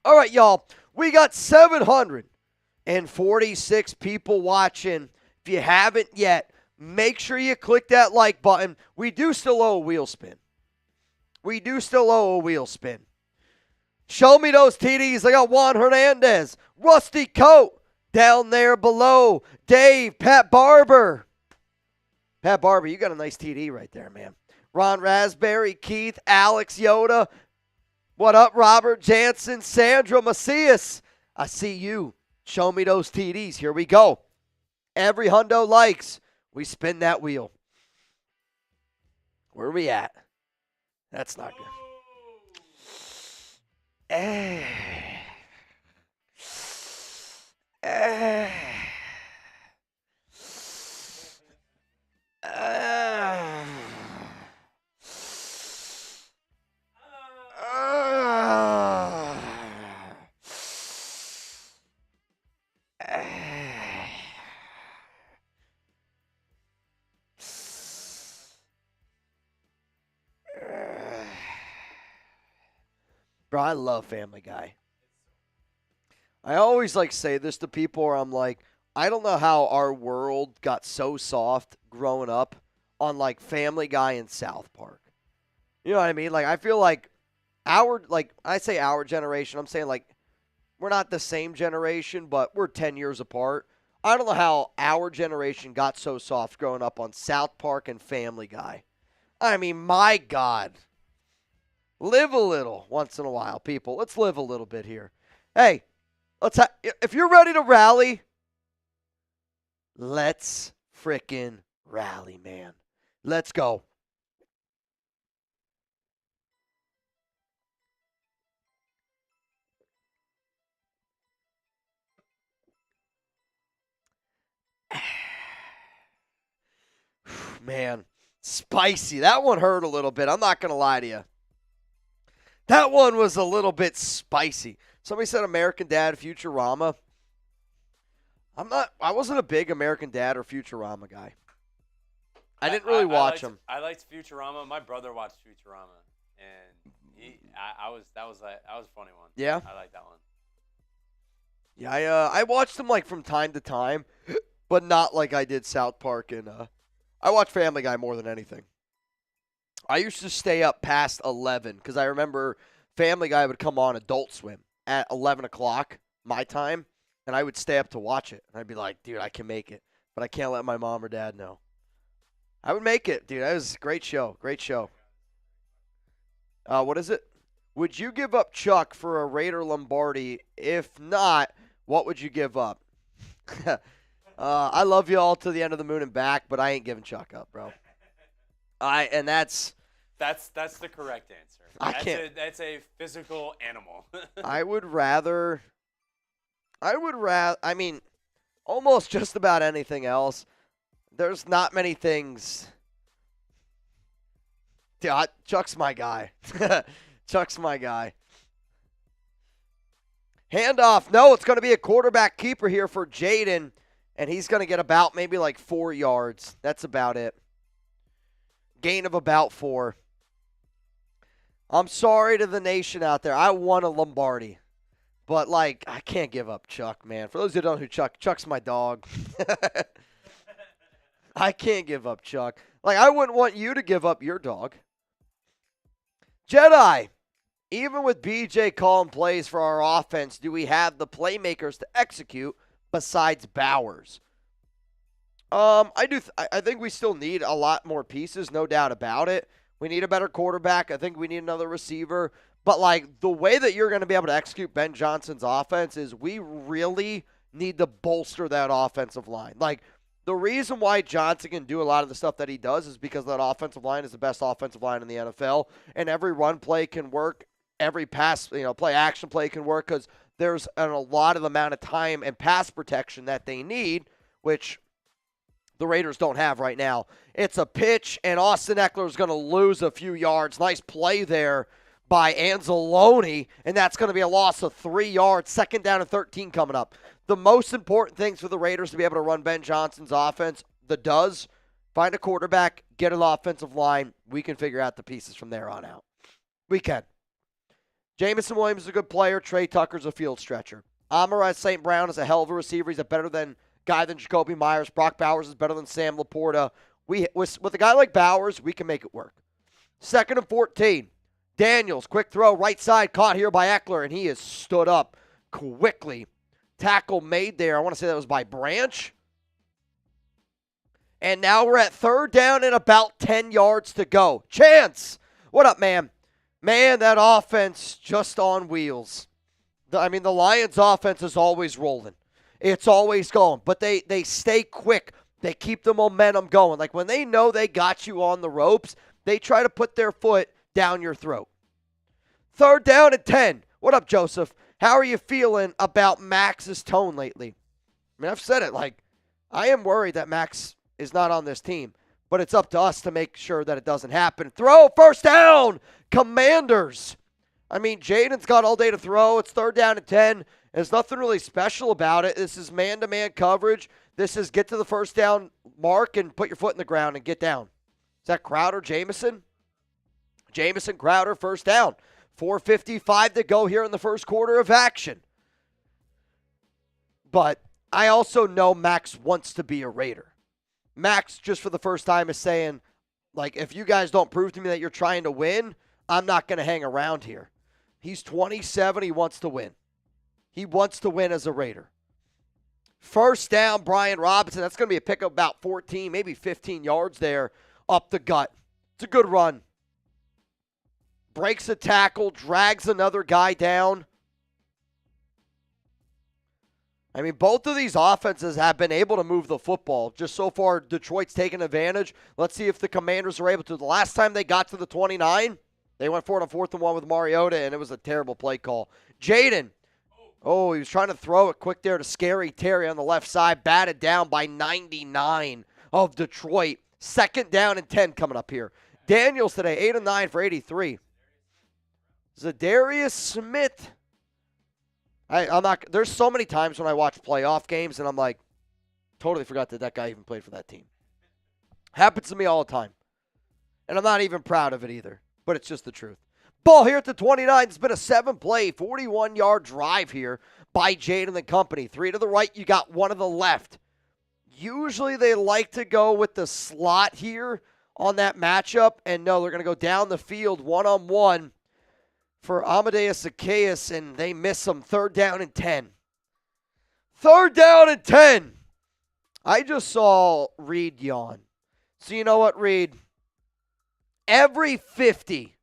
All right, y'all. We got 746 people watching. If you haven't yet, make sure you click that like button. We do still owe a wheel spin. Show me those TDs. I got Juan Hernandez, Rusty Coat down there below. Dave, Pat Barber. Pat Barber, you got a nice TD right there, man. Ron Raspberry, Keith, Alex Yoda. What up, Robert Jansen, Sandra Macias? I see you. Show me those TDs. Here we go. Every hundo likes. We spin that wheel. Where are we at? That's not good. Bro, I love Family Guy. I always say this to people where I'm like, I don't know how our world got so soft growing up on Family Guy and South Park. You know what I mean? I feel like I say our generation, I'm saying we're not the same generation, but we're 10 years apart. I don't know how our generation got so soft growing up on South Park and Family Guy. I mean, my God. Live a little once in a while, people. Let's live a little bit here. Hey, if you're ready to rally, let's frickin' rally, man. Let's go. Man, spicy. That one hurt a little bit. I'm not going to lie to you. That one was a little bit spicy. Somebody said American Dad, Futurama. I wasn't a big American Dad or Futurama guy. I didn't really watch them. I liked Futurama. My brother watched Futurama, and that was a funny one. Yeah, I like that one. Yeah, I watched them from time to time, but not like I did South Park. And I watch Family Guy more than anything. I used to stay up past 11 because I remember Family Guy would come on Adult Swim at 11 o'clock my time, and I would stay up to watch it. And I'd be like, dude, I can make it, but I can't let my mom or dad know. I would make it, dude. That was a great show. Great show. What is it? Would you give up Chuck for a Raider Lombardi? If not, what would you give up? I love you all to the end of the moon and back, but I ain't giving Chuck up, bro. That's the correct answer. That's a physical animal. I mean, almost just about anything else. There's not many things. Yeah, Chuck's my guy. Chuck's my guy. Handoff. No, it's going to be a quarterback keeper here for Jayden, and he's going to get about maybe like 4 yards. That's about it. Gain of about 4. I'm sorry to the nation out there. I want a Lombardi. But, like, I can't give up Chuck, man. For those who don't know who Chuck's my dog. I can't give up Chuck. Like, I wouldn't want you to give up your dog. Jedi. Even with BJ calling plays for our offense, do we have the playmakers to execute besides Bowers? I think we still need a lot more pieces, no doubt about it. We need a better quarterback. I think we need another receiver. But, like, the way that you're going to be able to execute Ben Johnson's offense is we really need to bolster that offensive line. Like, the reason why Johnson can do a lot of the stuff that he does is because that offensive line is the best offensive line in the NFL, and every run play can work. Every pass, play action play can work because there's a lot of amount of time and pass protection that they need, which the Raiders don't have right now. It's a pitch, and Austin Eckler is going to lose a few yards. Nice play there by Anzalone, and that's going to be a loss of 3 yards. Second down and 13 coming up. The most important things for the Raiders to be able to run Ben Johnson's offense, find a quarterback, get an offensive line. We can figure out the pieces from there on out. We can. Jamison Williams is a good player. Trey Tucker's a field stretcher. Amon-Ra St. Brown is a hell of a receiver. He's a better guy than Jacoby Myers. Brock Bowers is better than Sam Laporta. With a guy like Bowers, we can make it work. 2nd and 14. Daniels, quick throw, right side, caught here by Eckler, and he is stood up quickly. Tackle made there. I want to say that was by Branch. And now we're at 3rd down and about 10 yards to go. Chance! What up, man? Man, that offense just on wheels. The Lions' offense is always rolling. It's always going. But they stay quick. They keep the momentum going. Like, when they know they got you on the ropes, they try to put their foot down your throat. 3rd down and 10. What up, Joseph? How are you feeling about Max's tone lately? I mean, I've said it. Like, I am worried that Max is not on this team. But it's up to us to make sure that it doesn't happen. Throw, 1st down, Commanders. I mean, Jayden's got all day to throw. It's 3rd down and 10. There's nothing really special about it. This is man-to-man coverage. This is get to the 1st down mark and put your foot in the ground and get down. Is that Crowder, Jamison? Jamison, Crowder, 1st down. 4:55 to go here in the first quarter of action. But I also know Max wants to be a Raider. Max, just for the first time, is saying, like, if you guys don't prove to me that you're trying to win, I'm not going to hang around here. He's 27. He wants to win. He wants to win as a Raider. 1st down, Brian Robinson. That's going to be a pick of about 14, maybe 15 yards there up the gut. It's a good run. Breaks a tackle, drags another guy down. I mean, both of these offenses have been able to move the football. Just so far, Detroit's taken advantage. Let's see if the Commanders are able to. The last time they got to the 29, they went for it on 4th and 1 with Mariota, and it was a terrible play call. Jayden. Oh, he was trying to throw it quick there to Scary Terry on the left side. Batted down by 99 of Detroit. 2nd down and 10 coming up here. Daniels today, 8 of 9 for 83. Zadarius Smith. I'm not. There's so many times when I watch playoff games and I'm like, totally forgot that guy even played for that team. Happens to me all the time. And I'm not even proud of it either. But it's just the truth. Ball here at the 29. It's been a 7-play, 41-yard drive here by Jayden and company. 3 to the right. You got 1 to the left. Usually they like to go with the slot here on that matchup. And no, they're going to go down the field one-on-one for Amadeus Zacchaeus, and they miss him. 3rd down and 10. 3rd down and 10. I just saw Reed yawn. So you know what, Reed? Every 50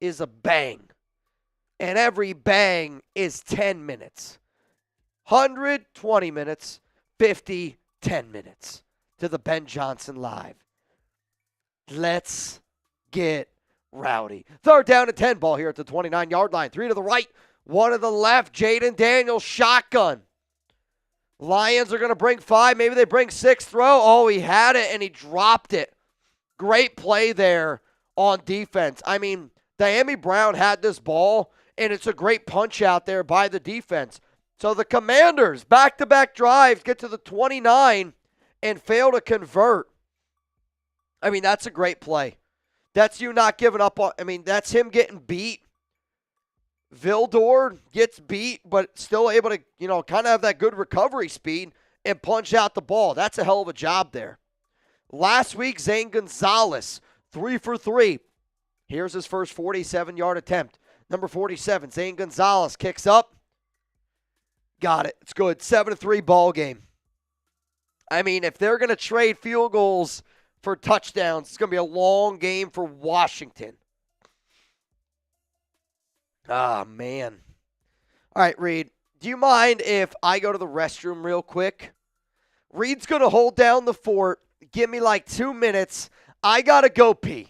is a bang. And every bang is 10 minutes. 100, 20 minutes. 50, 10 minutes. To the Ben Johnson Live. Let's get rowdy. 3rd down and 10. Ball here at the 29-yard line. 3 to the right, 1 to the left. Jayden Daniels, shotgun. Lions are going to bring 5. Maybe they bring 6. Throw. Oh, he had it, and he dropped it. Great play there on defense. I mean, Diami Brown had this ball, and it's a great punch out there by the defense. So the Commanders, back-to-back drives, get to the 29 and fail to convert. I mean, that's a great play. That's you not giving up on, I mean, that's him getting beat. Vildor gets beat, but still able to, kind of have that good recovery speed and punch out the ball. That's a hell of a job there. Last week, Zane Gonzalez, 3 for 3. Here's his first 47-yard attempt. Number 47, Zane Gonzalez kicks up. Got it. It's good. 7-3 ball game. I mean, if they're going to trade field goals for touchdowns, it's going to be a long game for Washington. Ah, man. All right, Reed, do you mind if I go to the restroom real quick? Reed's going to hold down the fort. Give me like 2 minutes. I got to go pee.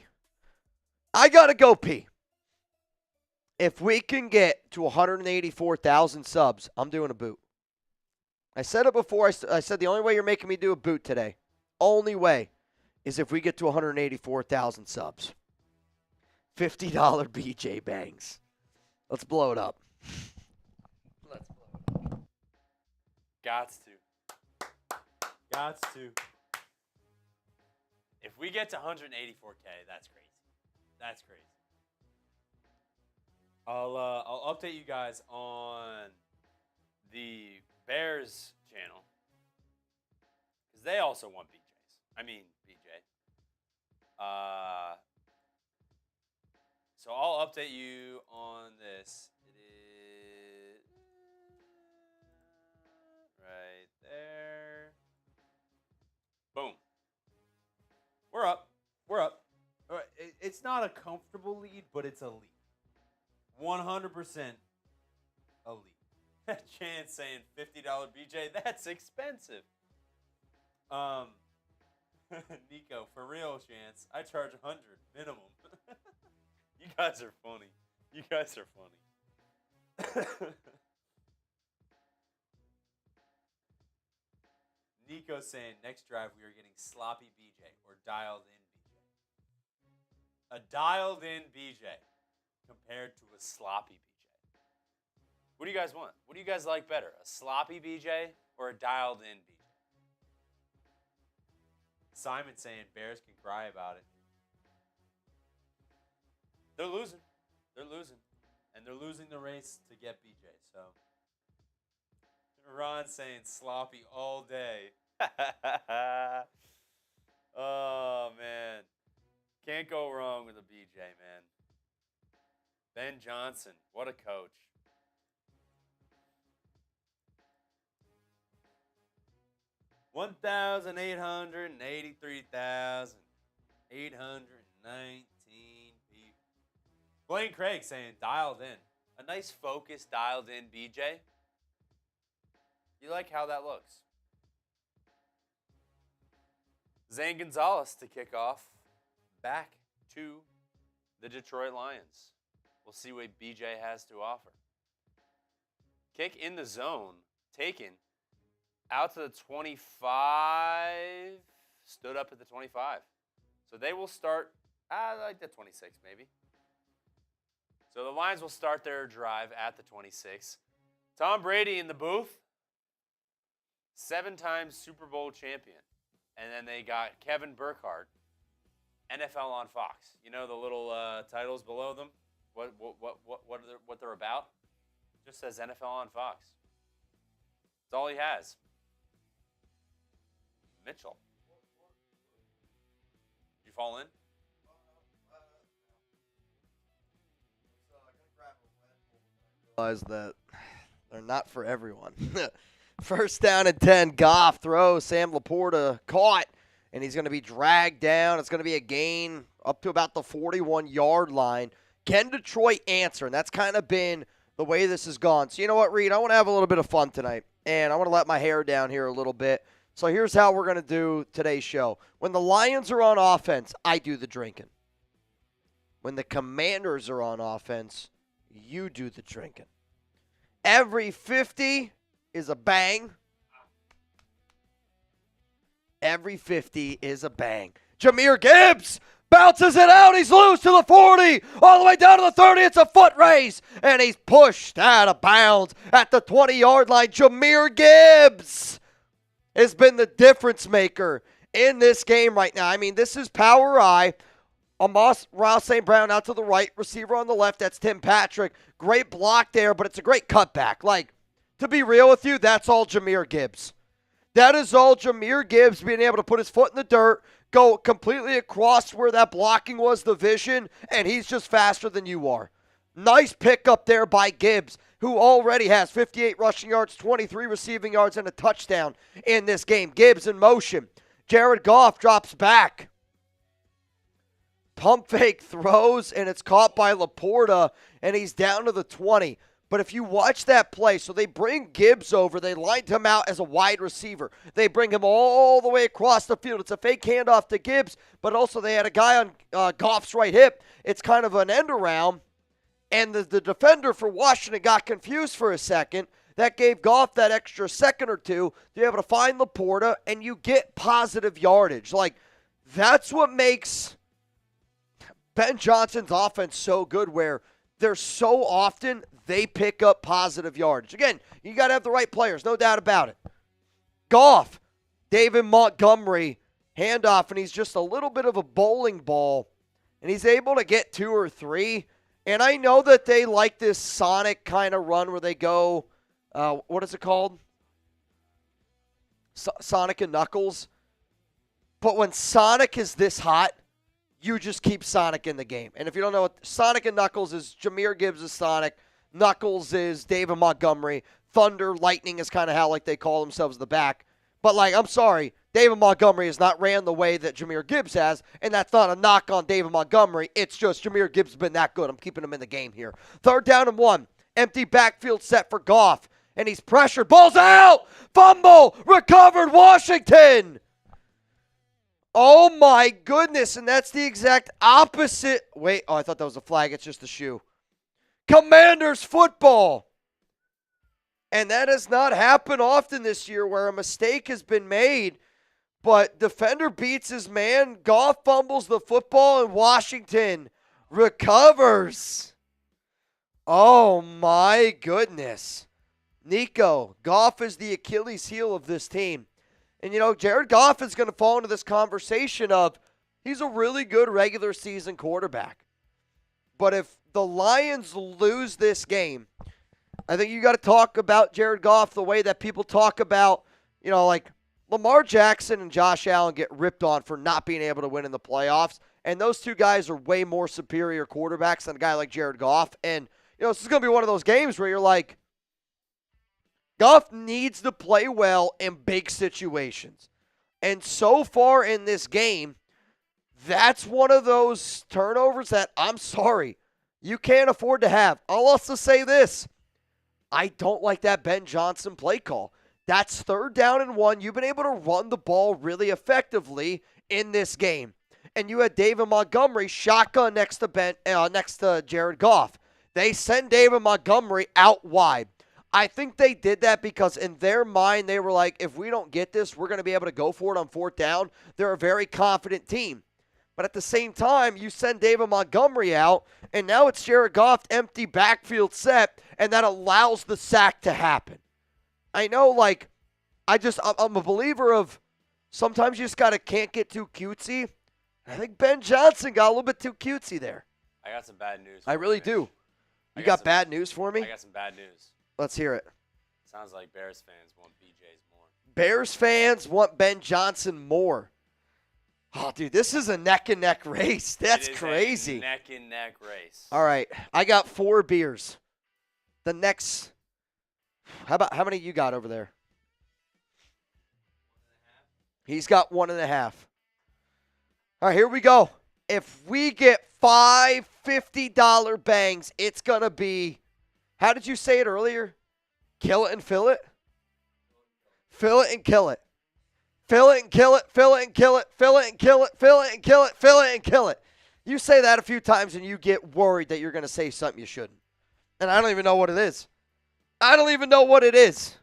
If we can get to 184,000 subs, I'm doing a boot. I said it before. I said the only way you're making me do a boot today, only way, is if we get to 184,000 subs. $50 BJ bangs. Let's blow it up. Gots to. If we get to 184K, that's crazy. I'll update you guys on the Bears channel because they also want BJ. So I'll update you on this. It is right there. Boom. We're up. All right, it's not a comfortable lead, but it's a lead. 100% a lead. Chance saying $50 BJ, that's expensive. Nico, for real, Chance, I charge 100 minimum. You guys are funny. Nico saying next drive we are getting sloppy BJ or dialed in BJ. A dialed in BJ compared to a sloppy BJ. What do you guys want? What do you guys like better? A sloppy BJ or a dialed in BJ? Simon saying Bears can cry about it. They're losing. And they're losing the race to get BJ. So Ron saying sloppy all day. Oh, man. Can't go wrong with a BJ, man. Ben Johnson, what a coach. $1,883,819 people. Blaine Craig saying dialed in. A nice focused dialed in BJ. You like how that looks. Zane Gonzalez to kick off. Back to the Detroit Lions. We'll see what BJ has to offer. Kick in the zone. Taken. Out to the 25. Stood up at the 25. So they will start, like the 26 maybe. So the Lions will start their drive at the 26. Tom Brady in the booth. 7-time Super Bowl champion. And then they got Kevin Burkhardt, NFL on Fox. You know the little titles below them? What they're about? Just says NFL on Fox. That's all he has. Mitchell. You fall in? Realize that they're not for everyone. First down and 10. Goff throws. Sam Laporta caught, and he's going to be dragged down. It's going to be a gain up to about the 41-yard line. Can Detroit answer? And that's kind of been the way this has gone. So you know what, Reed? I want to have a little bit of fun tonight, and I want to let my hair down here a little bit. So here's how we're going to do today's show. When the Lions are on offense, I do the drinking. When the Commanders are on offense, you do the drinking. Every 50 is a bang. Every 50 is a bang. Jahmyr Gibbs bounces it out. He's loose to the 40. All the way down to the 30. It's a foot race. And he's pushed out of bounds at the 20-yard line. Jahmyr Gibbs has been the difference maker in this game right now. I mean, this is power I. Ross St. Brown out to the right, receiver on the left, that's Tim Patrick. Great block there, but it's a great cutback. Like, to be real with you, that's all Jahmyr Gibbs. That is all Jahmyr Gibbs being able to put his foot in the dirt, go completely across where that blocking was, the vision, and he's just faster than you are. Nice pickup there by Gibbs, who already has 58 rushing yards, 23 receiving yards, and a touchdown in this game. Gibbs in motion. Jared Goff drops back. Pump fake throws, and it's caught by Laporta, and he's down to the 20. But if you watch that play, so they bring Gibbs over. They lined him out as a wide receiver. They bring him all the way across the field. It's a fake handoff to Gibbs, but also they had a guy on Goff's right hip. It's kind of an end around, and the defender for Washington got confused for a second. That gave Goff that extra second or two to be able to find Laporta, and you get positive yardage. Like, that's what makes Ben Johnson's offense so good, where they're so often they pick up positive yardage. Again, you got to have the right players, no doubt about it. Goff, David Montgomery, handoff, and he's just a little bit of a bowling ball, and he's able to get 2 or 3. And I know that they like this Sonic kind of run where they go, what is it called? Sonic and Knuckles. But when Sonic is this hot, you just keep Sonic in the game. And if you don't know what Sonic and Knuckles is, Jahmyr Gibbs is Sonic. Knuckles is David Montgomery. Thunder, Lightning is kind of how like they call themselves in the back. But like, I'm sorry, David Montgomery has not ran the way that Jahmyr Gibbs has, and that's not a knock on David Montgomery. It's just Jahmyr Gibbs has been that good. I'm keeping him in the game here. 3rd down and 1. Empty backfield set for Goff. And he's pressured. Ball's out! Fumble! Recovered Washington! Oh, my goodness, and that's the exact opposite. Wait, I thought that was a flag. It's just a shoe. Commanders football. And that has not happened often this year where a mistake has been made, but defender beats his man. Goff fumbles the football, and Washington recovers. Oh, my goodness. Nico, Goff is the Achilles heel of this team. And, you know, Jared Goff is going to fall into this conversation of he's a really good regular season quarterback. But if the Lions lose this game, I think you got to talk about Jared Goff the way that people talk about, you know, like Lamar Jackson and Josh Allen get ripped on for not being able to win in the playoffs. And those two guys are way more superior quarterbacks than a guy like Jared Goff. And, you know, this is going to be one of those games where you're like, Goff needs to play well in big situations. And so far in this game, that's one of those turnovers that, I'm sorry, you can't afford to have. I'll also say this. I don't like that Ben Johnson play call. That's 3rd down and 1. You've been able to run the ball really effectively in this game. And you had David Montgomery shotgun next to Jared Goff. They send David Montgomery out wide. I think they did that because in their mind, they were like, if we don't get this, we're going to be able to go for it on 4th down. They're a very confident team. But at the same time, you send David Montgomery out, and now it's Jared Goff, empty backfield set, and that allows the sack to happen. I know, like, I'm a believer of sometimes you just can't get too cutesy. I think Ben Johnson got a little bit too cutesy there. I got some bad news. I really do. You got bad news for me? I got some bad news. Let's hear it. Sounds like Bears fans want BJ's more. Bears fans want Ben Johnson more. Oh, dude, this is a neck-and-neck race. That's crazy. A neck-and-neck race. All right, I got 4 beers. The next, how many you got over there? 1.5. He's got 1.5. All right, here we go. If we get 5 $50 bangs, it's going to be, how did you say it earlier? Kill it and fill it? Fill it and kill it. Fill it and kill it, fill it and kill it, fill it and kill it, fill it and kill it, fill it and kill it. You say that a few times and you get worried that you're going to say something you shouldn't. And I don't even know what it is. I don't even know what it is.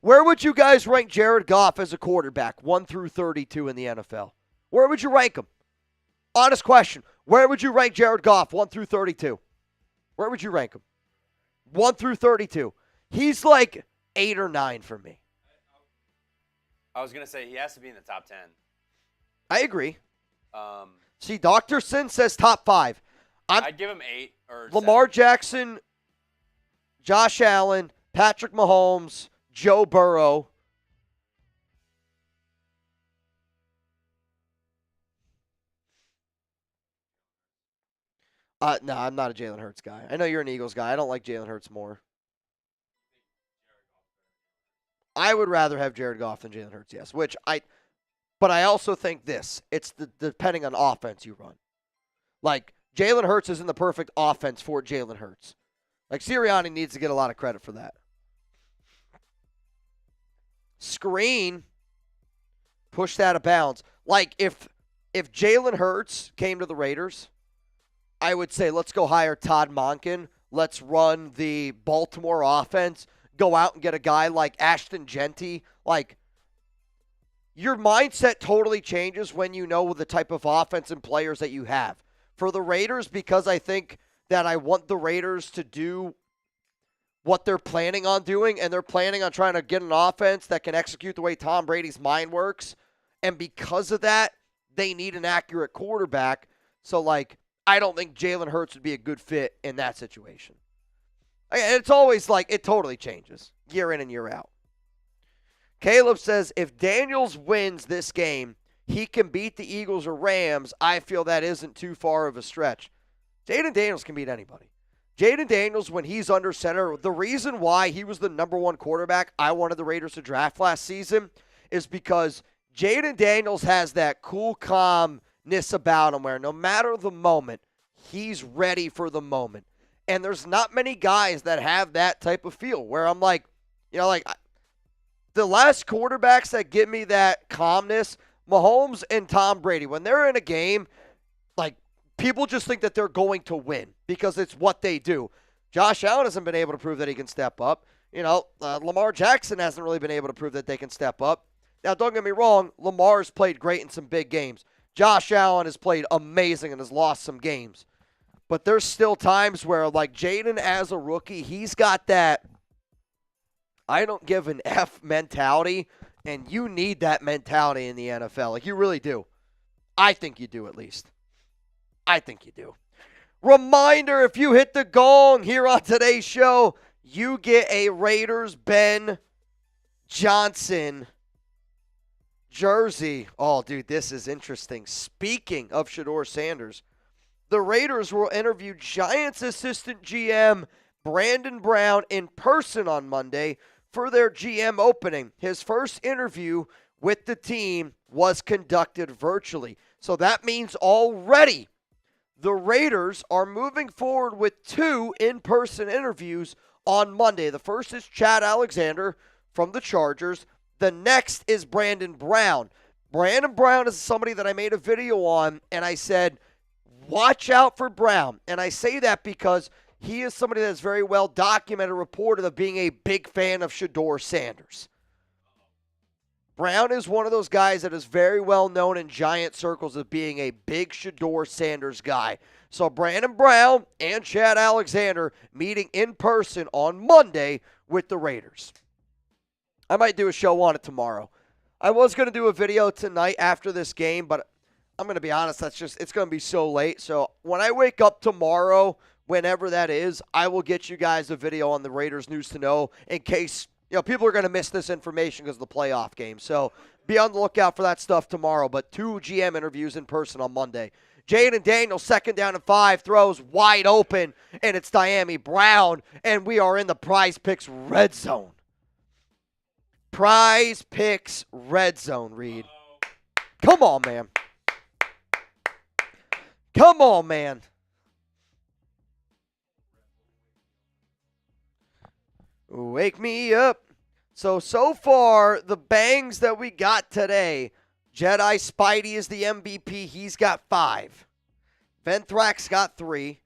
Where would you guys rank Jared Goff as a quarterback, 1 through 32 in the NFL? Where would you rank him? Honest question. Where would you rank Jared Goff, 1 through 32? Where would you rank him? 1 through 32. He's like 8 or 9 for me. I was going to say he has to be in the top 10. I agree. See, Dr. Sin says top 5. I'd give him 8 or Lamar 7. Jackson, Josh Allen, Patrick Mahomes, Joe Burrow. No, I'm not a Jalen Hurts guy. I know you're an Eagles guy. I don't like Jalen Hurts more. I would rather have Jared Goff than Jalen Hurts, yes. But I also think this. It's depending on offense you run. Like, Jalen Hurts isn't the perfect offense for Jalen Hurts. Like, Sirianni needs to get a lot of credit for that. Screen, push that out of bounds. Like, if Jalen Hurts came to the Raiders, I would say let's go hire Todd Monken. Let's run the Baltimore offense. Go out and get a guy like Ashton Genty. Like, your mindset totally changes when you know the type of offense and players that you have. For the Raiders, because I think that I want the Raiders to do what they're planning on doing, and they're planning on trying to get an offense that can execute the way Tom Brady's mind works. And because of that, they need an accurate quarterback. So, like, I don't think Jalen Hurts would be a good fit in that situation. It's always like, it totally changes year in and year out. Caleb says, if Daniels wins this game, he can beat the Eagles or Rams. I feel that isn't too far of a stretch. Jayden Daniels can beat anybody. Jayden Daniels, when he's under center, the reason why he was the number 1 quarterback I wanted the Raiders to draft last season is because Jayden Daniels has that cool calmness about him where no matter the moment, he's ready for the moment. And there's not many guys that have that type of feel where I'm like, the last quarterbacks that give me that calmness, Mahomes and Tom Brady, when they're in a game, like, people just think that they're going to win because it's what they do. Josh Allen hasn't been able to prove that he can step up. Lamar Jackson hasn't really been able to prove that they can step up. Now, don't get me wrong, Lamar's played great in some big games. Josh Allen has played amazing and has lost some games. But there's still times where, like, Jayden as a rookie, he's got that I don't give an F mentality, and you need that mentality in the NFL. Like, you really do. I think you do, at least. I think you do. Reminder, if you hit the gong here on today's show, you get a Raiders Ben Johnson jersey. Oh, dude, this is interesting. Speaking of Shedeur Sanders, the Raiders will interview Giants assistant GM Brandon Brown in person on Monday for their GM opening. His first interview with the team was conducted virtually. So that means already the Raiders are moving forward with 2 in-person interviews on Monday. The first is Chad Alexander from the Chargers. The next is Brandon Brown. Brandon Brown is somebody that I made a video on, and I said, watch out for Brown. And I say that because he is somebody that's very well documented, reported of being a big fan of Shedeur Sanders. Brown is one of those guys that is very well known in Giant circles as being a big Shedeur Sanders guy. So Brandon Brown and Chad Alexander meeting in person on Monday with the Raiders. I might do a show on it tomorrow. I was going to do a video tonight after this game, but I'm going to be honest, it's going to be so late. So when I wake up tomorrow, whenever that is, I will get you guys a video on the Raiders News to Know in case, people are going to miss this information because of the playoff game. So be on the lookout for that stuff tomorrow. But 2 GM interviews in person on Monday. Jayden Daniels, 2nd down and 5, throws wide open, and it's Dyami Brown, and we are in the Prize Picks red zone. Prize Picks red zone, Reed. Come on, man. Come on, man. Wake me up. So far, the bangs that we got today, Jedi Spidey is the MVP. He's got 5. Venthrax got 3.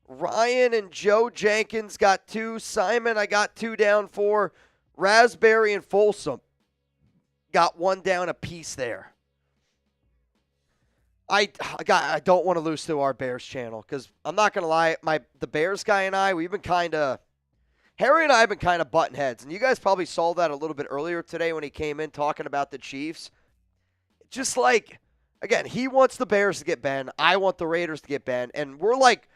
Ryan and Joe Jenkins got 2. Simon, I got 2 down for. Raspberry and Folsom got 1 down apiece there. I don't want to lose to our Bears channel because I'm not going to lie, the Bears guy and I, Harry and I have been kind of butting heads, and you guys probably saw that a little bit earlier today when he came in talking about the Chiefs. Just like, again, he wants the Bears to get Ben. I want the Raiders to get Ben. And we're like,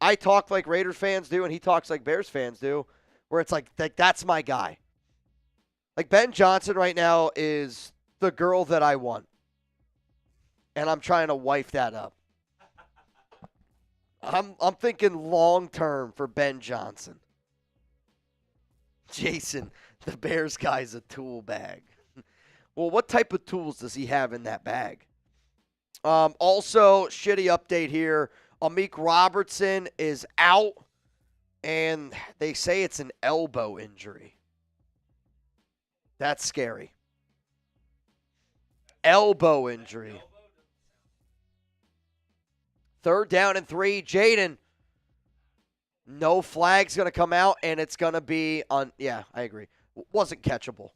I talk like Raiders fans do, and he talks like Bears fans do, where it's like that's my guy. Like, Ben Johnson right now is the girl that I want. And I'm trying to wife that up. I'm thinking long-term for Ben Johnson. Jason, the Bears guy's a tool bag. Well, what type of tools does he have in that bag? Also, shitty update here. Amik Robertson is out, and they say it's an elbow injury. That's scary. Elbow injury. 3rd down and 3. Jayden. No flag's going to come out, and it's going to be on. Yeah, I agree. Wasn't catchable.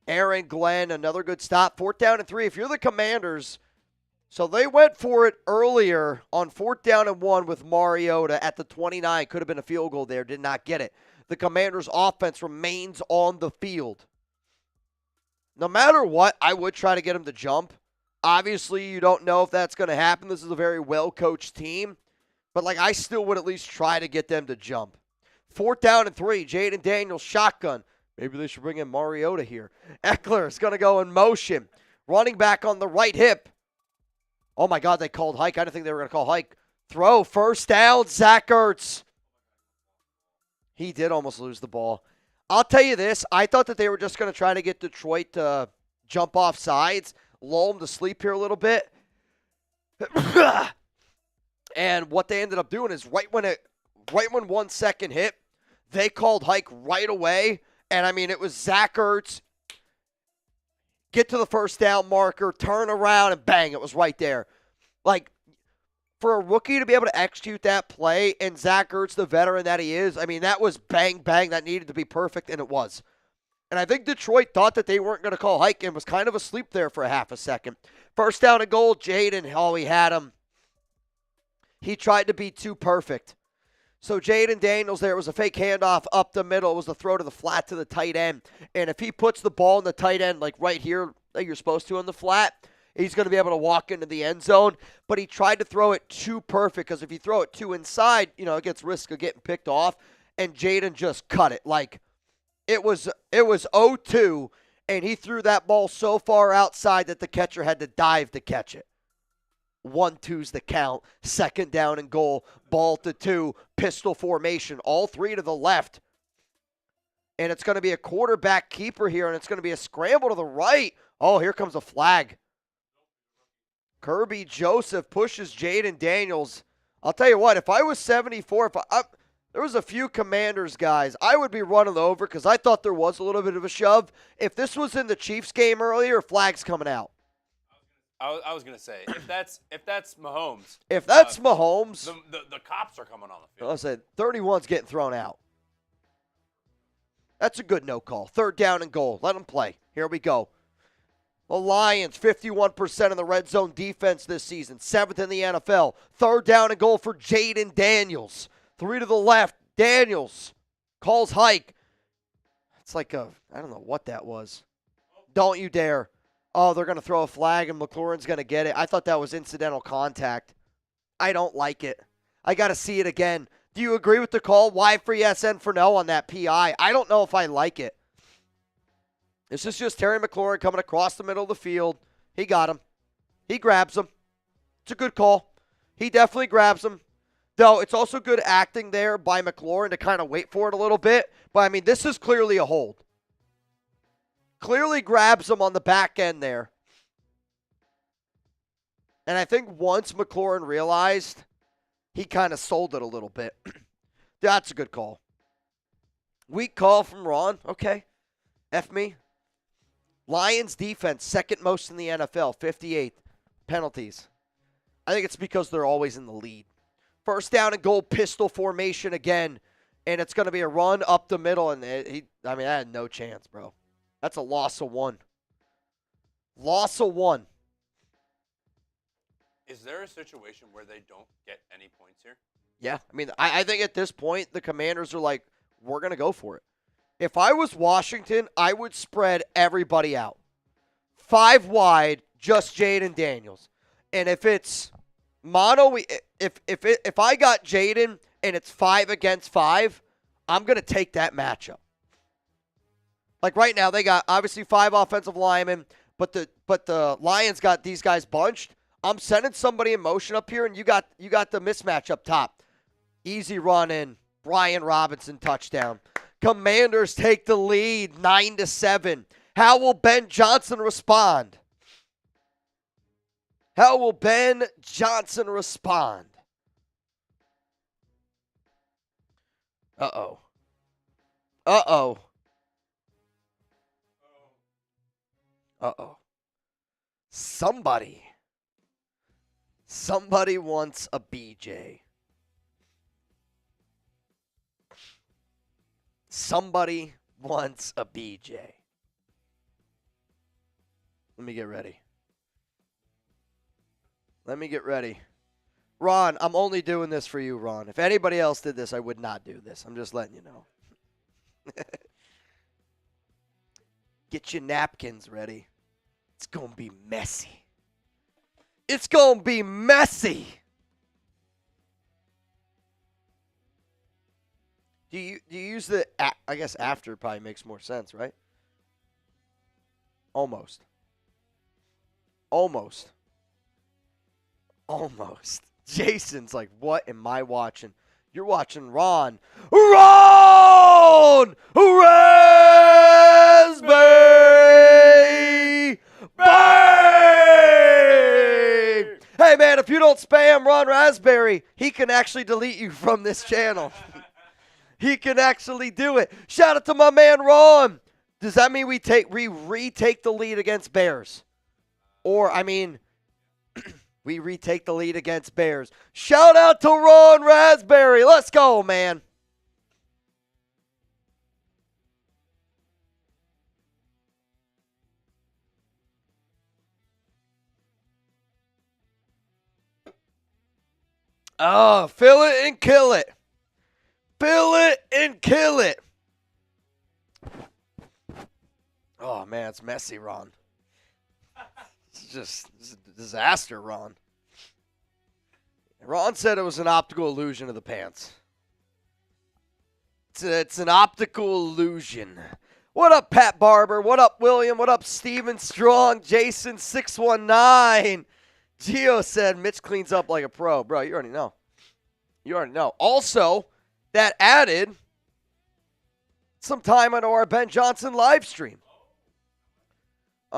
Aaron Glenn, another good stop. 4th down and 3. If you're the Commanders, so they went for it earlier on 4th down and 1 with Mariota at the 29. Could have been a field goal there. Did not get it. The Commanders' offense remains on the field. No matter what, I would try to get him to jump. Obviously, you don't know if that's going to happen. This is a very well-coached team. But, I still would at least try to get them to jump. 4th down and 3. Jayden Daniels, shotgun. Maybe they should bring in Mariota here. Eckler is going to go in motion. Running back on the right hip. Oh, my God, they called hike. I didn't think they were going to call hike. Throw, 1st down, Zach Ertz. He did almost lose the ball. I'll tell you this. I thought that they were just going to try to get Detroit to jump off sides, lull them to sleep here a little bit. And what they ended up doing is right when 1 second hit, they called hike right away. And, it was Zach Ertz. Get to the 1st down marker, turn around, and bang, it was right there. For a rookie to be able to execute that play, and Zach Ertz, the veteran that he is, that was bang, bang. That needed to be perfect, and it was. And I think Detroit thought that they weren't going to call hike and was kind of asleep there for a half a second. 1st down and goal, Jayden, he had him. He tried to be too perfect. So Jayden Daniels there, was a fake handoff up the middle. It was a throw to the flat to the tight end. And if he puts the ball in the tight end, right here, like you're supposed to on the flat, he's going to be able to walk into the end zone. But he tried to throw it too perfect because if you throw it too inside, it gets risk of getting picked off. And Jayden just cut it. It was 0-2, and he threw that ball so far outside that the catcher had to dive to catch it. 1-2's the count. 2nd down and goal. Ball to 2. Pistol formation. All 3 to the left. And it's going to be a quarterback keeper here, and it's going to be a scramble to the right. Oh, here comes a flag. Kirby Joseph pushes Jayden Daniels. I'll tell you what, if I was 74, there was a few Commanders guys, I would be running over because I thought there was a little bit of a shove. If this was in the Chiefs game earlier, flag's coming out. I was going to say, if that's Mahomes. If that's Mahomes. The cops are coming on the field. I'll say 31's getting thrown out. That's a good no call. 3rd down and goal. Let them play. Here we go. The Lions, 51% in the red zone defense this season. 7th in the NFL. 3rd down and goal for Jayden Daniels. 3 to the left. Daniels calls hike. It's I don't know what that was. Don't you dare. Oh, they're going to throw a flag and McLaurin's going to get it. I thought that was incidental contact. I don't like it. I got to see it again. Do you agree with the call? Y for yes, N for no on that PI. I don't know if I like it. This is just Terry McLaurin coming across the middle of the field. He got him. He grabs him. It's a good call. He definitely grabs him. Though it's also good acting there by McLaurin to kind of wait for it a little bit. But, I mean, this is clearly a hold. Clearly grabs him on the back end there. And I think once McLaurin realized, he kind of sold it a little bit. That's a good call. Weak call from Ron. Okay. F me. Lions defense, second most in the NFL, 58th. Penalties. I think it's because they're always in the lead. First down and goal, pistol formation again. And it's going to be a run up the middle. And I had no chance, bro. That's a loss of 1. Loss of 1. Is there a situation where they don't get any points here? Yeah. I mean, I think at this point, the Commanders are like, we're going to go for it. If I was Washington, I would spread everybody out. 5 wide, just Jayden Daniels. And if it's mono, if I got Jayden and it's 5 against 5, I'm going to take that matchup. Like right now, they got obviously 5 offensive linemen, but the Lions got these guys bunched. I'm sending somebody in motion up here, and you got the mismatch up top. Easy run in, Brian Robinson touchdown. Commanders take the lead, 9-7. How will Ben Johnson respond? How will Ben Johnson respond? Uh-oh. Uh-oh. Uh-oh. Somebody wants a BJ. Somebody wants a BJ. Let me get ready. Ron, I'm only doing this for you, Ron. If anybody else did this, I would not do this. I'm just letting you know. Get your napkins ready. It's going to be messy. It's going to be messy. Do you use the, I guess after probably makes more sense, right? Almost. Jason's like, what am I watching? You're watching Ron Raspberry Bay! Hey, man, if you don't spam Ron Raspberry, he can actually delete you from this channel. He can actually do it. Shout out to my man Ron. Does that mean we retake the lead against Bears? Or, I mean, we retake the lead against Bears. Shout out to Ron Raspberry. Let's go, man. Oh, fill it and kill it. Fill it and kill it. Oh, man, it's messy, Ron. It's a disaster, Ron. Ron said it was an optical illusion of the pants. It's an optical illusion. What up, Pat Barber? What up, William? What up, Steven Strong? Jason 619. Gio said Mitch cleans up like a pro. Bro, you already know. Also, that added some time into our Ben Johnson live stream. We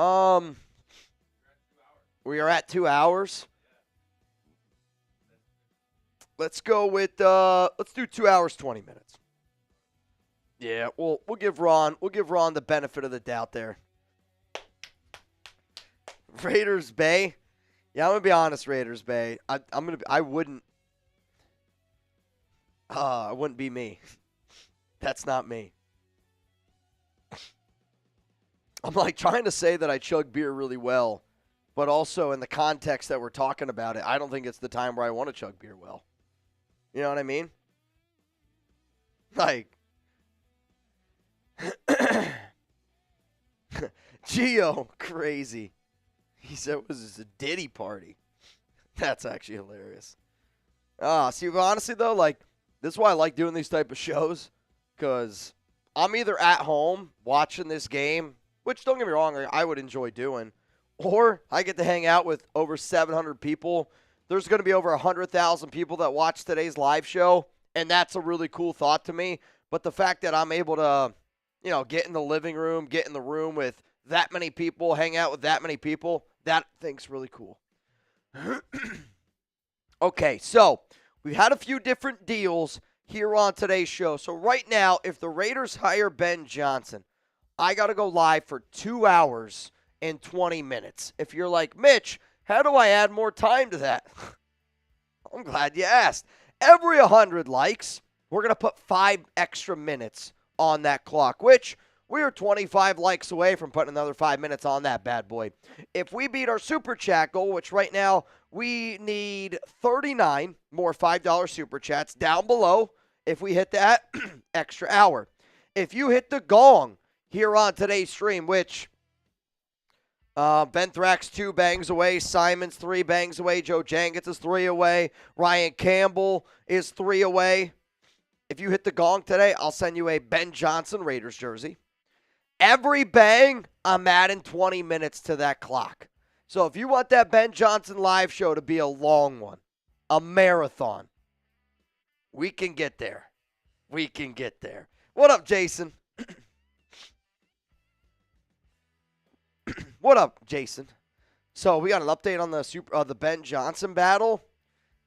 are at 2 hours. Let's go with let's do 2 hours 20 minutes. Yeah, we'll give Ron the benefit of the doubt there. Raiders Bay. Yeah, I'm gonna be honest, Raiders Bay. I wouldn't be me. That's not me. I'm like trying to say that I chug beer really well, but also in the context that we're talking about it, I don't think it's the time where I want to chug beer well. You know what I mean? Like, Gio, crazy. He said it was a Diddy party. That's actually hilarious. See, honestly, though, like, this is why I like doing these type of shows, because I'm either at home watching this game which don't get me wrong, I would enjoy doing. Or I get to hang out with over 700 people. There's going to be over 100,000 people that watch today's live show, and that's a really cool thought to me. But the fact that I'm able to, get in the living room, get in the room with that many people, hang out with that many people, that thing's really cool. Okay, so we've had a few different deals here on today's show. So right now, if the Raiders hire Ben Johnson, I got to go live for 2 hours and 20 minutes. If you're like, Mitch, how do I add more time to that? I'm glad you asked. Every 100 likes, we're going to put 5 extra minutes on that clock, which we are 25 likes away from putting another 5 minutes on that bad boy. If we beat our Super Chat goal, which right now we need 39 more $5 Super Chats down below, if we hit that extra hour. If you hit the gong here on today's stream, which Ben Thrax 2 bangs away, Simon's 3 bangs away, Joe Jangitz is 3 away, Ryan Campbell is 3 away. If you hit the gong today, I'll send you a Ben Johnson Raiders jersey. Every bang, I'm adding 20 minutes to that clock. So if you want that Ben Johnson live show to be a long one, a marathon, we can get there. We can get there. What up, Jason? What up, Jason? So we got an update on the Ben Johnson battle.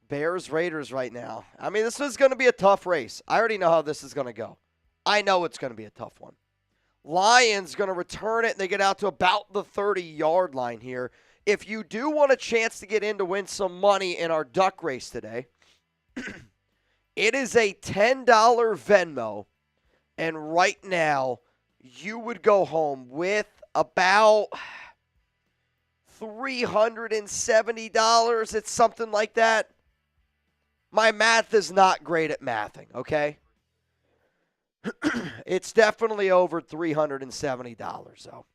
Bears-Raiders right now. I mean, this is going to be a tough race. I already know how this is going to go. I know it's going to be a tough one. Lions going to return it, and they get out to about the 30-yard line here. If you do want a chance to get in to win some money in our duck race today, it is a $10 Venmo, and right now you would go home with about $370. It's something like that. My math is not great at mathing, okay? It's definitely over $370, though.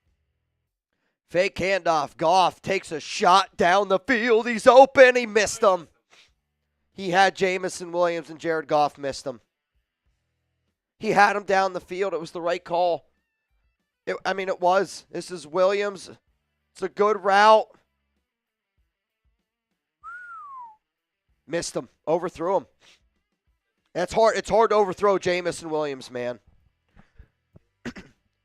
Fake handoff. Goff takes a shot down the field. He's open. He missed him. He had Jamison Williams, and Jared Goff missed him. He had him down the field. It was the right call. It was. This is Williams. It's a good route. Missed him. Overthrew him. That's hard. It's hard to overthrow Jamison Williams, man.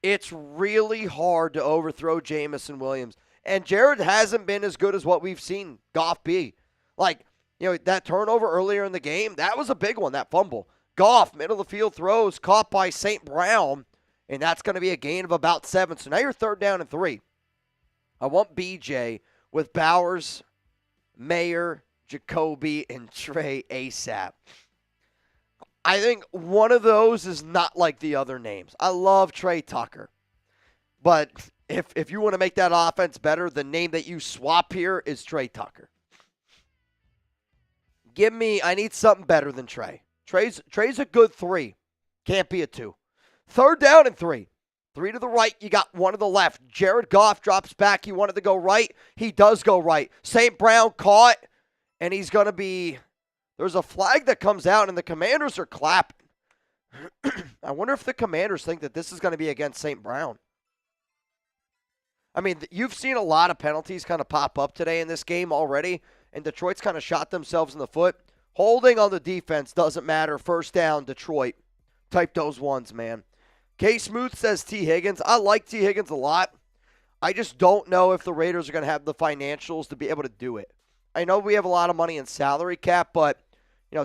It's really hard to overthrow Jamison Williams. And Jared hasn't been as good as what we've seen Goff be. That turnover earlier in the game, that was a big one, that fumble. Goff, middle of the field throws, caught by St. Brown, and that's going to be a gain of about 7. So now you're 3rd down and 3. I want BJ with Bowers, Mayer, Jacoby, and Trey ASAP. I think one of those is not like the other names. I love Trey Tucker. But if you want to make that offense better, the name that you swap here is Trey Tucker. I need something better than Trey. Trey's a good 3. Can't be a 2. 3rd down and 3. 3 to the right, you got 1 to the left. Jared Goff drops back. He wanted to go right. He does go right. St. Brown caught, and he's going to be... There's a flag that comes out, and the Commanders are clapping. I wonder if the Commanders think that this is going to be against St. Brown. I mean, you've seen a lot of penalties kind of pop up today in this game already, and Detroit's kind of shot themselves in the foot. Holding on the defense doesn't matter. 1st down, Detroit. Type those ones, man. K. Smooth says T. Higgins. I like T. Higgins a lot. I just don't know if the Raiders are going to have the financials to be able to do it. I know we have a lot of money in salary cap, but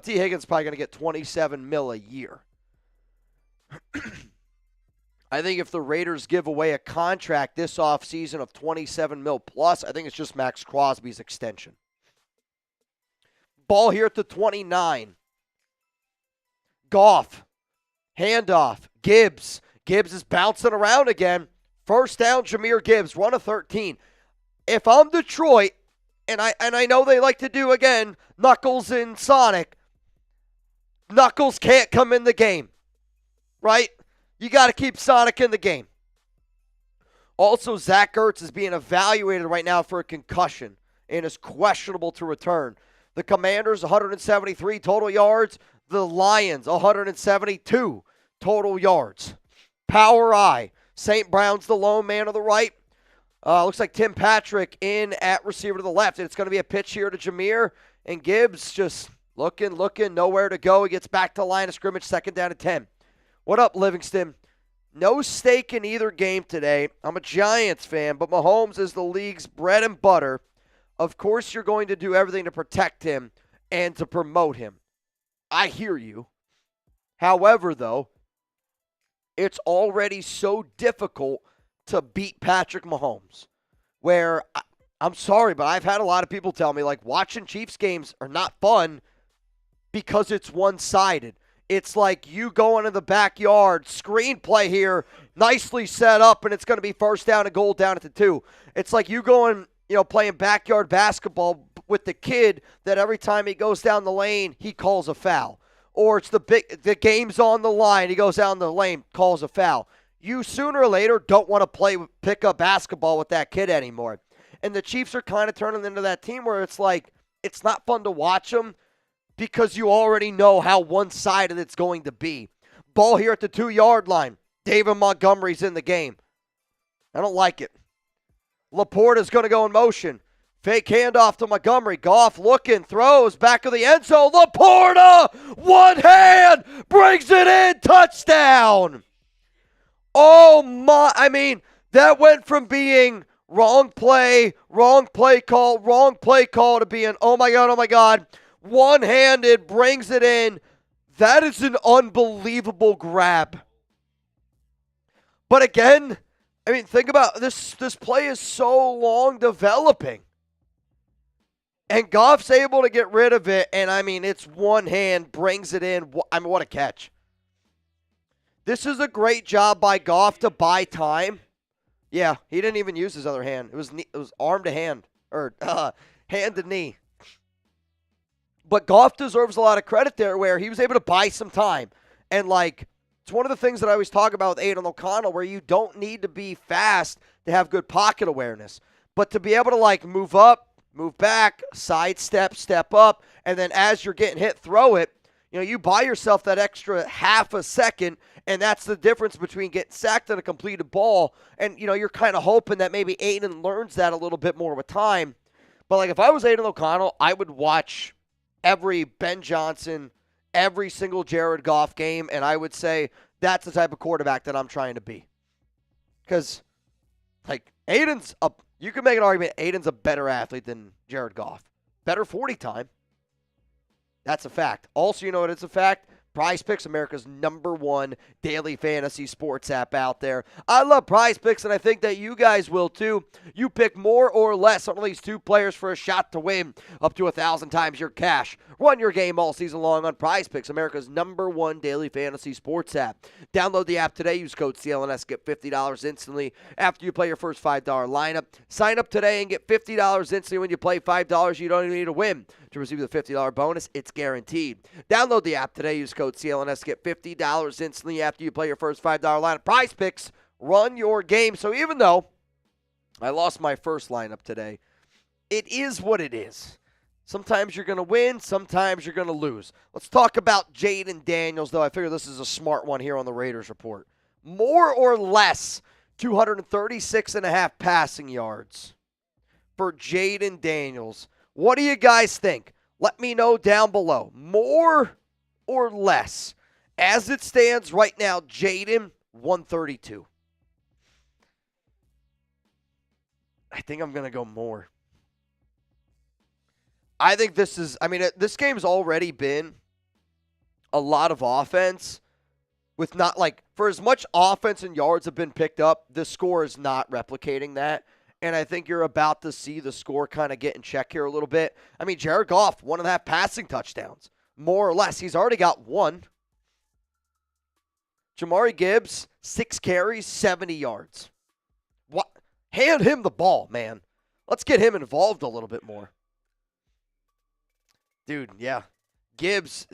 T. Higgins is probably going to get $27 million a year. I think if the Raiders give away a contract this offseason of $27 million plus, I think it's just Max Crosby's extension. Ball here at the 29. Goff. Handoff. Gibbs. Gibbs is bouncing around again. 1st down, Jahmyr Gibbs. Run of 13. If I'm Detroit, and I know they like to do, again, Knuckles and Sonic, Knuckles can't come in the game, right? You got to keep Sonic in the game. Also, Zach Ertz is being evaluated right now for a concussion and is questionable to return. The Commanders, 173 total yards. The Lions, 172 total yards. Power I. St. Brown's the lone man on the right. Looks like Tim Patrick in at receiver to the left. And it's going to be a pitch here to Jameer. And Gibbs just looking, nowhere to go. He gets back to the line of scrimmage, 2nd down and 10. What up, Livingston? No stake in either game today. I'm a Giants fan, but Mahomes is the league's bread and butter. Of course, you're going to do everything to protect him and to promote him. I hear you. However, though, it's already so difficult to beat Patrick Mahomes, where I'm sorry, but I've had a lot of people tell me, like, watching Chiefs games are not fun because it's one-sided. It's like you going in the backyard, screenplay here, nicely set up, and it's going to be 1st down and goal down at the 2. It's like you going, playing backyard basketball with the kid that every time he goes down the lane, he calls a foul. Or it's the game's on the line, he goes down the lane, calls a foul. You sooner or later don't want to pick up basketball with that kid anymore. And the Chiefs are kind of turning into that team where it's like, it's not fun to watch them because you already know how one-sided it's going to be. Ball here at the 2-yard line. David Montgomery's in the game. I don't like it. Laporta's going to go in motion. Fake handoff to Montgomery. Goff looking, throws, back of the end zone. Laporta, one hand, brings it in, touchdown. Oh my, that went from being wrong play call to being, oh my God, one-handed, brings it in. That is an unbelievable grab. But again, think about this play is so long developing. And Goff's able to get rid of it, and it's one hand, brings it in. What a catch. This is a great job by Goff to buy time. Yeah, he didn't even use his other hand. It was arm to hand, or hand to knee. But Goff deserves a lot of credit there where he was able to buy some time. And, it's one of the things that I always talk about with Aiden O'Connell where you don't need to be fast to have good pocket awareness. But to be able to, move up, move back, sidestep, step up, and then as you're getting hit, throw it. You buy yourself that extra half a second, and that's the difference between getting sacked and a completed ball. And, you're kind of hoping that maybe Aiden learns that a little bit more with time. But, if I was Aiden O'Connell, I would watch every Ben Johnson, every single Jared Goff game, and I would say that's the type of quarterback that I'm trying to be. Because, Aiden's up. You can make an argument Aiden's a better athlete than Jared Goff. Better 40 time. That's a fact. Also, you know what it's a fact? Prize Picks, America's #1 daily fantasy sports app out there. I love Prize Picks, and I think that you guys will too. You pick more or less on at least 2 players for a shot to win up to 1,000 times your cash. Run your game all season long on Prize Picks, America's #1 daily fantasy sports app. Download the app today. Use code CLNS. Get $50 instantly after you play your first $5 lineup. Sign up today and get $50 instantly when you play $5. You don't even need to win to receive the $50 bonus. It's guaranteed. Download the app today. Use code CLNS. Get $50 instantly after you play your first $5 lineup. Prize Picks. Run your game. So even though I lost my first lineup today, it is what it is. Sometimes you're going to win. Sometimes you're going to lose. Let's talk about Jayden Daniels, though. I figure this is a smart one here on the Raiders Report. More or less 236.5 passing yards for Jayden Daniels. What do you guys think? Let me know down below. More or less? As it stands right now, Jayden, 132. I think I'm going to go more. I think this is, this game's already been a lot of offense with not for as much offense and yards have been picked up, the score is not replicating that. And I think you're about to see the score kind of get in check here a little bit. Jared Goff, 1.5 passing touchdowns, more or less. He's already got 1. Jamari Gibbs, 6 carries, 70 yards. What? Hand him the ball, man. Let's get him involved a little bit more. Dude, yeah. Gibbs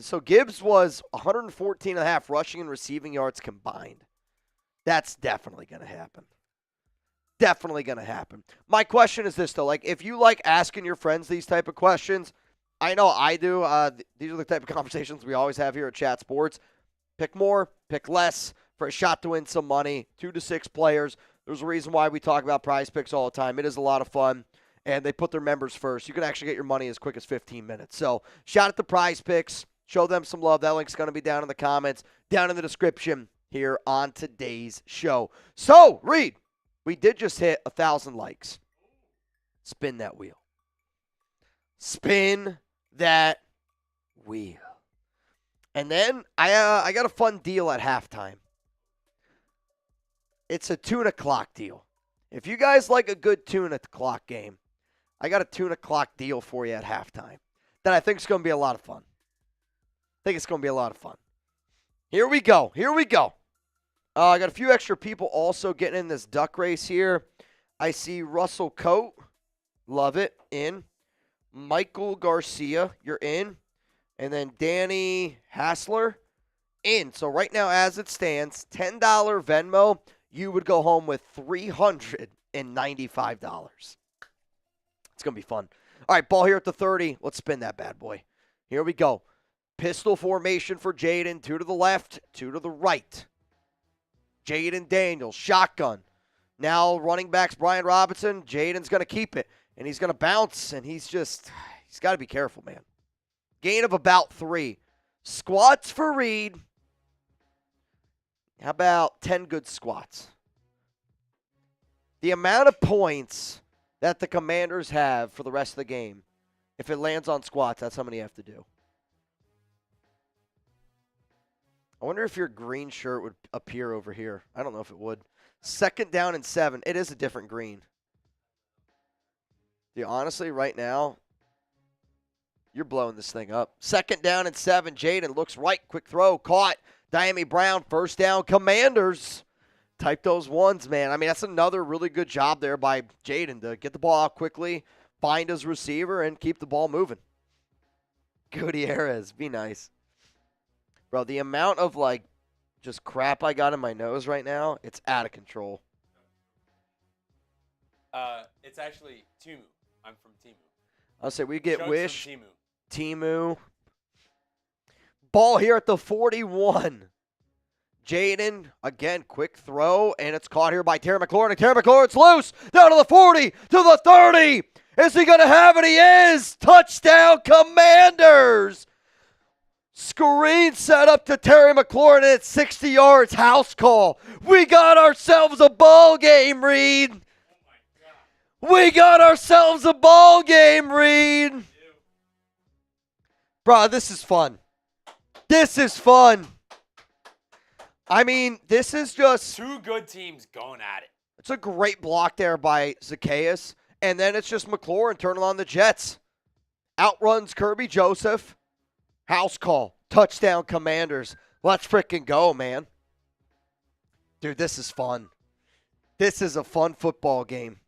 was 114.5 rushing and receiving yards combined. That's definitely going to happen. Definitely going to happen. My question is this, though. If you like asking your friends these type of questions, I know I do. These are the type of conversations we always have here at Chat Sports. Pick more, pick less. for a shot to win some money. 2 to 6 players. There's a reason why we talk about Prize Picks all the time. It is a lot of fun, and they put their members first. You can actually get your money as quick as 15 minutes. So shout out to Prize Picks. Show them some love. That link's going to be down in the comments, down in the description here on today's show. So, Reed, we did just hit 1,000 likes. Spin that wheel. Spin that wheel. And then I got a fun deal at halftime. It's a tune o'clock deal. If you guys like a good tune o'clock game, I got a tune o'clock deal for you at halftime that I think is going to be a lot of fun. Here we go. I got a few extra people also getting in this duck race here. I see Russell Coate. Love it. In. Michael Garcia, you're in. And then Danny Hassler, in. So right now, as it stands, $10 Venmo, you would go home with $395. It's going to be fun. All right, ball here at the 30. Let's spin that bad boy. Here we go. Pistol formation for Jayden. 2 to the left, 2 to the right. Jayden Daniels, shotgun. Now running backs Brian Robinson. Jayden's going to keep it, and he's going to bounce, and he's got to be careful, man. Gain of about 3. Squats for Reed. How about 10 good squats? The amount of points that the Commanders have for the rest of the game, if it lands on squats, that's how many you have to do. I wonder if your green shirt would appear over here. I don't know if it would. 2nd down and 7. It is a different green. Dude, honestly, right now, you're blowing this thing up. 2nd down and 7. Jayden looks right. Quick throw. Caught. Diami Brown. 1st down. Commanders. Type those ones, man. I mean, that's another really good job there by Jayden to get the ball out quickly, find his receiver, and keep the ball moving. Gutierrez. Be nice. Bro, the amount of, just crap I got in my nose right now, it's out of control. It's actually Timu. I'm from Timu. I'll say we get Shows Wish. from Timu. Ball here at the 41. Jayden, again, quick throw, and it's caught here by Terry McLaurin. And Terry McLaurin's loose, down to the 40, to the 30. Is he going to have it? He is. Touchdown, Commanders. Screen set up to Terry McLaurin, and it's 60 yards. House call. We got ourselves a ball game, Reed. We got ourselves a ball game, Reed. Bro, this is fun. This is fun. I mean, this is just... 2 good teams going at it. It's a great block there by Zacchaeus. And then it's just McLaurin turning on the Jets. Outruns Kirby Joseph. House call. Touchdown, Commanders. Let's freaking go, man. Dude, this is fun. This is a fun football game.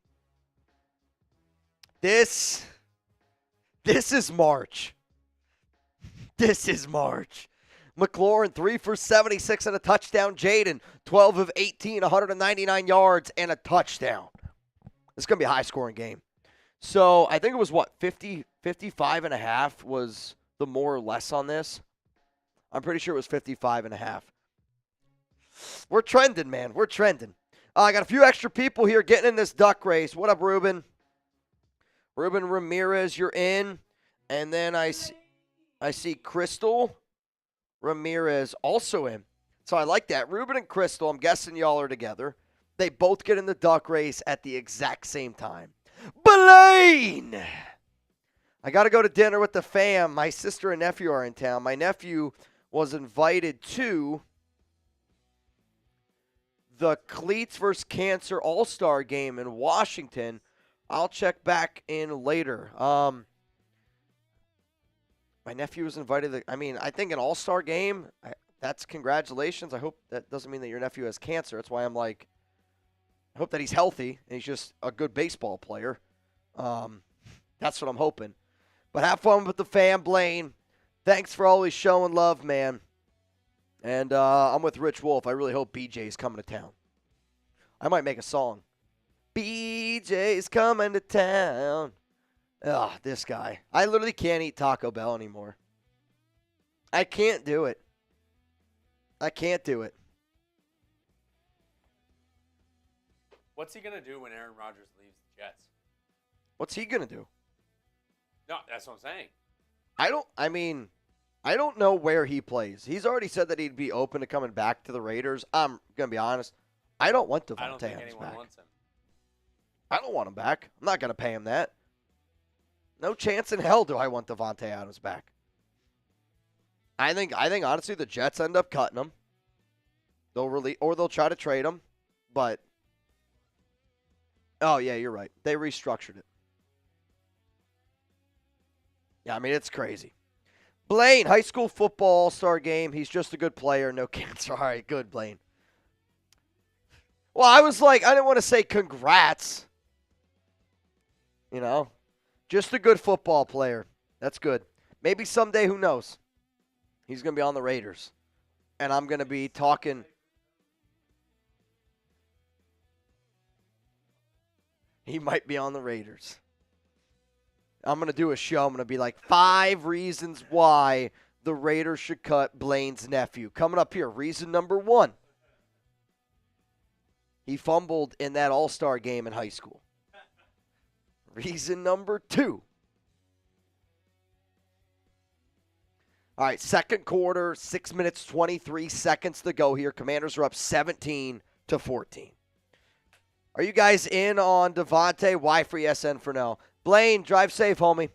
This is March. This is March. McLaurin, 3 for 76 and a touchdown. Jayden, 12 of 18, 199 yards and a touchdown. It's going to be a high-scoring game. So I think it was, 55 and a half was the more or less on this. I'm pretty sure it was 55 and a half. We're trending, man. We're trending. I got a few extra people here getting in this duck race. What up, Ruben? Ruben Ramirez, you're in. And then I see Crystal Ramirez also in. So I like that. Ruben and Crystal, I'm guessing y'all are together. They both get in the duck race at the exact same time. Blaine! I got to go to dinner with the fam. My sister and nephew are in town. My nephew was invited to the Cleats vs. Cancer All-Star game in Washington. I'll check back in later. My nephew was invited. I think an all-star game, that's congratulations. I hope that doesn't mean that your nephew has cancer. That's why I'm like, I hope that he's healthy and he's just a good baseball player. That's what I'm hoping. But have fun with the fam, Blaine. Thanks for always showing love, man. And I'm with Rich Wolf. I really hope BJ's coming to town. I might make a song. BJ's coming to town. Ugh, this guy. I literally can't eat Taco Bell anymore. I can't do it. I can't do it. What's he going to do when Aaron Rodgers leaves the Jets? What's he going to do? No, that's what I'm saying. I don't know where he plays. He's already said that he'd be open to coming back to the Raiders. I'm going to be honest. I don't want Devontae I don't think Adams anyone back. wants him. I don't want him back. I'm not going to pay him that. No chance in hell do I want Devontae Adams back. I think honestly the Jets end up cutting him. They'll try to trade him, but oh yeah, you're right. They restructured it. Yeah, I mean it's crazy. Blaine, high school football all-star game. He's just a good player, no cancer. All right, good, Blaine. Well, I didn't want to say congrats. You know, just a good football player. That's good. Maybe someday, who knows? He's going to be on the Raiders. And I'm going to be talking. He might be on the Raiders. I'm going to do a show. I'm going to be like 5 reasons why the Raiders should cut Blaine's nephew. Coming up here, reason number 1. He fumbled in that all-star game in high school. Reason number 2. All right, second quarter, 6 minutes, 23 seconds to go here. Commanders are up 17-14. Are you guys in on Devontae? Y for SN for no. Blaine, drive safe, homie.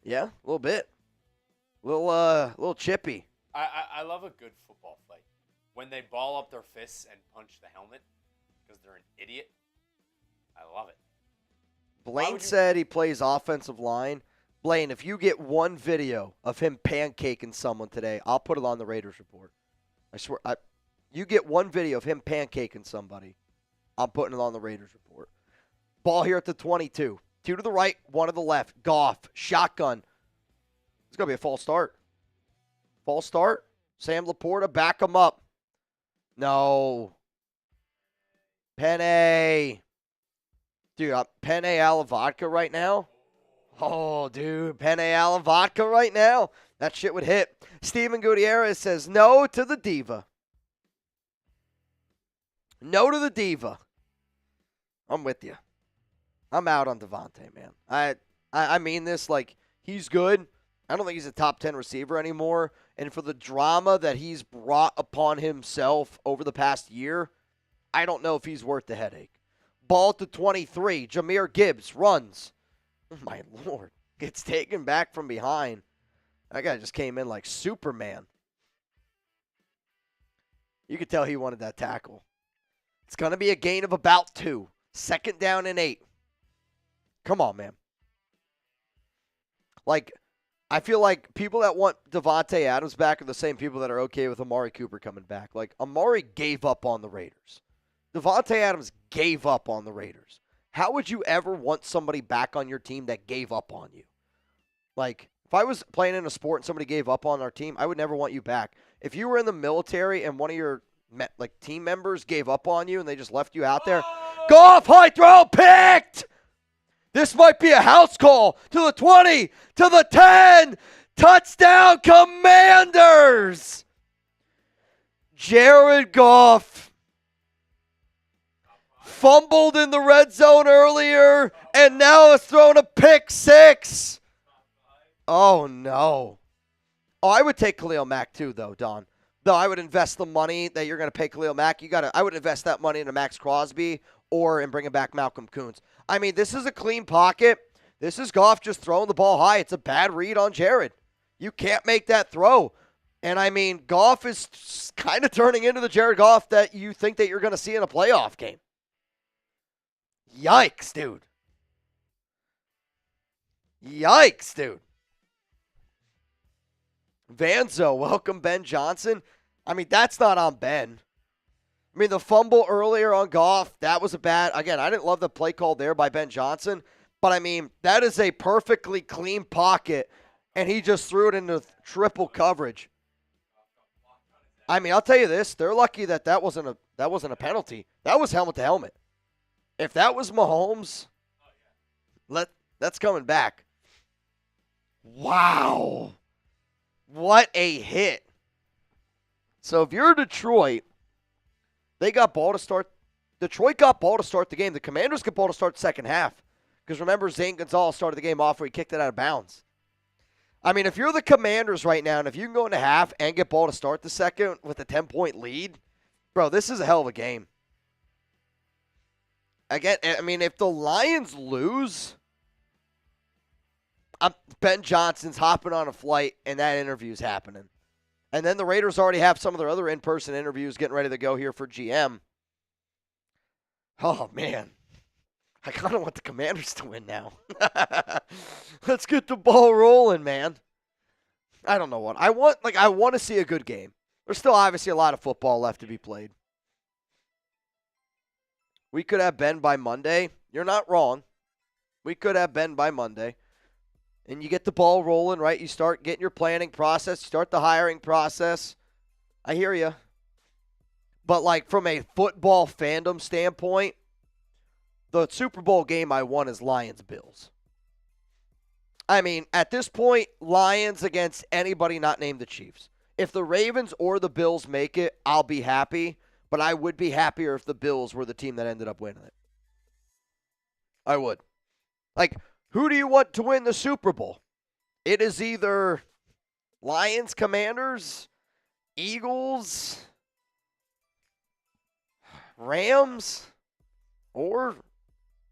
Yeah, a little bit. Little chippy. I love a good football fight. When they ball up their fists and punch the helmet because they're an idiot. I love it. Blaine said he plays offensive line. Blaine, if you get one video of him pancaking someone today, I'll put it on the Raiders report. I swear. You get one video of him pancaking somebody, I'm putting it on the Raiders report. Ball here at the 22. 2 to the right, 1 to the left. Goff, shotgun. It's going to be a false start. False start. Sam Laporta, back him up. No. Penny. Dude, Penne a la vodka right now? Oh, dude, Penne a la vodka right now? That shit would hit. Steven Gutierrez says no to the diva. No to the diva. I'm with you. I'm out on Devontae, man. I mean this like he's good. I don't think he's a top 10 receiver anymore. And for the drama that he's brought upon himself over the past year, I don't know if he's worth the headache. Ball to 23. Jahmyr Gibbs runs. Oh, my Lord. Gets taken back from behind. That guy just came in like Superman. You could tell he wanted that tackle. It's going to be a gain of about 2. 2nd down and 8. Come on, man. Like, I feel like people that want Devontae Adams back are the same people that are okay with Amari Cooper coming back. Like, Amari gave up on the Raiders. Devontae Adams gave up on the Raiders. How would you ever want somebody back on your team that gave up on you? Like, if I was playing in a sport and somebody gave up on our team, I would never want you back. If you were in the military and one of your team members gave up on you and they just left you out there, Goff, high throw, picked! This might be a house call to the 20, to the 10. Touchdown, Commanders! Jared Goff fumbled in the red zone earlier and now has thrown a pick 6. Oh, no. Oh, I would take Khalil Mack too, though, Don. Though I would invest the money that you're going to pay Khalil Mack. I would invest that money into Max Crosby or in bringing back Malcolm Koonce. I mean, this is a clean pocket. This is Goff just throwing the ball high. It's a bad read on Jared. You can't make that throw. And, I mean, Goff is kind of turning into the Jared Goff that you think that you're going to see in a playoff game. Yikes, dude. Yikes, dude. Vanzo, welcome Ben Johnson. I mean, that's not on Ben. I mean, the fumble earlier on Goff, that was a bad. Again, I didn't love the play call there by Ben Johnson. But, I mean, that is a perfectly clean pocket, and he just threw it into triple coverage. I mean, I'll tell you this. They're lucky that wasn't a penalty. That was helmet to helmet. If that was Mahomes, that's coming back. Wow. What a hit. So if you're Detroit, They got ball to start. Detroit got ball to start the game. The Commanders got ball to start the second half. Because remember, Zane Gonzalez started the game off where he kicked it out of bounds. I mean, if you're the Commanders right now, and if you can go into half and get ball to start the second with a 10-point lead, bro, this is a hell of a game. Again, I mean, if the Lions lose, Ben Johnson's hopping on a flight, and that interview's happening. And then the Raiders already have some of their other in-person interviews getting ready to go here for GM. Oh, man. I kind of want the Commanders to win now. Let's get the ball rolling, man. I don't know what. I want to see a good game. There's still obviously a lot of football left to be played. We could have Ben by Monday. You're not wrong. We could have Ben by Monday. And you get the ball rolling, right? You start getting your planning process. You start the hiring process. I hear you. But, like, from a football fandom standpoint, the Super Bowl game I want is Lions-Bills. I mean, at this point, Lions against anybody not named the Chiefs. If the Ravens or the Bills make it, I'll be happy. But I would be happier if the Bills were the team that ended up winning it. I would. Like, who do you want to win the Super Bowl? It is either Lions, Commanders, Eagles, Rams, or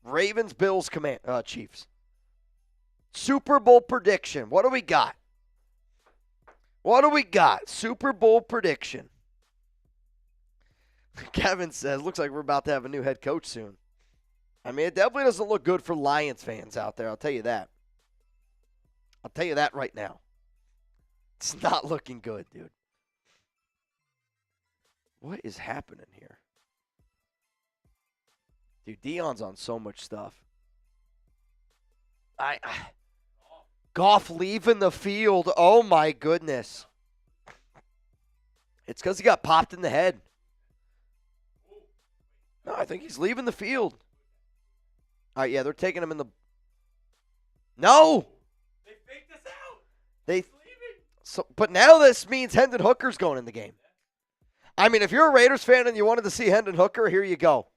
Ravens, Bills, Chiefs. Super Bowl prediction. What do we got? What do we got? Super Bowl prediction. Kevin says, looks like we're about to have a new head coach soon. I mean, it definitely doesn't look good for Lions fans out there. I'll tell you that. I'll tell you that right now. It's not looking good, dude. What is happening here? Dude, Deion's on so much stuff. Goff leaving the field. Oh, my goodness. It's because he got popped in the head. No, I think he's leaving the field. All right, yeah, they're taking him in the... No! They faked us out. He's leaving. So, but now this means Hendon Hooker's going in the game. I mean, if you're a Raiders fan and you wanted to see Hendon Hooker, here you go.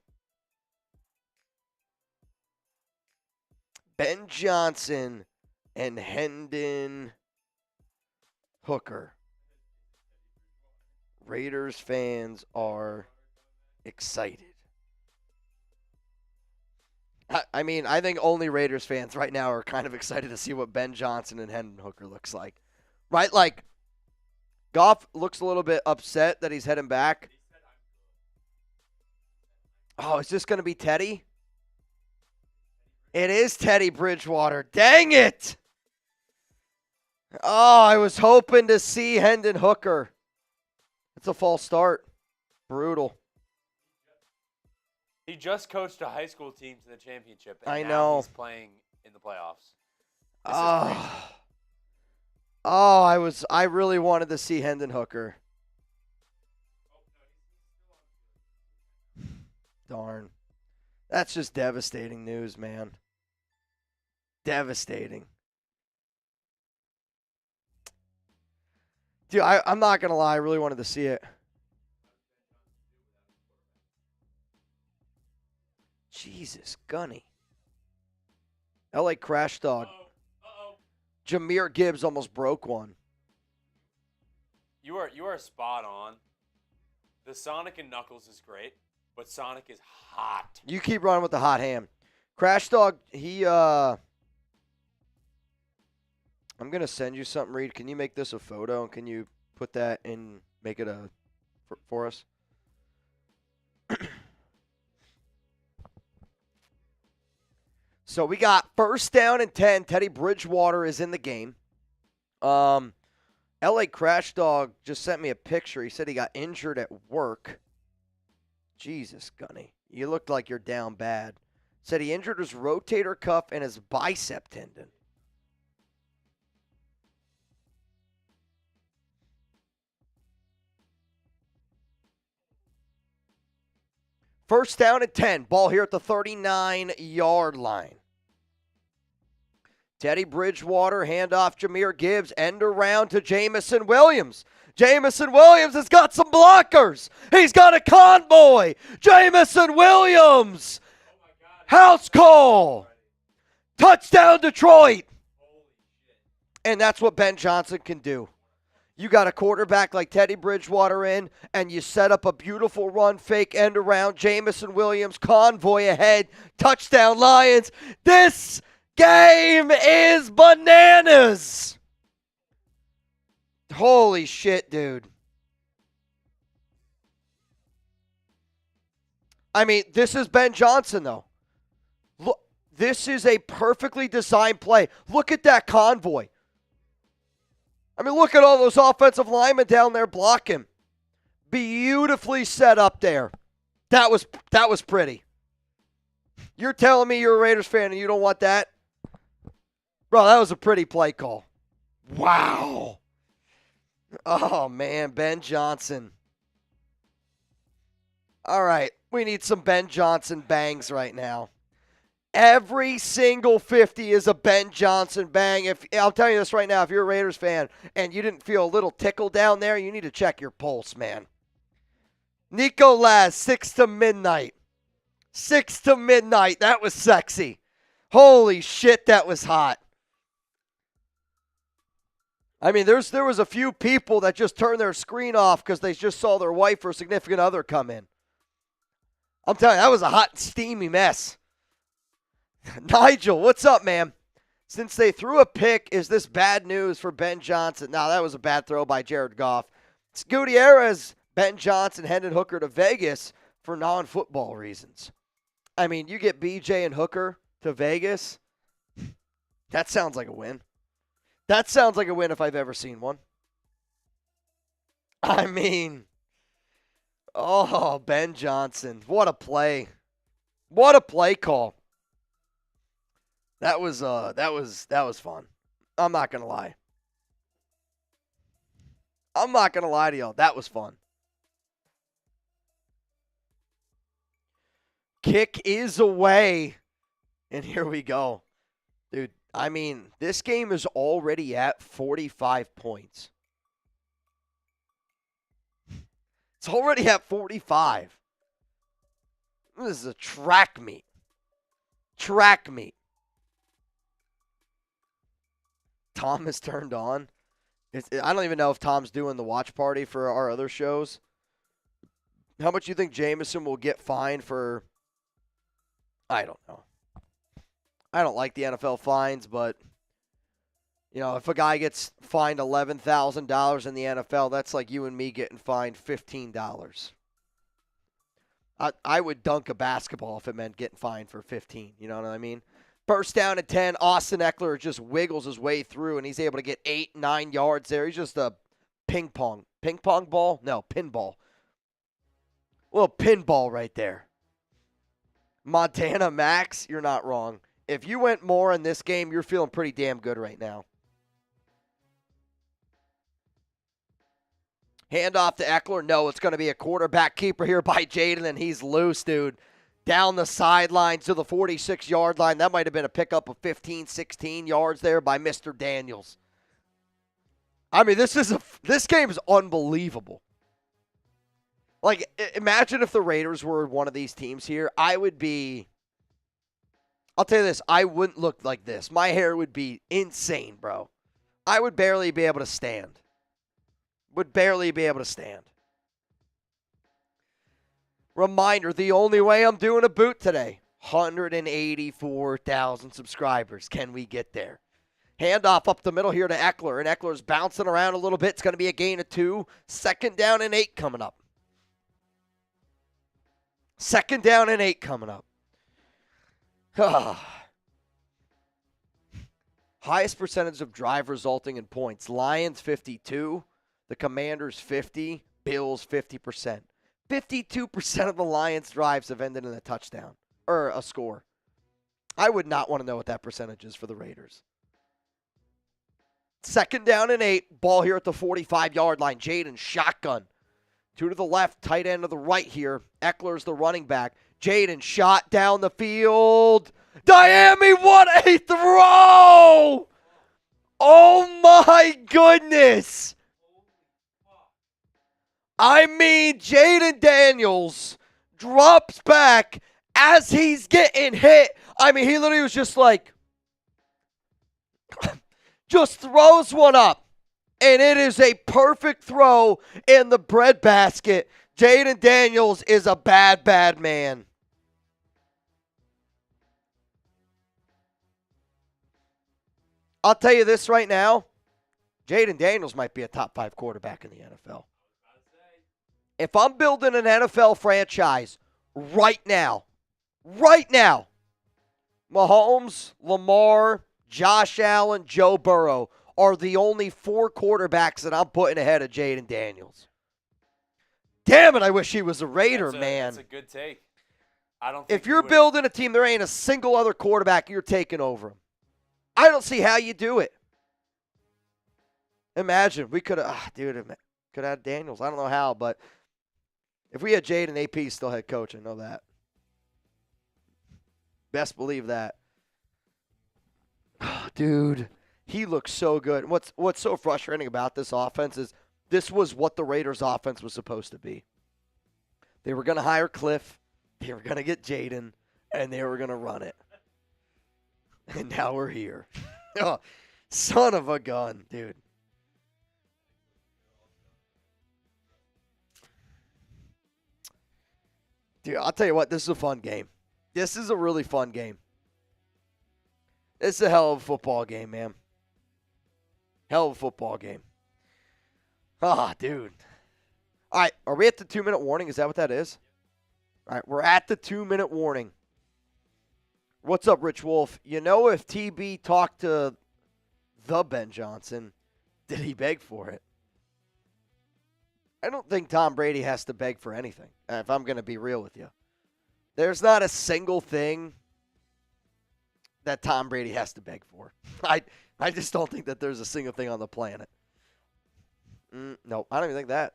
Ben Johnson and Hendon Hooker. Raiders fans are excited. I mean, I think only Raiders fans right now are kind of excited to see what Ben Johnson and Hendon Hooker looks like. Right? Like, Goff looks a little bit upset that he's heading back. Oh, is this going to be Teddy? It is Teddy Bridgewater. Dang it! Oh, I was hoping to see Hendon Hooker. It's a false start. Brutal. He just coached a high school team to the championship, and I now know. he's playing in the playoffs. This is crazy. I really wanted to see Hendon Hooker. Darn. That's just devastating news, man. Devastating. Dude, I'm not going to lie. I really wanted to see it. Jesus, Gunny. LA Crash Dog. Uh-oh. Jahmyr Gibbs almost broke one. You are spot on. The Sonic and Knuckles is great, but Sonic is hot. You keep running with the hot hand. Crash Dog, I'm going to send you something, Reed. Can you make this a photo, and can you put that in, make it for us? So we got first down and 10. Teddy Bridgewater is in the game. LA Crash Dog just sent me a picture. He said he got injured at work. Jesus, Gunny. You looked like you're down bad. Said he injured his rotator cuff and his bicep tendon. First down and 10. Ball here at the 39-yard line. Teddy Bridgewater, handoff Jahmyr Gibbs, end around to Jamison Williams. Jamison Williams has got some blockers. He's got a convoy. Jamison Williams. House call. Touchdown Detroit. And that's what Ben Johnson can do. You got a quarterback like Teddy Bridgewater in, and you set up a beautiful run, fake end around. Jamison Williams, convoy ahead. Touchdown Lions. This game is bananas. Holy shit, dude. I mean, this is Ben Johnson, though. Look, this is a perfectly designed play. Look at that convoy. I mean, look at all those offensive linemen down there blocking. Beautifully set up there. That was pretty. You're telling me you're a Raiders fan and you don't want that? Bro, that was a pretty play call. Wow. Oh, man, Ben Johnson. All right, we need some Ben Johnson bangs right now. Every single 50 is a Ben Johnson bang. I'll tell you this right now, if you're a Raiders fan and you didn't feel a little tickle down there, you need to check your pulse, man. Nico Laz, 6 to midnight. 6 to midnight. That was sexy. Holy shit, that was hot. I mean, there was a few people that just turned their screen off because they just saw their wife or significant other come in. I'm telling you, that was a hot and steamy mess. Nigel, what's up, man? Since they threw a pick, is this bad news for Ben Johnson? No, that was a bad throw by Jared Goff. It's Gutierrez, Ben Johnson, Hendon Hooker to Vegas for non-football reasons. I mean, you get BJ and Hooker to Vegas, that sounds like a win. That sounds like a win if I've ever seen one. I mean, oh, Ben Johnson. What a play. What a play call. That was fun. I'm not going to lie. I'm not going to lie to y'all. That was fun. Kick is away. And here we go. Dude, I mean, this game is already at 45 points. It's already at 45. This is a track meet. Track meet. Tom has turned on. I don't even know if Tom's doing the watch party for our other shows. How much do you think Jameson will get fined for? I don't know. I don't like the NFL fines, but, you know, if a guy gets fined $11,000 in the NFL, that's like you and me getting fined $15. I would dunk a basketball if it meant getting fined for 15. You know what I mean? First down at 10, Austin Eckler just wiggles his way through, and he's able to get 8, 9 yards there. He's just a ping pong ball? No, pinball. A little pinball right there. Montana Max, you're not wrong. If you went more in this game, you're feeling pretty damn good right now. Handoff to Eckler. No, it's going to be a quarterback keeper here by Jayden, and he's loose, dude. Down the sideline to the 46-yard line. That might have been a pickup of 15, 16 yards there by Mr. Daniels. I mean, this game is unbelievable. Like, imagine if the Raiders were one of these teams here. I'll tell you this, I wouldn't look like this. My hair would be insane, bro. I would barely be able to stand. Reminder, the only way I'm doing a boot today, 184,000 subscribers. Can we get there? Handoff up the middle here to Eckler, and Eckler's bouncing around a little bit. It's going to be a gain of 2. 2nd down and 8 coming up. 2nd down and 8 coming up. Highest percentage of drive resulting in points. Lions 52, the Commanders 50, Bills 50%. 52% of the Lions' drives have ended in a touchdown or a score. I would not want to know what that percentage is for the Raiders. 2nd down and 8, ball here at the 45-yard line. Jayden shotgun. 2 to the left, tight end to the right here. Eckler's the running back. Jayden shot down the field. Miami, what a throw! Oh my goodness! I mean, Jayden Daniels drops back as he's getting hit. I mean, he literally was just like, just throws one up. And it is a perfect throw in the breadbasket. Jayden Daniels is a bad, bad man. I'll tell you this right now. Jayden Daniels might be a top 5 quarterback in the NFL. If I'm building an NFL franchise right now, Mahomes, Lamar, Josh Allen, Joe Burrow are the only 4 quarterbacks that I'm putting ahead of Jayden Daniels. Damn it, I wish he was a Raider, man. That's a good take. I don't think if you're building a team, there ain't a single other quarterback you're taking over him. I don't see how you do it. Imagine, we could have, could have had Daniels. I don't know how, but if we had Jayden, AP still head coach, I know that. Best believe that. Oh, dude, he looks so good. What's so frustrating about this offense is this was what the Raiders' offense was supposed to be. They were going to hire Cliff, they were going to get Jayden, and they were going to run it. And now we're here. Oh, son of a gun, dude. Dude, I'll tell you what, this is a fun game. This is a really fun game. This is a hell of a football game, man. Hell of a football game. Ah, dude. All right, are we at the 2-minute warning? Is that what that is? All right, we're at the 2-minute warning. What's up, Rich Wolf? You know, if TB talked to the Ben Johnson, did he beg for it? I don't think Tom Brady has to beg for anything, if I'm going to be real with you. There's not a single thing that Tom Brady has to beg for. I just don't think that there's a single thing on the planet. No, I don't even think that.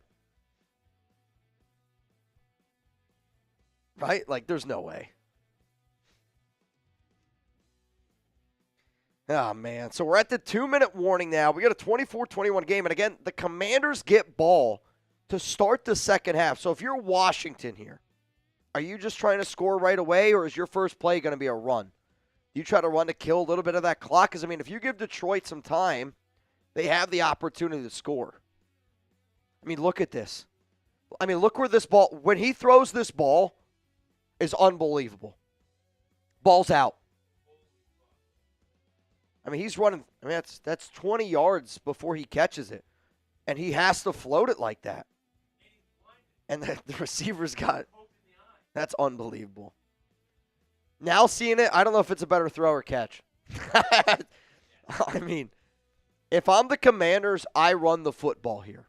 Right? Like, there's no way. Oh, man. So we're at the 2-minute warning now. We got a 24-21 game. And, again, the Commanders get ball to start the second half. So if you're Washington here, are you just trying to score right away, or is your first play going to be a run? Do you try to run to kill a little bit of that clock? Because, I mean, if you give Detroit some time, they have the opportunity to score. I mean, look at this. I mean, look where this ball, when he throws this ball, is unbelievable. Ball's out. I mean, he's running, I mean, that's 20 yards before he catches it. And he has to float it like that. And the receiver's got it. That's unbelievable. Now seeing it, I don't know if it's a better throw or catch. I mean, if I'm the Commanders, I run the football here.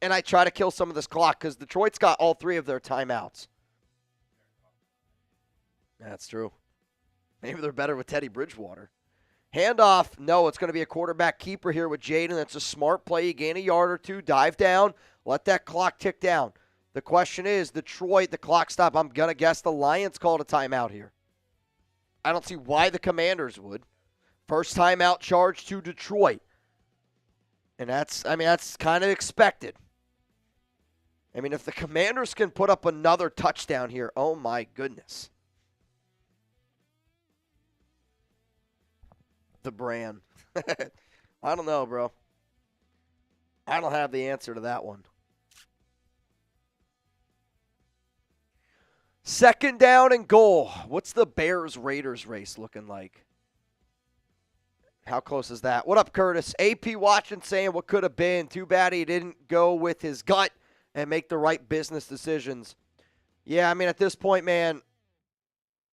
And I try to kill some of this clock because Detroit's got all 3 of their timeouts. That's true. Maybe they're better with Teddy Bridgewater. Handoff, no, it's going to be a quarterback keeper here with Jayden. That's a smart play. You gain a yard or 2, dive down, let that clock tick down. The question is, Detroit, the clock stop. I'm going to guess the Lions called a timeout here. I don't see why the Commanders would. First timeout charge to Detroit. And that's kind of expected. I mean, if the Commanders can put up another touchdown here, oh my goodness. The brand. I don't know, bro. I don't have the answer to that one. Second down and goal. What's the Bears-Raiders race looking like? How close is that? What up, Curtis? AP watching saying what could have been. Too bad he didn't go with his gut and make the right business decisions. Yeah, I mean, at this point, man,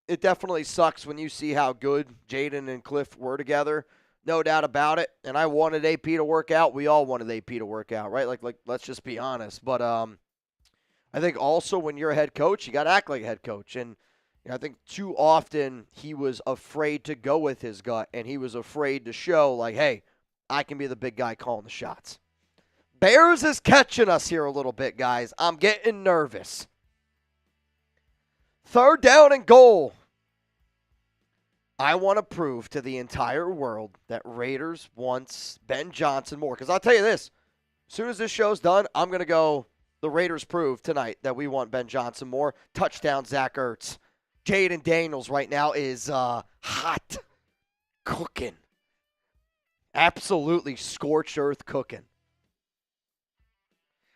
it definitely sucks when you see how good Jayden and Cliff were together. No doubt about it. And I wanted AP to work out. We all wanted AP to work out, right? Like let's just be honest. But I think also when you're a head coach, you got to act like a head coach. And I think too often he was afraid to go with his gut, and he was afraid to show, like, hey, I can be the big guy calling the shots. Bears is catching us here a little bit, guys. I'm getting nervous. Third down and goal. I want to prove to the entire world that Raiders wants Ben Johnson more. Because I'll tell you this, as soon as this show's done, I'm going to go, the Raiders prove tonight that we want Ben Johnson more. Touchdown, Zach Ertz. Jayden Daniels right now is hot. Cooking. Absolutely scorched earth cooking.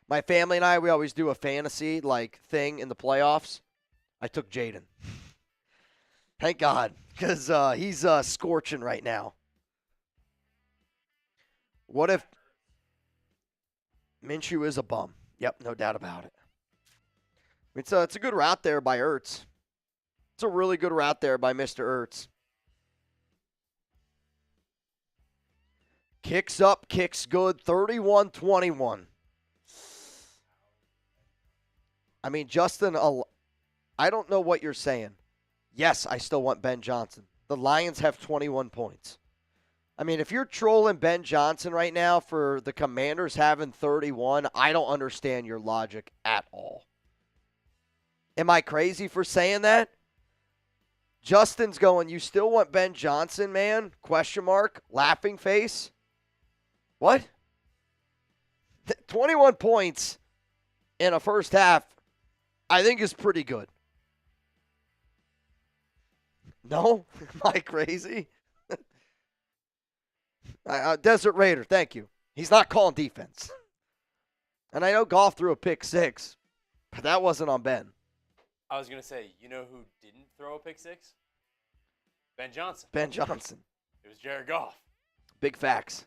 My family and I, we always do a fantasy thing in the playoffs. I took Jayden. Thank God, because he's scorching right now. What if Minshew is a bum? Yep, no doubt about it. It's a good route there by Ertz. It's a really good route there by Mr. Ertz. Kicks up, kicks good, 31-21. I mean, Justin, I don't know what you're saying. Yes, I still want Ben Johnson. The Lions have 21 points. I mean, if you're trolling Ben Johnson right now for the Commanders having 31, I don't understand your logic at all. Am I crazy for saying that? Justin's going, you still want Ben Johnson, man? Question mark, laughing face. What? 21 points in a first half, I think is pretty good. No? Am I crazy? Desert Raider, thank you. He's not calling defense. And I know Goff threw a pick six, but that wasn't on Ben. I was going to say, you know who didn't throw a pick six? Ben Johnson. Ben Johnson. It was Jared Goff. Big facts.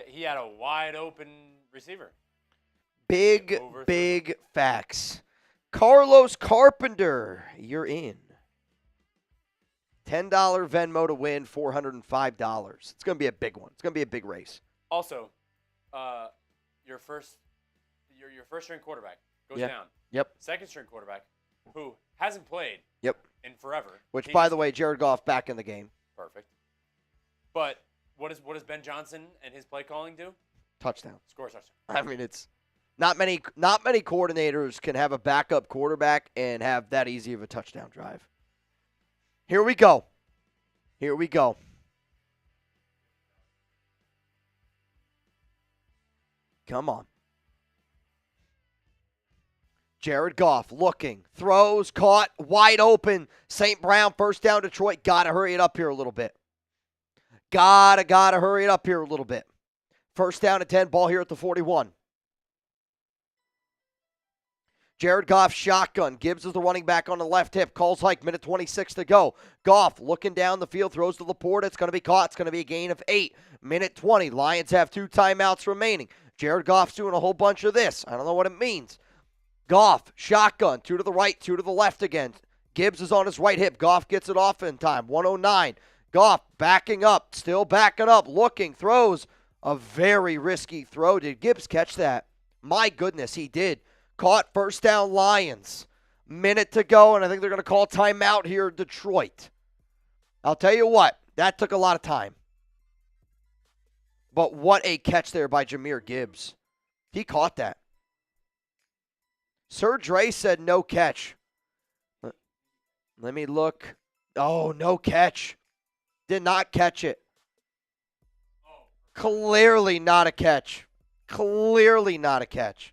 He had a wide open receiver. Big facts. Carlos Carpenter, you're in. $10 Venmo to win, $405. It's going to be a big one. It's going to be a big race. Also, your first string quarterback goes down. Yep. Second string quarterback, who hasn't played in forever. Which, by the way, Jared Goff back in the game. Perfect. But what does Ben Johnson and his play calling do? Touchdown. Score a touchdown. I mean, it's not many coordinators can have a backup quarterback and have that easy of a touchdown drive. Here we go. Come on. Jared Goff looking, throws, caught, wide open. St. Brown, first down, Detroit. Got to hurry it up here a little bit. Gotta hurry it up here a little bit. First down and 10, ball here at the 41. Jared Goff shotgun. Gibbs is the running back on the left hip. Calls hike, minute 26 to go. Goff looking down the field, throws to Laporta. It's going to be caught. It's going to be a gain of 8. Minute 20. Lions have 2 timeouts remaining. Jared Goff's doing a whole bunch of this. I don't know what it means. Goff, shotgun. 2 to the right, 2 to the left again. Gibbs is on his right hip. Goff gets it off in time. 109. Goff backing up, still backing up, looking, throws. A very risky throw. Did Gibbs catch that? My goodness, he did. Caught, first down, Lions. Minute to go, and I think they're going to call timeout here in Detroit. I'll tell you what, that took a lot of time. But what a catch there by Jahmyr Gibbs. He caught that. Sir Dre said no catch. Let me look. Oh, no catch. Did not catch it. Clearly not a catch. Clearly not a catch.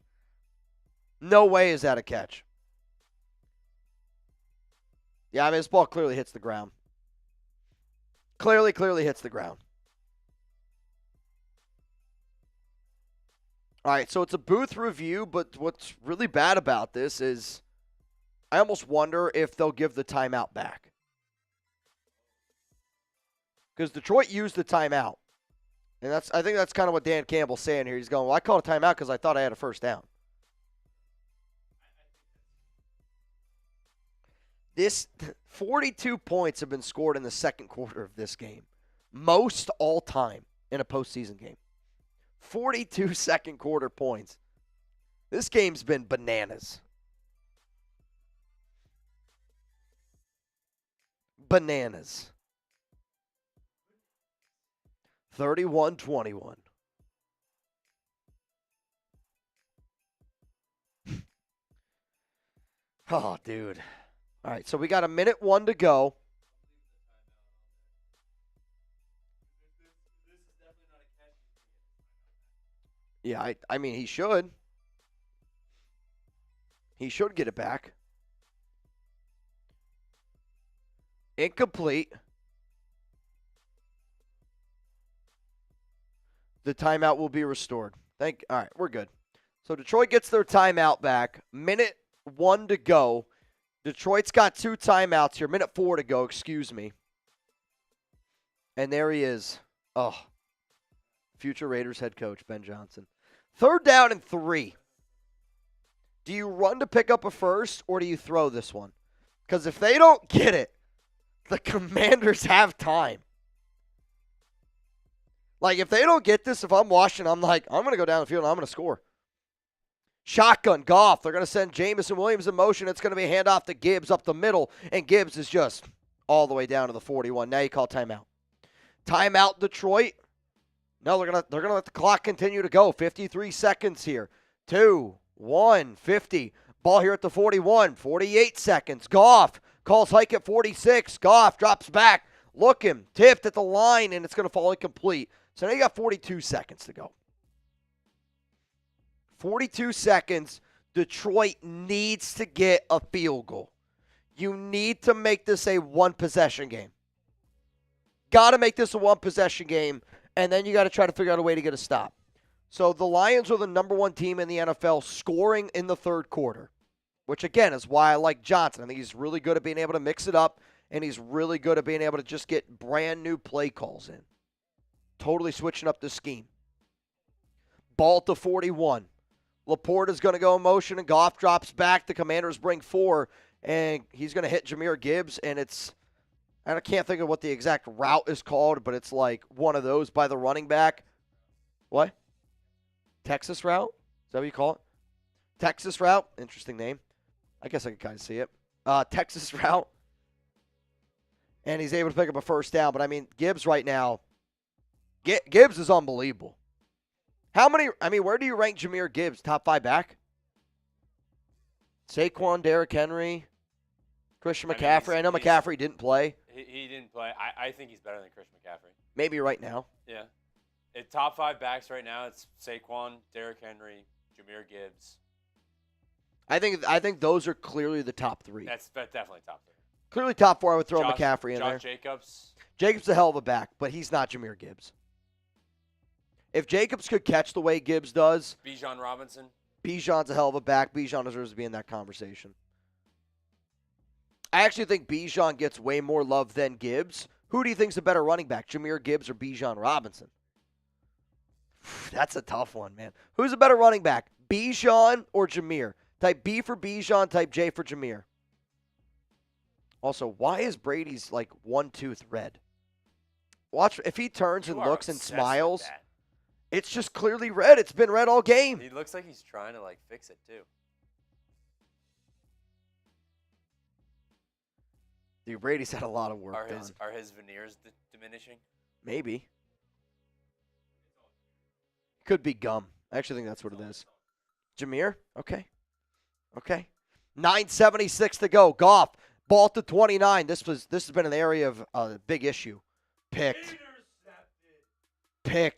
No way is that a catch. Yeah, I mean, this ball clearly hits the ground. Clearly hits the ground. All right, so it's a booth review, but what's really bad about this is I almost wonder if they'll give the timeout back. Because Detroit used the timeout. And I think that's kind of what Dan Campbell's saying here. He's going, well, I called a timeout because I thought I had a first down. This 42 points have been scored in the second quarter of this game. Most all time in a postseason game. 42 second quarter points. This game's been bananas. Bananas. 31-21. Oh, dude. All right, so we got a minute 1 to go. Yeah, I mean, he should. He should get it back. Incomplete. The timeout will be restored. All right, we're good. So Detroit gets their timeout back. Minute 1 to go. Detroit's got 2 timeouts here. Minute 4 to go, excuse me. And there he is. Oh, future Raiders head coach, Ben Johnson. 3rd down and 3. Do you run to pick up a first, or do you throw this one? Because if they don't get it, the Commanders have time. Like, if they don't get this, if I'm Washington, I'm like, I'm going to go down the field and I'm going to score. Shotgun, Goff. They're going to send Jamison Williams in motion. It's going to be a handoff to Gibbs up the middle, and Gibbs is just all the way down to the 41. Now you call timeout. Timeout, Detroit. No, they're gonna let the clock continue to go. 53 seconds here. 2, 1, 50. Ball here at the 41. 48 seconds. Goff calls hike at 46. Goff drops back. Looking, tipped at the line, and it's going to fall incomplete. So now you got 42 seconds to go. 42 seconds. Detroit needs to get a field goal. You need to make this a one-possession game. Got to make this a one-possession game, and then you got to try to figure out a way to get a stop. So the Lions are the number 1 team in the NFL scoring in the 3rd quarter, which, again, is why I like Johnson. I think he's really good at being able to mix it up, and he's really good at being able to just get brand new play calls in. Totally switching up the scheme. Ball to 41. Laporte is going to go in motion, and Goff drops back. The Commanders bring 4, and he's going to hit Jahmyr Gibbs, and I can't think of what the exact route is called, but it's like one of those by the running back. What? Texas route? Is that what you call it? Texas route? Interesting name. I guess I could kind of see it. Texas route. And he's able to pick up a first down. But, I mean, Gibbs right now, Gibbs is unbelievable. Where do you rank Jahmyr Gibbs? Top 5 back? Saquon, Derrick Henry, Christian McCaffrey. I know McCaffrey didn't play. He didn't play. I think he's better than Christian McCaffrey. Maybe right now. Yeah. Top 5 backs right now, it's Saquon, Derrick Henry, Jahmyr Gibbs. I think those are clearly the top 3. That's definitely top 3. Clearly top 4, I would throw McCaffrey in there. Josh Jacobs. Jacobs a hell of a back, but he's not Jahmyr Gibbs. If Jacobs could catch the way Gibbs does. Bijan Robinson. Bijan's a hell of a back. Bijan deserves to be in that conversation. I actually think Bijan gets way more love than Gibbs. Who do you think's a better running back, Jahmyr Gibbs or Bijan Robinson? That's a tough one, man. Who's a better running back, Bijan or Jahmyr? Type B for Bijan, type J for Jahmyr. Also, why is Brady's like one tooth red? Watch, if he turns and looks and smiles, it's just clearly red. It's been red all game. He looks like he's trying to fix it too. Dude, Brady's had a lot of work done. Are his veneers diminishing? Maybe. Could be gum. I actually think that's what it is. Jahmyr? Okay. 9:76 to go. Goff, ball to 29. This has been an area of a big issue. Picked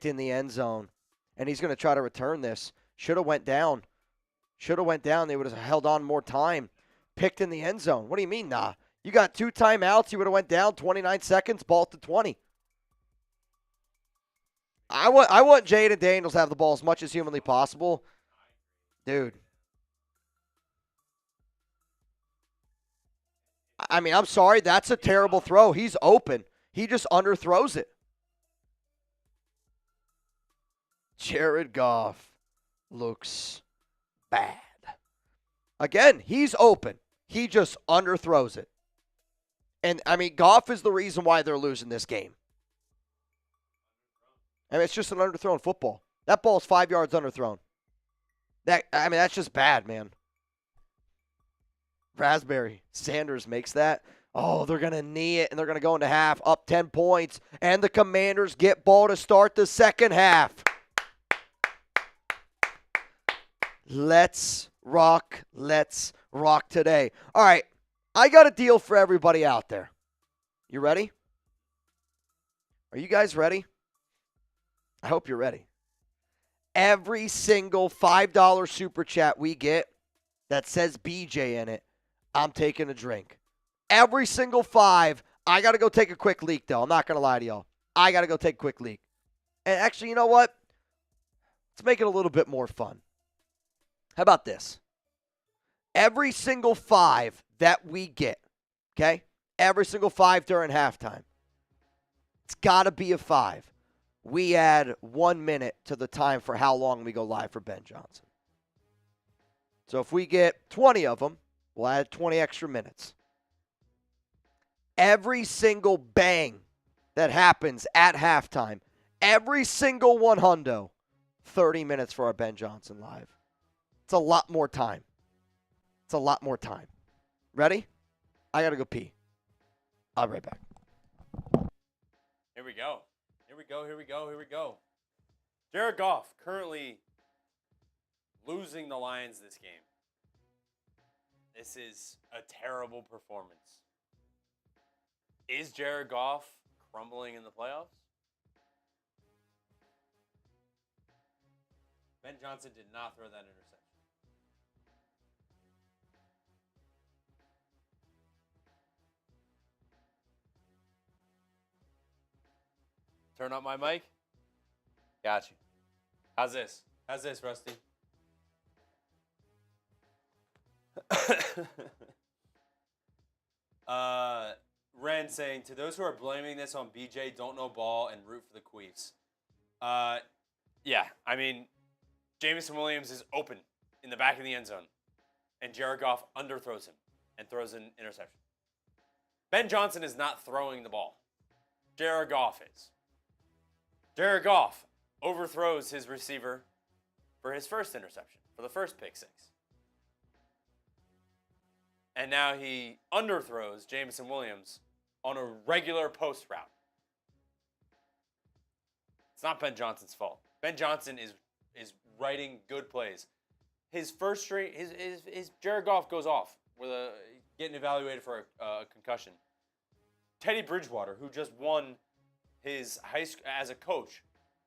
in the end zone. And he's going to try to return this. Should have went down. They would have held on more time. Picked in the end zone. What do you mean, nah? You got 2 timeouts. You would have went down 29 seconds. Ball to 20. I want Jayden Daniels to have the ball as much as humanly possible. Dude. I mean, I'm sorry. That's a terrible throw. He's open. He just underthrows it. Jared Goff looks bad. Again, he's open. He just underthrows it. And, I mean, Goff is the reason why they're losing this game. I mean, it's just an underthrown football. That ball's 5 yards underthrown. That's just bad, man. Raspberry. Sanders makes that. Oh, they're going to knee it, and they're going to go into half, up 10 points. And the Commanders get ball to start the second half. Let's rock today. All right, I got a deal for everybody out there. You ready? Are you guys ready? I hope you're ready. every single $5 super chat we get that says BJ in it, I'm taking a drink. Every single 5. I got to go take a quick leak, though. I'm not going to lie to y'all. I got to go take a quick leak. And actually, you know what? Let's make it a little bit more fun. How about this? Every single 5 that we get, okay? Every single 5 during halftime. It's got to be a 5. We add 1 minute to the time for how long we go live for Ben Johnson. So if we get 20 of them, we'll add 20 extra minutes. Every single bang that happens at halftime, every single 100, 30 minutes for our Ben Johnson live. It's a lot more time. It's a lot more time. Ready? I got to go pee. I'll be right back. Here we go. Here we go. Here we go. Here we go. Jared Goff currently losing the Lions this game. This is a terrible performance. Is Jared Goff crumbling in the playoffs? Ben Johnson did not throw that interception. Turn up my mic. Got you. How's this? How's this, Rusty? Ren saying, to those who are blaming this on BJ, don't know ball and root for the Queefs. Yeah, I mean, Jameson Williams is open in the back of the end zone, and Jared Goff underthrows him and throws an interception. Ben Johnson is not throwing the ball. Jared Goff is. Jared Goff overthrows his receiver for his first interception, for the first pick six. And now he underthrows Jameson Williams on a regular post route. It's not Ben Johnson's fault. Ben Johnson is writing good plays. His first string, his Jared Goff goes off with getting evaluated for a concussion. Teddy Bridgewater, who just won his as a coach,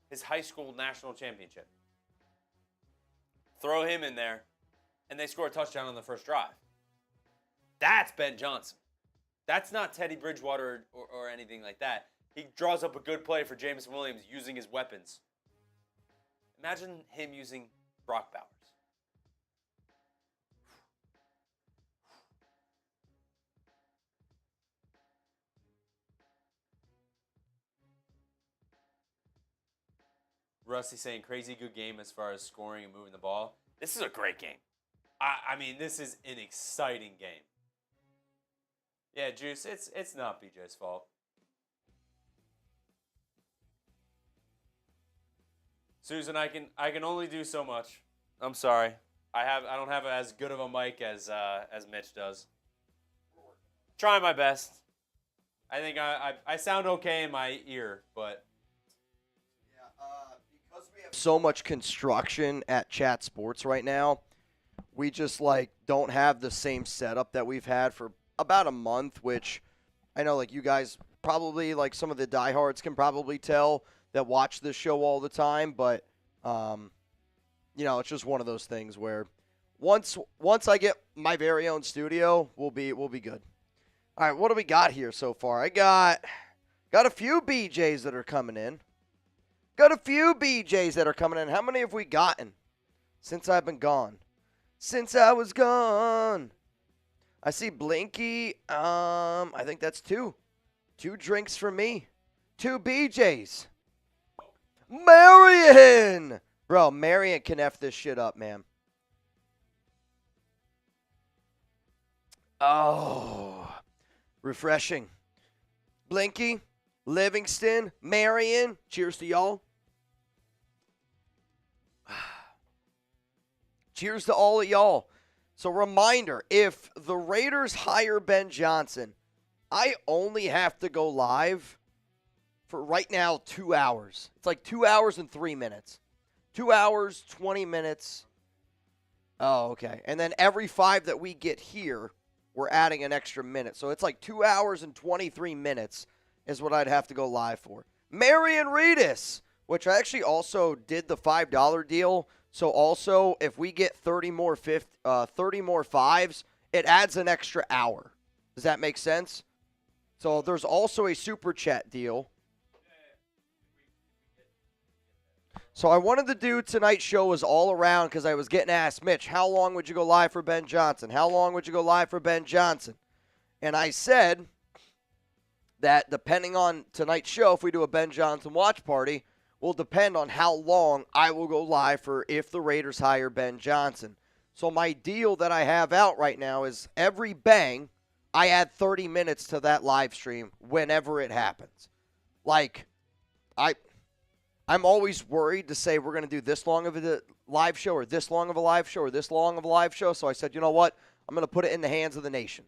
his high school national championship. Throw him in there, and they score a touchdown on the first drive. That's Ben Johnson. That's not Teddy Bridgewater or anything like that. He draws up a good play for Jameson Williams using his weapons. Imagine him using Brock Bowers. Rusty saying crazy good game as far as scoring and moving the ball. This is a great game. I mean, this is an exciting game. Yeah, Juice, it's not BJ's fault. Susan, I can only do so much. I'm sorry. I don't have as good of a mic as Mitch does. Trying my best. I think I sound okay in my ear, but because we have so much construction at Chat Sports right now, we just don't have the same setup that we've had for about a month, which I know you guys probably some of the diehards can probably tell that watch this show all the time, but it's just one of those things where once I get my very own studio, we'll be good. All right, what do we got here so far? I got a few BJs that are coming in. Got a few BJs that are coming in. How many have we gotten since I've been gone? Since I was gone. I see Blinky. I think that's 2. 2 drinks for me. 2 BJs. Marion! Bro, Marion can F this shit up, man. Oh. Refreshing. Blinky, Livingston, Marion. Cheers to y'all. Cheers to all of y'all. So reminder, if the Raiders hire Ben Johnson, I only have to go live for right now 2 hours. It's 2 hours and 3 minutes. 2 hours, 20 minutes. Oh, okay. And then every 5 that we get here, we're adding an extra minute. So it's 2 hours and 23 minutes is what I'd have to go live for. Marion Reedus which I actually also did the $5 deal. So also, if we get 30 more 30 more fives, it adds an extra hour. Does that make sense? So there's also a super chat deal. So I wanted to do tonight's show was all around because I was getting asked, Mitch, how long would you go live for Ben Johnson? How long would you go live for Ben Johnson? And I said that depending on tonight's show, if we do a Ben Johnson watch party, will depend on how long I will go live for if the Raiders hire Ben Johnson. So my deal that I have out right now is every bang, I add 30 minutes to that live stream whenever it happens. Like, I'm always worried to say we're going to do this long of a live show or this long of a live show or this long of a live show. So I said, you know what? I'm going to put it in the hands of the nation.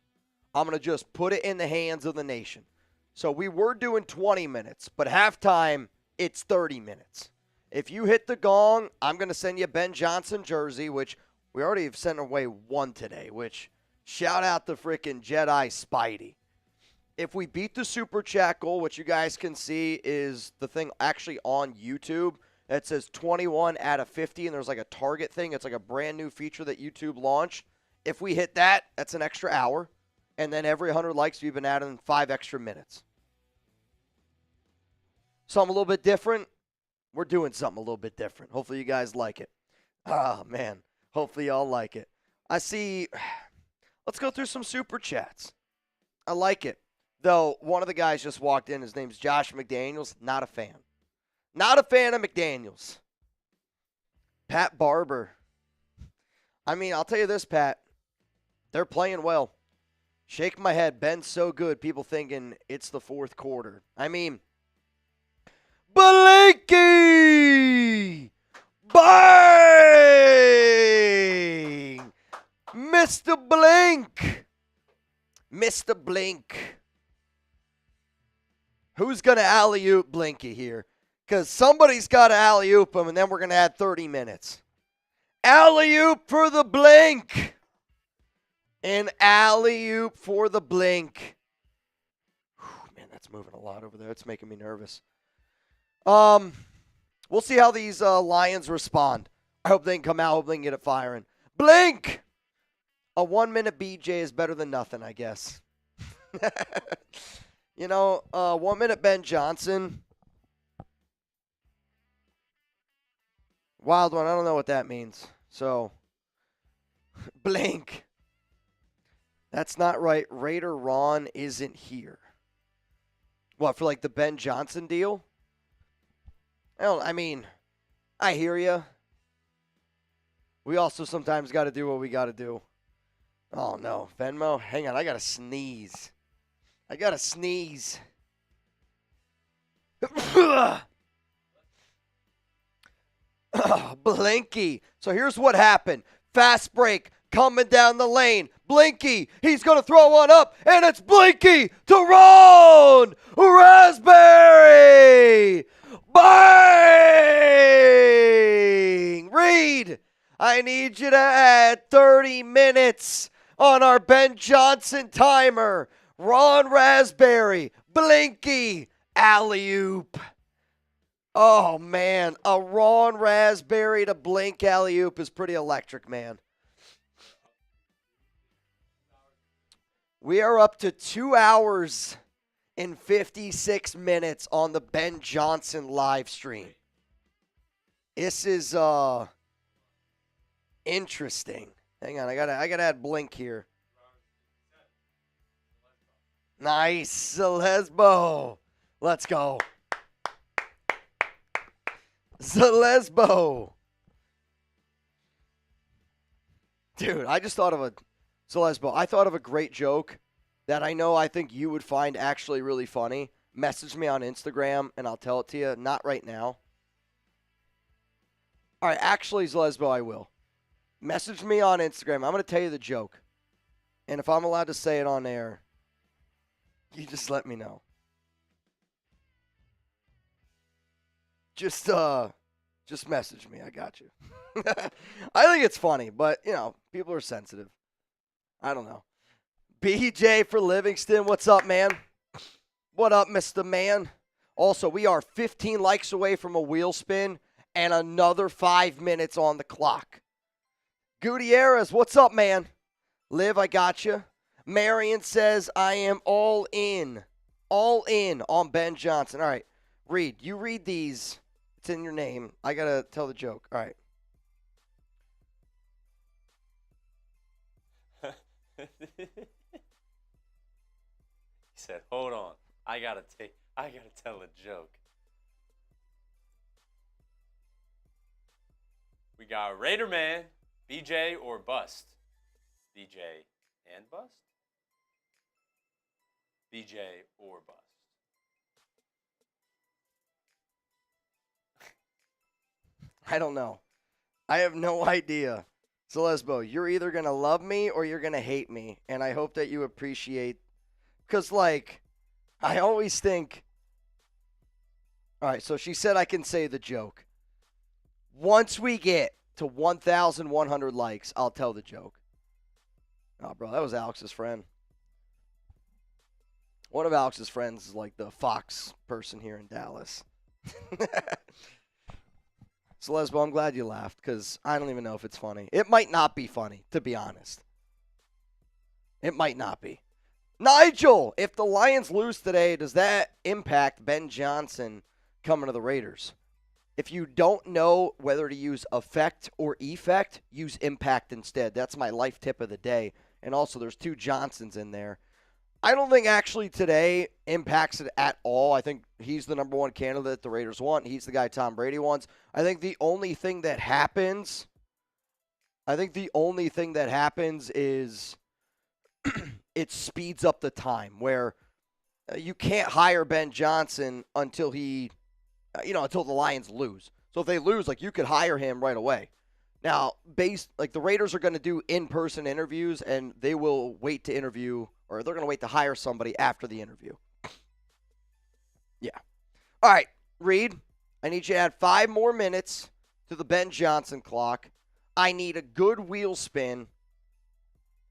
I'm going to just put it in the hands of the nation. So we were doing 20 minutes, but halftime, it's 30 minutes. If you hit the gong, I'm going to send you a Ben Johnson jersey, which we already have sent away one today, which shout out to freaking Jedi Spidey. If we beat the Super Chat goal, what you guys can see is the thing actually on YouTube. It says 21 out of 50, and there's like a target thing. It's like a brand new feature that YouTube launched. If we hit that, that's an extra hour. And then every 100 likes, we've been adding 5 extra minutes. Something a little bit different. We're doing something a little bit different. Hopefully you guys like it. Oh, man. Hopefully y'all like it. I see. Let's go through some Super Chats. I like it. Though one of the guys just walked in. His name's Josh McDaniels. Not a fan. Not a fan of McDaniels. Pat Barber. I mean, I'll tell you this, Pat. They're playing well. Shake my head. Ben's so good. People thinking it's the fourth quarter. I mean, Blinky! Bang! Mr. Blink! Mr. Blink. Who's going to alley-oop Blinky here? Because somebody's got to alley-oop him, and then we're going to add 30 minutes. Alley-oop for the Blink. An alley-oop for the Blink. Whew, man, that's moving a lot over there. It's making me nervous. We'll see how these Lions respond. I hope they can come out. I hope they can get it firing. Blink! A 1-minute BJ is better than nothing, I guess. You know, 1-minute Ben Johnson. Wild one. I don't know what that means. So, Blink. That's not right. Raider Ron isn't here. What, for like the Ben Johnson deal? I mean, I hear you. We also sometimes got to do what we got to do. Oh, no. Venmo? Hang on. I got to sneeze. Blinky. So here's what happened. Fast break coming down the lane. Blinky. He's going to throw one up, and it's Blinky to Ron Raspberry. Bang! Reed, I need you to add 30 minutes on our Ben Johnson timer. Ron Raspberry, Blinky, alley-oop. Oh, man, a Ron Raspberry to Blink alley-oop is pretty electric, man. We are up to 2 hours and 56 minutes on the Ben Johnson live stream. This is interesting. Hang on, I gotta add Blink here. Nice, Celesbo. Let's go. Celesbo. Dude, I just thought of a great joke that I think you would find actually really funny. Message me on Instagram and I'll tell it to you. Not right now. All right, actually, Celesbo, I will. Message me on Instagram. I'm going to tell you the joke. And if I'm allowed to say it on air, you just let me know. Just message me. I got you. I think it's funny, but, people are sensitive. I don't know. BJ for Livingston. What's up, man? What up, Mr. Man? Also, we are 15 likes away from a wheel spin and another 5 minutes on the clock. Gutierrez, what's up, man? Liv, I got you. Marion says, I am all in on Ben Johnson. All right, Reed, you read these. It's in your name. I got to tell the joke. All right. He said, hold on. I gotta tell a joke. We got Raider Man, BJ or bust. BJ and bust? BJ or bust. I don't know. I have no idea. So, Lesbo, you're either going to love me or you're going to hate me. And I hope that you appreciate. Because, like, I always think. All right, so she said I can say the joke. Once we get to 1,100 likes, I'll tell the joke. Oh, bro, that was Alex's friend. One of Alex's friends is like the Fox person here in Dallas. So, Lesbo, I'm glad you laughed because I don't even know if it's funny. It might not be funny, to be honest. It might not be. Nigel, if the Lions lose today, does that impact Ben Johnson coming to the Raiders? If you don't know whether to use effect or effect, use impact instead. That's my life tip of the day. And also, there's 2 Johnsons in there. I don't think actually today impacts it at all. I think he's the number 1 candidate the Raiders want. He's the guy Tom Brady wants. I think the only thing that happens is it speeds up the time where you can't hire Ben Johnson until until the Lions lose. So if they lose, like, you could hire him right away. Now, the Raiders are going to do in-person interviews, and they will wait to interview, or they're going to wait to hire somebody after the interview. Yeah. All right, Reed, I need you to add 5 more minutes to the Ben Johnson clock. I need a good wheel spin,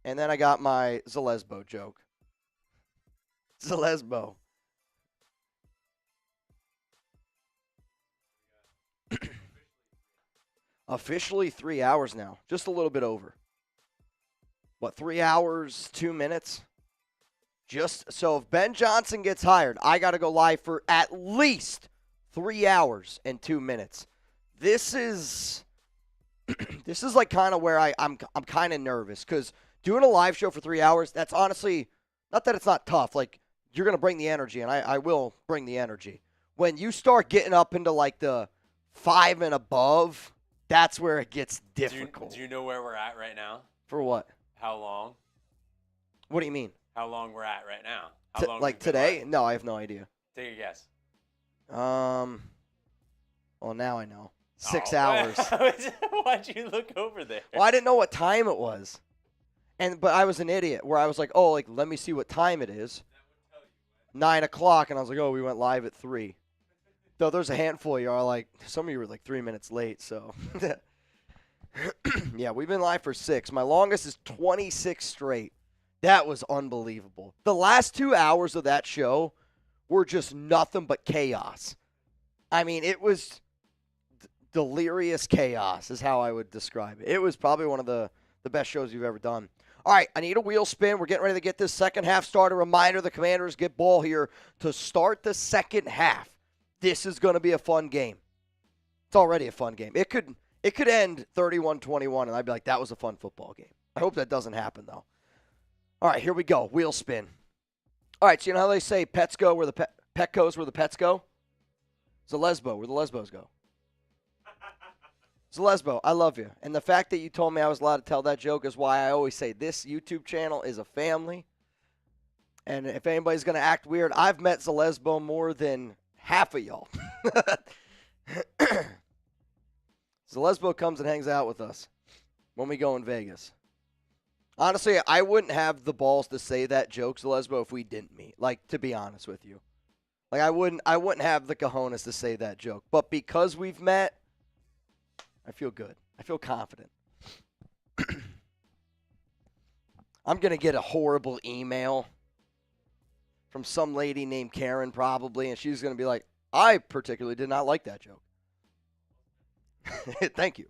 and then I got my Zalesbo joke. Zalesbo. Officially 3 hours now. Just a little bit over. 3 hours, 2 minutes? So if Ben Johnson gets hired, I got to go live for at least 3 hours and 2 minutes. This is like kind of where I'm kind of nervous because doing a live show for 3 hours, that's honestly, not that it's not tough. Like, you're going to bring the energy, and I will bring the energy. When you start getting up into like the 5 and above, that's where it gets difficult. Do you know where we're at right now? For what? How long? What do you mean? How long we're at right now? Like today? No, I have no idea. Take a guess. Well, now I know. 6 hours. Why'd you look over there? Well, I didn't know what time it was. But I was an idiot where I was like, oh, like, let me see what time it is. 9 o'clock, and I was like, oh, we went live at 3. Though there's a handful of you are like, some of you were like 3 minutes late, so. Yeah, we've been live for 6. My longest is 26 straight. That was unbelievable. The last 2 hours of that show were just nothing but chaos. I mean, it was delirious chaos is how I would describe it. It was probably one of the best shows you've ever done. All right, I need a wheel spin. We're getting ready to get this second half started. Reminder, the Commanders get ball here to start the second half. This is going to be a fun game. It's already a fun game. It could end 31-21, and I'd be like, that was a fun football game. I hope that doesn't happen, though. All right, here we go. Wheel spin. All right, so you know how they say pets go where the pet goes where the pets go? It's a lesbo where the lesbos go. It's a lesbo. I love you. And the fact that you told me I was allowed to tell that joke is why I always say this YouTube channel is a family. And if anybody's going to act weird, I've met Zalesbo more than half of y'all. Zalesbo comes and hangs out with us when we go in Vegas. Honestly, I wouldn't have the balls to say that joke, Zalesbo, if we didn't meet. Like, to be honest with you. Like, I wouldn't have the cojones to say that joke. But because we've met, I feel good. I feel confident. I'm going to get a horrible email from some lady named Karen probably, and she's going to be like, I particularly did not like that joke. Thank you.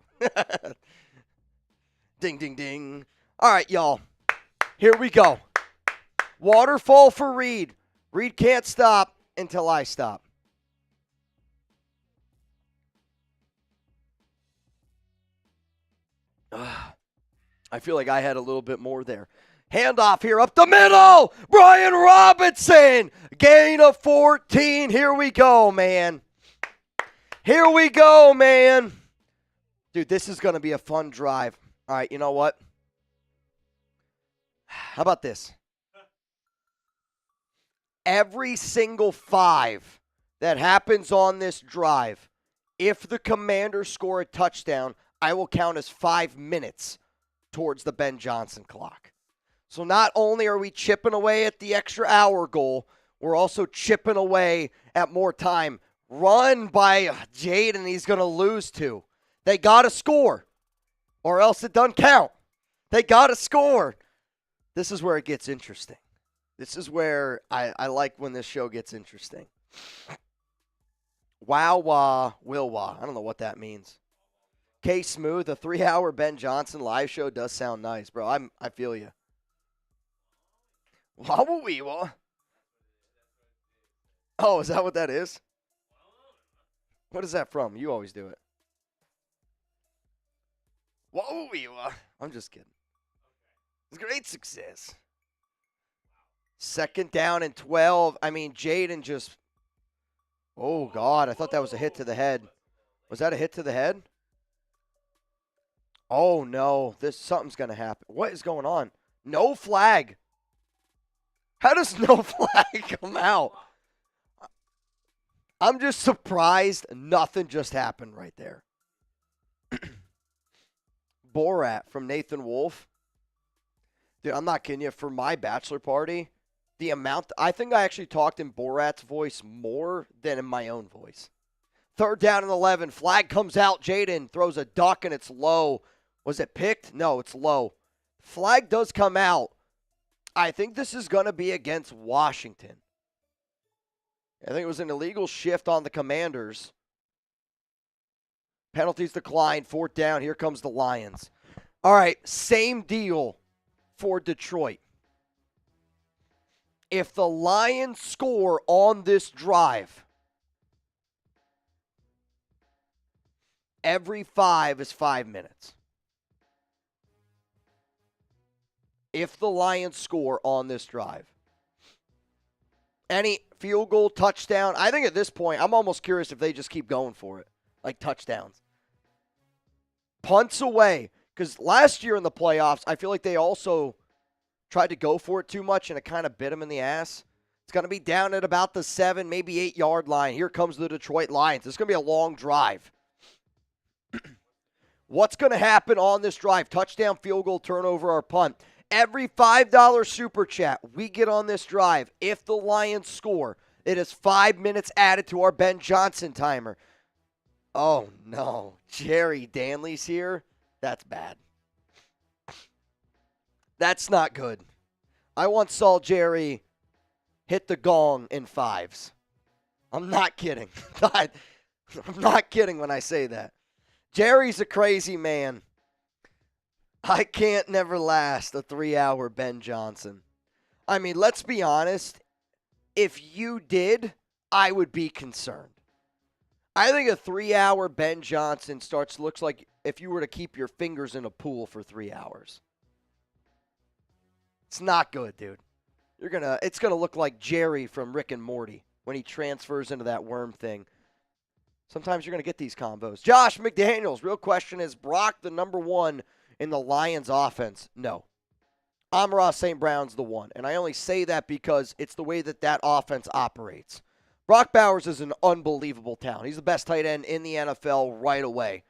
Ding, ding, ding. All right, y'all. Here we go. Waterfall for Reed. Reed can't stop until I stop. I feel like I had a little bit more there. Handoff here up the middle. Brian Robinson. Gain of 14. Here we go, man. Here we go, man. Dude, this is going to be a fun drive. All right, you know what? How about this? Every single 5 that happens on this drive, if the Commanders score a touchdown, I will count as 5 minutes towards the Ben Johnson clock. So not only are we chipping away at the extra hour goal, we're also chipping away at more time. Run by Jayden, he's going to lose 2. They got to score, or else it doesn't count. They got to score. This is where it gets interesting. This is where I like when this show gets interesting. Wow, wah, will wah. I don't know what that means. K Smooth, a 3-hour Ben Johnson live show does sound nice, bro. I feel you. Wah, wah, wee, wah. Oh, is that what that is? What is that from? You always do it. Wah, wah, wee, wah. I'm just kidding. It's great success. 2nd down and 12. I mean, Jayden just... Oh, God. I thought that was a hit to the head. Was that a hit to the head? Oh, no. Something's going to happen. What is going on? No flag. How does no flag come out? I'm just surprised nothing just happened right there. Borat from Nathan Wolf. Dude, I'm not kidding you. For my bachelor party, the amount, I think I actually talked in Borat's voice more than in my own voice. 3rd down and 11. Flag comes out. Jayden throws a duck and it's low. Was it picked? No, it's low. Flag does come out. I think this is going to be against Washington. I think it was an illegal shift on the Commanders. Penalties declined. 4th down. Here comes the Lions. All right, same deal for Detroit. If the Lions score on this drive, every 5 is 5 minutes. If the Lions score on this drive. Any field goal, touchdown. I think at this point, I'm almost curious if they just keep going for it. Like touchdowns. Punts away. Because last year in the playoffs, I feel like they also tried to go for it too much, and it kind of bit them in the ass. It's going to be down at about the 7, maybe 8-yard line. Here comes the Detroit Lions. It's going to be a long drive. What's going to happen on this drive? Touchdown, field goal, turnover, or punt. Every $5 super chat we get on this drive, if the Lions score, it is 5 minutes added to our Ben Johnson timer. Oh, no. Jerry Danley's here? That's bad. That's not good. I once saw Jerry hit the gong in 5s. I'm not kidding. I'm not kidding when I say that. Jerry's a crazy man. I can't never last a 3-hour Ben Johnson. I mean, let's be honest. If you did, I would be concerned. I think a 3-hour Ben Johnson looks like if you were to keep your fingers in a pool for 3 hours. It's not good, dude. It's gonna look like Jerry from Rick and Morty when he transfers into that worm thing. Sometimes you're gonna get these combos. Josh McDaniels, real question, is Brock the number 1 in the Lions offense? No. Amon-Ra St. Brown's the one. And I only say that because it's the way that offense operates. Brock Bowers is an unbelievable talent. He's the best tight end in the NFL right away.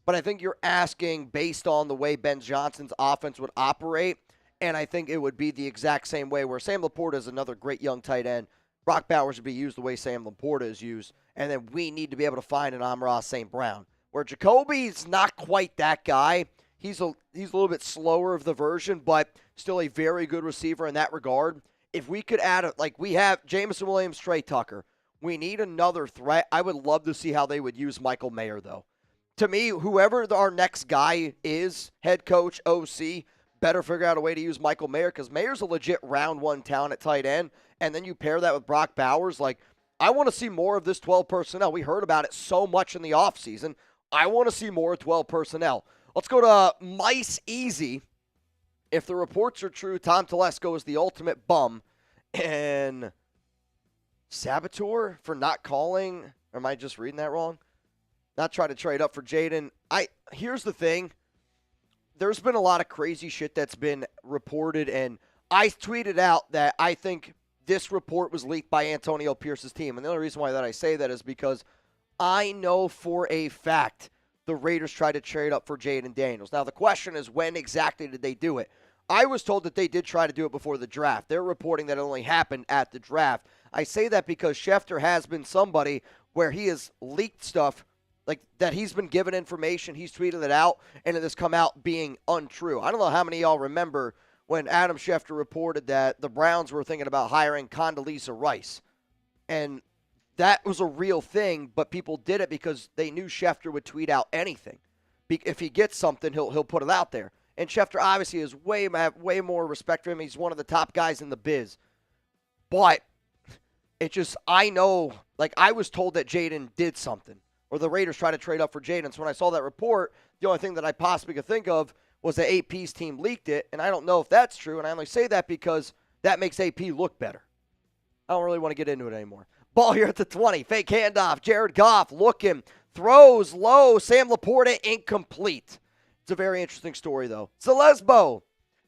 But I think you're asking based on the way Ben Johnson's offense would operate, and I think it would be the exact same way where Sam Laporta is another great young tight end. Brock Bowers would be used the way Sam Laporta is used, and then we need to be able to find an Amon-Ra St. Brown. Where Jacoby's not quite that guy. He's a little bit slower of the version, but still a very good receiver in that regard. If we could add, like we have Jameson Williams, Trey Tucker. We need another threat. I would love to see how they would use Michael Mayer, though. To me, whoever our next guy is, head coach, OC, better figure out a way to use Michael Mayer, because Mayer's a legit round one talent at tight end, and then you pair that with Brock Bowers. Like, I want to see more of this 12 personnel. We heard about it so much in the offseason. I want to see more 12 personnel. Let's go to Mice Easy. If the reports are true, Tom Telesco is the ultimate bum, and Saboteur for not calling, or am I just reading that wrong? Not trying to trade up for Jayden. Here's the thing. There's been a lot of crazy shit that's been reported, and I tweeted out that I think this report was leaked by Antonio Pierce's team. And the only reason why that I say that is because I know for a fact the Raiders tried to trade up for Jayden Daniels. Now, the question is, when exactly did they do it? I was told that they did try to do it before the draft. They're reporting that it only happened at the draft. I say that because Schefter has been somebody where he has leaked stuff, like that he's been given information, he's tweeted it out, and it has come out being untrue. I don't know how many of y'all remember when Adam Schefter reported that the Browns were thinking about hiring Condoleezza Rice. And that was a real thing, but people did it because they knew Schefter would tweet out anything. If he gets something, he'll put it out there. And Schefter obviously is way more respect for him. He's one of the top guys in the biz. But it just, I know, like I was told that Jayden did something, or the Raiders tried to trade up for Jayden. So when I saw that report, the only thing that I possibly could think of was that AP's team leaked it, and I don't know if that's true. And I only say that because that makes AP look better. I don't really want to get into it anymore. Ball here at the 20. Fake handoff. Jared Goff looking. Throws low. Sam Laporta incomplete. It's a very interesting story, though. Celesbo.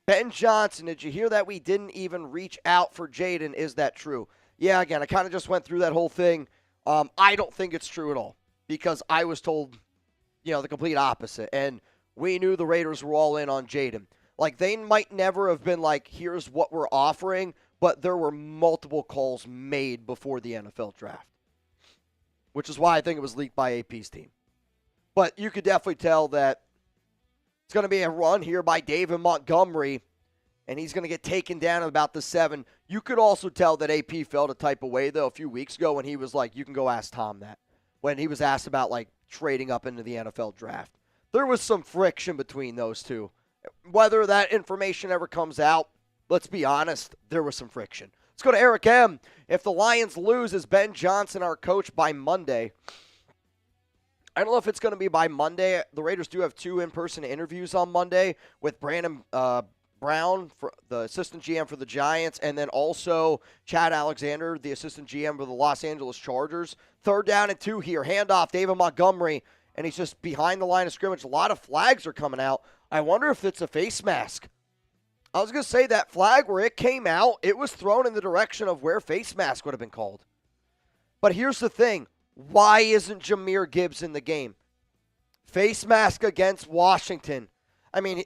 Ben Johnson. Did you hear that we didn't even reach out for Jayden? Is that true? Yeah, again, I kind of just went through that whole thing. I don't think it's true at all because I was told, the complete opposite. And we knew the Raiders were all in on Jayden. Like, they might never have been like, here's what we're offering, but there were multiple calls made before the NFL draft, which is why I think it was leaked by AP's team. But you could definitely tell that it's going to be a run here by David Montgomery, and he's going to get taken down at about the 7. You could also tell that AP felt a type of way, though, a few weeks ago when he was like, you can go ask Tom that, when he was asked about, like, trading up into the NFL draft. There was some friction between those two. Whether that information ever comes out, let's be honest, there was some friction. Let's go to Eric M. If the Lions lose, is Ben Johnson our coach by Monday? I don't know if it's going to be by Monday. The Raiders do have 2 in-person interviews on Monday with Brandon Brown, for the assistant GM for the Giants, and then also Chad Alexander, the assistant GM for the Los Angeles Chargers. 3rd down and 2 here. Handoff, David Montgomery, and he's just behind the line of scrimmage. A lot of flags are coming out. I wonder if it's a face mask. I was going to say that flag where it came out, it was thrown in the direction of where face mask would have been called. But here's the thing. Why isn't Jahmyr Gibbs in the game? Face mask against Washington. I mean,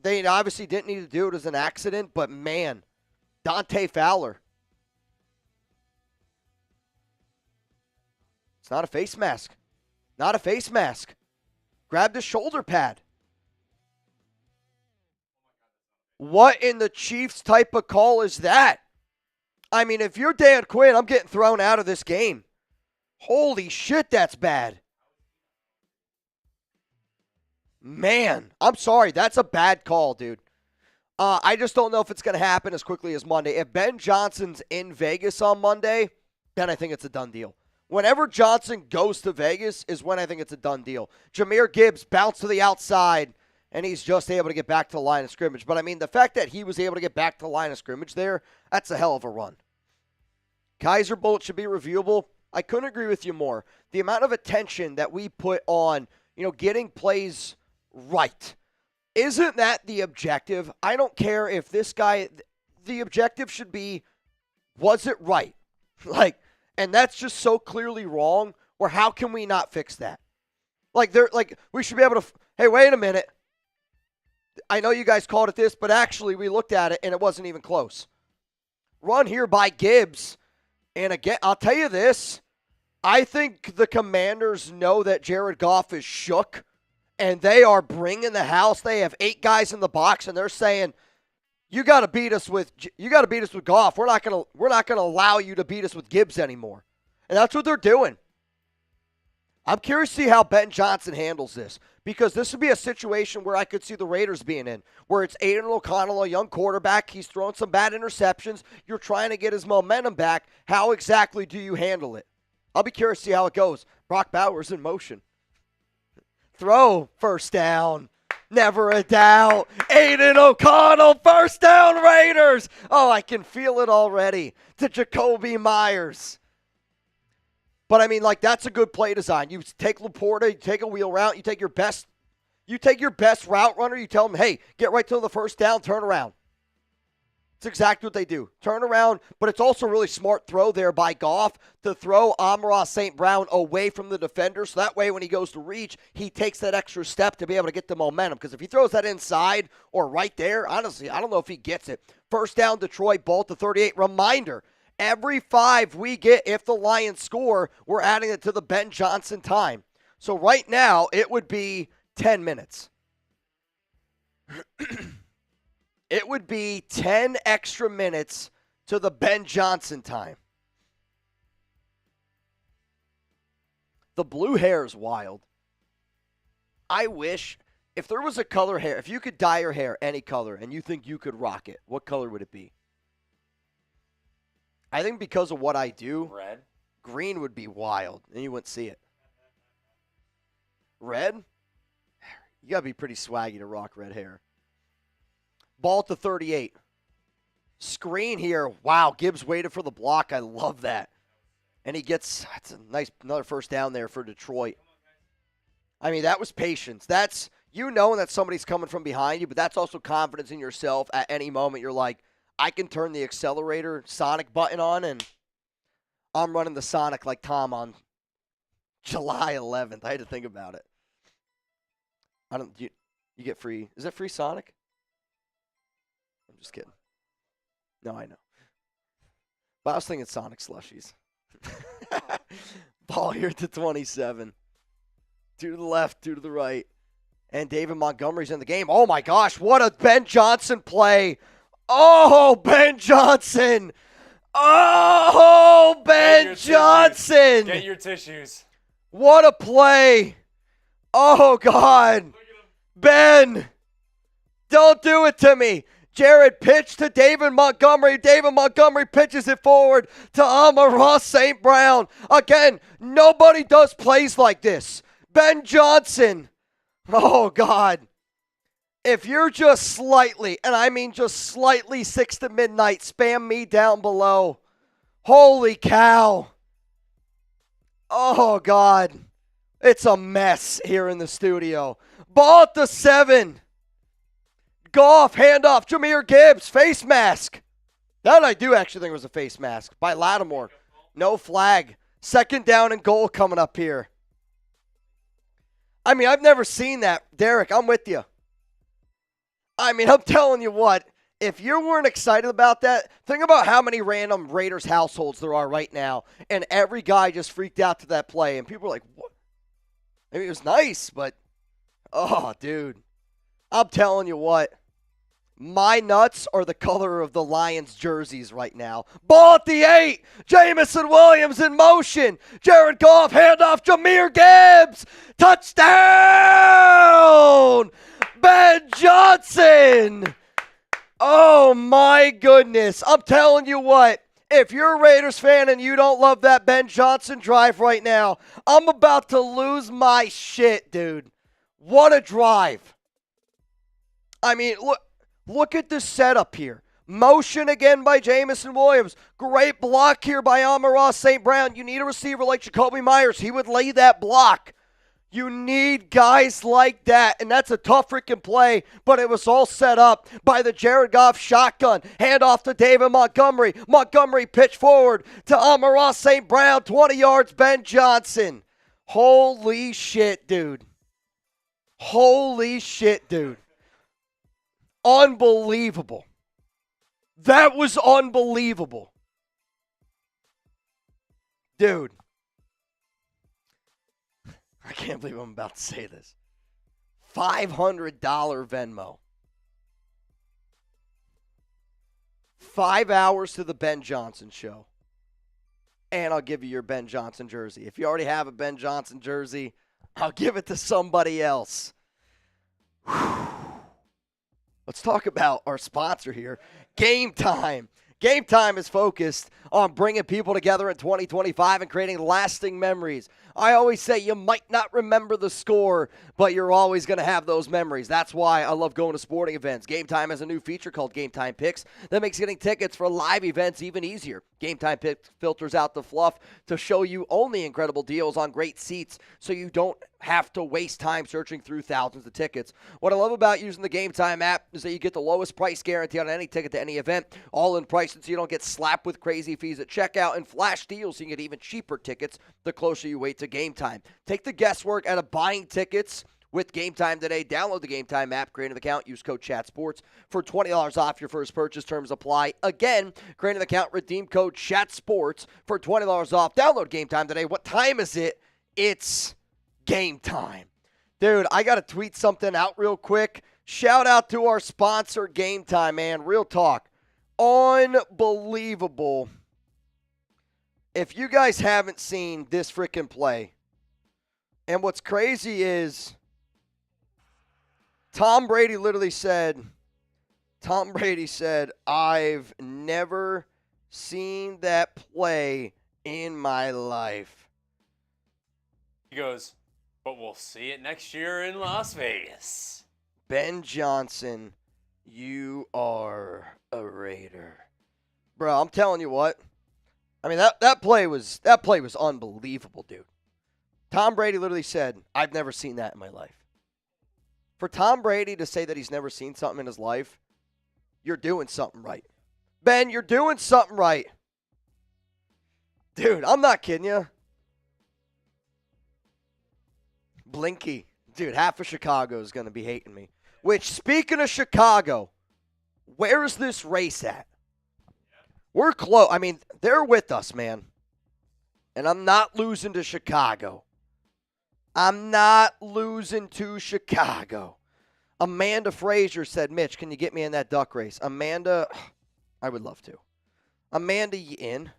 they obviously didn't need to do it as an accident, but man, Dante Fowler. It's not a face mask. Not a face mask. Grabbed the shoulder pad. What in the Chiefs type of call is that? I mean, if you're Dan Quinn, I'm getting thrown out of this game. Holy shit, that's bad. Man, I'm sorry. That's a bad call, dude. I just don't know if it's going to happen as quickly as Monday. If Ben Johnson's in Vegas on Monday, then I think it's a done deal. Whenever Johnson goes to Vegas is when I think it's a done deal. Jahmyr Gibbs bounced to the outside, and he's just able to get back to the line of scrimmage. But, I mean, the fact that he was able to get back to the line of scrimmage there, that's a hell of a run. Kaiser Bolt should be reviewable. I couldn't agree with you more. The amount of attention that we put on, getting plays right. Isn't that the objective? I don't care if this guy, the objective should be, was it right? And that's just so clearly wrong, or how can we not fix that? We should be able to, hey, wait a minute. I know you guys called it this, but actually we looked at it and it wasn't even close. Run here by Gibbs. And again, I'll tell you this. I think the Commanders know that Jared Goff is shook, and they are bringing the house. They have 8 guys in the box, and they're saying, "You got to beat us with Goff. We're not gonna allow you to beat us with Gibbs anymore." And that's what they're doing. I'm curious to see how Ben Johnson handles this, because this would be a situation where I could see the Raiders being in, where it's Aiden O'Connell, a young quarterback. He's throwing some bad interceptions. You're trying to get his momentum back. How exactly do you handle it? I'll be curious to see how it goes. Brock Bowers in motion. Throw, first down. Never a doubt. Aiden O'Connell, first down Raiders. Oh, I can feel it already. To Jacoby Myers. But, I mean, like, that's a good play design. You take Laporta, you take a wheel route, you take your best route runner, you tell them, hey, get right to the first down, turn around. It's exactly what they do. Turn around, but it's also a really smart throw there by Goff to throw Amon-Ra St. Brown away from the defender, so that way when he goes to reach, he takes that extra step to be able to get the momentum. Because if he throws that inside or right there, honestly, I don't know if he gets it. First down, Detroit, ball to 38. Reminder, every 5 we get, if the Lions score, we're adding it to the Ben Johnson time. So right now, it would be 10 minutes. It would be 10 extra minutes to the Ben Johnson time. The blue hair is wild. I wish, if there was a color hair, if you could dye your hair any color and you think you could rock it, what color would it be? I think because of what I do, Red. Green would be wild, and you wouldn't see it. Red? You got to be pretty swaggy to rock red hair. Ball to 38. Screen here. Wow, Gibbs waited for the block. I love that. And he gets, that's a nice, another first down there for Detroit. I mean, that was patience. That's, you knowing that somebody's coming from behind you, but that's also confidence in yourself. At any moment, you're like, I can turn the accelerator Sonic button on, and I'm running the Sonic like Tom on July 11th. I had to think about it. You get free. Is that free Sonic? I'm just kidding. No, I know. But I was thinking Sonic slushies. Ball here to 27. 2 to the left, 2 to the right. And David Montgomery's in the game. Oh, my gosh. What a Ben Johnson play. Oh, Ben Johnson. Oh, Ben Johnson. Get your tissues. What a play. Oh, God. Ben, don't do it to me. Jared pitched to David Montgomery. David Montgomery pitches it forward to Amon-Ra St. Brown. Again, nobody does plays like this. Ben Johnson. Oh, God. If you're just slightly, and I mean just slightly 6 to midnight, spam me down below. Holy cow. Oh, God. It's a mess here in the studio. Ball at the 7. Goff, handoff, Jahmyr Gibbs, face mask. That I do actually think was a face mask by Lattimore. No flag. Second down and goal coming up here. I mean, I've never seen that. Derek, I'm with you. I mean, I'm telling you what, if you weren't excited about that, think about how many random Raiders households there are right now, and every guy just freaked out to that play, and people are like, what? I mean, it was nice, but, oh, dude. I'm telling you what, my nuts are the color of the Lions jerseys right now. Ball at the 8. Jamison Williams in motion. Jared Goff, handoff, Jahmyr Gibbs. Touchdown! Ben Johnson! Oh, my goodness. I'm telling you what, if you're a Raiders fan and you don't love that Ben Johnson drive right now, I'm about to lose my shit, dude. What a drive. I mean, look at the setup here. Motion again by Jamison Williams. Great block here by Amon-Ra St. Brown. You need a receiver like Jacoby Myers. He would lay that block. You need guys like that, and that's a tough freaking play, but it was all set up by the Jared Goff shotgun. Handoff to David Montgomery. Montgomery pitch forward to Amon-Ra St. Brown. 20 yards, Ben Johnson. Holy shit, dude. Holy shit, dude. Unbelievable. That was unbelievable. Dude. I can't believe I'm about to say this. $500 Venmo. 5 hours to the Ben Johnson show. and I'll give you your Ben Johnson jersey. If you already have a Ben Johnson jersey, I'll give it to somebody else. Whew. Let's talk about our sponsor here, Game Time. Game Time is focused on bringing people together in 2025 and creating lasting memories. I always say you might not remember the score, but you're always going to have those memories. That's why I love going to sporting events. Game Time has a new feature called Game Time Picks that makes getting tickets for live events even easier. Game Time Picks filters out the fluff to show you only incredible deals on great seats so you don't have to waste time searching through thousands of tickets. What I love about using the Game Time app is that you get the lowest price guarantee on any ticket to any event, all in pricing so you don't get slapped with crazy fees at checkout, and flash deals so you can get even cheaper tickets the closer you wait to game time. Take the guesswork out of buying tickets with Game Time today. Download the Game Time app, create an account, use code CHATSPORTS for $20 off your first purchase. Terms apply. Again, create an account, redeem code CHATSPORTS for $20 off. Download Game Time today. What time is it? It's game time. Dude, I got to tweet something out real quick. Shout out to our sponsor, Game Time, man. Real talk. Unbelievable. If you guys haven't seen this freaking play, and what's crazy is Tom Brady literally said, I've never seen that play in my life. He goes, but we'll see it next year in Las Vegas. Ben Johnson, you are a Raider. Bro, I'm telling you what. I mean, that play was unbelievable, dude. Tom Brady literally said, I've never seen that in my life. For Tom Brady to say that he's never seen something in his life, you're doing something right. Ben, you're doing something right. Dude, I'm not kidding you. Blinky. Dude, half of Chicago is going to be hating me. Which, speaking of Chicago, where's this race at? We're close. I mean, they're with us, man. And I'm not losing to Chicago. Amanda Frazier said, Mitch, can you get me in that duck race? Amanda, I would love to. Amanda, you in?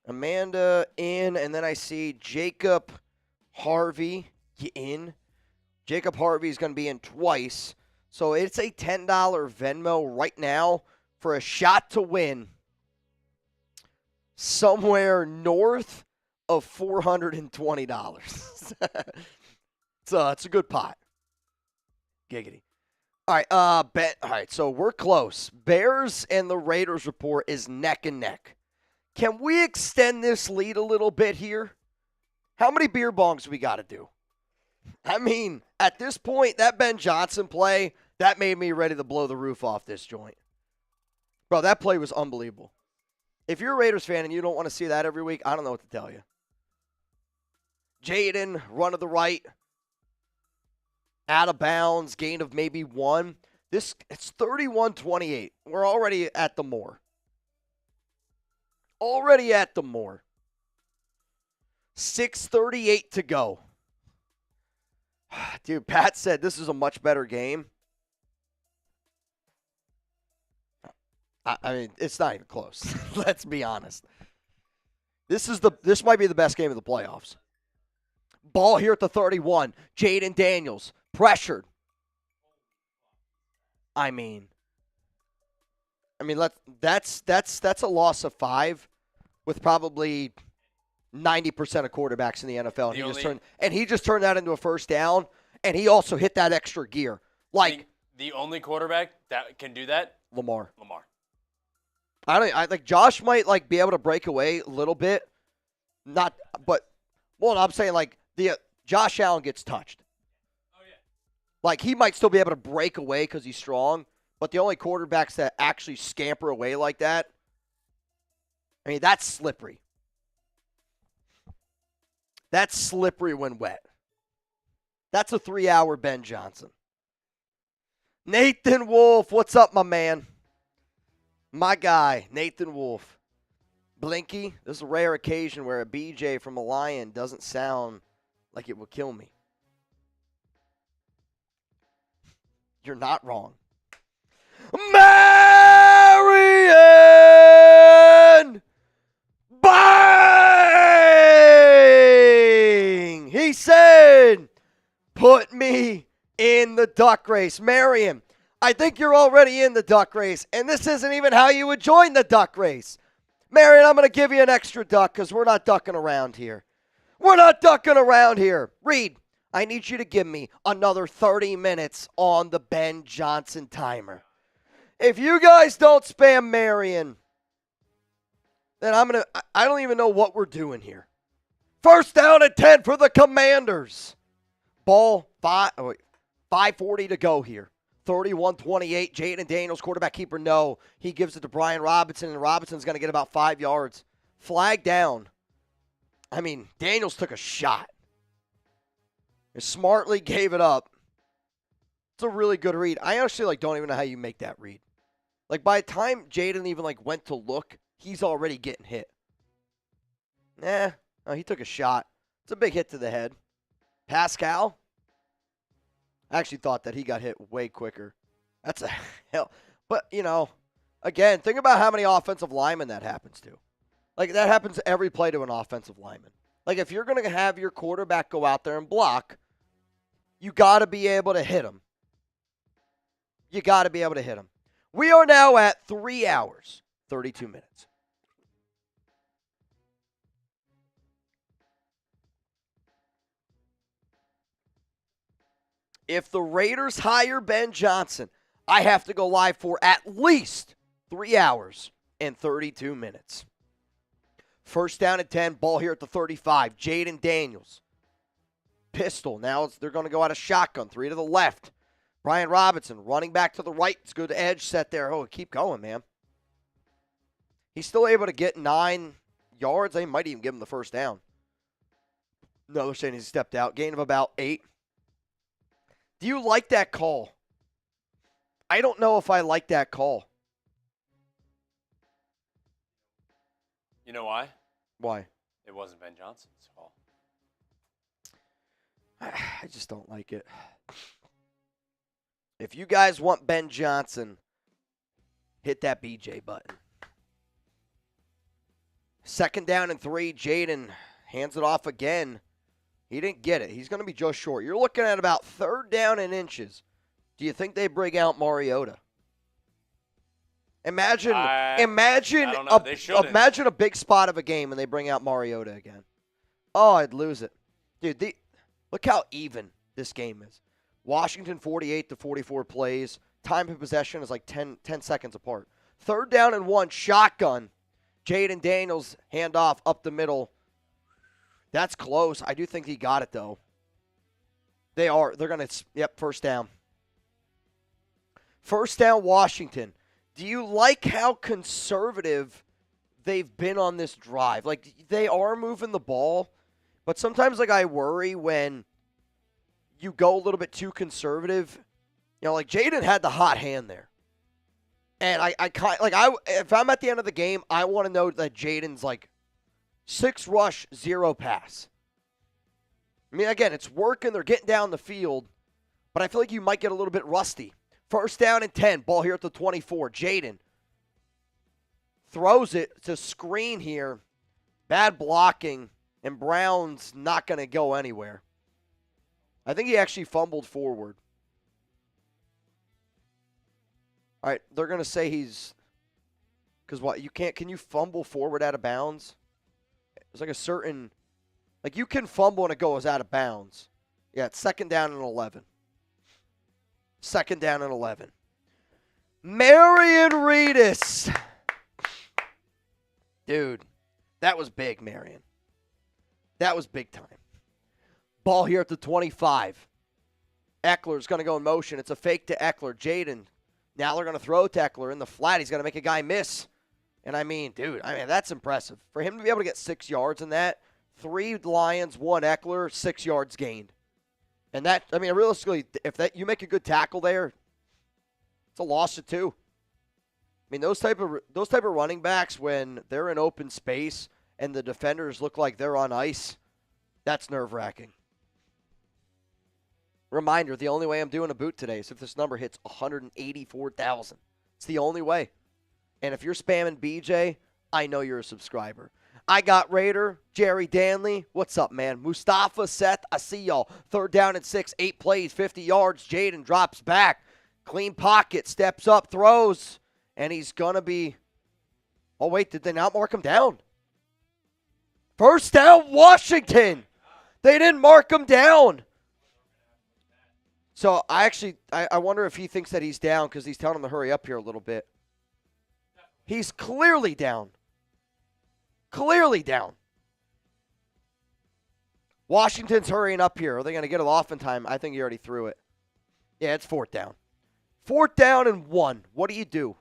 Amanda in, and then I see Jacob Harvey, you in? Jacob Harvey is going to be in twice. So it's a $10 Venmo right now for a shot to win somewhere north of $420. So it's a good pot. Giggity. All right, All right, so we're close. Bears and the Raiders report is neck and neck. Can we extend this lead a little bit here? How many beer bongs we got to do? I mean, at this point, that Ben Johnson play, that made me ready to blow the roof off this joint. Bro, that play was unbelievable. If you're a Raiders fan and you don't want to see that every week, I don't know what to tell you. Jayden, run to the right. Out of bounds, gain of maybe one. It's 31-28. We're already at the more. 6:38 to go. Dude, Pat said this is a much better game. I mean, it's not even close. Let's be honest. This might be the best game of the playoffs. Ball here at the 31. Jayden Daniels pressured. I mean, that's a loss of 5 with probably 90% of quarterbacks in the NFL. He just turned that into a first down, and he also hit that extra gear. Like the only quarterback that can do that, Lamar. I think Josh might be able to break away a little bit. I'm saying Josh Allen gets touched. Oh yeah. He might still be able to break away because he's strong, but the only quarterbacks that actually scamper away like that, I mean, that's slippery. That's slippery when wet. That's a 3-hour Ben Johnson. Nathan Wolf, what's up, my man? My guy, Nathan Wolf. Blinky, this is a rare occasion where a BJ from a Lion doesn't sound like it would kill me. You're not wrong. Marion! Put me in the duck race. Marion, I think you're already in the duck race, and this isn't even how you would join the duck race. Marion, I'm going to give you an extra duck because we're not ducking around here. We're not ducking around here. Reed, I need you to give me another 30 minutes on the Ben Johnson timer. If you guys don't spam Marion, then I don't even know what we're doing here. First down and 10 for the Commanders. Ball, 5:40 to go here. 31-28. Jayden Daniels, quarterback keeper, no. He gives it to Brian Robinson, and Robinson's going to get about 5 yards. Flag down. I mean, Daniels took a shot. And smartly gave it up. It's a really good read. I actually don't even know how you make that read. By the time Jayden even went to look, he's already getting hit. No, he took a shot. It's a big hit to the head. Pascal? I actually thought that he got hit way quicker. That's a hell. But, again, think about how many offensive linemen that happens to. That happens every play to an offensive lineman. If you're going to have your quarterback go out there and block, you got to be able to hit him. You got to be able to hit him. We are now at 3 hours, 32 minutes. If the Raiders hire Ben Johnson, I have to go live for at least 3 hours and 32 minutes. First down and 10, ball here at the 35. Jayden Daniels. Pistol. Now they're going to go out of shotgun. 3 to the left. Brian Robinson running back to the right. It's good edge set there. Oh, keep going, man. He's still able to get 9 yards. They might even give him the first down. No, they're saying he stepped out. Gain of about 8. Do you like that call? I don't know if I like that call. You know why? Why? It wasn't Ben Johnson's call. I just don't like it. If you guys want Ben Johnson, hit that BJ button. Second down and 3. Jayden hands it off again. He didn't get it. He's going to be just short. You're looking at about 3rd down and inches. Do you think they bring out Mariota? Imagine I don't know. They shouldn't. Imagine a big spot of a game and they bring out Mariota again. Oh, I'd lose it. Dude, look how even this game is. Washington 48 to 44 plays. Time of possession is 10 seconds apart. 3rd down and 1, shotgun. Jayden Daniels, handoff up the middle. That's close. I do think he got it, though. They're going to, first down. First down, Washington. Do you like how conservative they've been on this drive? They are moving the ball, but sometimes, I worry when you go a little bit too conservative. Jayden had the hot hand there. And if I'm at the end of the game, I want to know that Jayden's 6 rush, 0 pass. I mean, again, it's working. They're getting down the field. But I feel like you might get a little bit rusty. First down and 10. Ball here at the 24. Jayden throws it to screen here. Bad blocking. And Brown's not going to go anywhere. I think he actually fumbled forward. All right, they're going to say he's... Because what? Can you fumble forward out of bounds? It's a certain, you can fumble and it goes out of bounds. Yeah, it's 2nd down and 11. 2nd down and 11. Marion Reedus. Dude, that was big, Marion. That was big time. Ball here at the 25. Eckler's going to go in motion. It's a fake to Eckler. Jayden. Now they're going to throw to Eckler in the flat. He's going to make a guy miss. And dude, that's impressive. For him to be able to get 6 yards in that, 3 Lions, 1 Eckler, 6 yards gained. And that, realistically, if you make a good tackle there, it's a loss of 2. Those type of running backs, when they're in open space and the defenders look like they're on ice, that's nerve-wracking. Reminder, the only way I'm doing a boot today is if this number hits 184,000. It's the only way. And if you're spamming BJ, I know you're a subscriber. I got Raider, Jerry Danley. What's up, man? Mustafa, Seth, I see y'all. 3rd down and 6, 8 plays, 50 yards. Jayden drops back. Clean pocket, steps up, throws. And he's going to be... Oh, wait, did they not mark him down? 1st down, Washington. They didn't mark him down. So I wonder if he thinks that he's down because he's telling him to hurry up here a little bit. He's clearly down. Clearly down. Washington's hurrying up here. Are they going to get it off in time? I think he already threw it. Yeah, it's 4th down. 4th down and 1. What do you do?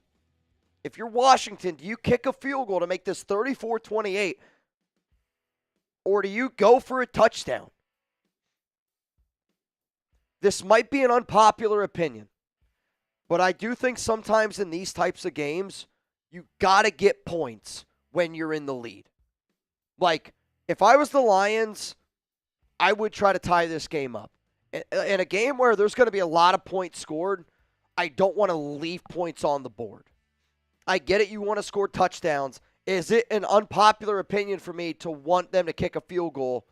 If you're Washington, do you kick a field goal to make this 34-28? Or do you go for a touchdown? This might be an unpopular opinion, but I do think sometimes in these types of games, you got to get points when you're in the lead. Like, if I was the Lions, I would try to tie this game up. In a game where there's going to be a lot of points scored, I don't want to leave points on the board. I get it, you want to score touchdowns. Is it an unpopular opinion for me to want them to kick a field goal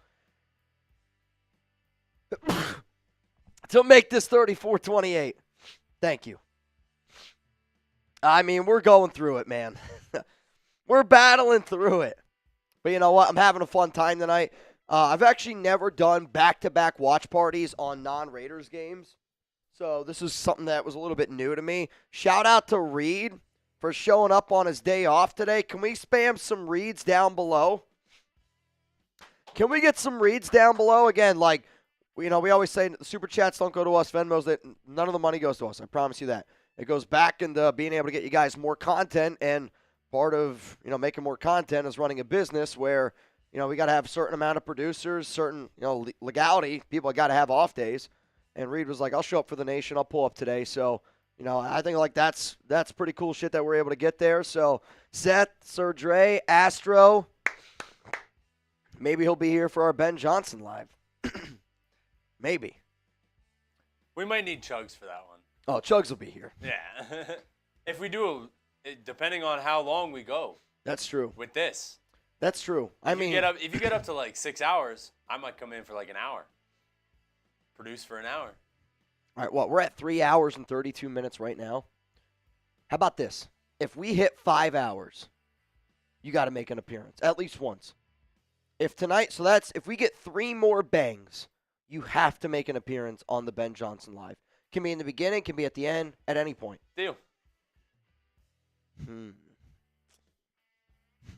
to make this 34-28? Thank you. I mean, we're going through it, man. We're battling through it. But you know what? I'm having a fun time tonight. I've actually never done back-to-back watch parties on non-Raiders games. So this is something that was a little bit new to me. Shout out to Reed for showing up on his day off today. Can we spam some reads down below? Can we get some reads down below? Again, like, we always say the super chats don't go to us. Venmos, none of the money goes to us. I promise you that. It goes back into being able to get you guys more content, and part of, making more content is running a business where, we got to have a certain amount of producers, certain, legality. People got to have off days. And Reed was like, I'll show up for the nation. I'll pull up today. So, I think like that's pretty cool shit that we're able to get there. So, Seth, Sir Dre, Astro, maybe he'll be here for our Ben Johnson live. Maybe. We might need Chugs for that one. Oh, Chugs will be here. Yeah. If we do, depending on how long we go. That's true. With this. That's true. If you get up to like 6 hours, I might come in for like an hour. Produce for an hour. All right, well, we're at 3 hours and 32 minutes right now. How about this? If we hit 5 hours, you got to make an appearance, at least once. If we get 3 more bangs, you have to make an appearance on the Ben Johnson Live. Can be in the beginning, can be at the end, at any point. Deal.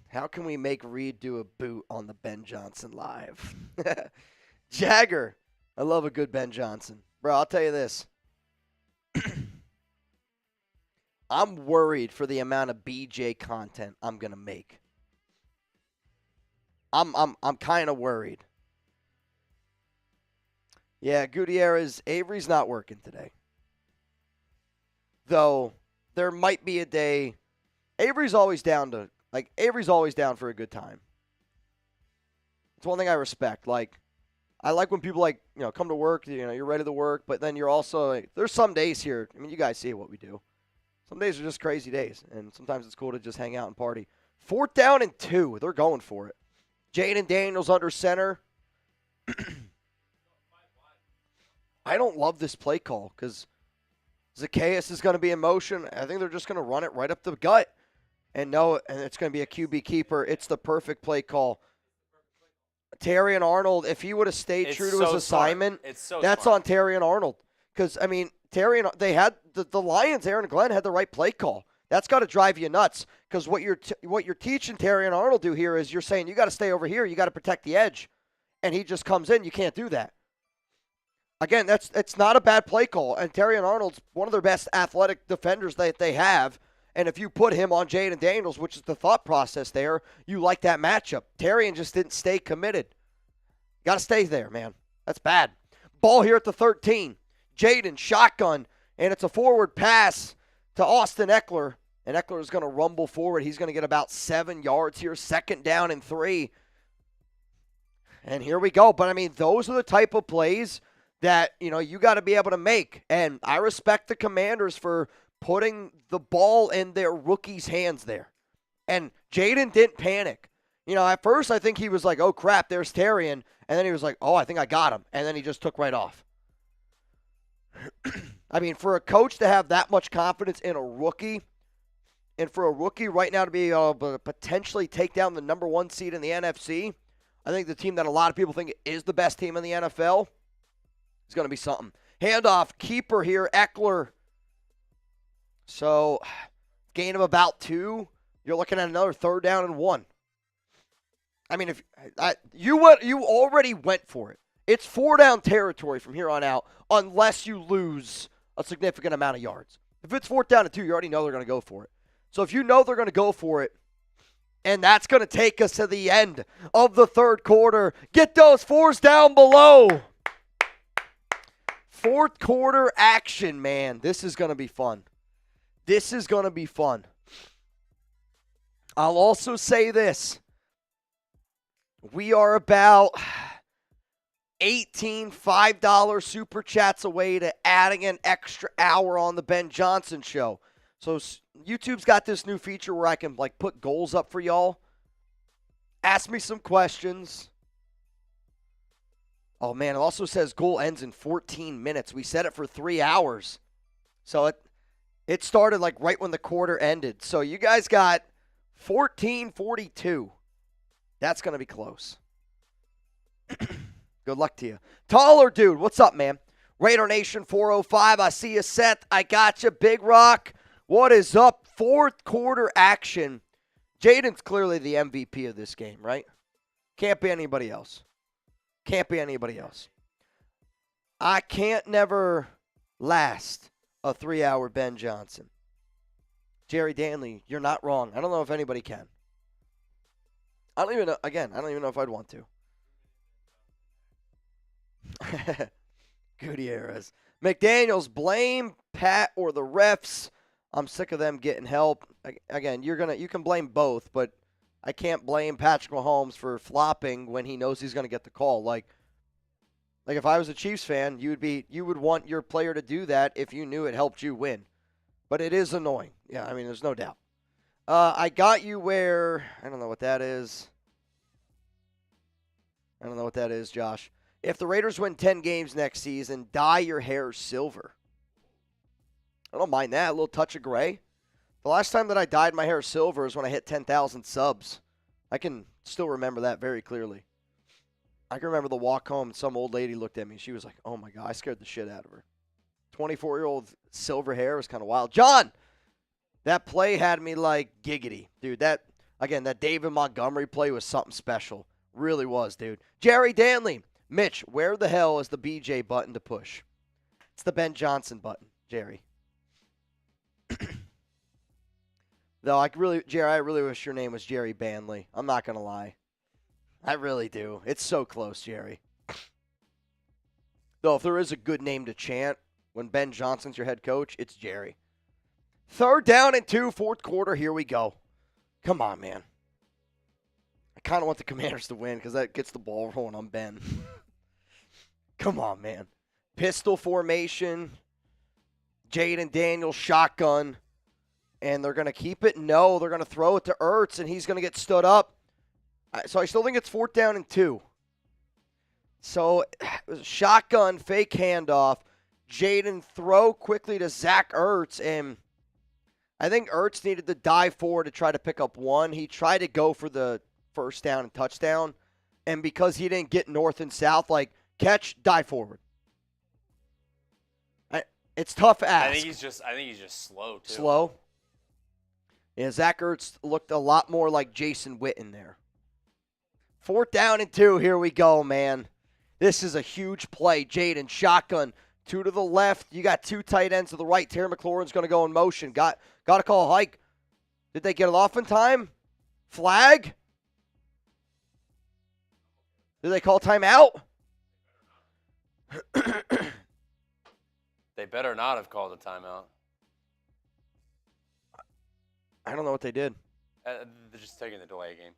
How can we make Reed do a boot on the Ben Johnson Live? Jagger. I love a good Ben Johnson. Bro, I'll tell you this. I'm worried for the amount of BJ content I'm going to make. I'm kind of worried. Yeah, Gutierrez, Avery's not working today. Though, there might be a day. Avery's always down for a good time. It's one thing I respect. Like, I like when people come to work, you're ready to work, but then you're also, there's some days here, I mean, you guys see what we do. Some days are just crazy days, and sometimes it's cool to just hang out and party. 4th down and 2, they're going for it. Jayden Daniels under center. I don't love this play call because Zacchaeus is going to be in motion. I think they're just going to run it right up the gut. And it's going to be a QB keeper. It's the perfect play call. Terry and Arnold, if he would have stayed true to his assignment, that's on Terry and Arnold. Because, I mean, they had the Lions, Aaron and Glenn had the right play call. That's got to drive you nuts. Because what you're teaching Terry and Arnold do here is you're saying you got to stay over here. You got to protect the edge. And he just comes in. You can't do that. Again, it's not a bad play call. And Terry and Arnold's one of their best athletic defenders that they have. And if you put him on Jayden Daniels, which is the thought process there, you like that matchup. Terrian just didn't stay committed. Got to stay there, man. That's bad. Ball here at the 13. Jayden, shotgun, and it's a forward pass to Austin Eckler. And Eckler is going to rumble forward. He's going to get about 7 yards here. 2nd down and 3. And here we go. But, I mean, those are the type of plays that, you got to be able to make. And I respect the Commanders for putting the ball in their rookies' hands there. And Jayden didn't panic. At first I think he was like, oh, crap, there's Terrian. And then he was like, oh, I think I got him. And then he just took right off. I mean, for a coach to have that much confidence in a rookie, and for a rookie right now to be able to potentially take down the number 1 seed in the NFC, I think the team that a lot of people think is the best team in the NFL is going to be something. Handoff, keeper here, Eckler. So, gain of about 2. You're looking at another 3rd down and 1. I mean, if you already went for it. It's 4-down territory from here on out unless you lose a significant amount of yards. If it's 4th down and 2, you already know they're going to go for it. So if you know they're going to go for it, and that's going to take us to the end of the 3rd quarter, get those 4s down below. 4th quarter action, man. This is going to be fun. This is going to be fun. I'll also say this. We are about 18 $5 super chats away to adding an extra hour on the Ben Johnson show. So YouTube's got this new feature where I can put goals up for y'all. Ask me some questions. Oh man, it also says goal ends in 14 minutes. We set it for 3 hours. So it started right when the quarter ended. So you guys got 14:42. That's going to be close. Good luck to you. Taller dude, what's up, man? Raider Nation 405, I see you, Seth. I got you, Big Rock. What is up? 4th quarter action. Jayden's clearly the MVP of this game, right? Can't be anybody else. Can't be anybody else. I can't never last a 3-hour Ben Johnson. Jerry Danley, you're not wrong. I don't know if anybody can. I don't even know if I'd want to. Gutierrez. McDaniels, blame Pat or the refs. I'm sick of them getting help. Again, you can blame both, but I can't blame Patrick Mahomes for flopping when he knows he's going to get the call. Like if I was a Chiefs fan, you would want your player to do that if you knew it helped you win. But it is annoying. Yeah, I mean, there's no doubt. I got you where I don't know what that is. I don't know what that is, Josh. If the Raiders win 10 games next season, dye your hair silver. I don't mind that. A little touch of gray. The last time that I dyed my hair silver is when I hit 10,000 subs. I can still remember that very clearly. I can remember the walk home, and some old lady looked at me. She was like, oh, my God. I scared the shit out of her. 24-year-old silver hair was kind of wild. John, that play had me like giggity. Dude, that David Montgomery play was something special. Really was, dude. Jerry Danley. Mitch, where the hell is the BJ button to push? It's the Ben Johnson button, Jerry. Though, Jerry, I really wish your name was Jerry Banley. I'm not going to lie. I really do. It's so close, Jerry. Though, if there is a good name to chant when Ben Johnson's your head coach, it's Jerry. 3rd down and 2, 4th quarter. Here we go. Come on, man. I kind of want the Commanders to win because that gets the ball rolling on Ben. Come on, man. Pistol formation. Jayden Daniels, shotgun. And they're going to keep it? No, they're going to throw it to Ertz, and he's going to get stood up. So I still think it's 4th down and 2. So it was a shotgun, fake handoff. Jayden throw quickly to Zach Ertz, and I think Ertz needed to dive forward to try to pick up 1. He tried to go for the 1st down and touchdown, and because he didn't get north and south, catch, dive forward. It's tough ask. I think he's just slow too. Slow. Yeah, Zach Ertz looked a lot more like Jason Witten there. 4th down and 2. Here we go, man. This is a huge play. Jayden, shotgun, 2 to the left. You got 2 tight ends to the right. Terry McLaurin's going to go in motion. Got to call a hike. Did they get it off in time? Flag? Did they call timeout? They better not have called a timeout. I don't know what they did. They're just taking the delay game.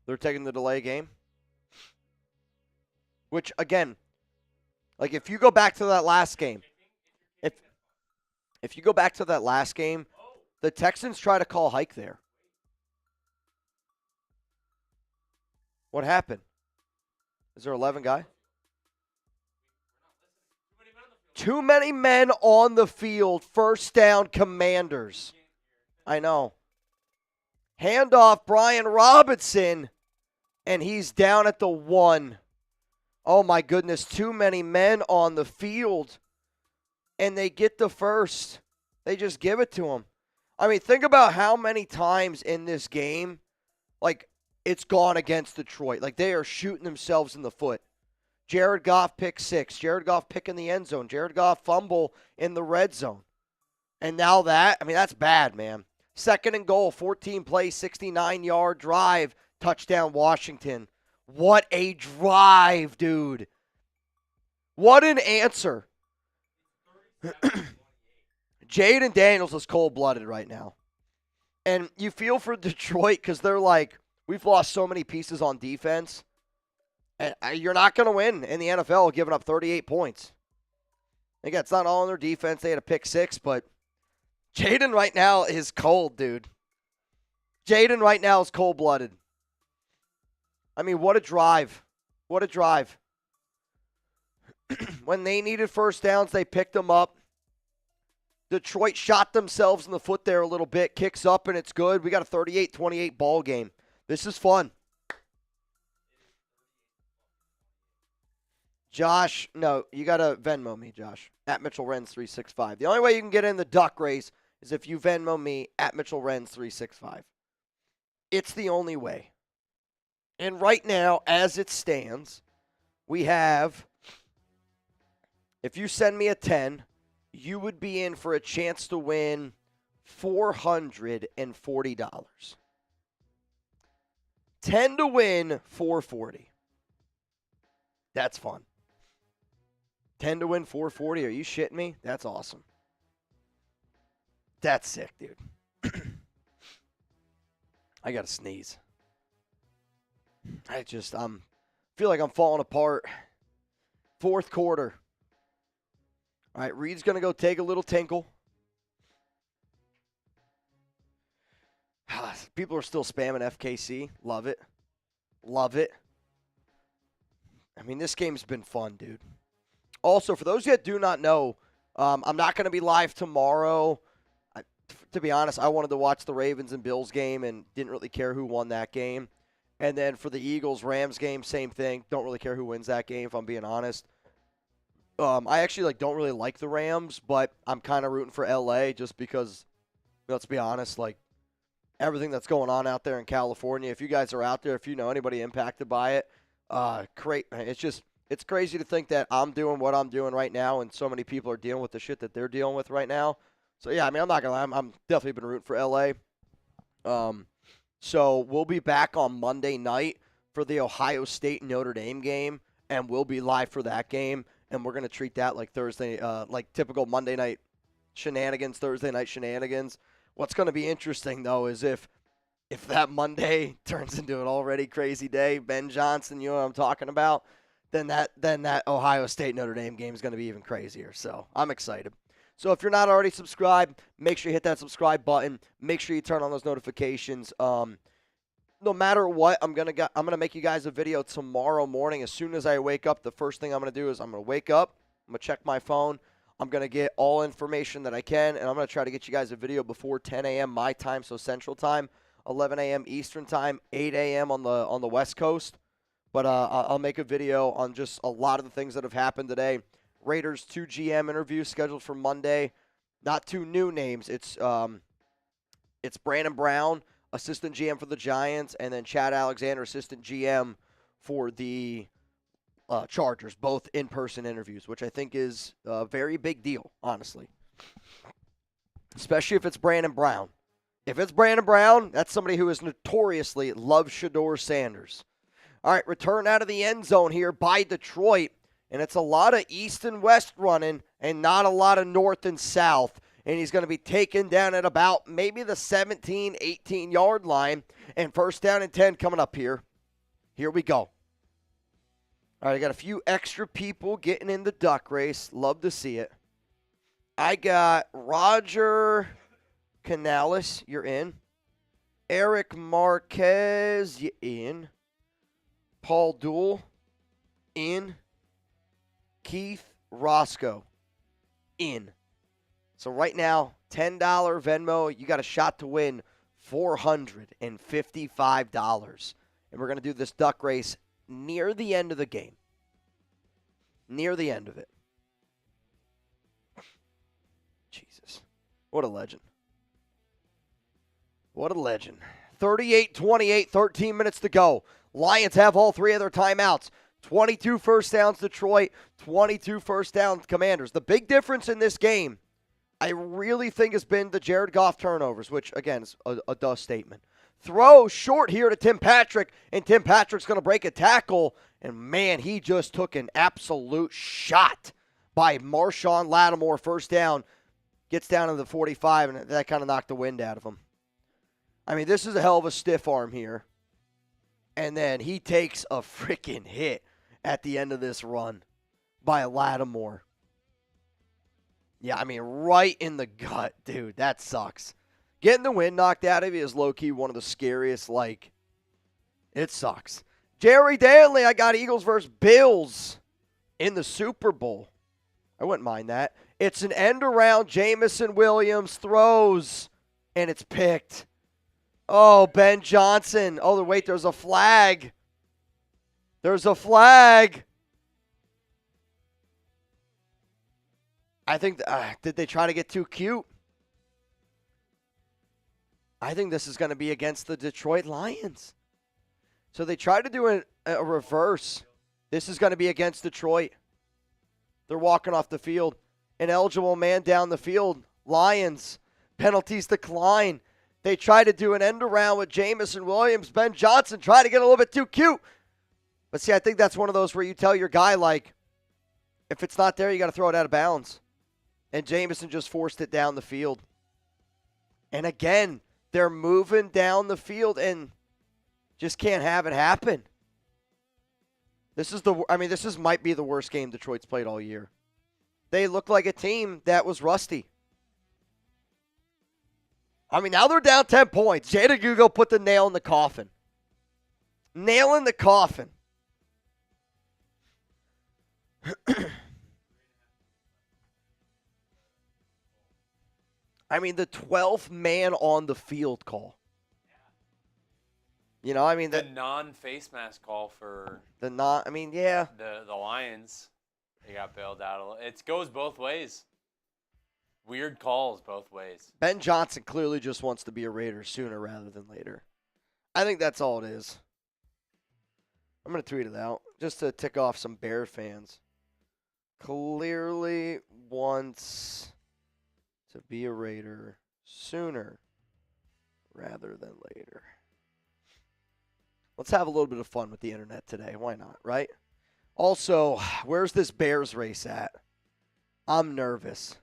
They're taking the delay game. Which, again, if you go back to that last game, if you go back to that last game, the Texans try to call hike there. What happened? Is there 11 guy? Too many men on the field. First down, Commanders. I know. Handoff, Brian Robinson, and he's down at the 1. Oh, my goodness. Too many men on the field, and they get the first. They just give it to him. I mean, think about how many times in this game, like, it's gone against Detroit. Like, they are shooting themselves in the foot. Jared Goff pick 6. Jared Goff pick in the end zone. Jared Goff fumble in the red zone. And now that, I mean, that's bad, man. 2nd and goal, 14 play, 69-yard drive, touchdown Washington. What a drive, dude. What an answer. Jayden Daniels is cold-blooded right now. And you feel for Detroit because they're like, we've lost so many pieces on defense. And you're not going to win in the NFL giving up 38 points. Again, it's not all on their defense. They had a pick 6, but Jayden right now is cold, dude. Jayden right now is cold-blooded. I mean, what a drive. What a drive. When they needed first downs, they picked them up. Detroit shot themselves in the foot there a little bit. Kicks up, and it's good. We got a 38-28 ball game. This is fun. Josh, no, you got to Venmo me, Josh, at Mitchell Renz 365. The only way you can get in the duck race is if you Venmo me at Mitchell Renz 365. It's the only way. And right now, as it stands, we have, if you send me a 10, you would be in for a chance to win $440. 10 to win, $440. That's fun. 10 to win, $440. Are you shitting me? That's awesome. That's sick, dude. I got to sneeze. I feel like I'm falling apart. 4th quarter. All right, Reed's going to go take a little tinkle. People are still spamming FKC. Love it. Love it. I mean, this game's been fun, dude. Also, for those that do not know, I'm not going to be live tomorrow. To be honest, I wanted to watch the Ravens and Bills game and didn't really care who won that game. And then for the Eagles-Rams game, same thing. Don't really care who wins that game, if I'm being honest. I actually don't really like the Rams, but I'm kind of rooting for LA just because, let's be honest, everything that's going on out there in California. If you guys are out there, if you know anybody impacted by it, it's crazy to think that I'm doing what I'm doing right now and so many people are dealing with the shit that they're dealing with right now. So, yeah, I mean, I'm not going to lie. I'm definitely been rooting for LA. So we'll be back on Monday night for the Ohio State-Notre Dame game, and we'll be live for that game. And we're going to treat that like Thursday, like typical Monday night shenanigans, Thursday night shenanigans. What's going to be interesting, though, is if that Monday turns into an already crazy day, Ben Johnson, you know what I'm talking about, then that Ohio State-Notre Dame game is going to be even crazier. So I'm excited. So if you're not already subscribed, make sure you hit that subscribe button. Make sure you turn on those notifications. No matter what, I'm gonna make you guys a video tomorrow morning. As soon as I wake up, the first thing I'm gonna do is I'm gonna wake up. I'm gonna check my phone. I'm gonna get all information that I can, and I'm gonna try to get you guys a video before 10 a.m. my time, so Central Time, 11 a.m. Eastern Time, 8 a.m. on the West Coast. But I'll make a video on just a lot of the things that have happened today. Raiders 2 GM interviews scheduled for Monday. Not 2 new names. It's Brandon Brown, assistant GM for the Giants, and then Chad Alexander, assistant GM for the Chargers, both in-person interviews, which I think is a very big deal, honestly. Especially if it's Brandon Brown. If it's Brandon Brown, that's somebody who has notoriously loved Shedeur Sanders. All right, return out of the end zone here by Detroit, and it's a lot of east and west running and not a lot of north and south. And he's going to be taken down at about maybe the 17, 18-yard line. And first down and 10 coming up here. Here we go. All right, I got a few extra people getting in the duck race. Love to see it. I got Roger Canales, you're in. Eric Marquez, you in. Paul Duel, in. Keith Roscoe, in. So right now, $10 Venmo, you got a shot to win $455. And we're going to do this duck race near the end of the game. Near the end of it. Jesus. What a legend. What a legend. 38-28, 13 minutes to go. Lions have all three of their timeouts. 22 first downs Detroit, 22 first downs Commanders. The big difference in this game, I really think, has been the Jared Goff turnovers, which, again, is a duh statement. Throw short here to Tim Patrick, and Tim Patrick's going to break a tackle. And, man, he just took an absolute shot by Marshawn Lattimore. First down, gets down to the 45, and that kind of knocked the wind out of him. I mean, this is a hell of a stiff arm here. And then he takes a freaking hit at the end of this run by Lattimore. Yeah, I mean, right in the gut, dude. That sucks. Getting the wind knocked out of you is low-key one of the scariest, it sucks. Jerry Danley, I got Eagles versus Bills in the Super Bowl. I wouldn't mind that. It's an end around. Jamison Williams throws, and it's picked. Oh, Ben Johnson. Oh, wait, there's a flag. There's a flag. I think, did they try to get too cute? I think this is going to be against the Detroit Lions. So they tried to do a reverse. This is going to be against Detroit. They're walking off the field. An eligible man down the field. Lions. Penalties decline. They tried to do an end around with Jamison Williams. Ben Johnson tried to get a little bit too cute. But see, I think that's one of those where you tell your guy, if it's not there, you got to throw it out of bounds. And Jamison just forced it down the field. And again, they're moving down the field and just can't have it happen. This might be the worst game Detroit's played all year. They look like a team that was rusty. I mean, now they're down 10 points. Jayden Daniels put the nail in the coffin. Nail in the coffin. I mean, the 12th man on the field call. You know, I mean, the non-face mask call for the Lions. They got bailed out. It goes both ways. Weird calls both ways. Ben Johnson clearly just wants to be a Raider sooner rather than later. I think that's all it is. I'm going to tweet it out just to tick off some Bear fans. Clearly wants to be a Raider sooner rather than later. Let's have a little bit of fun with the internet today. Why not, right? Also, where's this Bears race at? I'm nervous.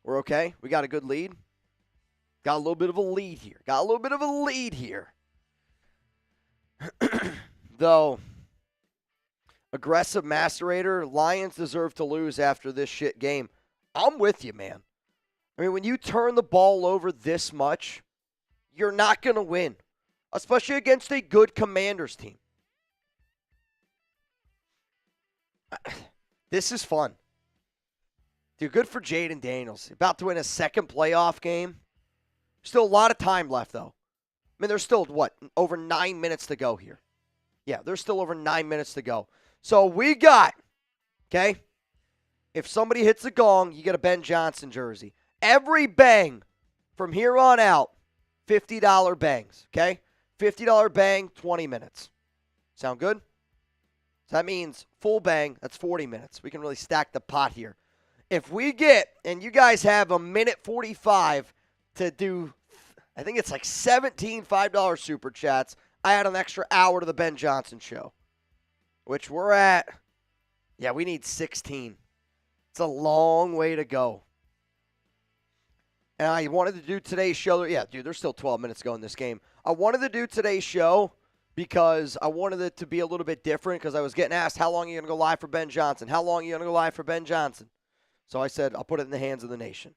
We're okay? We got a good lead? Got a little bit of a lead here. Though, aggressive macerator, Lions deserve to lose after this shit game. I'm with you, man. I mean, when you turn the ball over this much, you're not going to win, especially against a good Commanders team. This is fun. Dude, good for Jayden Daniels. About to win a second playoff game. Still a lot of time left, though. I mean, there's still, over 9 minutes to go here. Yeah, there's still over 9 minutes to go. So we got, okay, if somebody hits a gong, you get a Ben Johnson jersey. Every bang from here on out, $50 bangs, okay? $50 bang, 20 minutes. Sound good? So that means full bang, that's 40 minutes. We can really stack the pot here. If we get, and you guys have a minute 45 to do, I think it's 17 $5 super chats, I add an extra hour to the Ben Johnson show, which we're at, we need 16. It's a long way to go. And I wanted to do today's show. Yeah, dude, there's still 12 minutes to go in this game. I wanted to do today's show because I wanted it to be a little bit different because I was getting asked, how long are you going to go live for Ben Johnson? How long are you going to go live for Ben Johnson? So I said, I'll put it in the hands of the nation.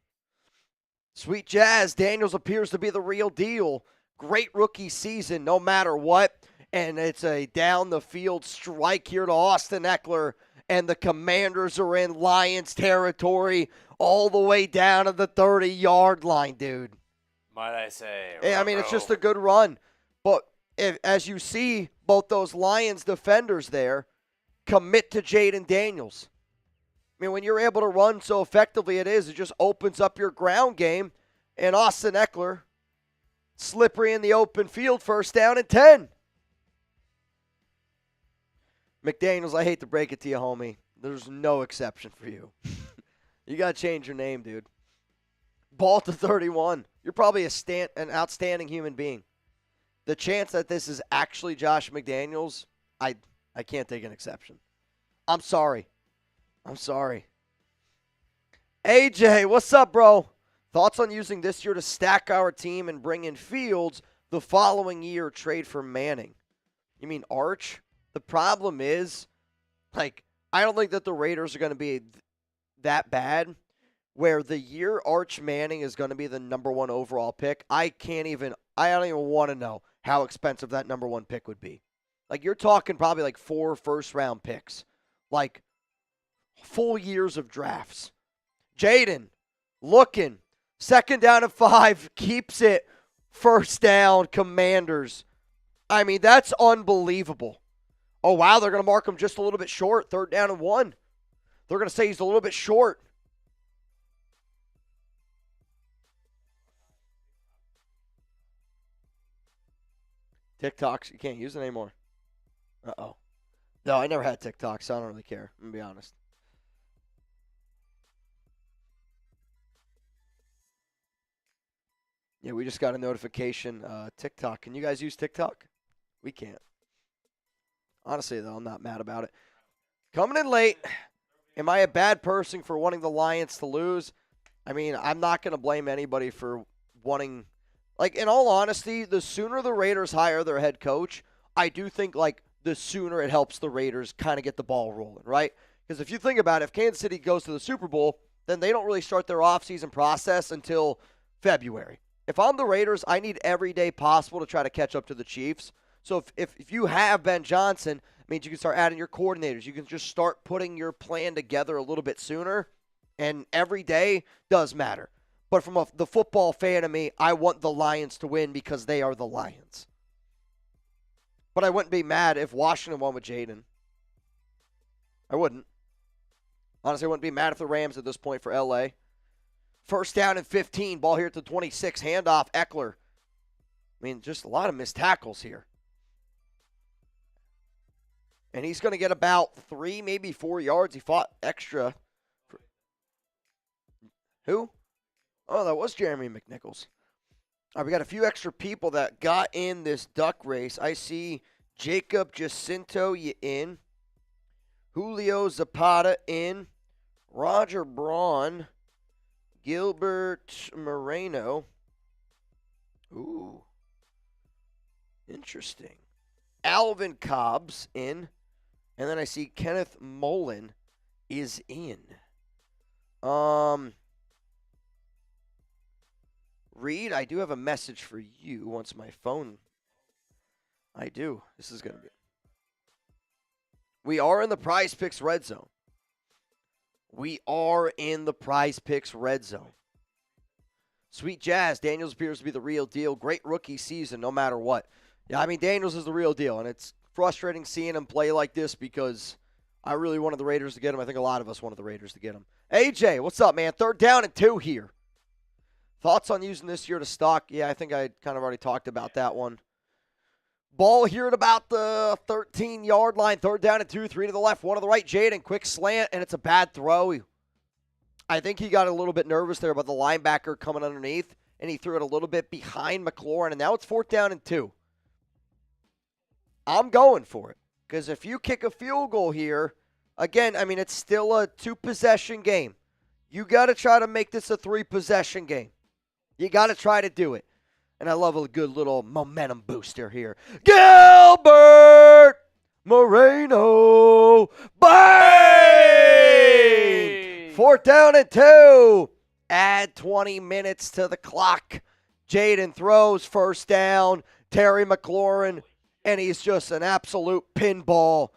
Sweet Jazz, Daniels appears to be the real deal. Great rookie season no matter what. and it's a down-the-field strike here to Austin Eckler, and the Commanders are in Lions territory all the way down to the 30-yard line, dude. Might I say? I mean, it's just a good run. But as you see, both those Lions defenders there commit to Jayden Daniels. I mean, when you're able to run so effectively it just opens up your ground game. And Austin Eckler, slippery in the open field, first down and 10. McDaniels, I hate to break it to you, homie. There's no exception for you. You got to change your name, dude. Ball to 31. You're probably an outstanding human being. The chance that this is actually Josh McDaniels, I can't take an exception. I'm sorry. AJ, what's up, bro? Thoughts on using this year to stack our team and bring in Fields the following year, trade for Manning? You mean Arch? The problem is, I don't think that the Raiders are going to be that bad where the year Arch Manning is going to be the number 1 overall pick. I don't even want to know how expensive that number 1 pick would be. You're talking probably 4 first-round picks. Full years of drafts. Jayden, looking. 2nd down and 5, keeps it. 1st down, Commanders. I mean, that's unbelievable. Oh, wow, they're going to mark him just a little bit short. 3rd down and 1. They're going to say he's a little bit short. TikToks, you can't use it anymore. Uh-oh. No, I never had TikTok, so I don't really care. I'm going to be honest. Yeah, we just got a notification. TikTok. Can you guys use TikTok? We can't. Honestly, though, I'm not mad about it. Coming in late. Am I a bad person for wanting the Lions to lose? I mean, I'm not going to blame anybody for wanting. In all honesty, the sooner the Raiders hire their head coach, I do think, the sooner it helps the Raiders kind of get the ball rolling, right? Because if you think about it, if Kansas City goes to the Super Bowl, then they don't really start their offseason process until February. If I'm the Raiders, I need every day possible to try to catch up to the Chiefs. So if you have Ben Johnson, it means you can start adding your coordinators. You can just start putting your plan together a little bit sooner, and every day does matter. But from the football fan of me, I want the Lions to win because they are the Lions. But I wouldn't be mad if Washington won with Jayden. I wouldn't. Honestly, I wouldn't be mad if the Rams at this point for L.A. 1st down and 15. Ball here at the 26. Handoff, Eckler. I mean, just a lot of missed tackles here. And he's going to get about 3, maybe 4 yards. He fought extra. Who? Oh, that was Jeremy McNichols. All right, we got a few extra people that got in this duck race. I see Jacob Jacinto in. Julio Zapata in. Roger Braun. Gilbert Moreno. Ooh. Interesting. Alvin Cobbs in. And then I see Kenneth Mullen is in. Reed, I do have a message for you once my phone. I do. This is going to be. We are in the Prize Picks red zone. We are in the Prize Picks red zone. Sweet Jazz. Daniels appears to be the real deal. Great rookie season no matter what. Yeah, I mean, Daniels is the real deal, and it's frustrating seeing him play like this because I really wanted the Raiders to get him. I think a lot of us wanted the Raiders to get him. AJ, what's up, man? 3rd down and 2 here. Thoughts on using this year to stock? Yeah, I think I kind of already talked about that one. Ball here at about the 13-yard line. 3rd down and 2, 3 to the left, 1 to the right. Jayden, quick slant, and it's a bad throw. I think he got a little bit nervous there about the linebacker coming underneath, and he threw it a little bit behind McLaurin, and now it's 4th down and 2. I'm going for it because if you kick a field goal here, again, I mean, it's still a 2-possession game. You got to try to make this a 3-possession game. You got to try to do it. And I love a good little momentum booster here. Gilbert Moreno. Bang! 4th down and 2. Add 20 minutes to the clock. Jayden throws, 1st down. Terry McLaurin. and he's just an absolute pinball.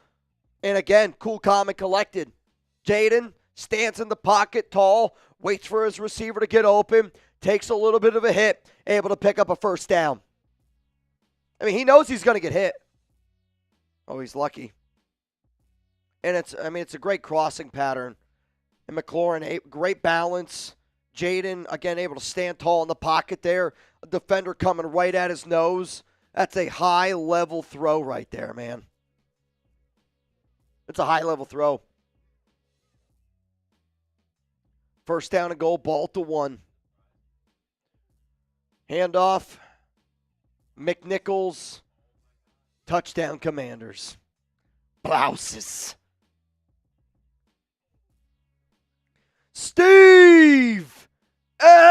And again, cool, calm, and collected. Jayden stands in the pocket tall, waits for his receiver to get open, takes a little bit of a hit, able to pick up a first down. I mean, he knows he's going to get hit. Oh, he's lucky. And it's a great crossing pattern. And McLaurin, great balance. Jayden, again, able to stand tall in the pocket there. A defender coming right at his nose. That's a high-level throw right there, man. It's a high-level throw. First down and goal, ball to 1. Handoff. McNichols. Touchdown, Commanders. Blouses. Steve L.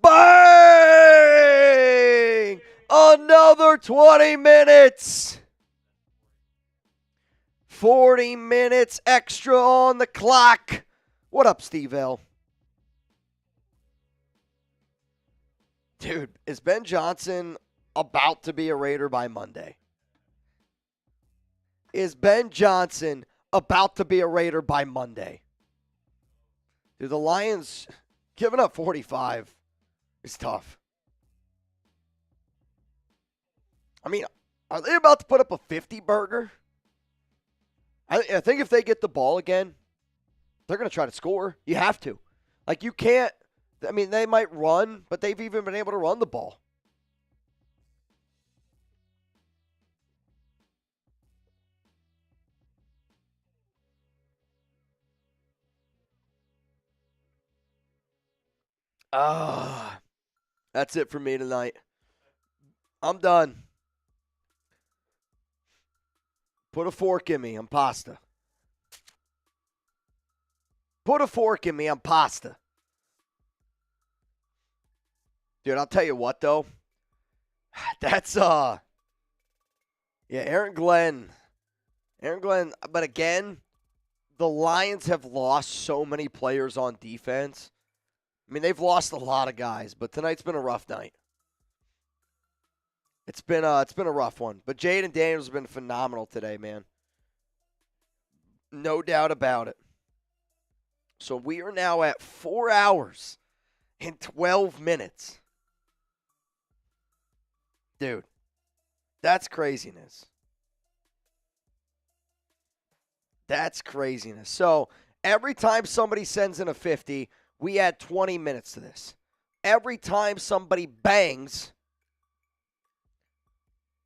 Bang! Another 20 minutes. 40 minutes extra on the clock. What up, Steve L? Dude, is Ben Johnson about to be a Raider by Monday? Is Ben Johnson about to be a Raider by Monday? Dude, the Lions giving up 45 is tough. I mean, are they about to put up a 50 burger? I think if they get the ball again, they're going to try to score. You have to. Like, you can't. I mean, they might run, but they've even been able to run the ball. That's it for me tonight. I'm done. Put a fork in me. I'm pasta. Put a fork in me. I'm pasta. Dude, I'll tell you what, though. That's, Aaron Glenn. But again, the Lions have lost so many players on defense. I mean, they've lost a lot of guys, but tonight's been a rough night. It's been a rough one. But Jayden Daniels has been phenomenal today, man. No doubt about it. So we are now at 4 hours and 12 minutes. Dude, that's craziness. That's craziness. So every time somebody sends in a 50, we add 20 minutes to this. Every time somebody bangs,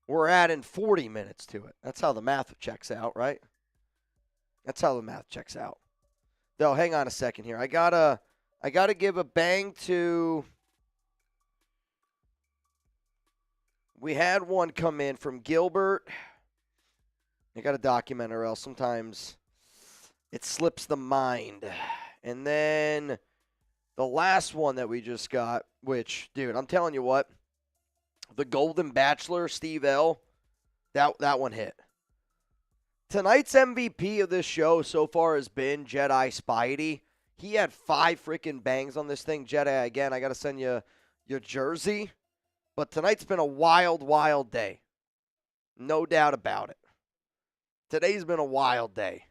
we're adding 40 minutes to it. That's how the math checks out, right? That's how the math checks out. Though, hang on a second here. I gotta give a bang to. We had one come in from Gilbert. I got to document or else sometimes it slips the mind. And then the last one that we just got, which, dude, I'm telling you what, the Golden Bachelor, Steve L., that one hit. Tonight's MVP of this show so far has been Jedi Spidey. He had 5 freaking bangs on this thing. Jedi, again, I got to send you your jersey. But tonight's been a wild, wild day. No doubt about it. Today's been a wild day.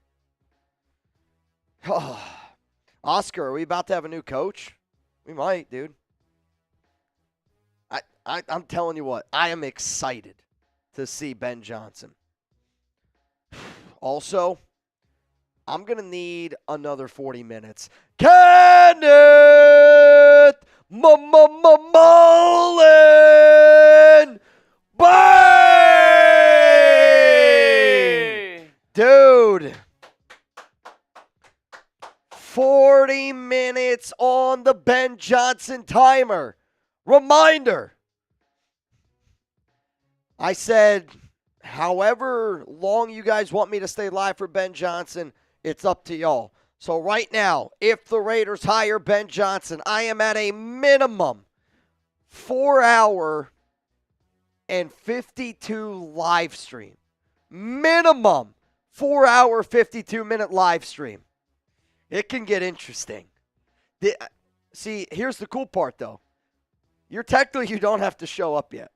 Oscar, are we about to have a new coach? We might, dude. I'm telling you what, I am excited to see Ben Johnson. Also, I'm going to need another 40 minutes. Kenneth Mullen! Bang! Dude. 40 minutes on the Ben Johnson timer. Reminder. I said, however long you guys want me to stay live for Ben Johnson, it's up to y'all. So right now, if the Raiders hire Ben Johnson, I am at a minimum 4 hour and 52 live stream. Minimum 4 hour, 52 minute live stream. It can get interesting. See, here's the cool part, though. You don't have to show up yet.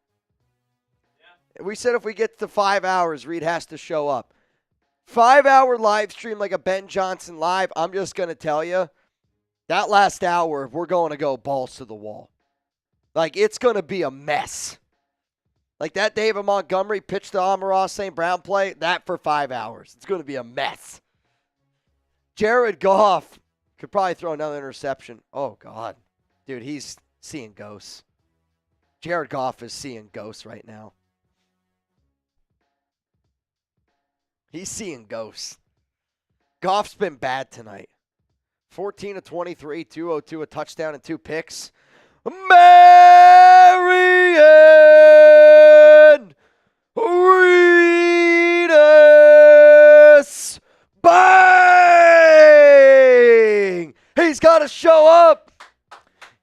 We said if we get to 5 hours, Reed has to show up. 5-hour live stream like a Ben Johnson live, I'm just going to tell you, that last hour, we're going to go balls to the wall. Like, it's going to be a mess. Like that David Montgomery pitched to Amon-Ra St. Brown play, that for 5 hours. It's going to be a mess. Jared Goff could probably throw another interception. Oh, God. Dude, he's seeing ghosts. Jared Goff is seeing ghosts right now. He's seeing ghosts. Goff's been bad tonight. 14 of 23, 202, a touchdown and 2 picks. Marion Reedus. Bang! He's got to show up.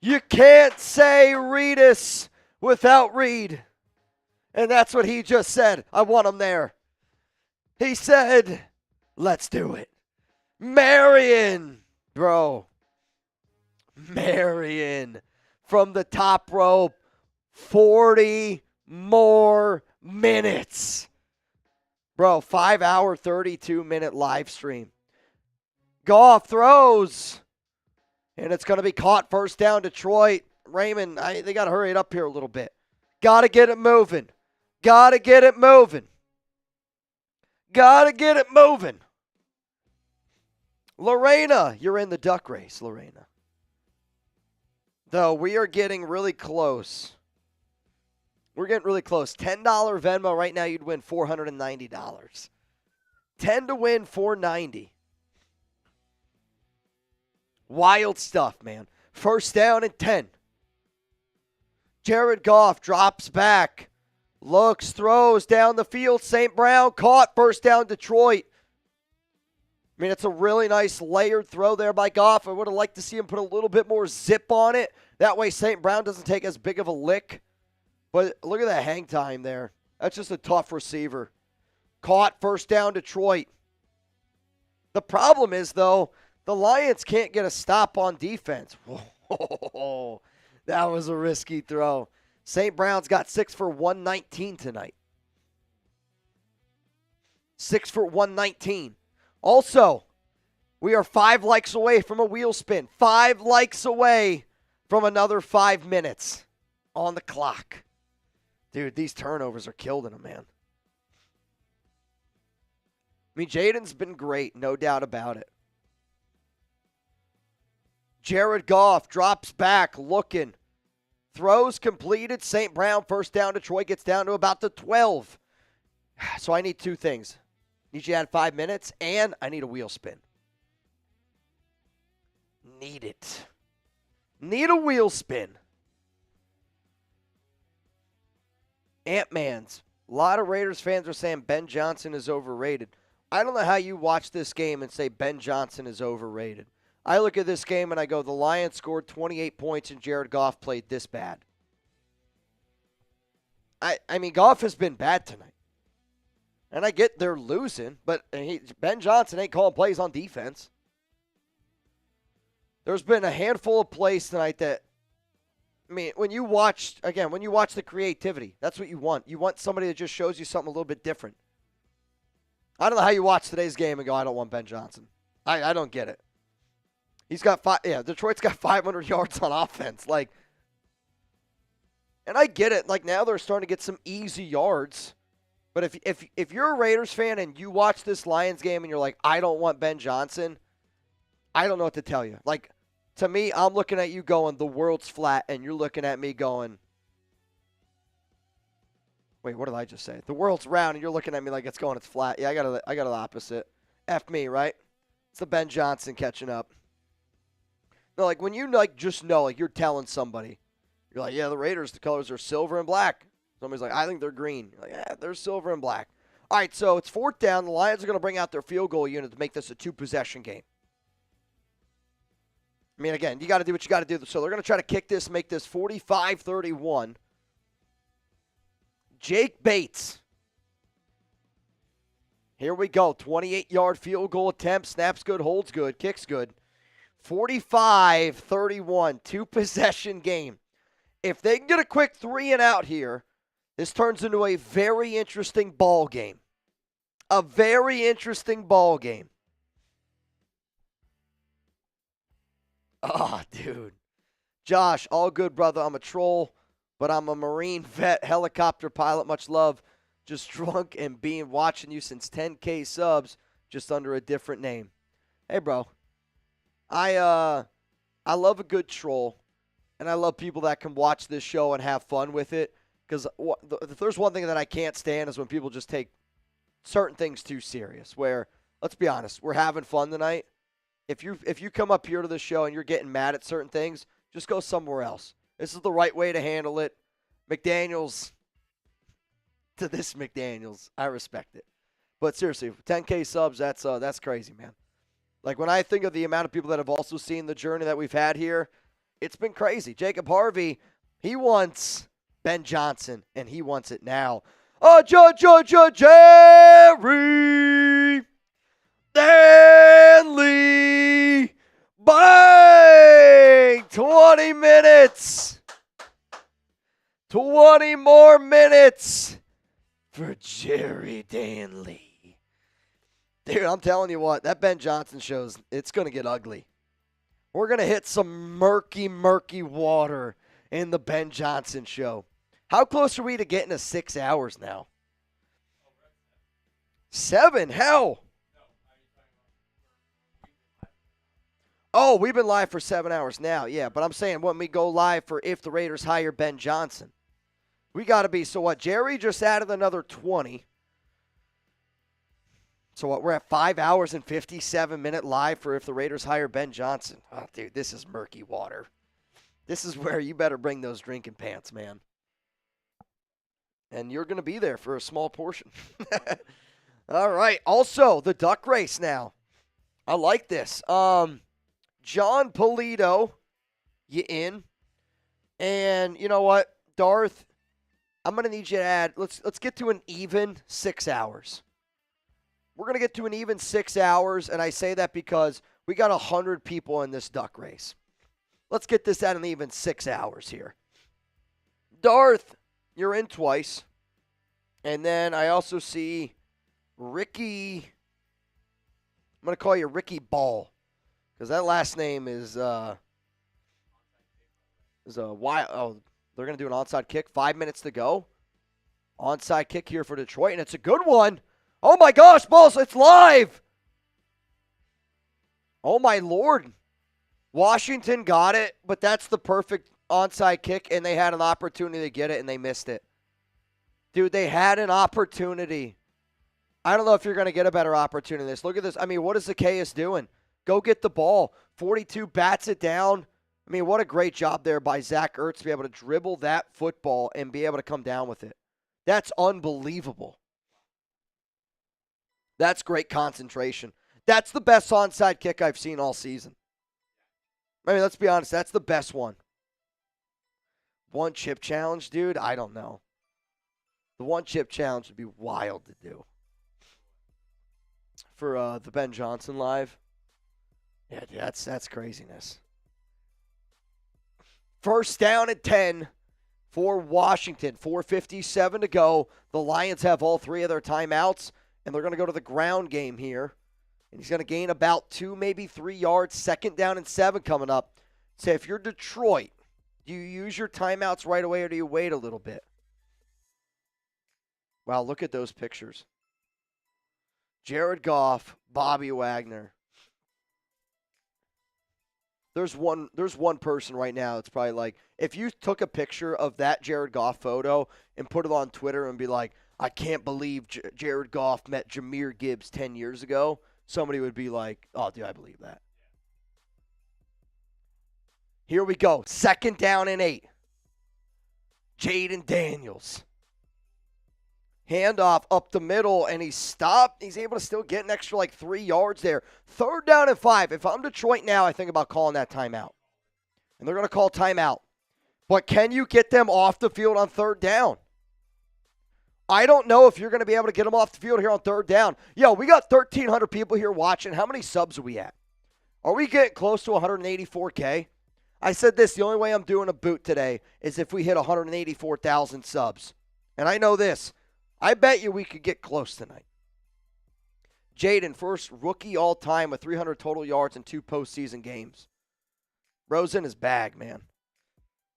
You can't say Reedus without Reed. And that's what he just said. I want him there. He said, let's do it. Marion, bro. Marion from the top rope. 40 more minutes. Bro, 5-hour, 32-minute live stream. Goff throws. And it's going to be caught first down Detroit. Raymond, they got to hurry it up here a little bit. Got to get it moving. Got to get it moving. Got to get it moving. Lorena, you're in the duck race, Lorena. Though we are getting really close. We're getting really close. $10 Venmo right now, you'd win $490. 10 to win, $490. Wild stuff, man. First down and 10. Jared Goff drops back. Looks, throws down the field. St. Brown caught. First down, Detroit. I mean, it's a really nice layered throw there by Goff. I would have liked to see him put a little bit more zip on it. That way St. Brown doesn't take as big of a lick. But look at that hang time there. That's just a tough receiver. Caught. First down, Detroit. The problem is, though, the Lions can't get a stop on defense. Whoa, that was a risky throw. St. Brown's got 6 for 119 tonight. 6 for 119. Also, we are 5 likes away from a wheel spin. 5 likes away from another 5 minutes on the clock. Dude, these turnovers are killing him, man. I mean, Jayden's been great, no doubt about it. Jared Goff drops back, looking. Throws completed. St. Brown, first down. Detroit gets down to about the 12. So I need 2 things. Need you to add 5 minutes, and I need a wheel spin. Need it. Need a wheel spin. Ant-Man's. A lot of Raiders fans are saying Ben Johnson is overrated. I don't know how you watch this game and say Ben Johnson is overrated. I look at this game and I go, the Lions scored 28 points and Jared Goff played this bad. I mean, Goff has been bad tonight. And I get they're losing, but Ben Johnson ain't calling plays on defense. There's been a handful of plays tonight that, I mean, when you watch the creativity, that's what you want. You want somebody that just shows you something a little bit different. I don't know how you watch today's game and go, I don't want Ben Johnson. I don't get it. He's got Detroit's got 500 yards on offense. And I get it. Now they're starting to get some easy yards. But if you're a Raiders fan and you watch this Lions game and you're like, I don't want Ben Johnson, I don't know what to tell you. To me, I'm looking at you going, the world's flat, and you're looking at me going, wait, what did I just say? The world's round, and you're looking at me like it's flat. Yeah, I got the opposite. F me, right? It's the Ben Johnson catching up. No, when you just know, you're telling somebody, you're like, yeah, the Raiders, the colors are silver and black. Somebody's like, I think they're green. You're like, yeah, they're silver and black. All right, so it's 4th down. The Lions are going to bring out their field goal unit to make this a 2-possession game. I mean, again, you got to do what you got to do. So they're going to try to kick this, make this 45-31. Jake Bates. Here we go. 28-yard field goal attempt. Snaps good, holds good, kicks good. 45-31, 2-possession game. If they can get a quick 3 and out here, This turns into a very interesting ball game. A very interesting ball game. Oh, dude. Josh, all good, brother. I'm a troll, but I'm a Marine vet, helicopter pilot. Much love. Just drunk and watching you since 10K subs, just under a different name. Hey, bro. I love a good troll, and I love people that can watch this show and have fun with it. Because if there's one thing that I can't stand is when people just take certain things too serious. Where, let's be honest, we're having fun tonight. If you come up here to the show and you're getting mad at certain things, just go somewhere else. This is the right way to handle it. McDaniels to this McDaniels, I respect it. But seriously, 10K subs, that's crazy, man. Like, when I think of the amount of people that have also seen the journey that we've had here, it's been crazy. Jacob Harvey, he wants Ben Johnson, and he wants it now. Jerry Danley, bang! 20 minutes. 20 more minutes for Jerry Danley. Dude, I'm telling you what, that Ben Johnson shows, it's going to get ugly. We're going to hit some murky, murky water in the Ben Johnson show. How close are we to getting to 6 hours now? 7? Hell. Oh, we've been live for 7 hours now. Yeah, but I'm saying when we go live for if the Raiders hire Ben Johnson, we got to be, so what, Jerry just added another 20. So what, we're at 5 hours and 57-minute live for if the Raiders hire Ben Johnson. Oh, dude, this is murky water. This is where you better bring those drinking pants, man. And you're going to be there for a small portion. All right. Also, the duck race now. I like this. John Polito, you in. And you know what, Darth, I'm going to need you to add, let's get to an even 6 hours. We're going to get to an even 6 hours, and I say that because we got 100 people in this duck race. Let's get this at an even 6 hours here. Darth, you're in twice. And then I also see Ricky. I'm going to call you Ricky Ball, because that last name is a wild. Oh, they're going to do an onside kick. 5 minutes to go. Onside kick here for Detroit, and it's a good one. Oh, my gosh, Balls, it's live. Oh, my Lord. Washington got it, but that's the perfect onside kick, and they had an opportunity to get it, and they missed it. Dude, they had an opportunity. I don't know if you're going to get a better opportunity than this. Look at this. I mean, what is Zacchaeus doing? Go get the ball. 42 bats it down. I mean, what a great job there by Zach Ertz to be able to dribble that football and be able to come down with it. That's unbelievable. That's great concentration. That's the best onside kick I've seen all season. I mean, let's be honest. That's the best one. One chip challenge, dude? I don't know. The one chip challenge would be wild to do. For the Ben Johnson live. Yeah, dude, that's craziness. First down at 10 for Washington. 4:57 to go. The Lions have all three of their timeouts, and they're going to go to the ground game here. And he's going to gain about 2, maybe 3 yards. Second down and 7 coming up. Say, if you're Detroit, do you use your timeouts right away or do you wait a little bit? Wow, look at those pictures. Jared Goff, Bobby Wagner. There's one person right now that's probably like, if you took a picture of that Jared Goff photo and put it on Twitter and be like, I can't believe Jared Goff met Jahmyr Gibbs 10 years ago, somebody would be like, oh, dude, I believe that. Here we go. Second down and 8. Jayden Daniels. Handoff up the middle, and he's stopped. He's able to still get an extra 3 yards there. Third down and 5. If I'm Detroit now, I think about calling that timeout. And they're going to call timeout. But can you get them off the field on third down? I don't know if you're going to be able to get them off the field here on third down. Yo, we got 1,300 people here watching. How many subs are we at? Are we getting close to 184K? I said this, the only way I'm doing a boot today is if we hit 184,000 subs. And I know this. I bet you we could get close tonight. Jayden, first rookie all-time with 300 total yards in 2 postseason games. Bro's in his bag, man.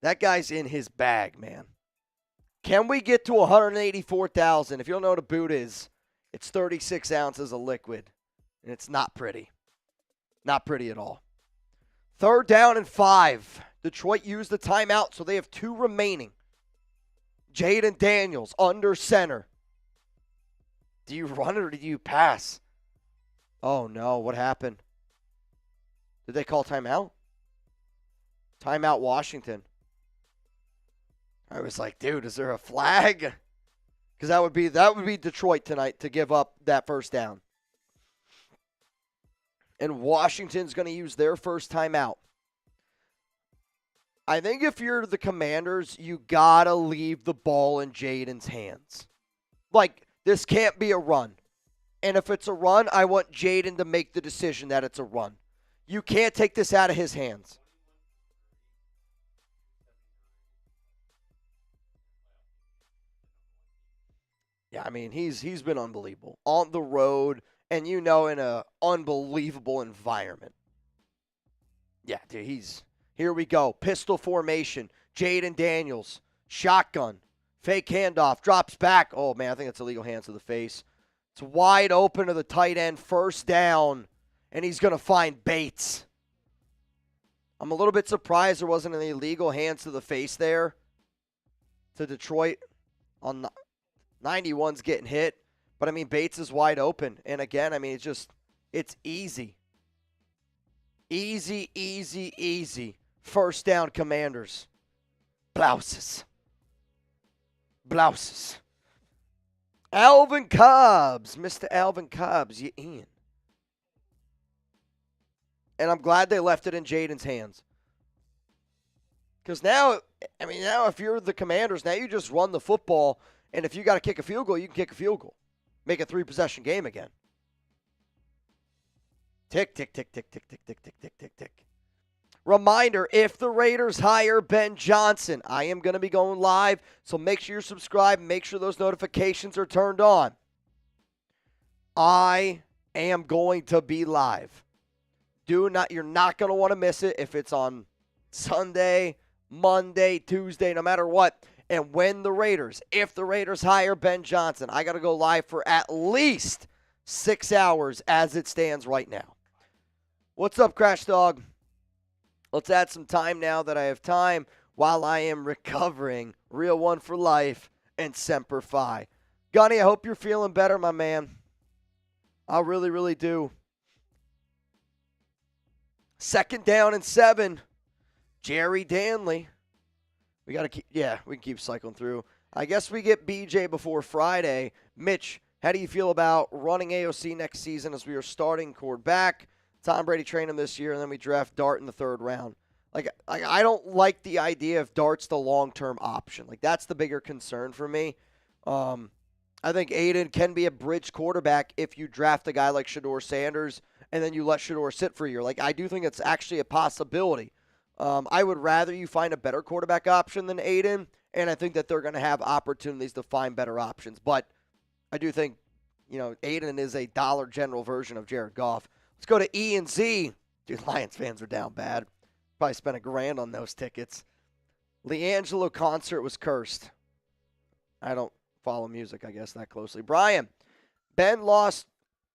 That guy's in his bag, man. Can we get to 184,000? If you don't know what a boot is, it's 36 ounces of liquid, and it's not pretty. Not pretty at all. 3rd down and 5. Detroit used the timeout, so they have 2 remaining. Jayden Daniels under center. Do you run or do you pass? Oh, no. What happened? Did they call timeout? Timeout Washington. I was like, dude, is there a flag? Because that would be Detroit tonight to give up that first down. And Washington's going to use their first timeout. I think if you're the Commanders, you got to leave the ball in Jayden's hands. Like, this can't be a run. And if it's a run, I want Jayden to make the decision that it's a run. You can't take this out of his hands. Yeah, I mean, he's been unbelievable. On the road, and in an unbelievable environment. Yeah, dude, here we go. Pistol formation. Jayden Daniels. Shotgun. Fake handoff. Drops back. Oh, man, I think it's illegal hands to the face. It's wide open to the tight end. First down. And he's going to find Bates. I'm a little bit surprised there wasn't any illegal hands to the face there to Detroit. On 91's getting hit. But, I mean, Bates is wide open. And, again, I mean, it's easy. Easy, easy, easy. First down, Commanders. Blouses. Alvin Cobbs. Mr. Alvin Cobbs, you in. And I'm glad they left it in Jayden's hands. Because now if you're the Commanders, now you just run the football. And if you got to kick a field goal, you can kick a field goal. Make a 3-possession game again. Tick, tick, tick, tick, tick, tick, tick, tick, tick, tick, tick. Reminder, if the Raiders hire Ben Johnson, I am going to be going live, so make sure you're subscribed. Make sure those notifications are turned on. I am going to be live. You're not going to want to miss it if it's on Sunday, Monday, Tuesday, no matter what. And if the Raiders hire Ben Johnson, I got to go live for at least 6 hours as it stands right now. What's up, Crash Dog? Let's add some time now that I have time while I am recovering. Real one for life and Semper Fi. Gunny, I hope you're feeling better, my man. I really, really do. 2nd down and 7. Jerry Danley. We can keep cycling through. I guess we get BJ before Friday. Mitch, how do you feel about running AOC next season as we are starting quarterback? Tom Brady trained him this year, and then we draft Dart in the 3rd round. Like I don't like the idea of Dart's the long-term option. Like, that's the bigger concern for me. I think Aiden can be a bridge quarterback if you draft a guy like Shedeur Sanders and then you let Shedeur sit for a year. Like, I do think it's actually a possibility. I would rather you find a better quarterback option than Aiden, and I think that they're going to have opportunities to find better options. But I do think, Aiden is a Dollar General version of Jared Goff. Let's go to E and Z. Dude, Lions fans are down bad. Probably spent $1,000 on those tickets. LeAngelo concert was cursed. I don't follow music, I guess, that closely. Brian, Ben lost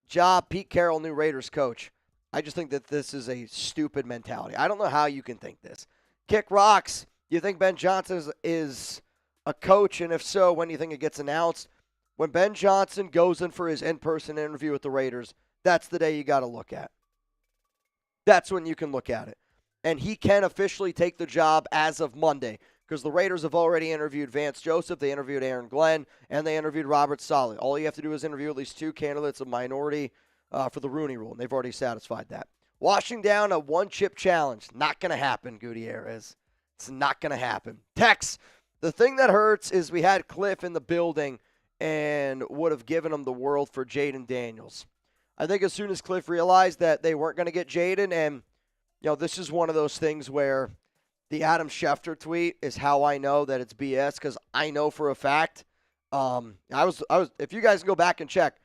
job. Pete Carroll, new Raiders coach. I just think that this is a stupid mentality. I don't know how you can think this. Kick rocks. Do you think Ben Johnson is a coach? And if so, when do you think it gets announced? When Ben Johnson goes in for his in-person interview with the Raiders, that's the day you got to look at. That's when you can look at it. And he can officially take the job as of Monday because the Raiders have already interviewed Vance Joseph, they interviewed Aaron Glenn, and they interviewed Robert Saleh. All you have to do is interview at least 2 candidates of minority for the Rooney Rule, and they've already satisfied that. Washing down a one-chip challenge. Not going to happen, Gutierrez. It's not going to happen. Tex, the thing that hurts is we had Cliff in the building and would have given him the world for Jayden Daniels. I think as soon as Cliff realized that they weren't going to get Jayden, and this is one of those things where the Adam Schefter tweet is how I know that it's BS, because I know for a fact I was. If you guys go back and check,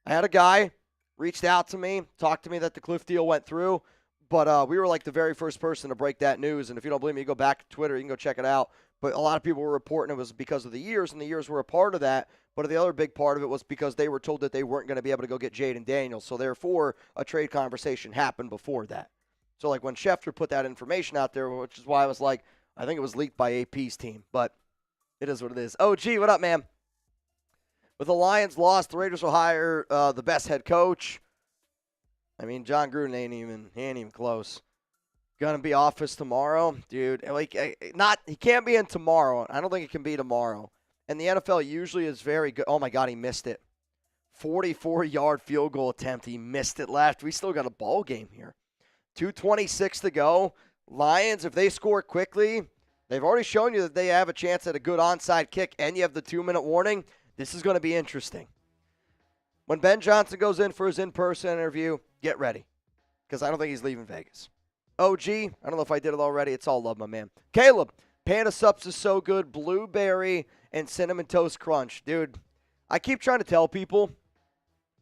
I had a guy reached out to me, talked to me that the Cliff deal went through, but we were like the very first person to break that news. And if you don't believe me, go back to Twitter. You can go check it out. But a lot of people were reporting it was because of the years, and the years were a part of that. But the other big part of it was because they were told that they weren't going to be able to go get Jayden Daniels. So therefore, a trade conversation happened before that. So like when Schefter put that information out there, which is why I was like, I think it was leaked by AP's team. But it is what it is. OG, what up, man? With the Lions lost, the Raiders will hire the best head coach. I mean, John Gruden ain't even close. Gonna be office tomorrow, dude. Like, he can't be in tomorrow. I don't think it can be tomorrow. And the NFL usually is very good. Oh my God, he missed it. 44-yard field goal attempt. He missed it left. We still got a ball game here. 2:26 to go. Lions, if they score quickly, they've already shown you that they have a chance at a good onside kick, and you have the 2-minute warning. This is going to be interesting. When Ben Johnson goes in for his in-person interview, get ready, because I don't think he's leaving Vegas. OG, I don't know if I did it already. It's all love, my man. Caleb, Panda Sups is so good. Blueberry and Cinnamon Toast Crunch. Dude, I keep trying to tell people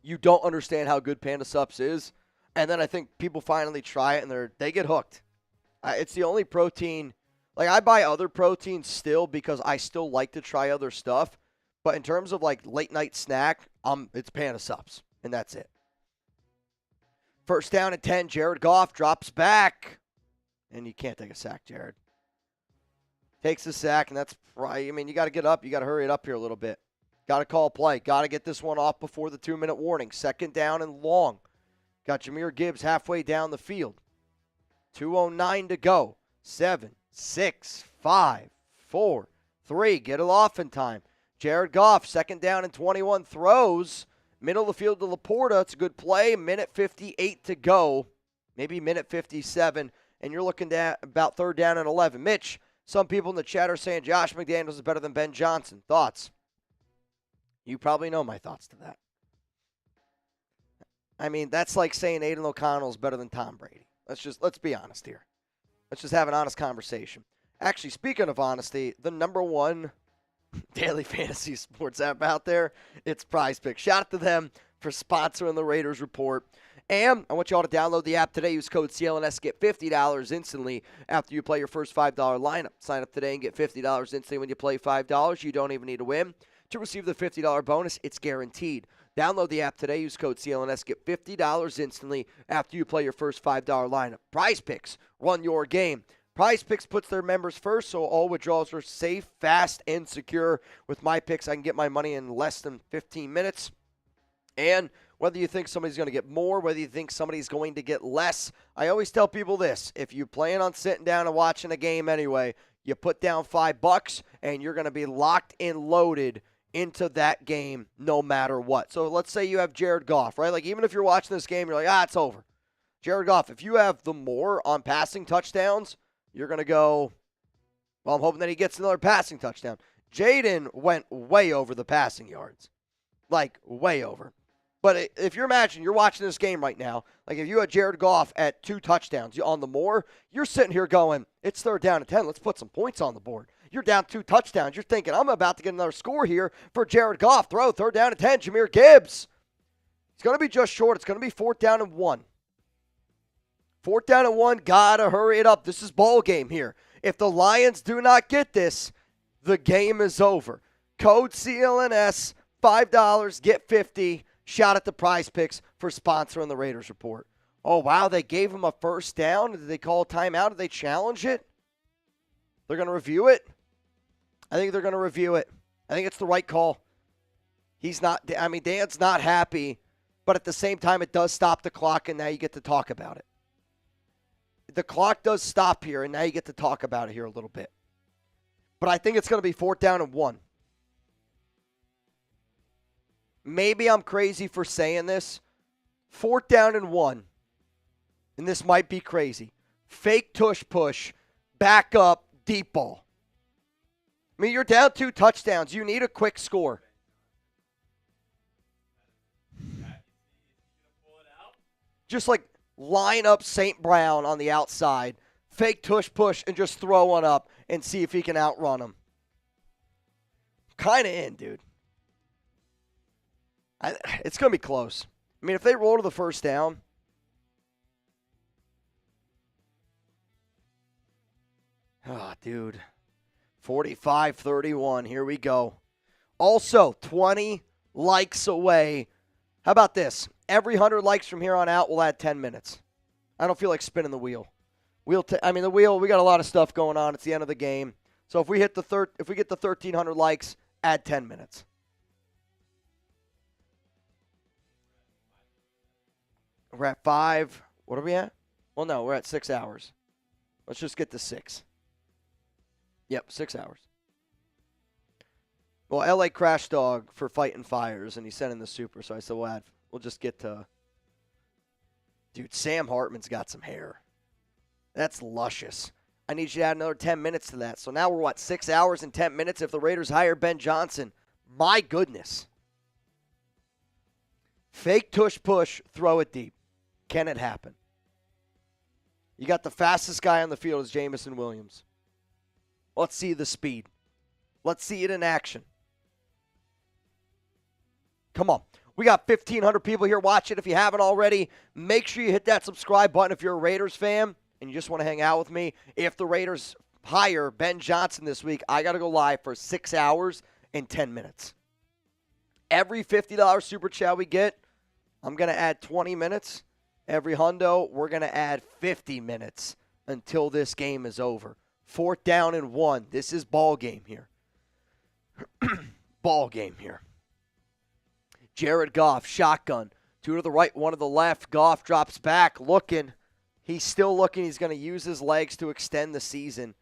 you don't understand how good Panda Sups is, and then I think people finally try it, and they get hooked. It's the only protein. Like, I buy other proteins still because I still like to try other stuff, but in terms of, like, late-night snack, it's Panda Sups, and that's it. First down at 10, Jared Goff drops back. And you can't take a sack, Jared. Takes the sack, and that's right. I mean, you got to get up. You got to hurry it up here a little bit. Got to call a play. Got to get this one off before the 2-minute warning. Second down and long. Got Jahmyr Gibbs halfway down the field. 2:09 to go. 7, 6, 5, 4, 3. Get it off in time. Jared Goff, second down and 21, throws. Middle of the field to Laporta. It's a good play. Minute 58 to go. Maybe minute 57. And you're looking at about third down and 11. Mitch, some people in the chat are saying Josh McDaniels is better than Ben Johnson. Thoughts? You probably know my thoughts to that. I mean, that's like saying Aiden O'Connell is better than Tom Brady. Let's be honest here. Let's just have an honest conversation. Actually, speaking of honesty, the number one daily fantasy sports app out there, it's Prize Picks. Shout out to them for sponsoring the Raiders Report. And I want you all to download the app today. Use code CLNS. Get $50 instantly after you play your first $5 lineup. Sign up today and get $50 instantly when you play $5. You don't even need to win to receive the $50 bonus. It's guaranteed. Download the app today. Use code CLNS. Get $50 instantly after you play your first $5 lineup. Prize Picks. Run your game. Prize Picks puts their members first, so all withdrawals are safe, fast, and secure. With my picks, I can get my money in less than 15 minutes. And whether you think somebody's going to get more, whether you think somebody's going to get less, I always tell people this. If you plan on sitting down and watching a game anyway, you put down $5, and you're going to be locked and loaded into that game no matter what. So let's say you have Jared Goff, right? Like, even if you're watching this game, you're like, it's over. Jared Goff, if you have the more on passing touchdowns, you're going to go, well, I'm hoping that he gets another passing touchdown. Jayden went way over the passing yards. Like, way over. But if you're watching this game right now, like if you had Jared Goff at 2 touchdowns on the more, you're sitting here going, it's third down and 10. Let's put some points on the board. You're down 2 touchdowns. You're thinking, I'm about to get another score here for Jared Goff. Throw, third down and 10, Jahmyr Gibbs. It's going to be just short. It's going to be 4th down and 1. 4th down and 1, gotta hurry it up. This is ball game here. If the Lions do not get this, the game is over. Code CLNS, $5, get 50. Shout out to Prize Picks for sponsoring the Raiders Report. Oh, wow, they gave him a first down. Did they call a timeout? Did they challenge it? They're going to review it? I think they're going to review it. I think it's the right call. Dan's not happy, but at the same time, it does stop the clock, and now you get to talk about it. The clock does stop here, and now you get to talk about it here a little bit. But I think it's going to be 4th down and 1. Maybe I'm crazy for saying this. 4th down and 1, and this might be crazy. Fake tush push, back up, deep ball. I mean, you're down 2 touchdowns. You need a quick score. Just like line up St. Brown on the outside, fake tush push, and just throw one up and see if he can outrun him. Kind of in, dude. It's going to be close. I mean, if they roll to the first down, oh, dude, 45-31. Here we go. Also, 20 likes away. How about this? Every 100 likes from here on out, we'll add 10 minutes. I don't feel like spinning the wheel. The wheel, we got a lot of stuff going on. It's the end of the game. So if we hit if we get the 1,300 likes, add 10 minutes. We're at 5. What are we at? Well, no, we're at 6 hours. Let's just get to 6. Yep, 6 hours. Well, LA Crash Dog for fighting fires, and he sent in the super, so I said, we'll just get to... Dude, Sam Hartman's got some hair. That's luscious. I need you to add another 10 minutes to that. So now we're, 6 hours and 10 minutes if the Raiders hire Ben Johnson. My goodness. Fake tush push, throw it deep. Can it happen? You got the fastest guy on the field is Jamison Williams. Let's see the speed. Let's see it in action. Come on. We got 1,500 people here watching. If you haven't already, make sure you hit that subscribe button if you're a Raiders fan and you just want to hang out with me. If the Raiders hire Ben Johnson this week, I got to go live for 6 hours and 10 minutes. Every $50 super chat we get, I'm going to add 20 minutes. Every hundo, we're going to add 50 minutes until this game is over. 4th down and 1. This is ball game here. Ball game here. Jared Goff, shotgun. 2 to the right, 1 to the left. Goff drops back, looking. He's still looking. He's going to use his legs to extend the season.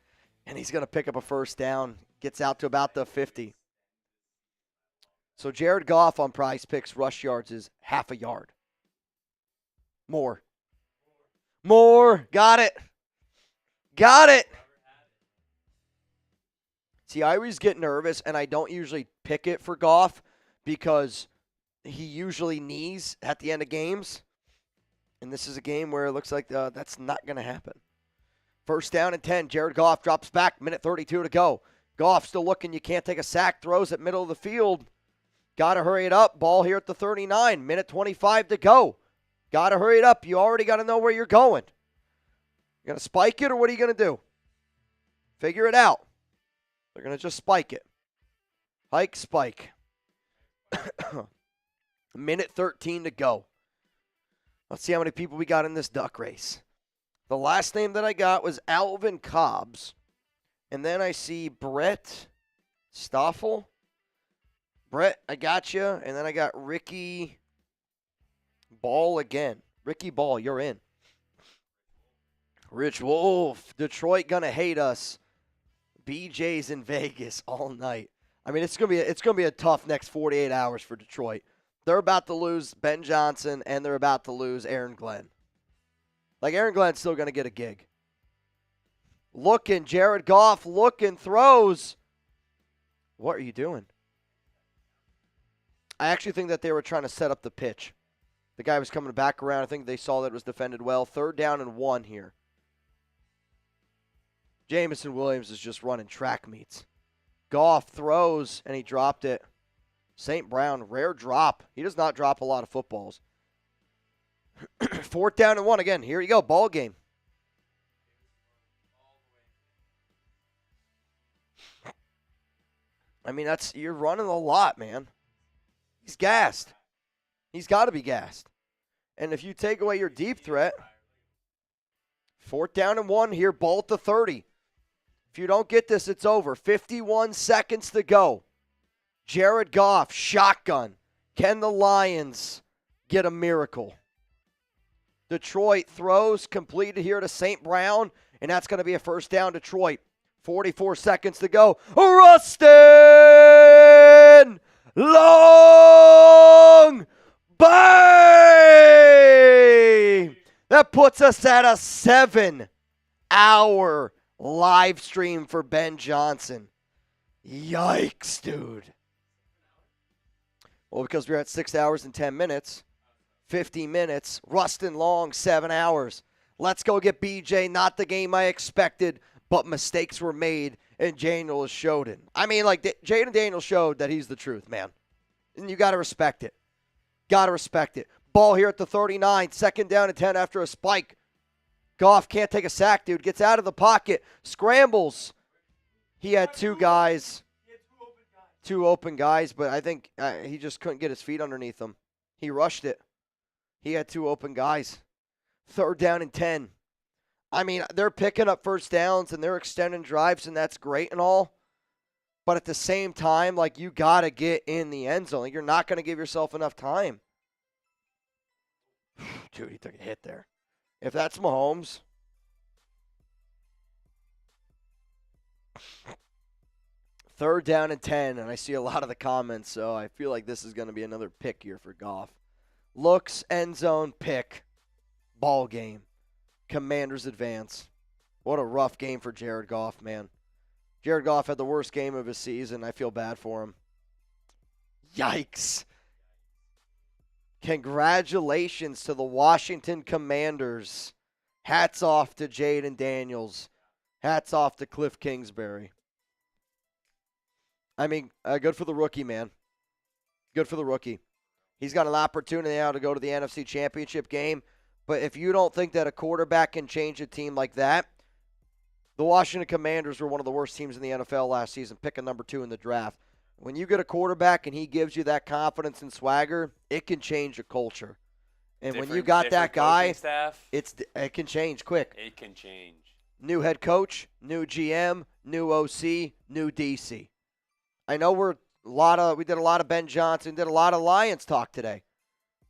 And he's going to pick up a first down. Gets out to about the 50. So Jared Goff on Prize Picks rush yards is half a yard. More. Got it. See, I always get nervous, and I don't usually pick it for Goff because he usually knees at the end of games. And this is a game where it looks like that's not going to happen. 1st down and 10. Jared Goff drops back. Minute 32 to go. Goff still looking. You can't take a sack. Throws at middle of the field. Got to hurry it up. Ball here at the 39. Minute 25 to go. Got to hurry it up. You already got to know where you're going. You going to spike it or what are you going to do? Figure it out. They're going to just spike it. Hike, spike. Minute 13 to go. Let's see how many people we got in this duck race. The last name that I got was Alvin Cobbs. And then I see Brett Stoffel. Brett, I got you. And then I got Ricky Ball again. Ricky Ball, you're in. Rich Wolf. Detroit going to hate us. BJ's in Vegas all night. I mean, it's gonna be a tough next 48 hours for Detroit. They're about to lose Ben Johnson, and they're about to lose Aaron Glenn. Like, Aaron Glenn's still going to get a gig. Looking, Jared Goff looking, throws. What are you doing? I actually think that they were trying to set up the pitch. The guy was coming back around. I think they saw that it was defended well. 3rd down and 1 here. Jamison Williams is just running track meets. Goff throws, and he dropped it. St. Brown, rare drop. He does not drop a lot of footballs. 4th down and 1 again. Here you go, ball game. I mean, you're running a lot, man. He's gassed. He's got to be gassed. And if you take away your deep threat, 4th down and 1 here, ball at the 30. If you don't get this, it's over. 51 seconds to go. Jared Goff, shotgun. Can the Lions get a miracle? Detroit throws completed here to St. Brown, and that's going to be a first down, Detroit. 44 seconds to go. Rustin Long Bay! That puts us at a 7-hour live stream for Ben Johnson. Yikes, dude. Well, because we're at 6 hours and 10 minutes, 50 minutes. Rustin Long, 7 hours. Let's go get BJ. Not the game I expected, but mistakes were made, and Daniels showed it. I mean, like, Jayden Daniels showed that he's the truth, man. And you got to respect it. Got to respect it. Ball here at the 39. Second down and 10 after a spike. Goff can't take a sack, dude. Gets out of the pocket. Scrambles. He had two guys. Two open guys, but I think he just couldn't get his feet underneath him. He rushed it. He had two open guys. Third down and 10. I mean, they're picking up first downs and they're extending drives, and that's great and all. But at the same time, like, you got to get in the end zone. Like, you're not going to give yourself enough time. Dude, he took a hit there. If that's Mahomes. Third down and 10, and I see a lot of the comments, so I feel like this is going to be another pick here for Goff. Looks, end zone, pick, ball game. Commanders advance. What a rough game for Jared Goff, man. Jared Goff had the worst game of his season. I feel bad for him. Yikes. Congratulations to the Washington Commanders. Hats off to Jayden Daniels. Hats off to Cliff Kingsbury. I mean, good for the rookie, man. Good for the rookie. He's got an opportunity now to go to the NFC Championship game. But if you don't think that a quarterback can change a team like that, the Washington Commanders were one of the worst teams in the NFL last season, picking number 2 in the draft. When you get a quarterback and he gives you that confidence and swagger, it can change a culture. And when you got that guy, it can change quick. It can change. New head coach, new GM, new OC, new DC. I know we did a lot of Ben Johnson, did a lot of Lions talk today.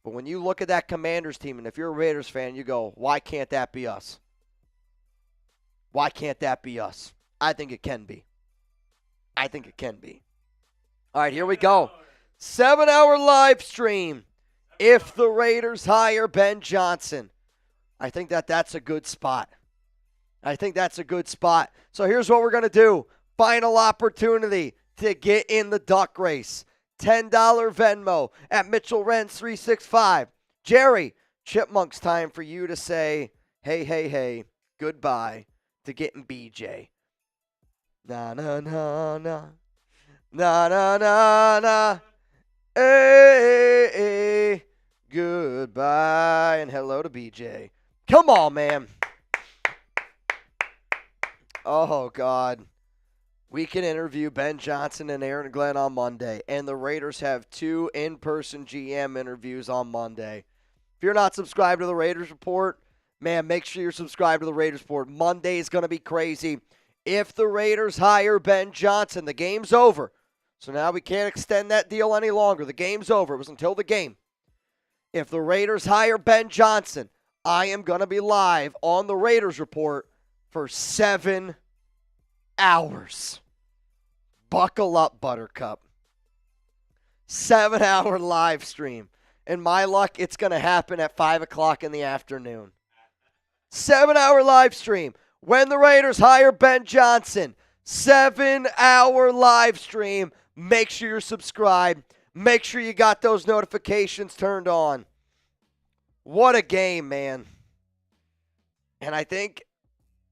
But when you look at that Commanders team, and if you're a Raiders fan, you go, why can't that be us? Why can't that be us? I think it can be. I think it can be. All right, here we go. 7-hour live stream. If the Raiders hire Ben Johnson, I think that's a good spot. I think that's a good spot. So here's what we're going to do. Final opportunity to get in the duck race. $10 Venmo at Mitchell Renz 365. Jerry, Chipmunks time for you to say, hey, goodbye to getting BJ. Na na na na. Na na na na. Hey, goodbye and hello to BJ. Come on, man. Oh, God. We can interview Ben Johnson and Aaron Glenn on Monday, and the Raiders have 2 in-person GM interviews on Monday. If you're not subscribed to the Raiders Report, man, make sure you're subscribed to the Raiders Report. Monday is going to be crazy. If the Raiders hire Ben Johnson, the game's over. So now we can't extend that deal any longer. The game's over. It was until the game. If the Raiders hire Ben Johnson, I am going to be live on the Raiders Report for 7 hours. Buckle up, Buttercup. 7-hour live stream. And my luck, it's going to happen at 5 o'clock in the afternoon. 7-hour live stream. When the Raiders hire Ben Johnson, 7-hour live stream. Make sure you're subscribed. Make sure you got those notifications turned on. What a game, man. And I think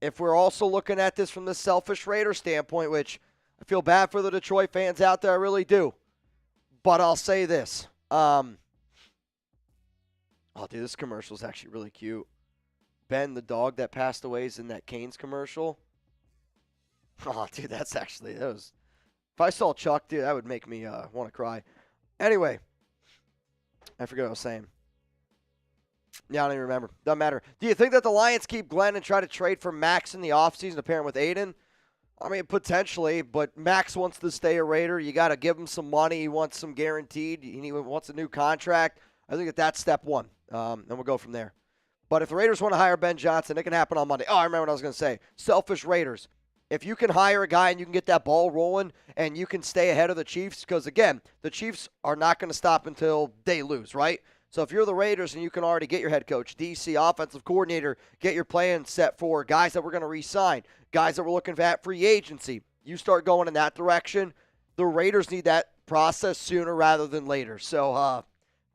if we're also looking at this from the selfish Raider standpoint, which I feel bad for the Detroit fans out there, I really do. But I'll say this. Oh, dude, this commercial is actually really cute. Ben, the dog that passed away, is in that Canes commercial. Oh, dude, that was. If I saw Chuck, dude, that would make me want to cry. Anyway, I forget what I was saying. Yeah, I don't even remember. Doesn't matter. Do you think that the Lions keep Glenn and try to trade for Max in the offseason to pair him with Aiden? I mean, potentially, but Max wants to stay a Raider. You got to give him some money. He wants some guaranteed. He wants a new contract. I think that's step one, and we'll go from there. But if the Raiders want to hire Ben Johnson, it can happen on Monday. Oh, I remember what I was going to say. Selfish Raiders. If you can hire a guy and you can get that ball rolling and you can stay ahead of the Chiefs, because, again, the Chiefs are not going to stop until they lose, right? So if you're the Raiders and you can already get your head coach, DC, offensive coordinator, get your plan set for guys that we're going to re-sign, guys that we're looking at free agency, you start going in that direction, the Raiders need that process sooner rather than later. So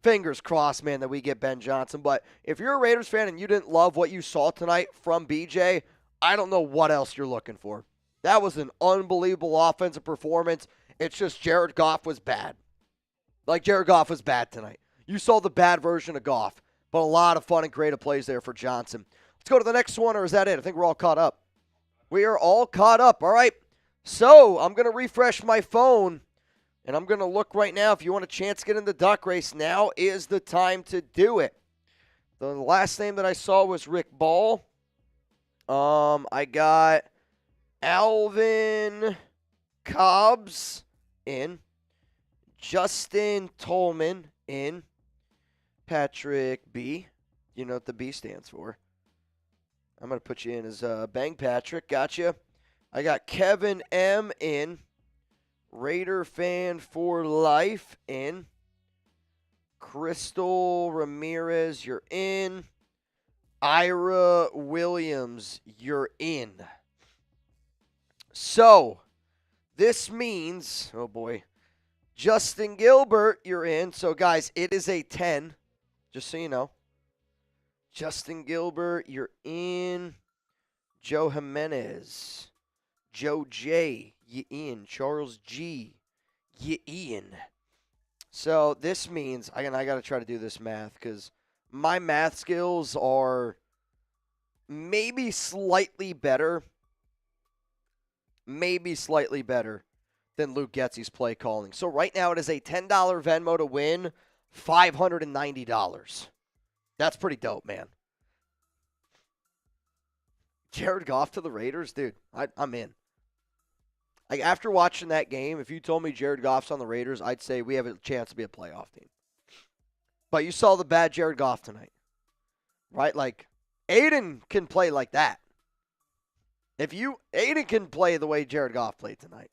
fingers crossed, man, that we get Ben Johnson. But if you're a Raiders fan and you didn't love what you saw tonight from BJ, I don't know what else you're looking for. That was an unbelievable offensive performance. It's just Jared Goff was bad. Like, Jared Goff was bad tonight. You saw the bad version of Goff, but a lot of fun and creative plays there for Johnson. Let's go to the next one, or is that it? I think we're all caught up. We are all caught up. All right. So I'm going to refresh my phone, and I'm going to look right now. If you want a chance to get in the duck race, now is the time to do it. The last name that I saw was Rick Ball. I got Alvin Cobbs in. Justin Tolman in. Patrick B. You know what the B stands for. I'm going to put you in as Bang Patrick. Gotcha. I got Kevin M. in. Raider fan for life in. Crystal Ramirez, you're in. Ira Williams, you're in. So, this means, oh boy, Justin Gilbert, you're in. So, guys, it is a 10, just so you know. Justin Gilbert, you're in. Joe Jimenez. Joe J, you in. Charles G, you in. So this means, I got to try to do this math because my math skills are maybe slightly better than Luke Getsy's play calling. So right now it is a $10 Venmo to win $590. That's pretty dope, man. Jared Goff to the Raiders? Dude, I'm in. Like, after watching that game, if you told me Jared Goff's on the Raiders, I'd say we have a chance to be a playoff team. But you saw the bad Jared Goff tonight, right? Like, Aiden can play like that. Aiden can play the way Jared Goff played tonight.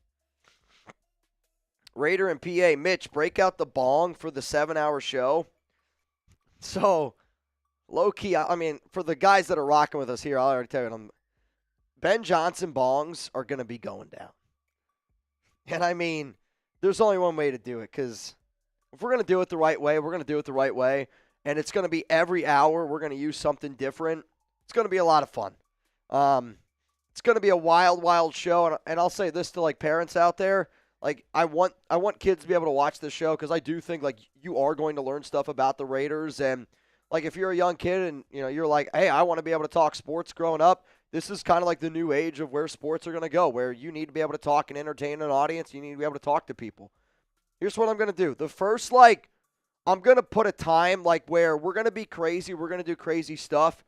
Raider and PA, Mitch, break out the bong for the 7-hour show. So, low-key, I mean, for the guys that are rocking with us here, I'll already tell you, Ben Johnson bongs are going to be going down. And I mean, there's only one way to do it, because if we're going to do it the right way, we're going to do it the right way. And it's going to be every hour we're going to use something different. It's going to be a lot of fun. It's going to be a wild, wild show. And I'll say this to, like, parents out there. Like, I want kids to be able to watch this show, because I do think, like, you are going to learn stuff about the Raiders. And, like, if you're a young kid and, you know, you're like, hey, I want to be able to talk sports growing up, this is kind of like the new age of where sports are going to go, where you need to be able to talk and entertain an audience. You need to be able to talk to people. Here's what I'm going to do. The first, I'm going to put a time, where we're going to be crazy. We're going to do crazy stuff.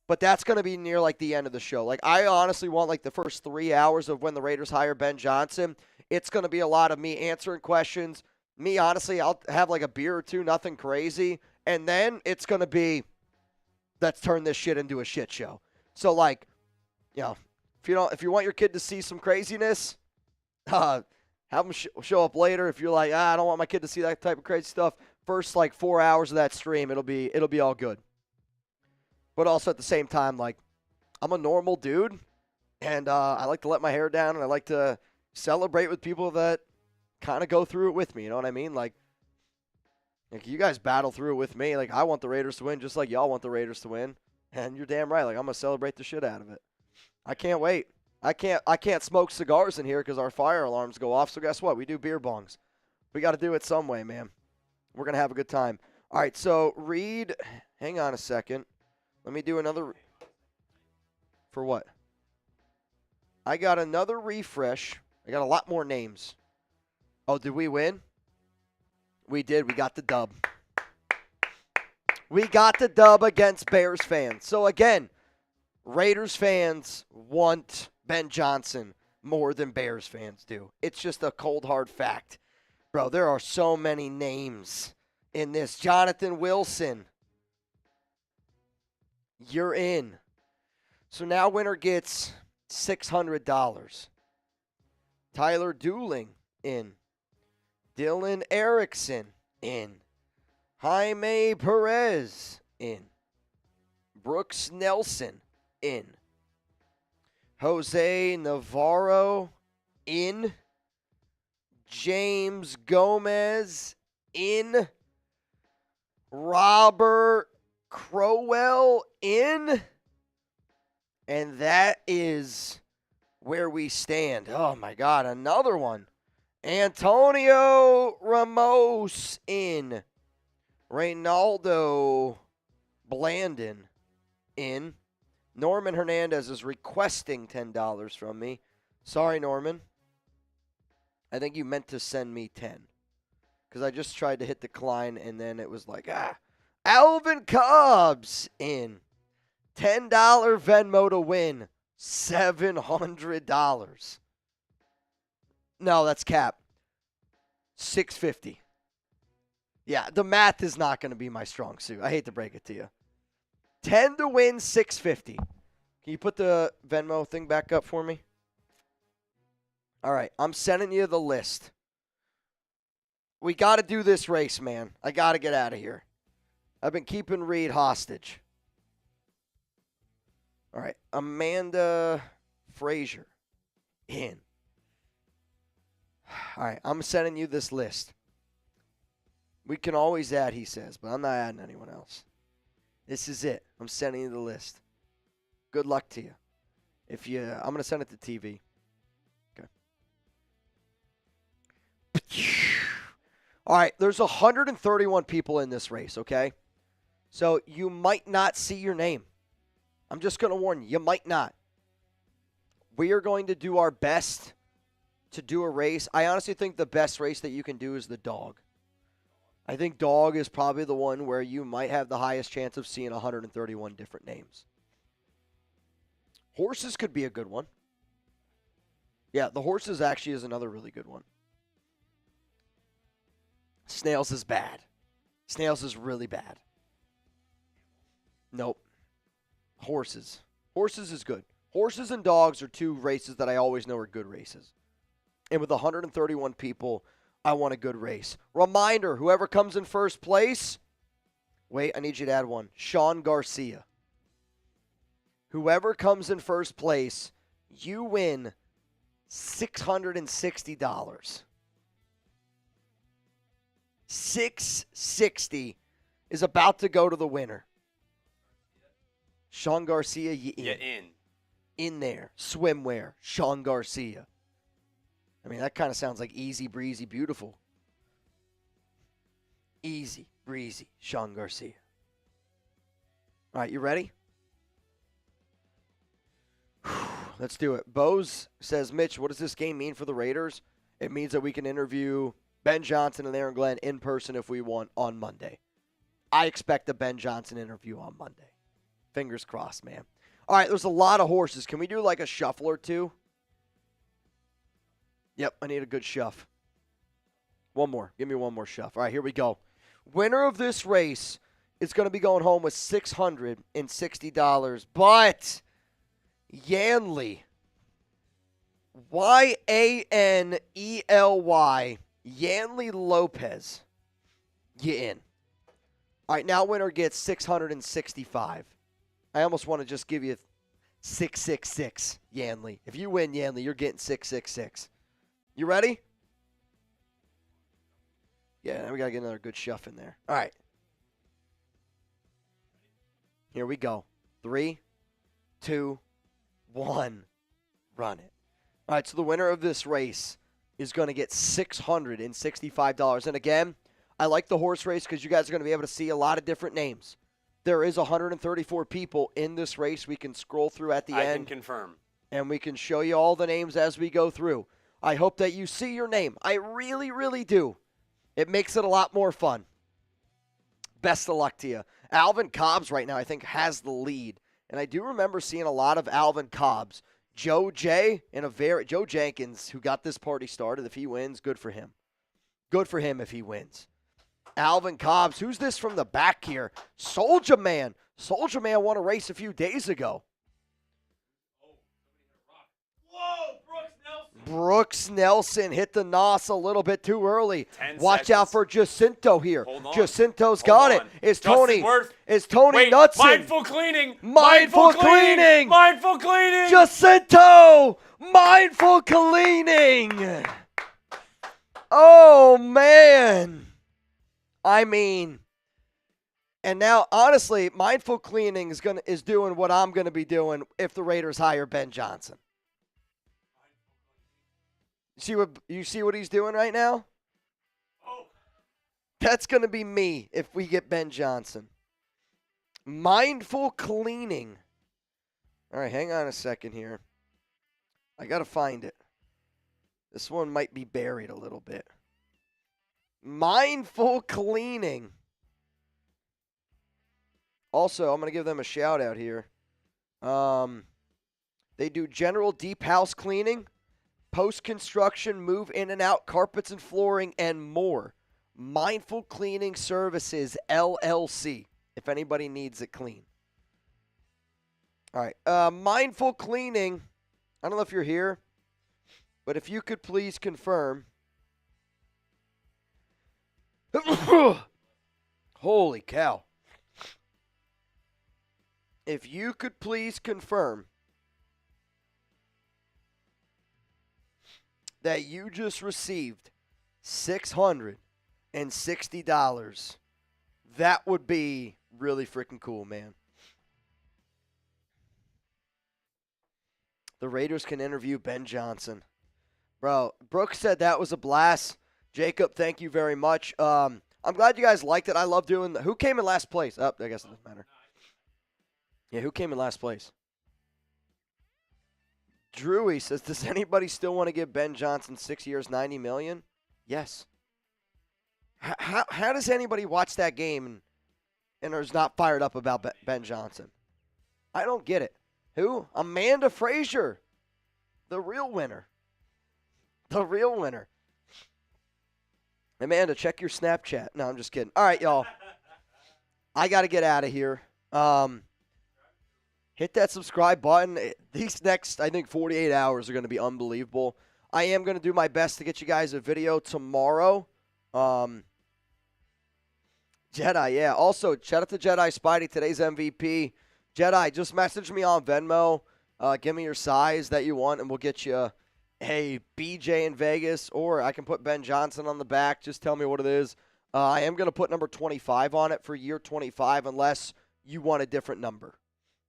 But that's going to be near, the end of the show. I honestly want, the first 3 hours of when the Raiders hire Ben Johnson. It's going to be a lot of me answering questions. Me, honestly, I'll have, a beer or two, nothing crazy. And then it's going to be, let's turn this shit into a shit show. So, if you want your kid to see some craziness, have them show up later. If you're like, I don't want my kid to see that type of crazy stuff, first 4 hours of that stream, it'll be all good. But also at the same time, I'm a normal dude, and I like to let my hair down, and I like to celebrate with people that kind of go through it with me. You know what I mean? Like you guys battle through it with me. I want the Raiders to win, just like y'all want the Raiders to win. And you're damn right. I'm going to celebrate the shit out of it. I can't wait. I can't smoke cigars in here because our fire alarms go off. So guess what? We do beer bongs. We got to do it some way, man. We're going to have a good time. All right, so Reed, hang on a second. Let me do another. For what? I got another refresh. I got a lot more names. Oh, did we win? We did. We got the dub. We got the dub against Bears fans. So, again, Raiders fans want Ben Johnson more than Bears fans do. It's just a cold, hard fact. Bro, there are so many names in this. Jonathan Wilson, you're in. So now winner gets $600. Tyler Dooling, in. Dylan Erickson, in. Jaime Perez, in. Brooks Nelson, in. Jose Navarro, in. James Gomez, in. Robert Crowell, in. And that is where we stand. Oh, my God, another one. Antonio Ramos, in. Reynaldo Blandon in. Norman Hernandez is requesting $10 from me. Sorry, Norman. I think you meant to send me 10. Because I just tried to hit decline, and then it was like, Alvin Cobbs in. $10 Venmo to win. $700. No, that's cap. $650. Yeah, the math is not going to be my strong suit. I hate to break it to you. 10 to win, $650. Can you put the Venmo thing back up for me? All right, I'm sending you the list. We got to do this race, man. I got to get out of here. I've been keeping Reed hostage. All right, Amanda Frazier in. All right, I'm sending you this list. We can always add, he says, but I'm not adding anyone else. This is it. I'm sending you the list. Good luck to you. I'm going to send it to TV. Okay. All right, there's 131 people in this race, okay? So you might not see your name. I'm just going to warn you, you might not. We are going to do our best to do a race. I honestly think the best race that you can do is the dog. I think dog is probably the one where you might have the highest chance of seeing 131 different names. Horses could be a good one. Yeah, the horses actually is another really good one. Snails is bad. Snails is really bad. Nope. Horses. Horses is good. Horses and dogs are two races that I always know are good races. And with 131 people, I want a good race. Reminder, whoever comes in first place, wait, I need you to add one. Sean Garcia. Whoever comes in first place, you win $660. $660 is about to go to the winner. Sean Garcia, you in. Yeah, in. In there. Swimwear. Sean Garcia. I mean, that kind of sounds like easy, breezy, beautiful. Easy, breezy, Sean Garcia. All right, you ready? Let's do it. Bose says, Mitch, what does this game mean for the Raiders? It means that we can interview Ben Johnson and Aaron Glenn in person if we want on Monday. I expect a Ben Johnson interview on Monday. Fingers crossed, man. All right, there's a lot of horses. Can we do like a shuffle or two? Yep, I need a good shuff. One more. Give me one more shuff. All right, here we go. Winner of this race is going to be going home with $660. But Yanley, Yanely, Yanley Lopez, you in. All right, now winner gets $665. I almost want to just give you 666, Yanley. If you win, Yanley, you're getting 666. You ready? Yeah, now we got to get another good shuff in there. All right. Here we go. 3, 2, 1. Run it. All right, so the winner of this race is going to get $665. And again, I like the horse race because you guys are going to be able to see a lot of different names. There is 134 people in this race. We can scroll through at the end. I can confirm. And we can show you all the names as we go through. I hope that you see your name. I really, really do. It makes it a lot more fun. Best of luck to you. Alvin Cobbs right now, I think, has the lead. And I do remember seeing a lot of Alvin Cobbs. Joe Jenkins, who got this party started, if he wins, good for him. Good for him if he wins. Alvin Cobbs, who's this from the back here? Soulja Man. Soulja Man won a race a few days ago. Brooks Nelson hit the nos a little bit too early. Watch out for Jacinto here. Jacinto's got it. Is Tony Knutson? Mindful cleaning. Mindful cleaning. Mindful cleaning. Jacinto. Mindful cleaning. Oh, man. I mean, and now, honestly, Mindful Cleaning is doing what I'm going to be doing if the Raiders hire Ben Johnson. You see what he's doing right now? That's going to be me if we get Ben Johnson. Mindful cleaning. All right, hang on a second here. I got to find it. This one might be buried a little bit. Mindful cleaning. Also, I'm going to give them a shout out here. They do general deep house cleaning, post-construction, move in and out, carpets and flooring, and more. Mindful Cleaning Services, LLC, if anybody needs it clean. All right, Mindful Cleaning, I don't know if you're here, but if you could please confirm. Holy cow. If you could please confirm that you just received $660, that would be really freaking cool, man. The Raiders can interview Ben Johnson. Bro, Brooks said that was a blast. Jacob, thank you very much. I'm glad you guys liked it. I love doing who came in last place? Oh, I guess it doesn't matter. Yeah, who came in last place? Drewy says, does anybody still want to give Ben Johnson 6 years, $90 million? Yes. How does anybody watch that game and is not fired up about Ben Johnson? I don't get it. Who? Amanda Frazier. The real winner. The real winner. Amanda, check your Snapchat. No, I'm just kidding. All right, y'all. I got to get out of here. Hit that subscribe button. These next, I think, 48 hours are going to be unbelievable. I am going to do my best to get you guys a video tomorrow. Jedi, yeah. Also, shout out to Jedi Spidey, today's MVP. Jedi, just message me on Venmo. Give me your size that you want, and we'll get you a BJ in Vegas, or I can put Ben Johnson on the back. Just tell me what it is. I am going to put number 25 on it for year 25 unless you want a different number.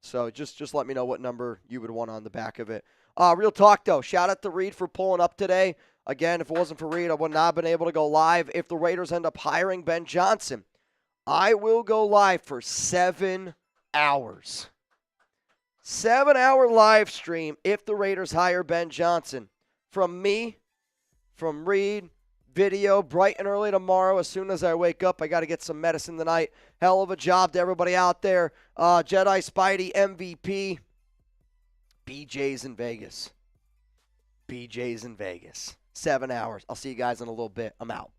So just let me know what number you would want on the back of it. Real talk, though. Shout out to Reed for pulling up today. Again, if it wasn't for Reed, I would not have been able to go live. If the Raiders end up hiring Ben Johnson, I will go live for 7 hours. 7-hour live stream if the Raiders hire Ben Johnson. From me, from Reed, video bright and early tomorrow. As soon as I wake up, I got to get some medicine tonight. Hell of a job to everybody out there. Jedi Spidey, MVP. BJ's in Vegas. BJ's in Vegas. 7 hours. I'll see you guys in a little bit. I'm out.